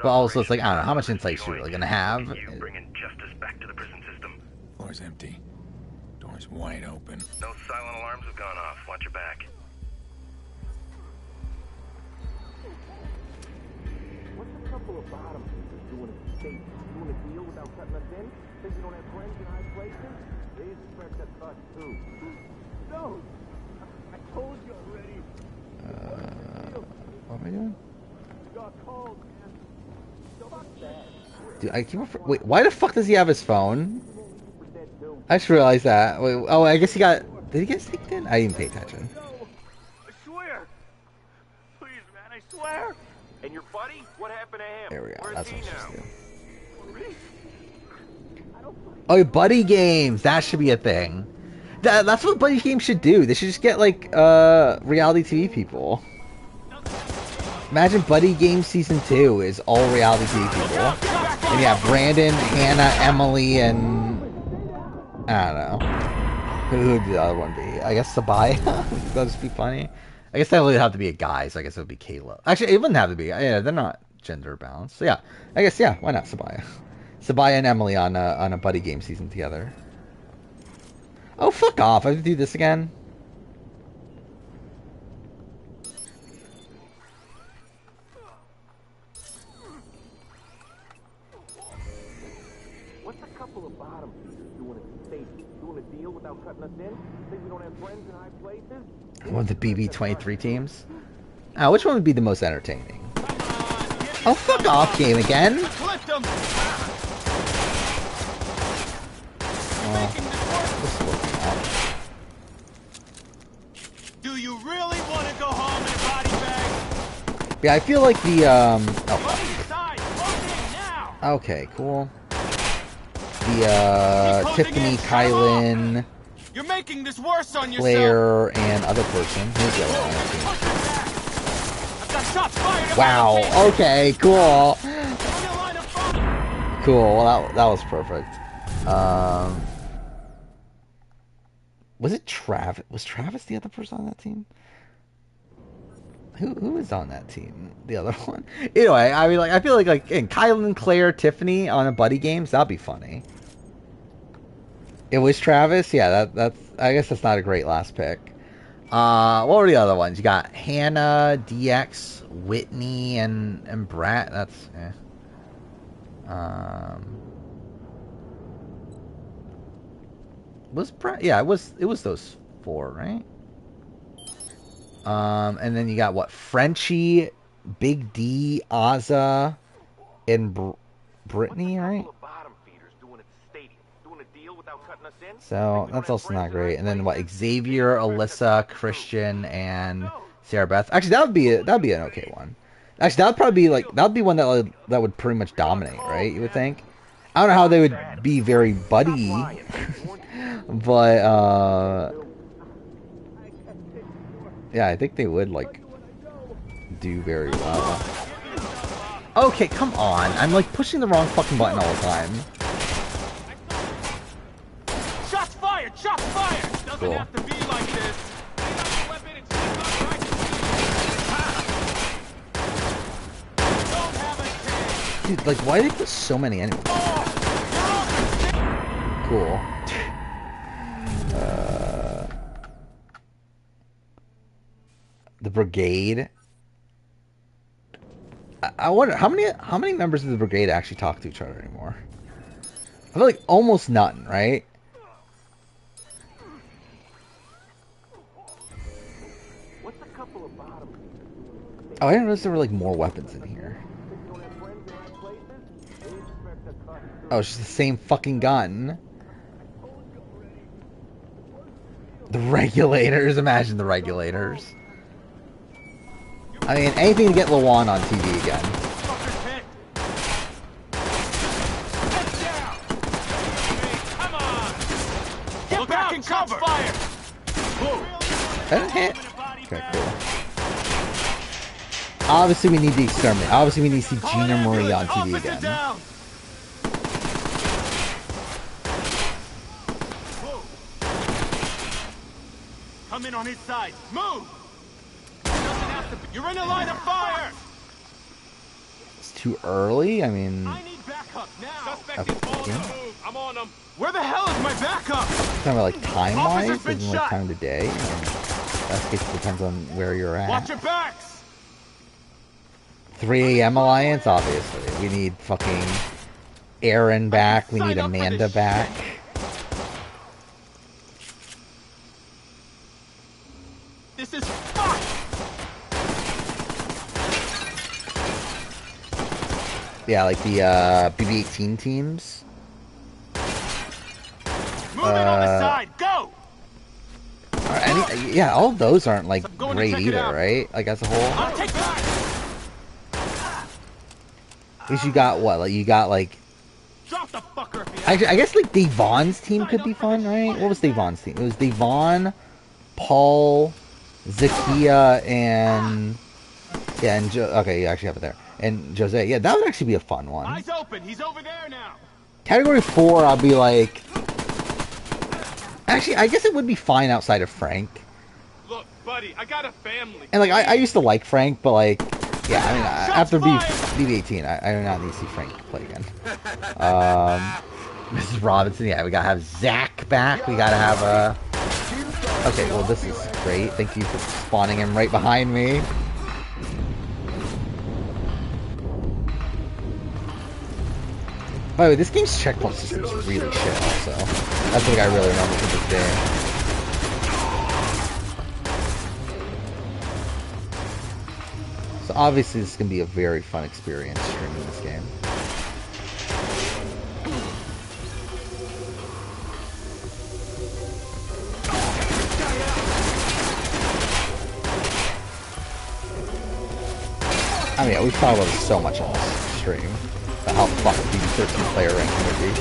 But also, it's like, I don't know, how much insight is she really gonna have? Bringing justice back to the prison system. Floor's empty. Door's wide open. No silent alarms have gone off. Watch your back. What's a couple of bottom pieces doing a state, doing a deal without cutting us in? Think you don't have friends in high places? They expect us too. No! I told you already. What am I doing? Got called, man. Dude, I keep wait, why the fuck does he have his phone? I just realized that. Wait, oh, I guess he got... Did he get sneaked in? I didn't pay attention. I swear. Please, man, I swear. And your buddy? What happened to him? There we go. Where's That's he what I'm supposed now? to do. Oh, buddy games. That should be a thing. That's what buddy games should do. They should just get, like, reality TV people. Imagine Buddy Games Season 2 is all reality TV people. And you have Brandon, Hannah, Emily, and... I don't know. Who would the other one be? I guess Sabaya? That'd just be funny. I guess that would have to be a guy, so I guess it would be Kayla. Actually, it wouldn't have to be. Yeah, they're not gender balanced. So yeah, I guess, yeah, why not Sabaya? Sabaya and Emily on a Buddy Game season together. Oh, fuck off. I have to do this again? What's a couple of bottom feeders doing at the station? Doing a deal without cutting us in? Think we don't have friends in high places? One of the BB-23 teams? Which one would be the most entertaining? Oh, fuck off, game again! This is working out. Do you really want to go home in a body bag? Yeah, I feel like the, oh, okay, cool. The, Tiffany, Kylan, You're making this worse on yourself. Claire, and other person. Who's the other one? I've got shots fired. Wow, okay, cool. Cool, well, that was perfect. Was it Travis? Was Travis the other person on that team? Who was on that team? The other one? Anyway, I mean, like, I feel like in Kylan, Claire, Tiffany on a buddy games, that'd be funny. It was Travis? Yeah, that's, I guess that's not a great last pick. What were the other ones? You got Hannah, DX, Whitney, and Brat. That's, was Brat? Yeah, it was those four, right? And then you got what? Frenchie, Big D, Ozza, and Brittany, right? So that's also not great. And then what? Xavier, Alyssa, Christian, and Sarah Beth. Actually, that'd be an okay one. Actually, that'd probably be like one that would pretty much dominate, right? You would think. I don't know how they would be very buddy, but yeah, I think they would like do very well. Okay, come on. I'm like pushing the wrong fucking button all the time. Shots fired! Shots fired! Doesn't Cool. have to be like this. Dude, like, why do they put so many enemies? Cool. The brigade. I wonder how many members of the brigade actually talk to each other anymore. I feel like almost none, right? Oh, I didn't realize there were like more weapons in here. Oh, it's just the same fucking gun. The regulators. Imagine the regulators. I mean, anything to get Lawan on TV again. Get back and cover! That didn't hit? Okay, cool. Obviously, we need the exterminate. Obviously, we need to see Gina Marie on TV again. Come in on his side. Move! You're in a line of fire! It's too early? I mean... I need backup now! I'm on him! Where the hell is my backup? Kind of like time-wise, isn't like time to day. I mean, that case depends on where you're at. Watch your backs! 3 a.m. Alliance, obviously. We need fucking Aaron back. We need Amanda back. This is fucked! Yeah, like the BB-18 teams. Move it on the side. Go. Yeah, all of those aren't like great either, right? Like as a whole. I'll take that. At least you got what? Like you got like. Drop the fucker. I guess like Dave Vaughn's team could be fun, right? What was Dave Vaughn's team? It was Dave Vaughn, Paul, Zakia, and okay, you actually have it there. And Jose, yeah, that would actually be a fun one. Eyes open. He's over there now. Category 4, I'll be like. Actually, I guess it would be fine outside of Frank. Look, buddy, I got a family. And like, I used to like Frank, but like, yeah, I mean, after BB-18, I do not need to see Frank play again. Mrs. Robinson, yeah, we gotta have Zach back. We gotta have okay, well, this is great. Thank you for spawning him right behind me. By the way, this game's checkpoint system is really shit, also. That's what I really remember from this game. So obviously this is going to be a very fun experience streaming this game. I mean, yeah, we've talked about this so much on this stream. About how fucking BB-13 player ranking would be.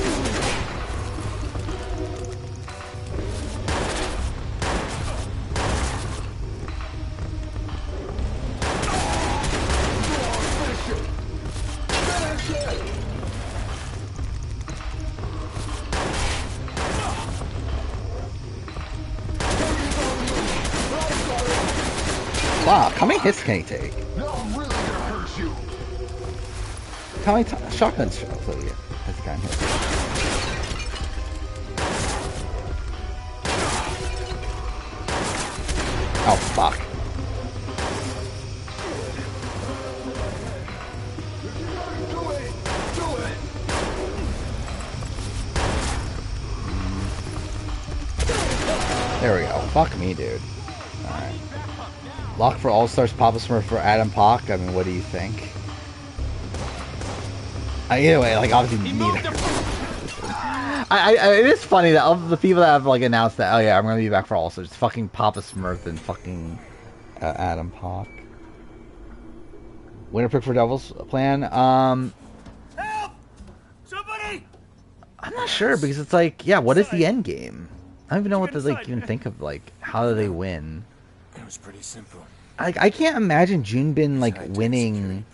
Fuck, how many hits can he take? How many shotgun shells has he gotten hit? Oh, fuck. There we go. Fuck me, dude. Alright. Lock for All-Stars, Papa Smurf for Adam Pock. I mean, what do you think? Either way, like, obviously neither. It is funny that of the people that have, like, announced that, oh yeah, I'm gonna be back for All-Stars, it's fucking Papa Smurf and fucking Adam Pock. Winner pick for Devil's Plan? Help! Somebody! I'm not sure, because it's like, yeah, what is the end game? I don't even know what to, like, even think of, like, how do they win? It was pretty simple. I can't imagine Junbin, like, winning...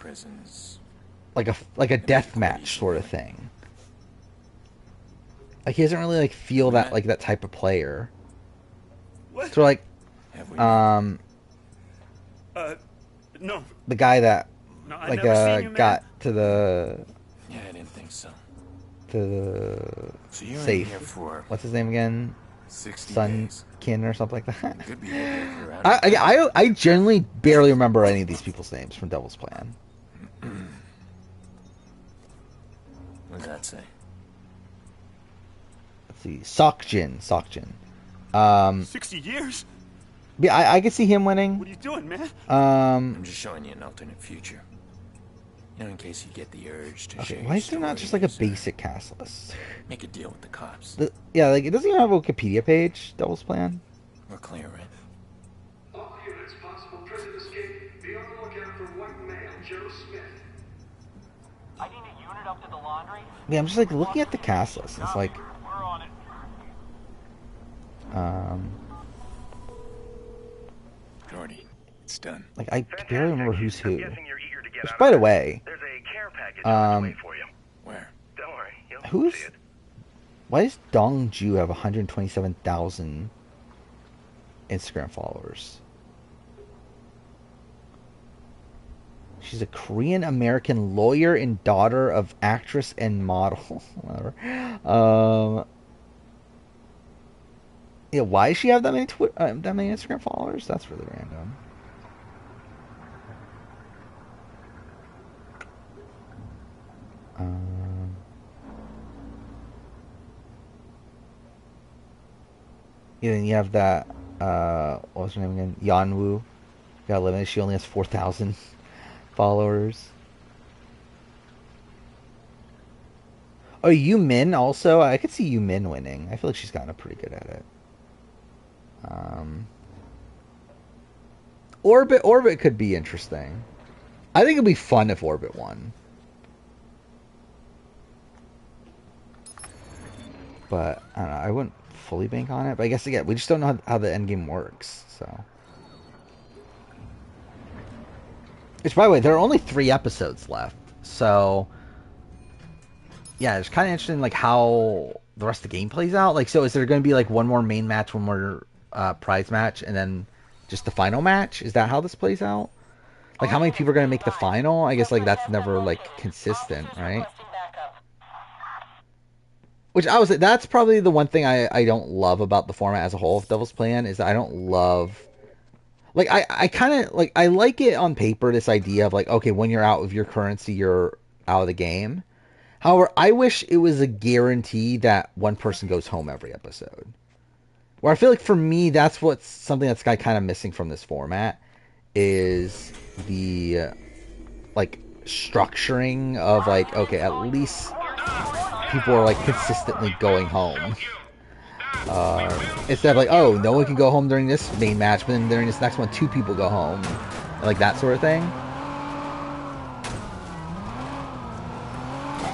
like a death match sort of thing. Like he doesn't really like feel that like that type of player. What? So like no. The guy that No, like you, got to the Yeah, I didn't think so. To the So you're safe. in here for What's his name again? 60 Sunkin or something like that. Good behavior if you're out. I generally barely remember any of these people's names from Devil's Plan. What does that say? Let's see. Sokjin. 60 years? Yeah, I could see him winning. What are you doing, man? I'm just showing you an alternate future. You know, in case you get the urge to share. Why is there not just like a basic cast list? Make a deal with the cops. Yeah, like it doesn't even have a Wikipedia page. Devil's Plan. We're clear, right? All units, possible prison escape. Be on the lookout for white male Joe Smith. I need a unit up to the laundry. Yeah, I'm just like looking at the cast list. It's like, We're on it. Jordy, it's done. Like I barely remember who's who. Which, by the way, There's a care package on its way for you. Where? Don't worry, you'll who's? see it. Why does Dong Ju have 127,000 Instagram followers? She's a Korean American lawyer and daughter of actress and model. Whatever. Yeah, why does she have that many that many Instagram followers? That's really random. Yeah, then you have that. What was her name again? Yanwu. Got eliminated. She only has 4,000 followers. Oh, Yu Min also. I could see Yu Min winning. I feel like she's gotten pretty good at it. Orbit could be interesting. I think it'd be fun if Orbit won. But I don't know. I wouldn't fully bank on it. But I guess again, we just don't know how the end game works. So. Which, by the way, there are only 3 episodes left. So. Yeah, it's kind of interesting, like, how the rest of the game plays out. Like, so is there going to be, like, one more main match, one more prize match, and then just the final match? Is that how this plays out? Like, how many people are going to make the final? I guess, like, that's never, like, consistent, right? Which, that's probably the one thing I don't love about the format as a whole of Devil's Plan, is that I don't love... Like, I kind of, like, I like it on paper, this idea of, like, okay, when you're out of your currency, you're out of the game. However, I wish it was a guarantee that one person goes home every episode. Where I feel like for me, that's what's something that's kind of missing from this format, is the like structuring of like, okay, at least people are like consistently going home. Instead of like, oh, no one can go home during this main match, but then during this next one, 2 people go home, like that sort of thing.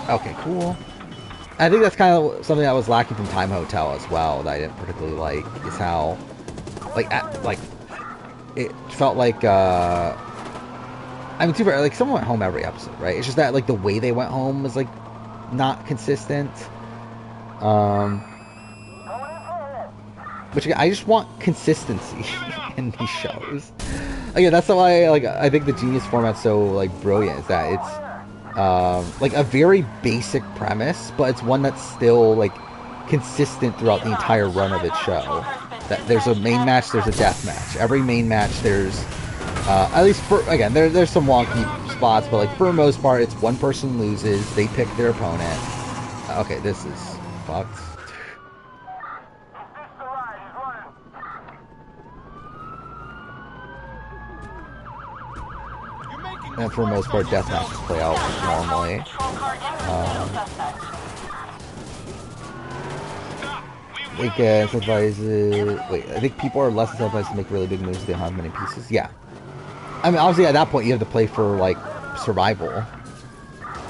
Okay, cool. I think that's kind of something that was lacking from Time Hotel as well, that I didn't particularly like, is how, like, it felt like, I mean, too bad, like, someone went home every episode, right? It's just that, like, the way they went home was, like, not consistent. Which, again, I just want consistency in these shows. Again, that's why, like, I think the Genius format's so, like, brilliant, is that it's, like a very basic premise, but it's one that's still like consistent throughout the entire run of its show. That there's a main match, there's a death match. Every main match, there's at least for again, there's some wonky spots, but like for the most part, it's one person loses, they pick their opponent. Okay, this is fucked. And for the most part, death matches play out normally. I think people are less incentivized to make really big moves if they don't have many pieces. Yeah. I mean, obviously, at that point, you have to play for, like, survival.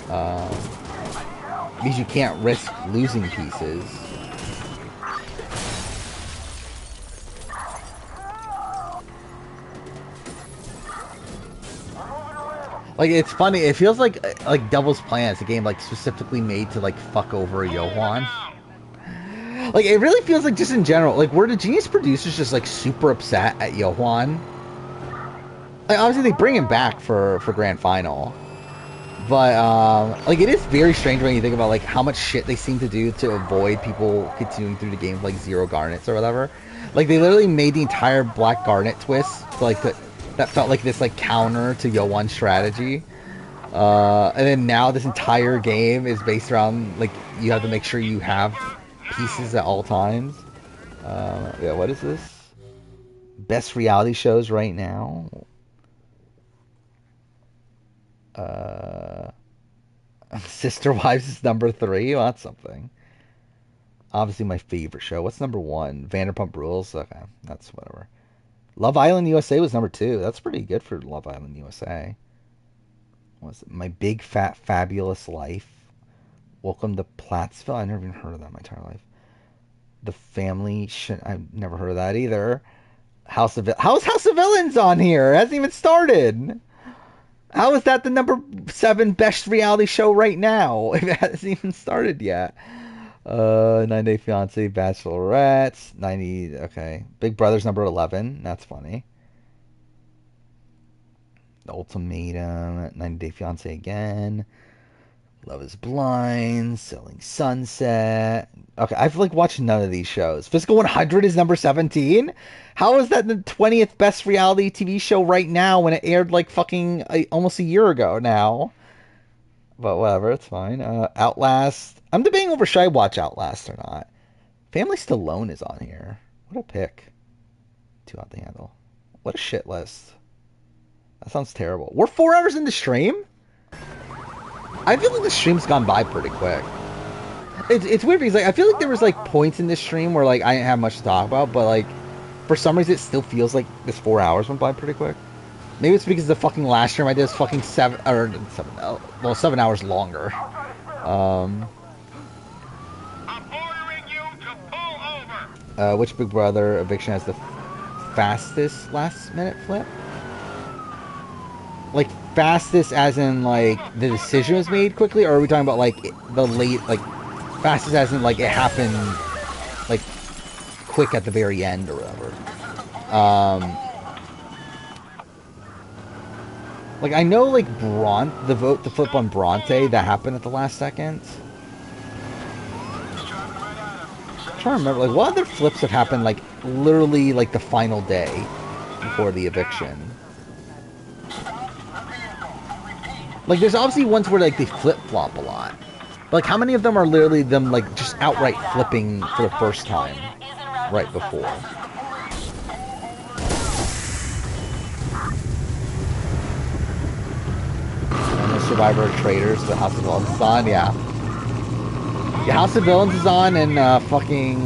Because you can't risk losing pieces. Like, it's funny, it feels like Devil's Plan is a game, like, specifically made to, like, fuck over Johan. Like, it really feels like, just in general, like, were the Genius producers just, like, super upset at Johan? Like, obviously, they bring him back for Grand Final. But, like, it is very strange when you think about, like, how much shit they seem to do to avoid people continuing through the game with, like, 0 garnets or whatever. Like, they literally made the entire Black Garnet twist, like, that felt like this, like, counter to Yohan's strategy. And then now this entire game is based around, like, you have to make sure you have pieces at all times. Yeah, what is this? Best reality shows right now? Sister Wives is number 3? Well, that's something. Obviously my favorite show. What's number 1? Vanderpump Rules? Okay, that's whatever. Love Island USA was number 2. That's pretty good for Love Island USA. What was it? My Big Fat Fabulous Life. Welcome to Plattsville. I never even heard of that in my entire life. The Family I've never heard of that either. How's House of Villains on here? It hasn't even started. How is that the number 7 best reality show right now? If it hasn't even started yet. 9 Day Fiance, Bachelorettes, 90, okay. Big Brother's number 11, that's funny. The Ultimatum, 90 Day Fiance again. Love is Blind, Selling Sunset. Okay, I've like watched none of these shows. Physical 100 is number 17? How is that the 20th best reality TV show right now when it aired like fucking almost a year ago now? But whatever, it's fine. Outlast. I'm debating over should I watch Outlast or not. Family Stallone is on here. What a pick. Too hot to handle. What a shit list. That sounds terrible. We're 4 hours into stream? I feel like the stream's gone by pretty quick. It's weird because like I feel like there was like points in this stream where like I didn't have much to talk about, but like for some reason it still feels like this 4 hours went by pretty quick. Maybe it's because the fucking last stream I did was fucking 7 hours longer. Which Big Brother eviction has the fastest last minute flip? Like fastest as in like the decision was made quickly, or are we talking about like the late, like fastest as in like it happened like quick at the very end or whatever? Like I know like the vote to flip on Bronte that happened at the last second. I'm trying to remember like what other flips have happened like literally like the final day before the eviction. Like there's obviously ones where like they flip-flop a lot. But like how many of them are literally them like just outright flipping for the first time right before? And the Survivor Traders, the House of Villains is on, yeah. Yeah, House of Villains is on, and fucking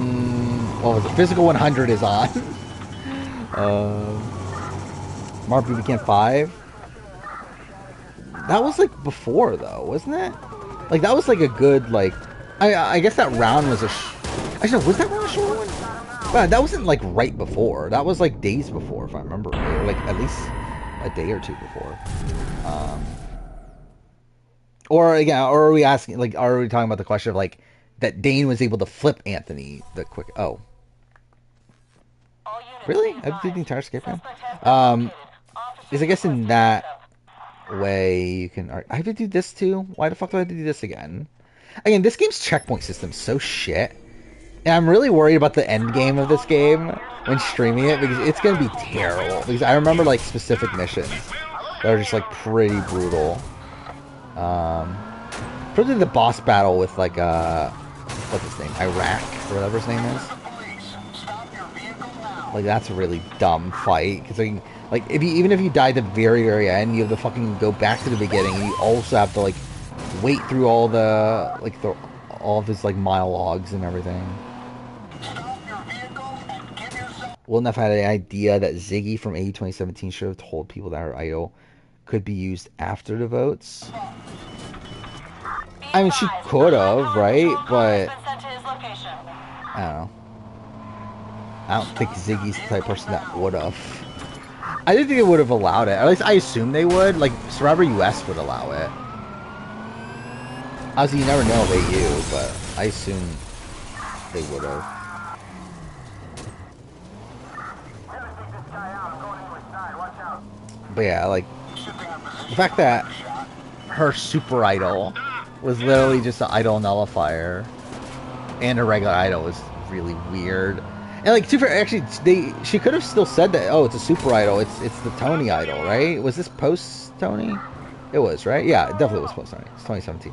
what was it? Physical 100 is on. Mark BB Camp 5. That was like before though, wasn't it? Like that was like a good like. I guess that round was a. Actually, no, was that round a short one? Well, that wasn't like right before. That was like days before, if I remember right, or like at least a day or two before. Or again, or are we asking like, are we talking about the question of like that Dane was able to flip Anthony the quick? Oh, really? I did the entire escape round. Is I guess in that way you can. I have to do this too. Why the fuck do I have to do this again? Again, this game's checkpoint system's so shit, and I'm really worried about the end game of this game when streaming it because it's gonna be terrible. Because I remember like specific missions that are just like pretty brutal. Particularly the boss battle with like what's his name, Iraq or whatever his name is. Like that's a really dumb fight because like if you even if you die at the very end, you have to fucking go back to the beginning, and you also have to like wait through all the like all of his like monologues and everything. Wouldn't have had an idea that Ziggy from AE 2017 should have told people that her idol could be used after the votes. I mean, she could have, right? But I don't know. I don't think Ziggy's the type of person that would have. I didn't think it would have allowed it. At least I assume they would. Like, Survivor US would allow it. Obviously, you never know if AU, but I assume they would have. But yeah, like, the fact that her super idol was literally just an idol nullifier and a regular idol was really weird. And like, actually, she could have still said that. Oh, it's a super idol. It's the Tony idol, right? Was this post Tony? It was, right? Yeah, it definitely was post Tony. It's 2017.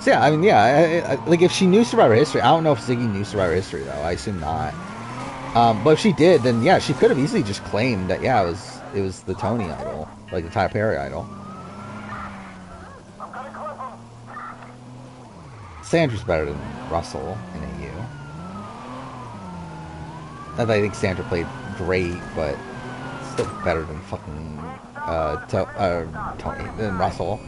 So yeah, I mean, yeah, like if she knew Survivor History, I don't know if Ziggy knew Survivor History though. I assume not. But if she did, then yeah, she could have easily just claimed that yeah, it was the Tony idol, like the Tyler Perry idol. Sandra's better than Russell in AU. Not that I think Sandra played great, but still better than fucking Tony than Russell.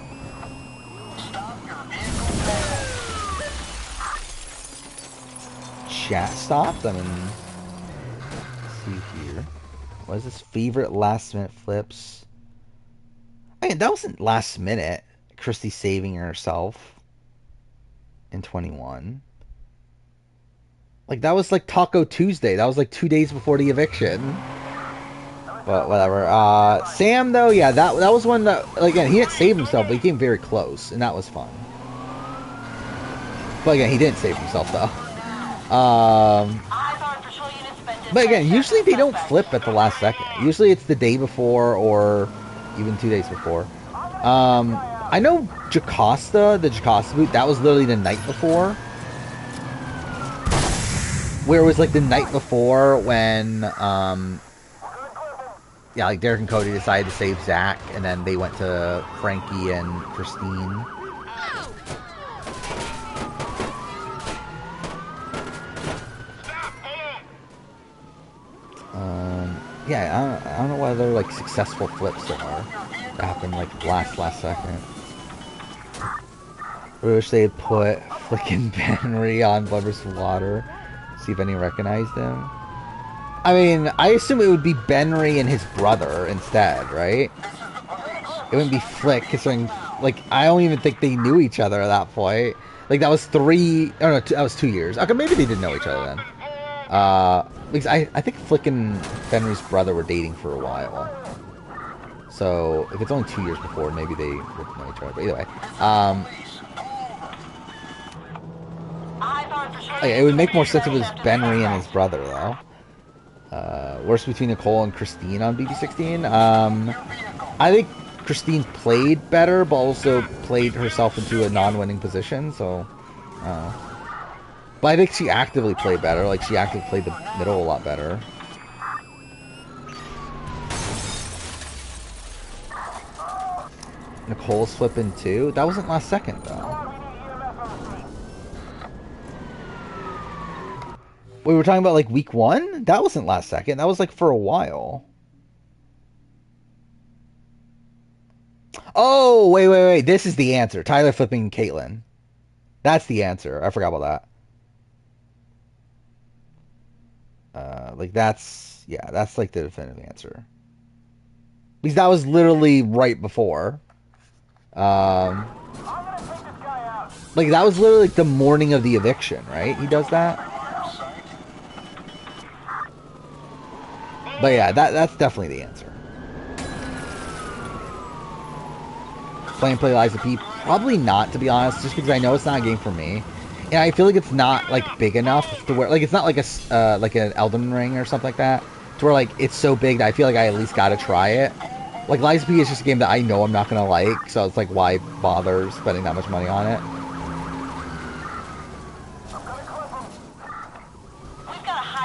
Chat stopped. I mean, let's see here. What is this? Favorite last minute flips? I mean, that wasn't last minute. Christy saving herself in 21. Like, that was like Taco Tuesday. That was like 2 days before the eviction. But whatever. Sam, though, yeah, that was one that, like, again, he didn't save himself, but he came very close, and that was fun. But again, he didn't save himself, though. But again, usually they don't flip at the last second. Usually it's the day before or even 2 days before. I know Jocasta, the Jocasta boot, that was literally the night before. Where it was like the night before when, yeah, like Derek and Cody decided to save Zach, and then they went to Frankie and Christine. Yeah, I don't know why they're like successful flips there are. That happened like last second. I wish they had put flicking Benry on Blood vs. Water. See if any recognized him. I mean, I assume it would be Benry and his brother instead, right? It wouldn't be Flick, considering, like, I don't even think they knew each other at that point. Like, that was that was 2 years. Okay, maybe they didn't know each other then. Because I think Flick and Benry's brother were dating for a while. So, if it's only 2 years before, maybe they would know each other. But either way. It would make more sense if it was Benry and his brother, though. Worse between Nicole and Christine on BB16. I think Christine played better, but also played herself into a non-winning position, so... But I think she actively played better. Like, she actively played the middle a lot better. Nicole's flipping too? That wasn't last second, though. We were talking about, like, week 1? That wasn't last second. That was, like, for a while. Oh, wait. This is the answer. Tyler flipping Caitlyn. That's the answer. I forgot about that. Like, that's... Yeah, that's, like, the definitive answer. Because that was literally right before. Like, that was literally, like, the morning of the eviction, right? He does that? But yeah, that's definitely the answer. Play Lies of P? Probably not, to be honest, just because I know it's not a game for me. And I feel like it's not, like, big enough to where, like, it's not like a, like an Elden Ring or something like that, to where, like, it's so big that I feel like I at least gotta try it. Like, Lies of P is just a game that I know I'm not gonna like, so it's like, why bother spending that much money on it?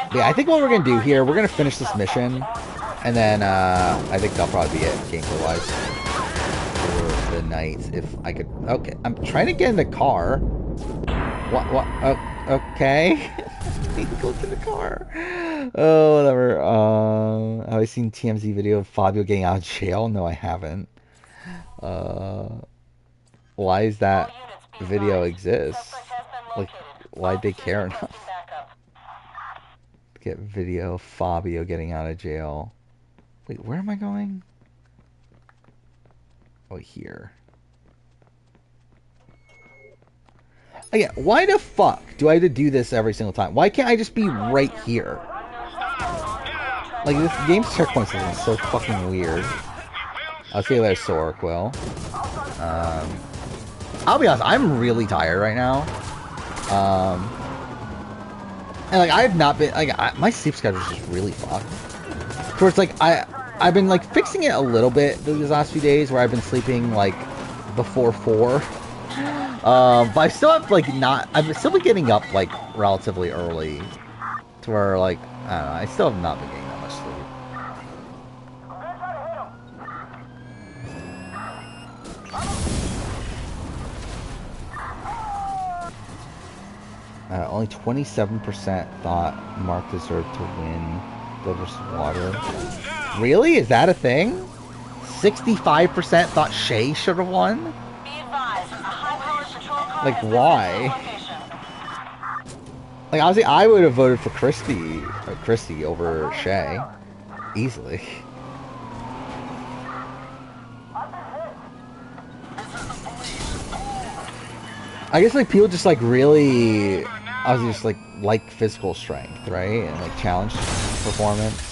But yeah, I think what we're gonna do here, we're gonna finish this mission, and then I think that'll probably be it, gameplay-wise, for the night. If I could, okay, I'm trying to get in the car. What? Oh, okay. I need to go to the car. Oh, whatever. Have I seen TMZ video of Fabio getting out of jail? No, I haven't. Why is that video exist? Like, why'd they care enough? Get video of Fabio getting out of jail. Wait, where am I going? Oh, here. Oh, yeah, why the fuck do I have to do this every single time? Why can't I just be right here? Like, this game's checkpoint system is so fucking weird. I'll see you later, Sora Quill. I'll be honest, I'm really tired right now. And, like, I have not been, like, my sleep schedule is just really fucked. So it's like, I've been, like, fixing it a little bit these last few days, where I've been sleeping, like, before 4. But I still have, like, I've still been getting up, like, relatively early. To where, like, I don't know, I still have not been getting that much sleep. Only 27% thought Mark deserved to win Blood vs. Water. Really? Is that a thing? 65% thought Shay should have won? Like, why? Like, honestly, I would have voted for Christy over Shay. Easily. I guess, like, people just, like, really... obviously just, like physical strength, right? And, like, challenge performance.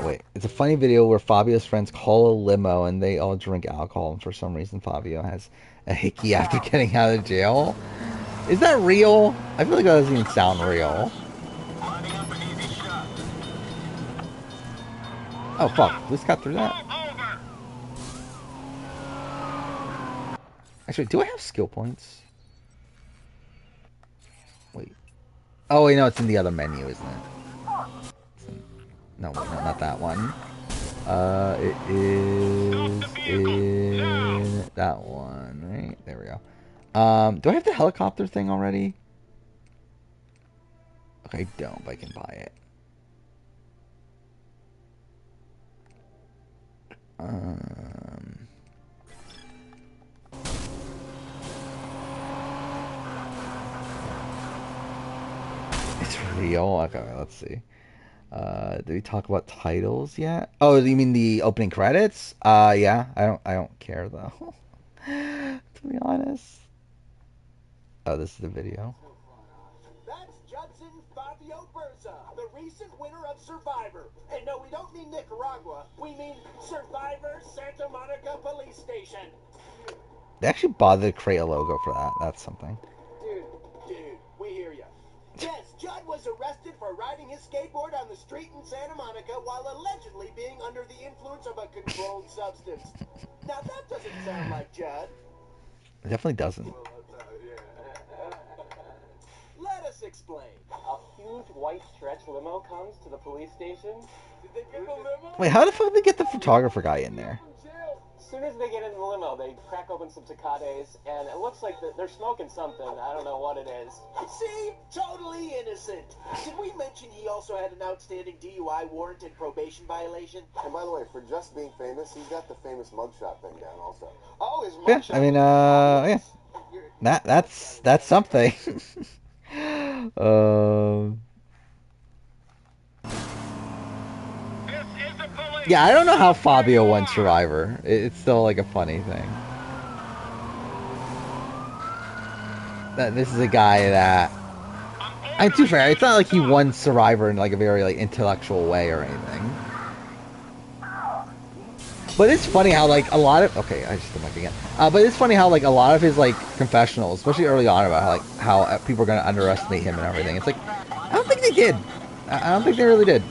Wait. It's a funny video where Fabio's friends call a limo and they all drink alcohol, and for some reason Fabio has a hickey after getting out of jail. Is that real? I feel like that doesn't even sound real. Oh, fuck. We just got through that. Actually, do I have skill points? Wait. Oh, wait, no, it's in the other menu, isn't it? No, wait, no, not that one. It is in that one, right? There we go. Do I have the helicopter thing already? Okay, I don't, but I can buy it. It's real? Okay, let's see. Did we talk about titles yet? Oh, you mean the opening credits? Yeah. I don't care though. To be honest. Oh, this is the video. That's Judson Fabio Berza, the recent winner of Survivor. And no, we don't mean Nicaragua. We mean Survivor Santa Monica Police Station. They actually bothered to create a logo for that. That's something. Dude, we hear ya. Yes, Judd was arrested for riding his skateboard on the street in Santa Monica while allegedly being under the influence of a controlled substance. Now that doesn't sound like Judd. It definitely doesn't. Let us explain. A huge white stretch limo comes to the police station. Did they get the limo? Wait, how the fuck did they get the photographer guy in there? As soon as they get in the limo, they crack open some Tecates, and it looks like they're smoking something. I don't know what it is. See? Totally innocent. Did we mention he also had an outstanding DUI warrant and probation violation? And by the way, for just being famous, he's got the famous mugshot thing down also. Oh, his Yeah, mugshot. I mean, yeah. That's something. Yeah, I don't know how Fabio won Survivor. It's still like a funny thing. This is a guy that, I mean, to be fair, it's not like he won Survivor in like a very like intellectual way or anything. But it's funny how like a lot of, okay, I just did like again. But it's funny how like a lot of his like confessionals, especially early on, about how people are gonna underestimate him and everything. It's like, I don't think they did. I don't think they really did.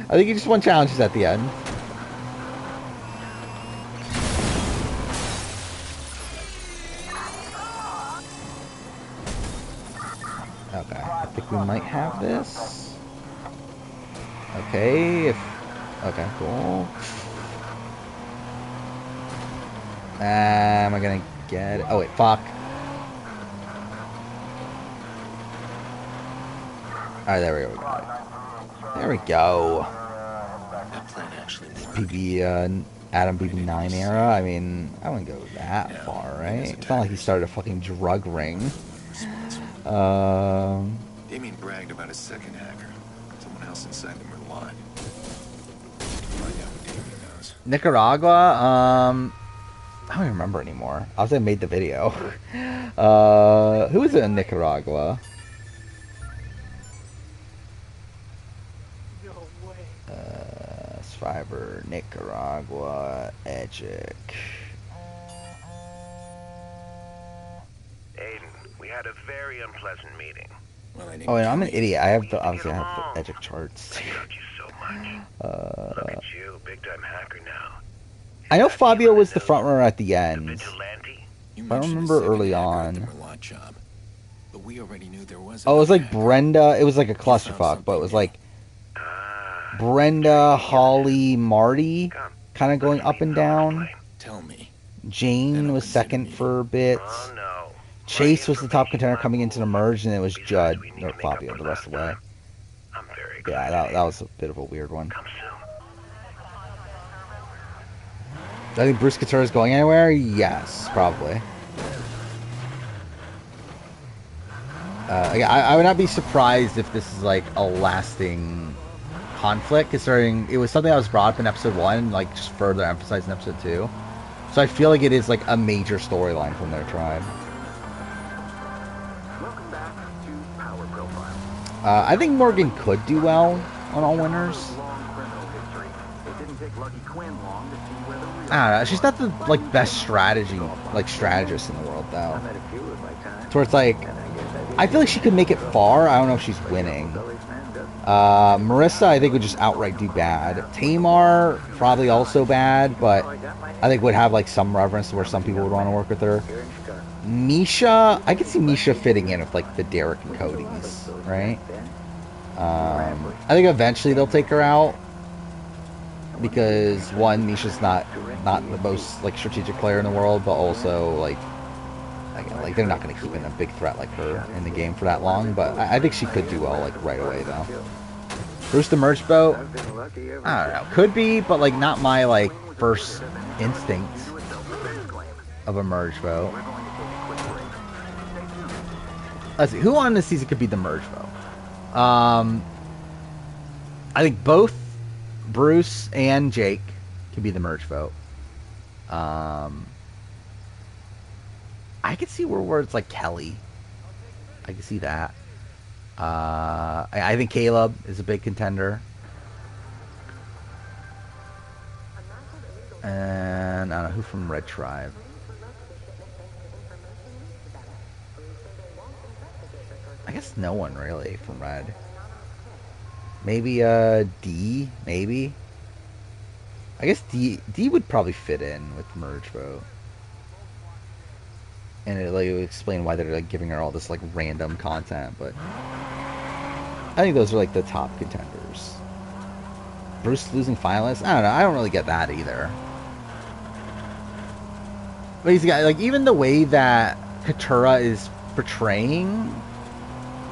I think he just won challenges at the end. Okay, I think we might have this. Okay, okay, cool. Am I gonna get it? Oh wait, fuck. Alright, there we go. There we go. This BB, Adam BB9 era. I mean, I wouldn't go that far, right? It's not like he started a fucking drug ring. Damien bragged about his second hacker. Someone else inside them were lied. Find out what Damien knows. Nicaragua. I don't even remember anymore. I was made the video. Who was it in Nicaragua? Survivor, Nicaragua, Edgic. Aiden, we had a very unpleasant meeting. Oh, and I'm an idiot. I have the obviously I have the Edgic charts. I hurt you so much. Look at you, big time hacker now. I know Fabio was the front runner at the end. But I don't remember early on. Oh, it was like Brenda. It was like a clusterfuck, but it was like Brenda, Holly, Marty, kind of going up and down. Tell me. Jane was second for bits. Chase was the top contender coming into the merge, and it was Judd or Fabio the rest of the way. Yeah, that was a bit of a weird one. Do I think Bruce Couture is going anywhere? Yes, probably. I would not be surprised if this is like a lasting conflict, considering it was something that was brought up in episode 1, like just further emphasized in episode 2. So I feel like it is like a major storyline from their tribe. Welcome back to Power Profile. I think Morgan could do well on All Winners. It didn't take Lucky Quinn long to see where the real I don't know. She's not the like best strategist in the world though. So it's like, I feel like she could make it far. I don't know if she's winning. Marissa, I think, would just outright do bad. Tamar, probably also bad, but I think would have like some reverence to where some people would want to work with her. Misha, I could see Misha fitting in with like the Derek and Cody's, right? I think eventually they'll take her out because one, Misha's not the most like strategic player in the world, but also like again, like they're not going to keep in a big threat like her in the game for that long. But I think she could do well like right away though. Bruce the merge boat. I don't know. Could be, but like not my like first instinct of a merge boat. Let's see. Who on this season could be the merge boat? I think both Bruce and Jake could be the merge vote. I could see where it's like Kelly. I can see that. I think Caleb is a big contender. And I don't know who from Red Tribe. I guess no one really from Red. Maybe D, maybe. I guess D would probably fit in with Merge Vote. And it like would explain why they're like giving her all this like random content, but I think those are like the top contenders. Bruce losing finalists? I don't know. I don't really get that either. But he's got like even the way that Katura is portraying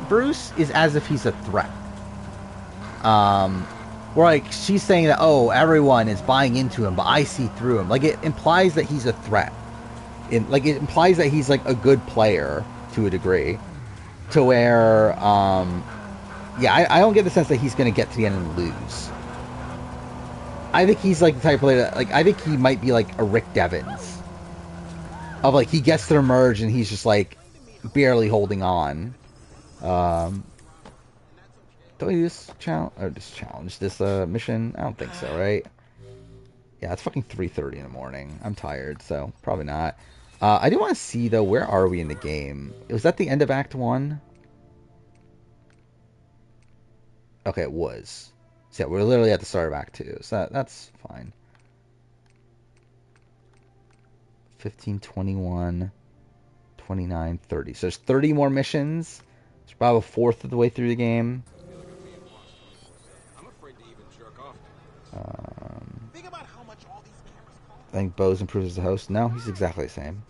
Bruce is as if he's a threat. Where like she's saying that, oh, everyone is buying into him, but I see through him. Like it implies that he's a threat. It implies that he's like a good player to a degree, to where yeah, I don't get the sense that he's going to get to the end and lose. I think he's like the type of player that, like, I think he might be like a Rick Devens, of like he gets to the merge and he's just like barely holding on. Don't we do this challenge, this mission? I don't think so, right? Yeah, it's fucking 3:30 in the morning. I'm tired, so probably not. I do want to see, though, where are we in the game? Was that the end of Act 1? Okay, it was. So, yeah, we're literally at the start of Act 2, so that's fine. 15, 21, 29, 30. So there's 30 more missions. It's about a fourth of the way through the game. I think Bose improves as a host. No, he's exactly the same.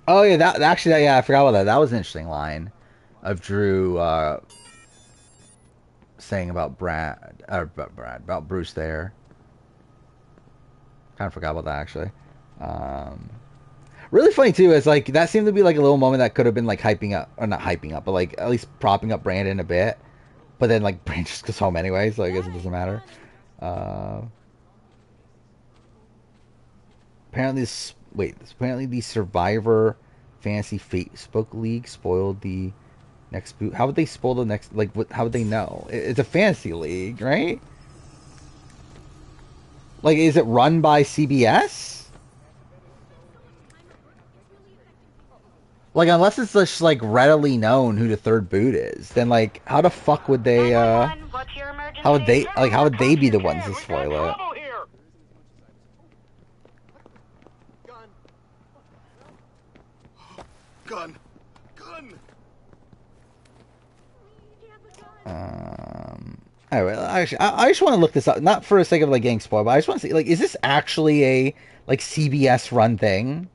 Oh yeah, that actually, yeah, I forgot about that. That was an interesting line of Drew saying about about Bruce there. Kind of forgot about that actually. Really funny too is like that seemed to be like a little moment that could have been like hyping up, or not hyping up, but like at least propping up Brandon a bit. But then like Brandon just goes home anyway, so I guess it doesn't matter. Apparently the Survivor Fantasy Facebook League spoiled the next boot. How would they spoil the next? Like, what? How would they know? It's a fantasy league, right? Like, is it run by CBS? Like, unless it's just like readily known who the third boot is, then like, how the fuck would they? How would they? Like, how would they be the ones to spoil it? Gun. Anyway, actually, I just want to look this up, not for the sake of like getting spoiled, but I just want to see, like, is this actually a like CBS run thing?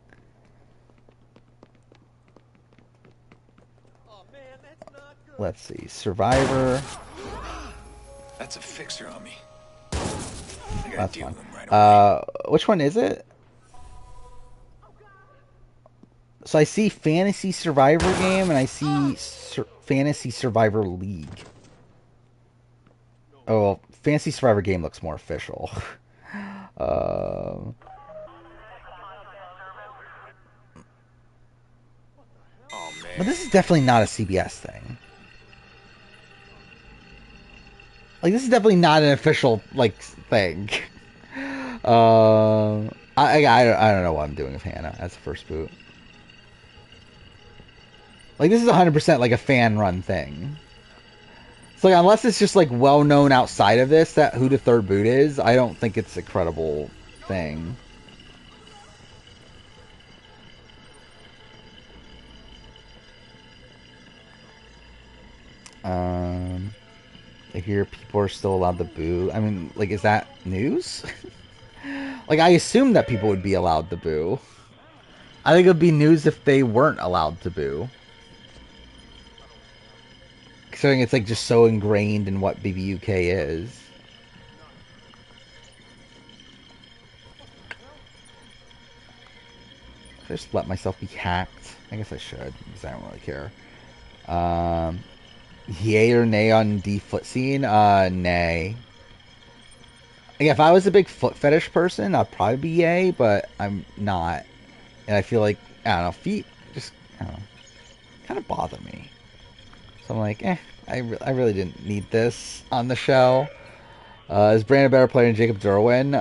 Let's see, Survivor. That's a fixer on me. That's fine. Right, which one is it? So I see Fantasy Survivor game, and I see Fantasy Survivor League. Oh, well, Fantasy Survivor game looks more official. But this is definitely not a CBS thing. Like, this is definitely not an official, like, thing. I don't know what I'm doing with Hannah as the first boot. Like, this is 100% like a fan-run thing. So, like, unless it's just, like, well-known outside of this, that who the third boot is, I don't think it's a credible thing. I hear people are still allowed to boo. I mean, like, is that news? Like, I assume that people would be allowed to boo. I think it would be news if they weren't allowed to boo. Considering it's, like, just so ingrained in what BBUK is. Should I just let myself be hacked? I guess I should, because I don't really care. Yay or nay on D foot scene? Nay. Like, if I was a big foot fetish person, I'd probably be yay, but I'm not. And I feel like, I don't know, feet just, I don't know, kind of bother me. So I'm like, I really didn't need this on the show. Is Brandon a better player than Jacob Derwin?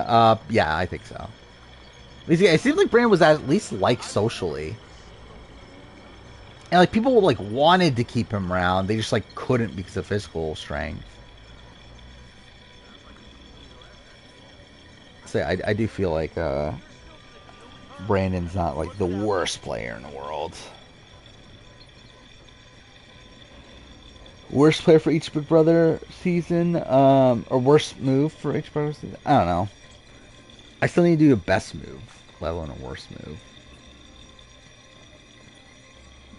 Yeah, I think so. It seems like Brandon was at least liked socially. And, like, people, like, wanted to keep him around. They just, like, couldn't because of physical strength. So, I do feel like, Brandon's not, like, the worst player in the world. Worst player for each Big Brother season? Or worst move for each Brother season? I don't know. I still need to do a best move, let alone a worst move.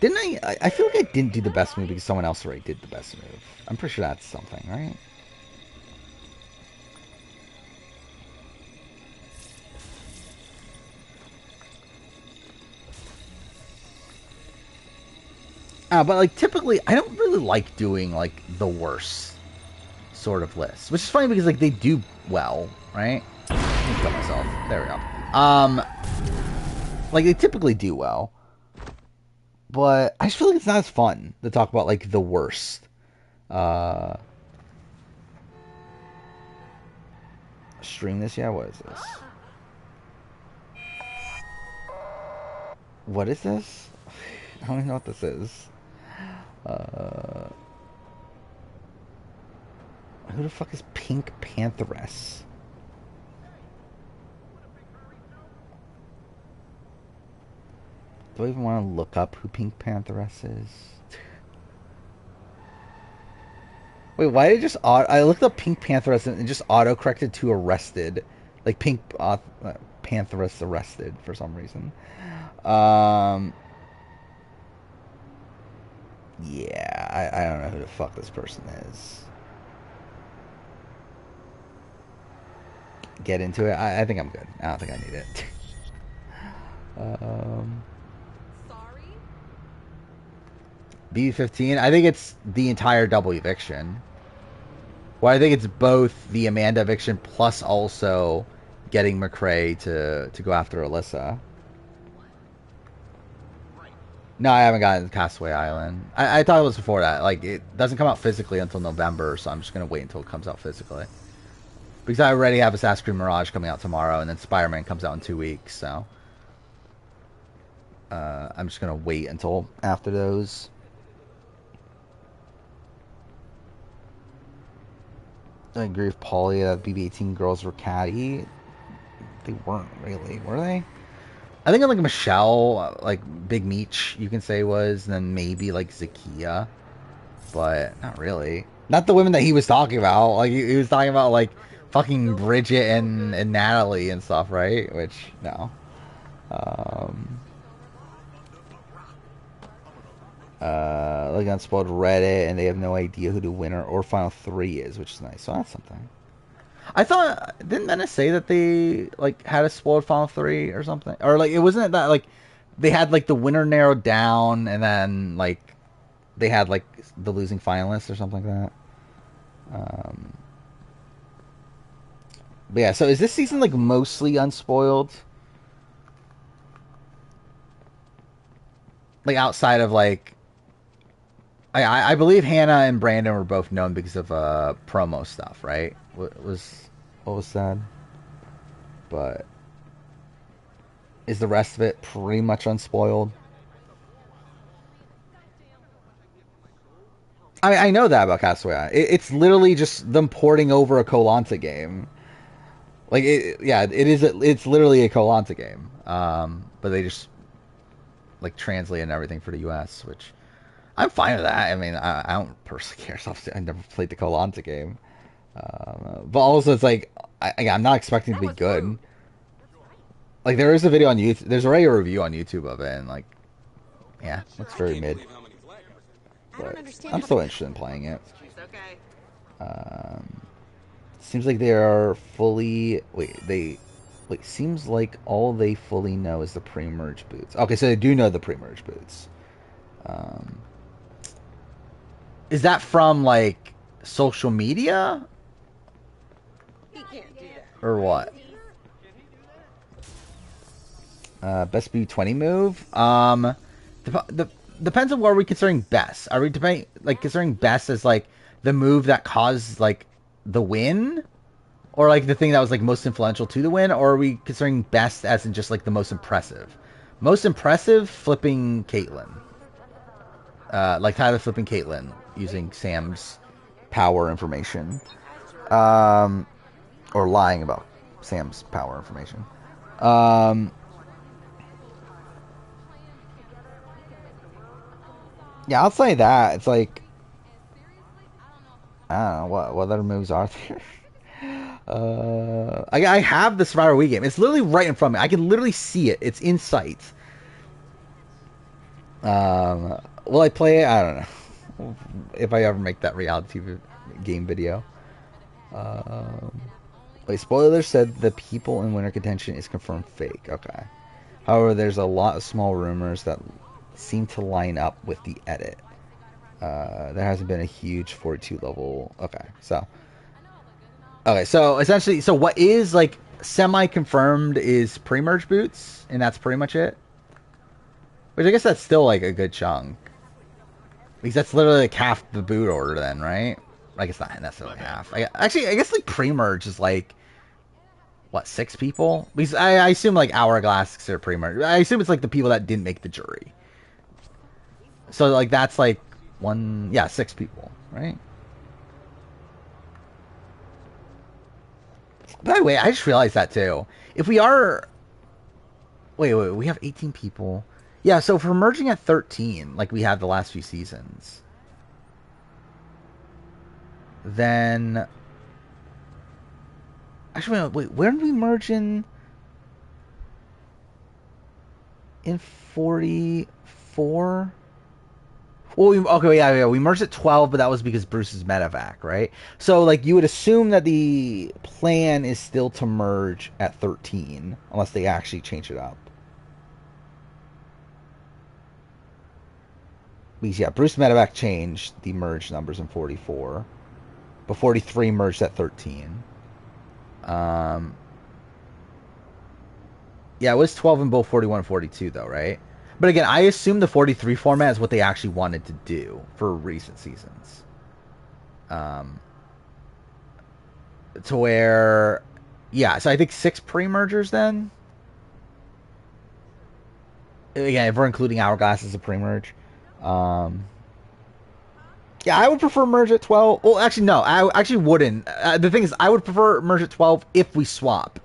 Didn't I feel like I didn't do the best move because someone else already did the best move. I'm pretty sure that's something, right? But, like, typically, I don't really like doing, like, the worst sort of list. Which is funny because, like, they do well, right? Let me kill myself. There we go. Like, they typically do well. But I just feel like it's not as fun to talk about, like, the worst. Stream this? Yeah, what is this? What is this? I don't even know what this is. Who the fuck is Pink Pantheress? Do I even want to look up who Pink Pantheress is? Wait, why did it just I looked up Pink Pantheress and it just auto-corrected to arrested. Like Pink Pantheress arrested for some reason. Yeah, I don't know who the fuck this person is. Get into it? I think I'm good. I don't think I need it. B15, I think it's the entire double eviction. Well, I think it's both the Amanda eviction plus also getting McRae to go after Alyssa. No, I haven't gotten Castaway Island. I thought it was before that. Like, it doesn't come out physically until November, so I'm just going to wait until it comes out physically. Because I already have Assassin's Creed Mirage coming out tomorrow, and then Spider-Man comes out in 2 weeks, so... I'm just going to wait until after those. I agree with Paulie that BB-18 girls were catty. They weren't really, were they? I think like Michelle, like Big Meech, you can say was, and then maybe like Zakiya, but not really. Not the women that he was talking about. Like he was talking about like fucking Bridget and Natalie and stuff, right? Which no. Like Unspoiled Reddit, and they have no idea who the winner or final 3 is, which is nice. So that's something. I thought, didn't Menace say that they like had a spoiled final 3 or something, or like it wasn't that like they had like the winner narrowed down, and then like they had like the losing finalists or something like that. But yeah, so is this season like mostly unspoiled? Like outside of like, I believe Hannah and Brandon were both known because of promo stuff, right? What was said? But is the rest of it pretty much unspoiled? I know that about Castaway. It's literally just them porting over a Koh-Lanta game. Like it's literally a Koh-Lanta game. But they just like translate and everything for the US, which I'm fine with that. I mean, I don't personally care. So I never played the Koh-Lanta game. But also, it's like, I'm not expecting it to be good. Like, there is a video on YouTube. There's already a review on YouTube of it, and like, yeah, looks very mid. But I'm still interested in playing it. Seems like they are fully. Seems like all they fully know is the pre-merge boots. Okay, so they do know the pre-merge boots. Is that from like social media? Or what? Best B20 move? Depends on what we're considering best. Are we considering best as like the move that caused like the win? Or like the thing that was like most influential to the win? Or are we considering best as in just like the most impressive? Most impressive, flipping Caitlyn. Like Tyler flipping Caitlyn using Sam's power information. Or lying about Sam's power information. Yeah, I'll say that. It's like, I don't know, what other moves are there? I have the Survivor Wii game. It's literally right in front of me. I can literally see it. It's in sight. Will I play it? I don't know. If I ever make that reality game video. Wait, spoiler said the people in winter contention is confirmed fake. Okay. However, there's a lot of small rumors that seem to line up with the edit. There hasn't been a huge 42 level. Okay, so essentially, so what is like semi-confirmed is pre-merge boots, and that's pretty much it. Which I guess that's still like a good chunk, because that's literally like half the boot order then, right? I guess not necessarily half. I guess like pre-merge is like what, 6 people? Because I assume like Hourglass are pre-merge. I assume it's like the people that didn't make the jury. So like that's like 6 people, right? By the way, I just realized that too. If we are... Wait, we have 18 people. Yeah, so if we're merging at 13, like we had the last few seasons, then... Actually, wait, where did we merge in 44? Well, we merged at 12, but that was because Bruce's medevac, right? So, like, you would assume that the plan is still to merge at 13, unless they actually change it up. Because, yeah, Bruce medevac changed the merge numbers in 44, but 43 merged at 13. Yeah, it was 12 in both 41 and 42, though, right? But again, I assume the 43 format is what they actually wanted to do for recent seasons. To where... Yeah, so I think 6 pre-mergers then? Again, if we're including Hourglass as a pre-merge. Yeah, I would prefer merge at 12. Well, actually, no. I actually wouldn't. The thing is, I would prefer merge at 12 if we swap.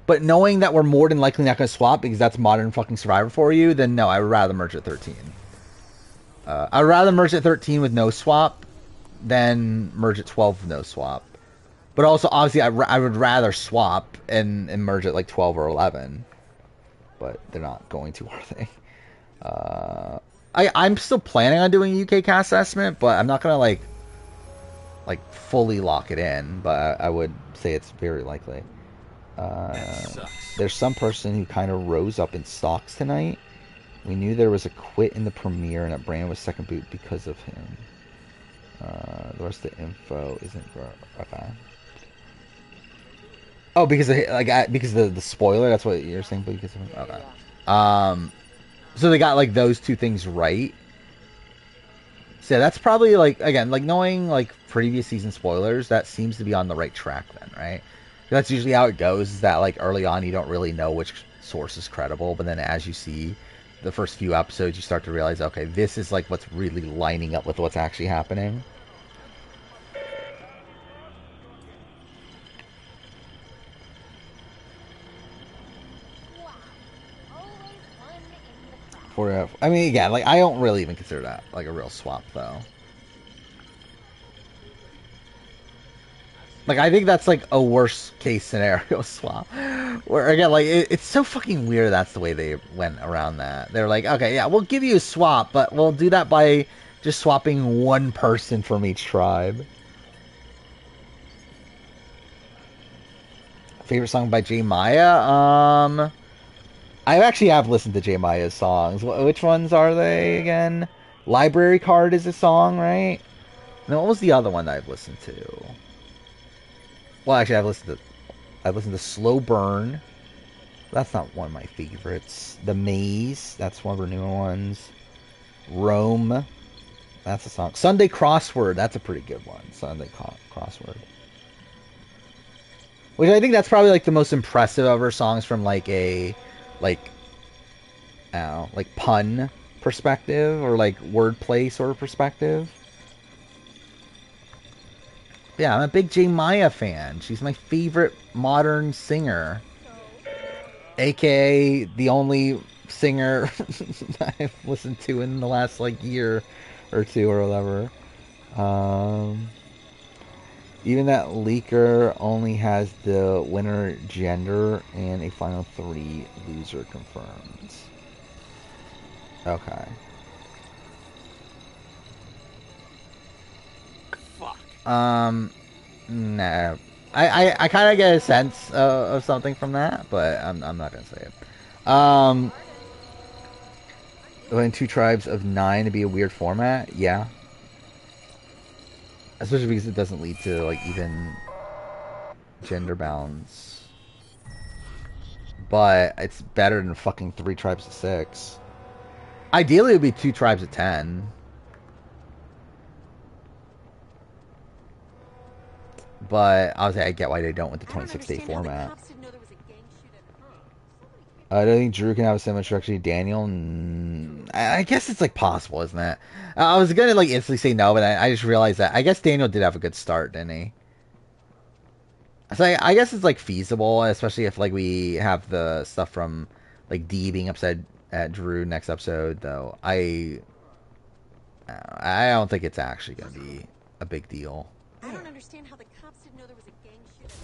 But knowing that we're more than likely not going to swap because that's modern fucking Survivor for you, then no, I would rather merge at 13. I would rather merge at 13 with no swap than merge at 12 with no swap. But also, obviously, I would rather swap and merge at like 12 or 11. But they're not going to, are they? I'm still planning on doing a UK cast estimate, but I'm not going to like fully lock it in. But I would say it's very likely. There's some person who kind of rose up in stocks tonight. We knew there was a quit in the premiere and that Brandon was second boot because of him. The rest of the info isn't okay. Oh, because of, because of the spoiler. That's what you're saying. Because of, okay. So they got like those two things right. So yeah, that's probably like, again, like knowing like previous season spoilers, that seems to be on the right track then, right? That's usually how it goes, is that like early on you don't really know which source is credible, but then as you see the first few episodes you start to realize, okay, this is like what's really lining up with what's actually happening. 4. I mean, yeah, like I don't really even consider that like a real swap though. Like I think that's like a worst case scenario swap. Where again, like it's so fucking weird. That's the way they went around that. They're like, okay, yeah, we'll give you a swap, but we'll do that by just swapping one person from each tribe. Favorite song by J Maya? I actually have listened to J Maya's songs. Which ones are they again? Library Card is a song, right? And what was the other one that I've listened to? Well, actually, I've listened to Slow Burn. That's not one of my favorites. The Maze, that's one of her newer ones. Rome, that's a song. Sunday Crossword, that's a pretty good one. Sunday Crossword. Which I think that's probably like the most impressive of her songs from like a, like, I don't know, like pun perspective or like wordplay sort of perspective. Yeah, I'm a big J Maya fan. She's my favorite modern singer. AKA the only singer I've listened to in the last like year or two or whatever. Even that leaker only has the winner gender and a final 3 loser confirmed. Okay. No. I kind of get a sense of something from that, but I'm not gonna say it. Going 2 tribes of 9 to be a weird format, yeah. Especially because it doesn't lead to like even gender balance. But it's better than fucking 3 tribes of 6. Ideally, it would be 2 tribes of 10. But obviously, I get why they don't with the 26-day format. I don't think Drew can have a similar structure to Daniel. I guess it's like possible, isn't it? I was gonna like instantly say no, but I just realized that I guess Daniel did have a good start, didn't he? So I guess it's like feasible, especially if like we have the stuff from like D being upset at Drew next episode. Though I don't think it's actually gonna be a big deal. I don't understand how the cops didn't know there was a gang shooting.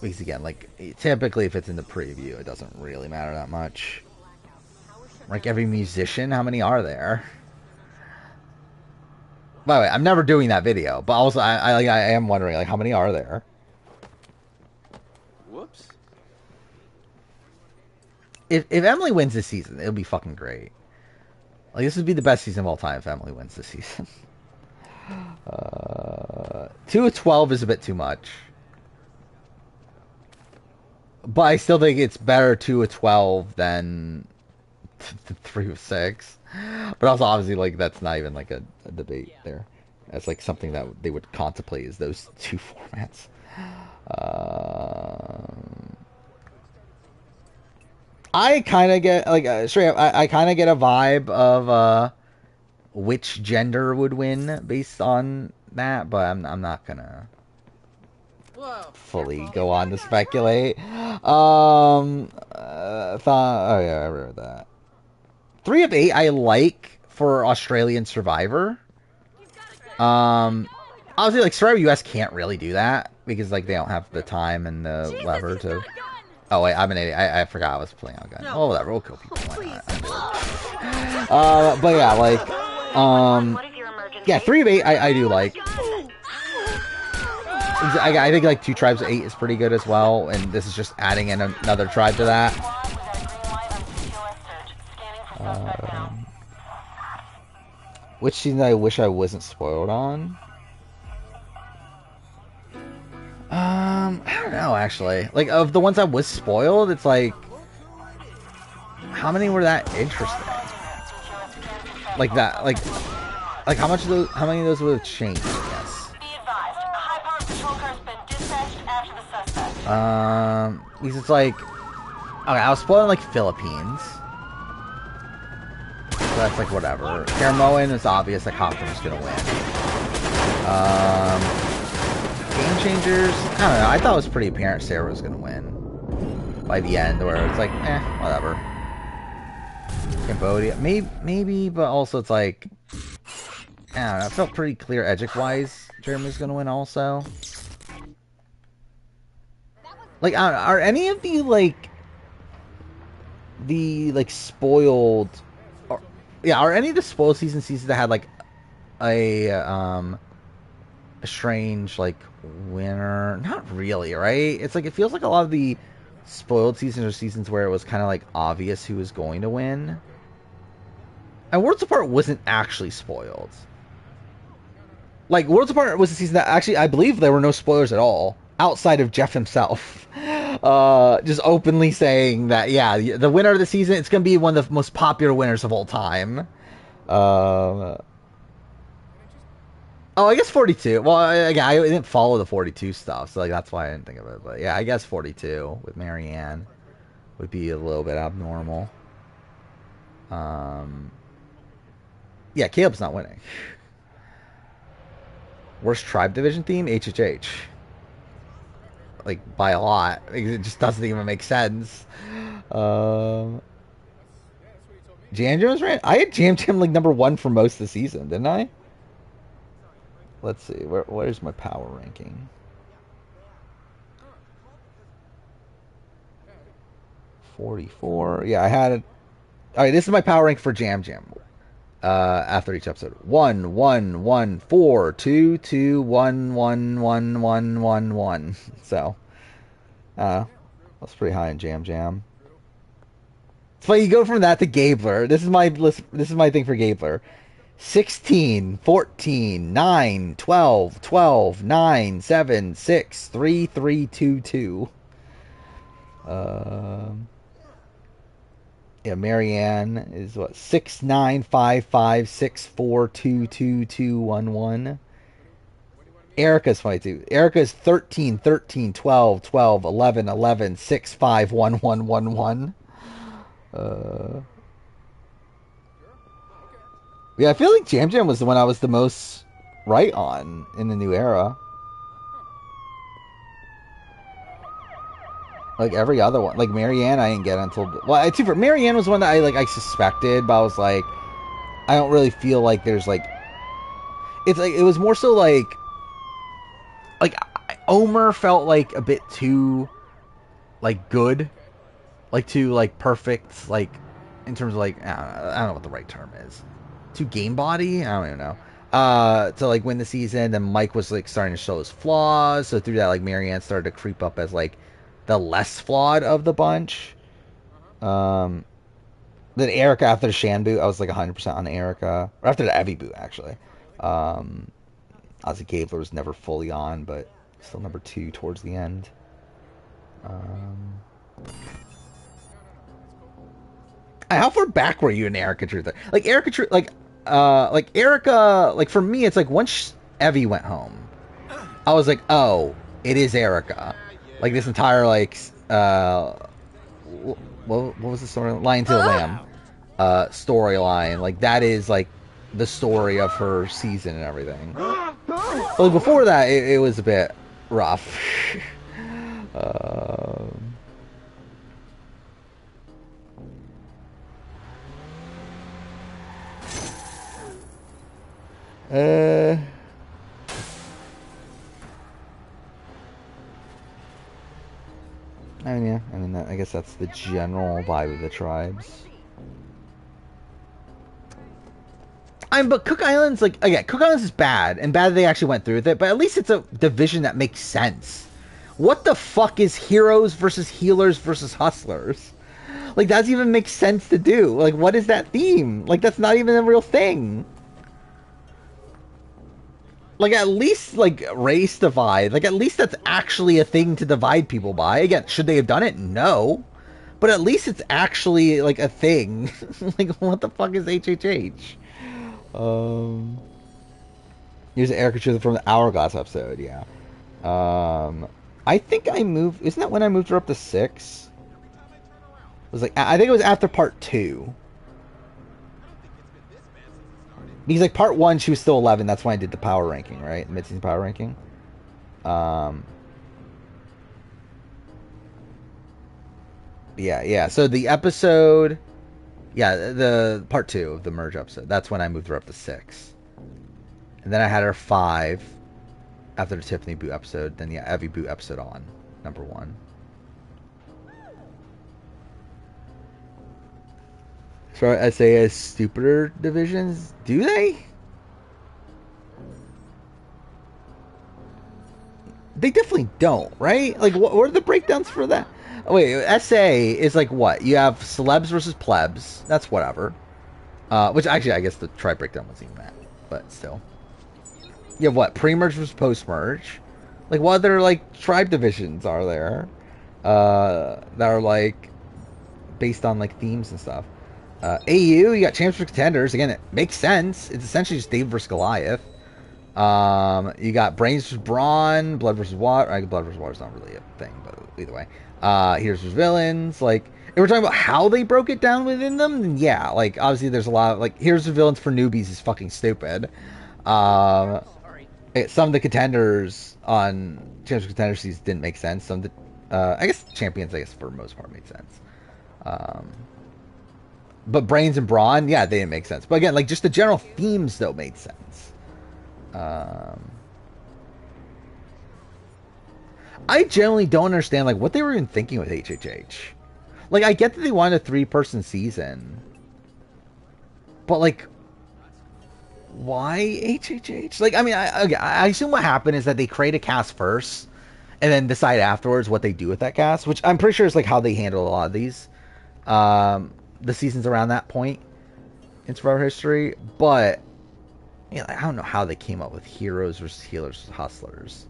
Because again, like typically if it's in the preview, it doesn't really matter that much. Like every musician, how many are there? By the way, I'm never doing that video, but also I am wondering like how many are there? Whoops. If Emily wins this season, it'll be fucking great. Like this would be the best season of all time if Emily wins this season. 2 of 12 is a bit too much. But I still think it's better 2 of 12 than 3 of 6. But also, obviously, like that's not even like a debate there. That's like something that they would contemplate is those 2 formats. I kind of get like straight up. I kind of get a vibe of which gender would win based on that, but I'm not gonna fully go on to speculate. Oh yeah, I remember that. 3 of 8 I like for Australian Survivor. Obviously, like Survivor US can't really do that because like they don't have the time and the lever to. Oh wait, I'm an idiot. I forgot I was playing on a gun. Oh whatever, we'll kill people. But yeah, like yeah, 3 of 8 I do like. I think like 2 tribes of 8 is pretty good as well, and this is just adding in another tribe to that. Which season I wish I wasn't spoiled on? I don't know actually. Like of the ones I was spoiled, it's like how many were that interesting? Like that, like how much of those? How many of those would have changed? I guess. Because it's like okay, I was spoiling like Philippines. So that's like whatever. Caramoan is obvious that Hopkins is gonna win. Game Changers, I don't know. I thought it was pretty apparent Sarah was gonna win by the end, where it's like, whatever. Cambodia, maybe, but also it's like, I don't know. It felt pretty clear Edgic-wise. Jeremy's gonna win also. Like, I don't know, are any of the spoiled, or, yeah, are any of the spoiled seasons that had like a strange like winner? Not really, right? It's like it feels like a lot of the spoiled seasons are seasons where it was kind of like obvious who was going to win. And Worlds Apart wasn't actually spoiled. Like, Worlds Apart was a season that actually, I believe there were no spoilers at all, outside of Jeff himself. Just openly saying that, yeah, the winner of the season, it's going to be one of the most popular winners of all time. Oh, I guess 42. Well, I didn't follow the 42 stuff, so like that's why I didn't think of it. But yeah, I guess 42 with Marianne would be a little bit abnormal. Yeah, Caleb's not winning. Worst tribe division theme? HHH. Like, by a lot. It just doesn't even make sense. Jam Jam was right. I had Jam Jam like number 1 for most of the season, didn't I? Let's see. Where's my power ranking? 44. Yeah, I had it. All right, this is my power rank for Jam Jam. After each episode, 1 1 1 4 2 2 1 1 1 1 1 1. So, that's pretty high in Jam Jam. So you go from that to Gabler. This is my list. This is my thing for Gabler. 16, 14, 9, 12, 12, 9, 7, 6, 3, 3, 2, 2. Yeah, Marianne is what? 6, 9, 5, 5, 6, 4, 2, 2, 2, 1, 1. Erica's funny too. Erica's 13, 13, 12, 12, 11, 11, 6, 5, 1, 1, 1, 1. Yeah, I feel like Jam Jam was the one I was the most right on in the new era. Like every other one, like Marianne, I didn't get until Marianne was one that I suspected, but I was like, I don't really feel like there's like, it's like it was more so like Omer felt like a bit too like good, like too like perfect, like in terms of like I don't know what the right term is, too game body. I don't even know. To like win the season, then Mike was like starting to show his flaws, so through that like Marianne started to creep up as like the less flawed of the bunch. Then Erica after the Shan boot, I was like 100% on Erica. Or after the Evie boot, actually. Ozzy Gabler was never fully on, but still number 2 towards the end. How far back were you in Erica Truth? Like Erica Truth, like Erica, like for me, it's like once Evie went home, I was like, oh, it is Erica. Like this entire like what was the story? Lion to the Lamb storyline. Like that is like the story of her season and everything. Like before that, it was a bit rough. I mean, yeah. I mean, I guess that's the general vibe of the tribes. But Cook Islands, like, again, Cook Islands is bad, and bad that they actually went through with it, but at least it's a division that makes sense. What the fuck is heroes versus healers versus hustlers? Like, that doesn't even make sense to do. Like, what is that theme? Like, that's not even a real thing. Like, at least, like, race divide. Like, at least that's actually a thing to divide people by. Again, should they have done it? No. But at least it's actually, like, a thing. Like, what the fuck is HHH? Here's an caricature from the Hourglass episode, yeah. I think I moved... Isn't that when I moved her up to 6? It was like... I think it was after part 2. Because, like, part 1, she was still 11. That's why I did the power ranking, right? Mid-season power ranking. Yeah. So, the episode... Yeah, the part 2 of the merge episode. That's when I moved her up to 6. And then I had her 5 after the Tiffany boot episode. Then the Evie boot episode on number 1. So SAS stupider divisions, do they? They definitely don't, right? Like, what are the breakdowns for that? Oh, wait, SA is like what? You have celebs versus plebs. That's whatever. Which actually, I guess the tribe breakdown wasn't even that, but still. You have what? Pre-merge versus post-merge. Like, what other like tribe divisions are there that are like based on like themes and stuff? AU, you got champs versus contenders. Again, it makes sense. It's essentially just David versus Goliath. You got Brains versus Brawn, Blood versus Water. Blood versus Water is not really a thing, but either way. Here's versus Villains. Like, if we're talking about how they broke it down within them, then yeah, like, obviously there's a lot of, like, Here's the Villains for newbies is fucking stupid. Some of the contenders on Champions Contenders season didn't make sense. Some of the, I guess Champions, I guess, for the most part made sense. But Brains and Brawn, yeah, they didn't make sense. But again, like, just the general themes, though, made sense. I generally don't understand, like, what they were even thinking with HHH. Like, I get that they wanted a 3-person season. But, like, why HHH? Like, I mean, I assume what happened is that they create a cast first and then decide afterwards what they do with that cast, which I'm pretty sure is, like, how they handle a lot of these. The seasons around that point in Survivor history. But, you know, I don't know how they came up with heroes versus healers versus hustlers.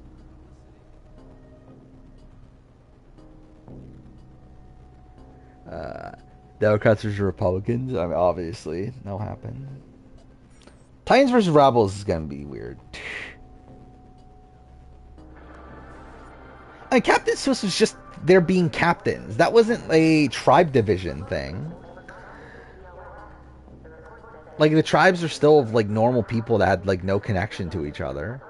Democrats versus Republicans. I mean, obviously, that'll happen. Titans versus Rebels is gonna be weird. I mean, Captain Swiss was just there being captains. That wasn't a tribe division thing. Like, the tribes are still like normal people that had like no connection to each other.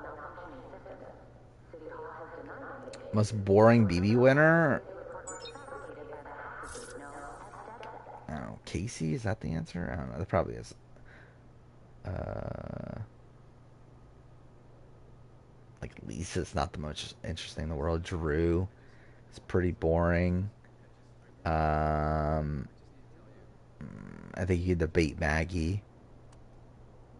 Most boring BB winner? I don't know. Casey? Is that the answer? I don't know. That probably is. Like, Lisa's not the most interesting in the world. Drew is pretty boring. I think you could debate Maggie.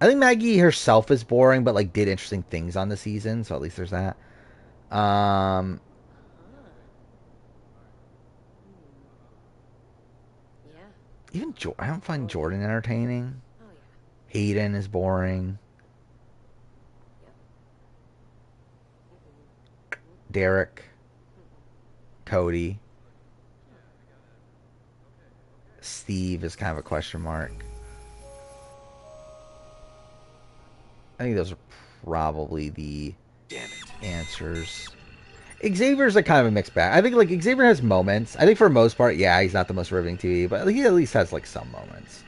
I think Maggie herself is boring, but like did interesting things on the season, so at least there's that. Even I don't find Jordan entertaining. Hayden is boring. Derek, Cody, Steve is kind of a question mark. I think those are probably the answers. Xavier's a kind of a mixed bag. I think like Xavier has moments. I think for the most part, yeah, he's not the most riveting TV, but he at least has like some moments.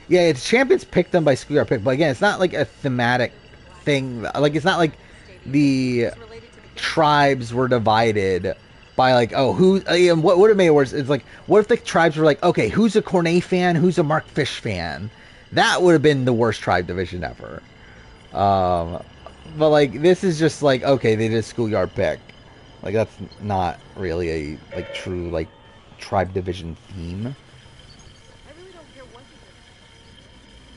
Yeah, it's champions picked them by Schoolyard pick, but again, it's not like a thematic thing. Like, it's not like the tribes were divided by like, oh, who, what would have made it worse? It's like, what if the tribes were like, okay, who's a Cornet fan, who's a Mark Fish fan? That would have been the worst tribe division ever. But like, this is just like, okay, they did a Schoolyard pick. Like, that's not really a like true like tribe division theme.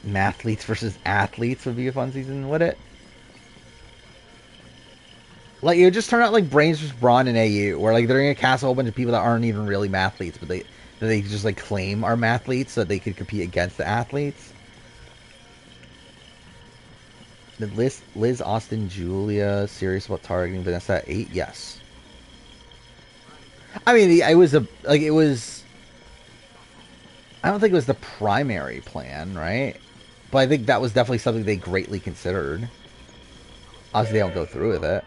Mathletes versus athletes would be a fun season, would it? Like, it would just turn out like Brains versus Brawn and AU, where like they're gonna cast a whole bunch of people that aren't even really mathletes, but they just like claim are mathletes so that they could compete against the athletes. Did Liz, Austin, Julia serious about targeting Vanessa at 8? Yes. I mean, it was I don't think it was the primary plan, right? But I think that was definitely something they greatly considered. Obviously, they don't go through with it.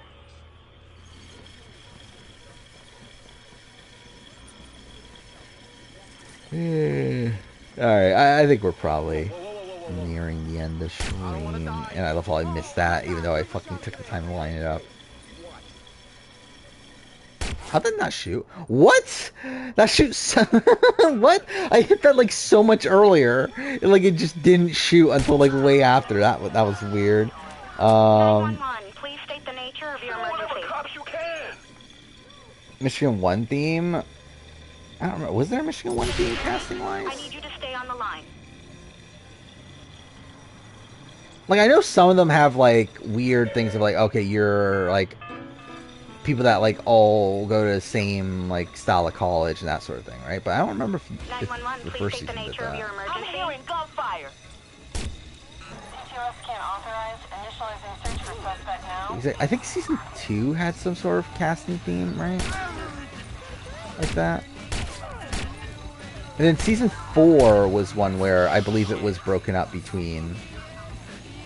Alright, I think we're probably nearing the end of the stream. And I'll probably miss that, even though I fucking took the time to line it up. How did that shoot? What? That shoots. What? I hit that like so much earlier. Like it just didn't shoot until like way after. That was weird. 911, please state the nature of your emergency. Michigan 1 theme. I don't remember. Was there a Michigan 1 theme casting wise? I need you to stay on the line. Like I know some of them have like weird things of like, okay, you're like people that like all go to the same like style of college and that sort of thing, right? But I don't remember if the first season did that. I'm hearing gunfire. CTOS can't authorize initializing search for suspect now. I think season 2 had some sort of casting theme, right? Like that. And then season 4 was one where I believe it was broken up between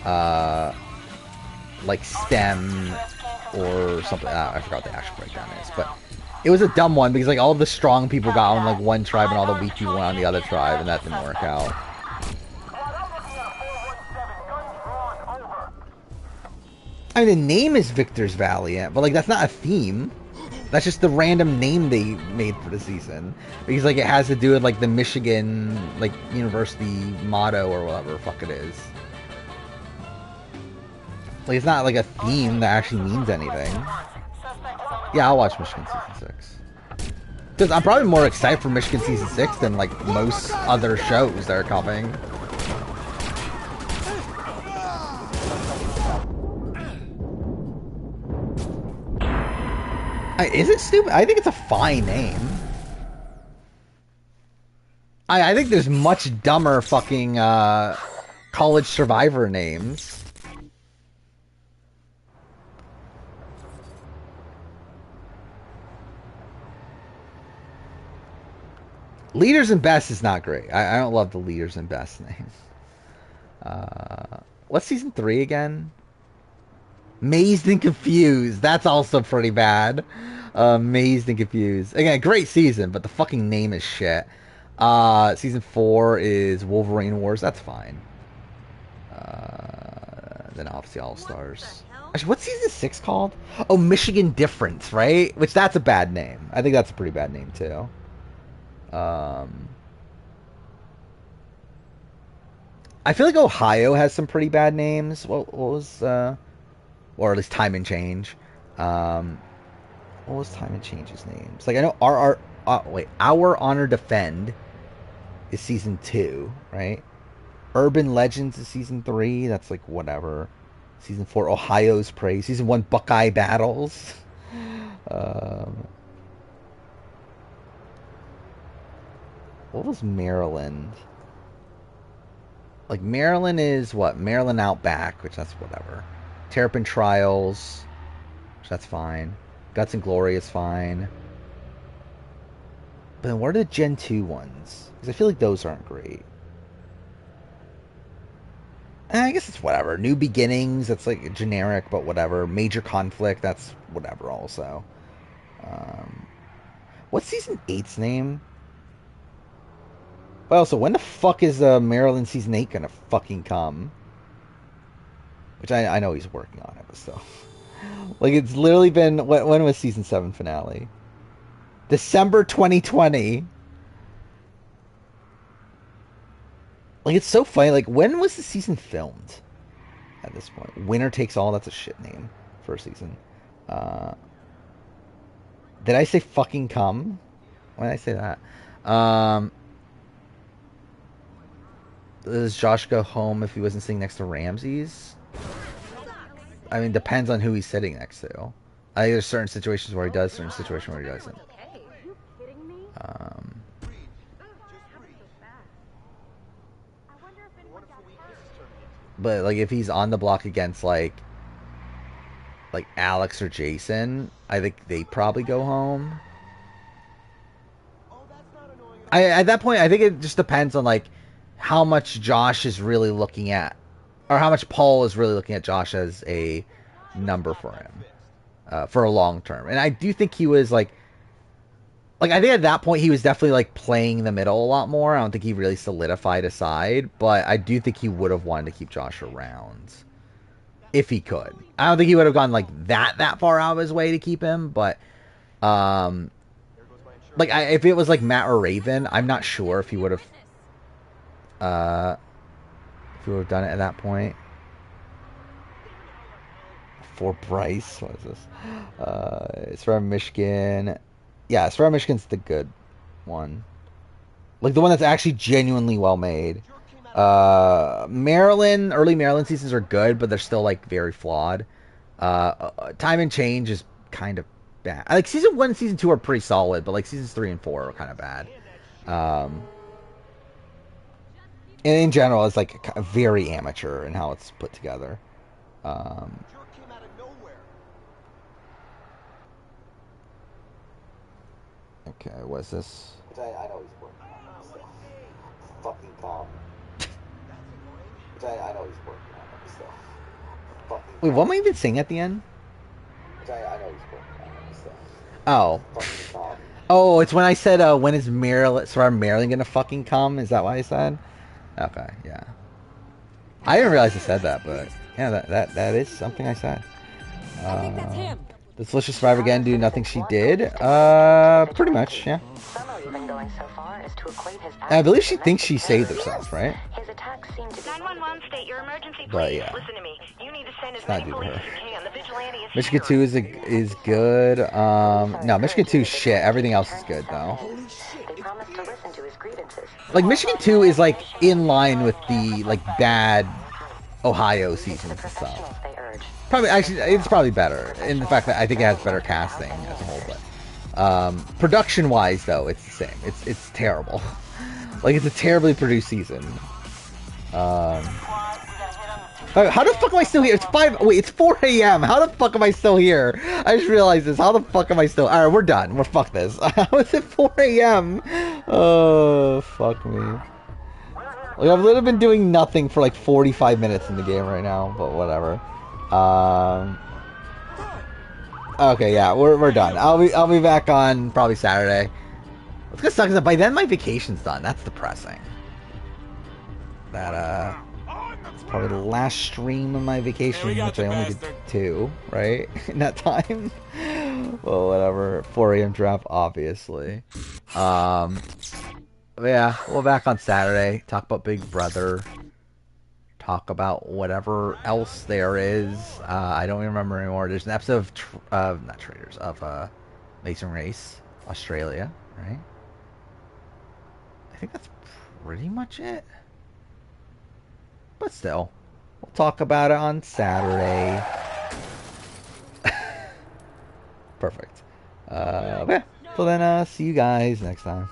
like STEM or something. I forgot what the actual breakdown is, but it was a dumb one because like all of the strong people got on like one tribe and all the weak people went on the other tribe, and that didn't work out. I mean, the name is Victor's Valiant, but like that's not a theme. That's just the random name they made for the season because like it has to do with like the Michigan like university motto or whatever the fuck it is. Like it's not like a theme that actually means anything. Yeah, I'll watch Michigan season 6 because I'm probably more excited for Michigan season 6 than like most other shows that are coming. Is it stupid? I think it's a fine name. I think there's much dumber fucking college survivor names. Leaders and Best is not great. I don't love the Leaders and Best names. What's season 3 again? Mazed and Confused. That's also pretty bad. Mazed and Confused. Again, great season, but the fucking name is shit. Season 4 is Wolverine Wars. That's fine. Then obviously All Stars. Actually, what's season 6 called? Oh, Michigan Difference, right? Which that's a bad name. I think that's a pretty bad name too. I feel like Ohio has some pretty bad names. What was or at least Time and Change. What was Time and Change's names? Like I know Our Honor Defend is season 2, right? Urban Legends is season 3. That's like whatever. Season 4, Ohio's Praise. Season 1, Buckeye Battles. What was Maryland? Like Maryland is what? Maryland Outback, which that's whatever. Terrapin Trials, which that's fine. Guts and Glory is fine. But then what are the Gen 2 ones? Because I feel like those aren't great. I guess it's whatever. New Beginnings, that's like generic, but whatever. Major Conflict, that's whatever also. What's season 8's name? Well, so when the fuck is Maryland season 8 gonna fucking come? Which I know he's working on it, but still. Like, it's literally been... When was season 7 finale? December 2020. Like, it's so funny. Like, when was the season filmed? At this point. Winner Takes All, that's a shit name for a season. Did I say fucking come? Why did I say that? Does Josh go home if he wasn't sitting next to Ramses? I mean, depends on who he's sitting next to. I think there's certain situations where he does, certain situations where he doesn't. But like, if he's on the block against like Alex or Jason, I think they probably go home. At that point, I think it just depends on like how much Josh is really looking at, or how much Paul is really looking at Josh as a number for him for a long term. And I do think he was like I think at that point he was definitely like playing the middle a lot more. I don't think he really solidified a side, but I do think he would have wanted to keep Josh around if he could. I don't think he would have gone like that far out of his way to keep him, but Like, if it was like Matt or Raven, I'm not sure if he would have done it at that point. For Bryce, what is this? It's from Michigan. Yeah, it's from Michigan's the good one. Like the one that's actually genuinely well made. Maryland, early Maryland seasons are good, but they're still like very flawed. Time and Change is kind of bad. Like season 1 and season 2 are pretty solid, but like seasons 3 and 4 are kind of bad. And in general, it's like very amateur in how it's put together. Okay, what's this? I know he's working on that stuff. Fucking calm. I know he's working on that stuff. Fucking Wait, what am I even saying at the end? I know he's working on that stuff. Oh. Fucking calm. Oh, it's when I said, when is Maryland gonna fucking come? Is that what I said? Okay, yeah. I didn't realize I said that, but yeah, that is something I said. I think that's him. Does Felicia survive again? Do nothing she did? Pretty much, yeah. I believe she thinks she saved herself, right? 911, state your emergency, please. But yeah, Listen to me. You need to send as it's not many due to police her. as you can. The vigilante is Michigan 2 is good. No, Michigan 2 is shit. Everything else is good though. Like Michigan 2 is like in line with the like bad Ohio seasons and stuff. Probably, actually, it's probably better in the fact that I think it has better casting as a whole. But production-wise, though, it's the same. It's terrible. Like it's a terribly produced season. How the fuck am I still here? It's 5. Wait, it's 4 a.m. How the fuck am I still here? I just realized this. How the fuck am I still? All right, we're done. We're fuck this. How is it 4 a.m.? Oh, fuck me. Like I've literally been doing nothing for like 45 minutes in the game right now, but whatever. Okay, yeah, we're done. I'll be back on probably Saturday. What's gonna suck is that by then my vacation's done. That's depressing. That it's probably the last stream of my vacation, which I only did 2, right? In that time. Well, whatever. 4 a.m. drop, obviously. But yeah, we'll be back on Saturday. Talk about Big Brother. Talk about whatever else there is. I don't even remember anymore. There's an episode of not Traders, of Mason Race, Australia, right? I think that's pretty much it. But still, we'll talk about it on Saturday. Perfect. Yeah. So then, see you guys next time.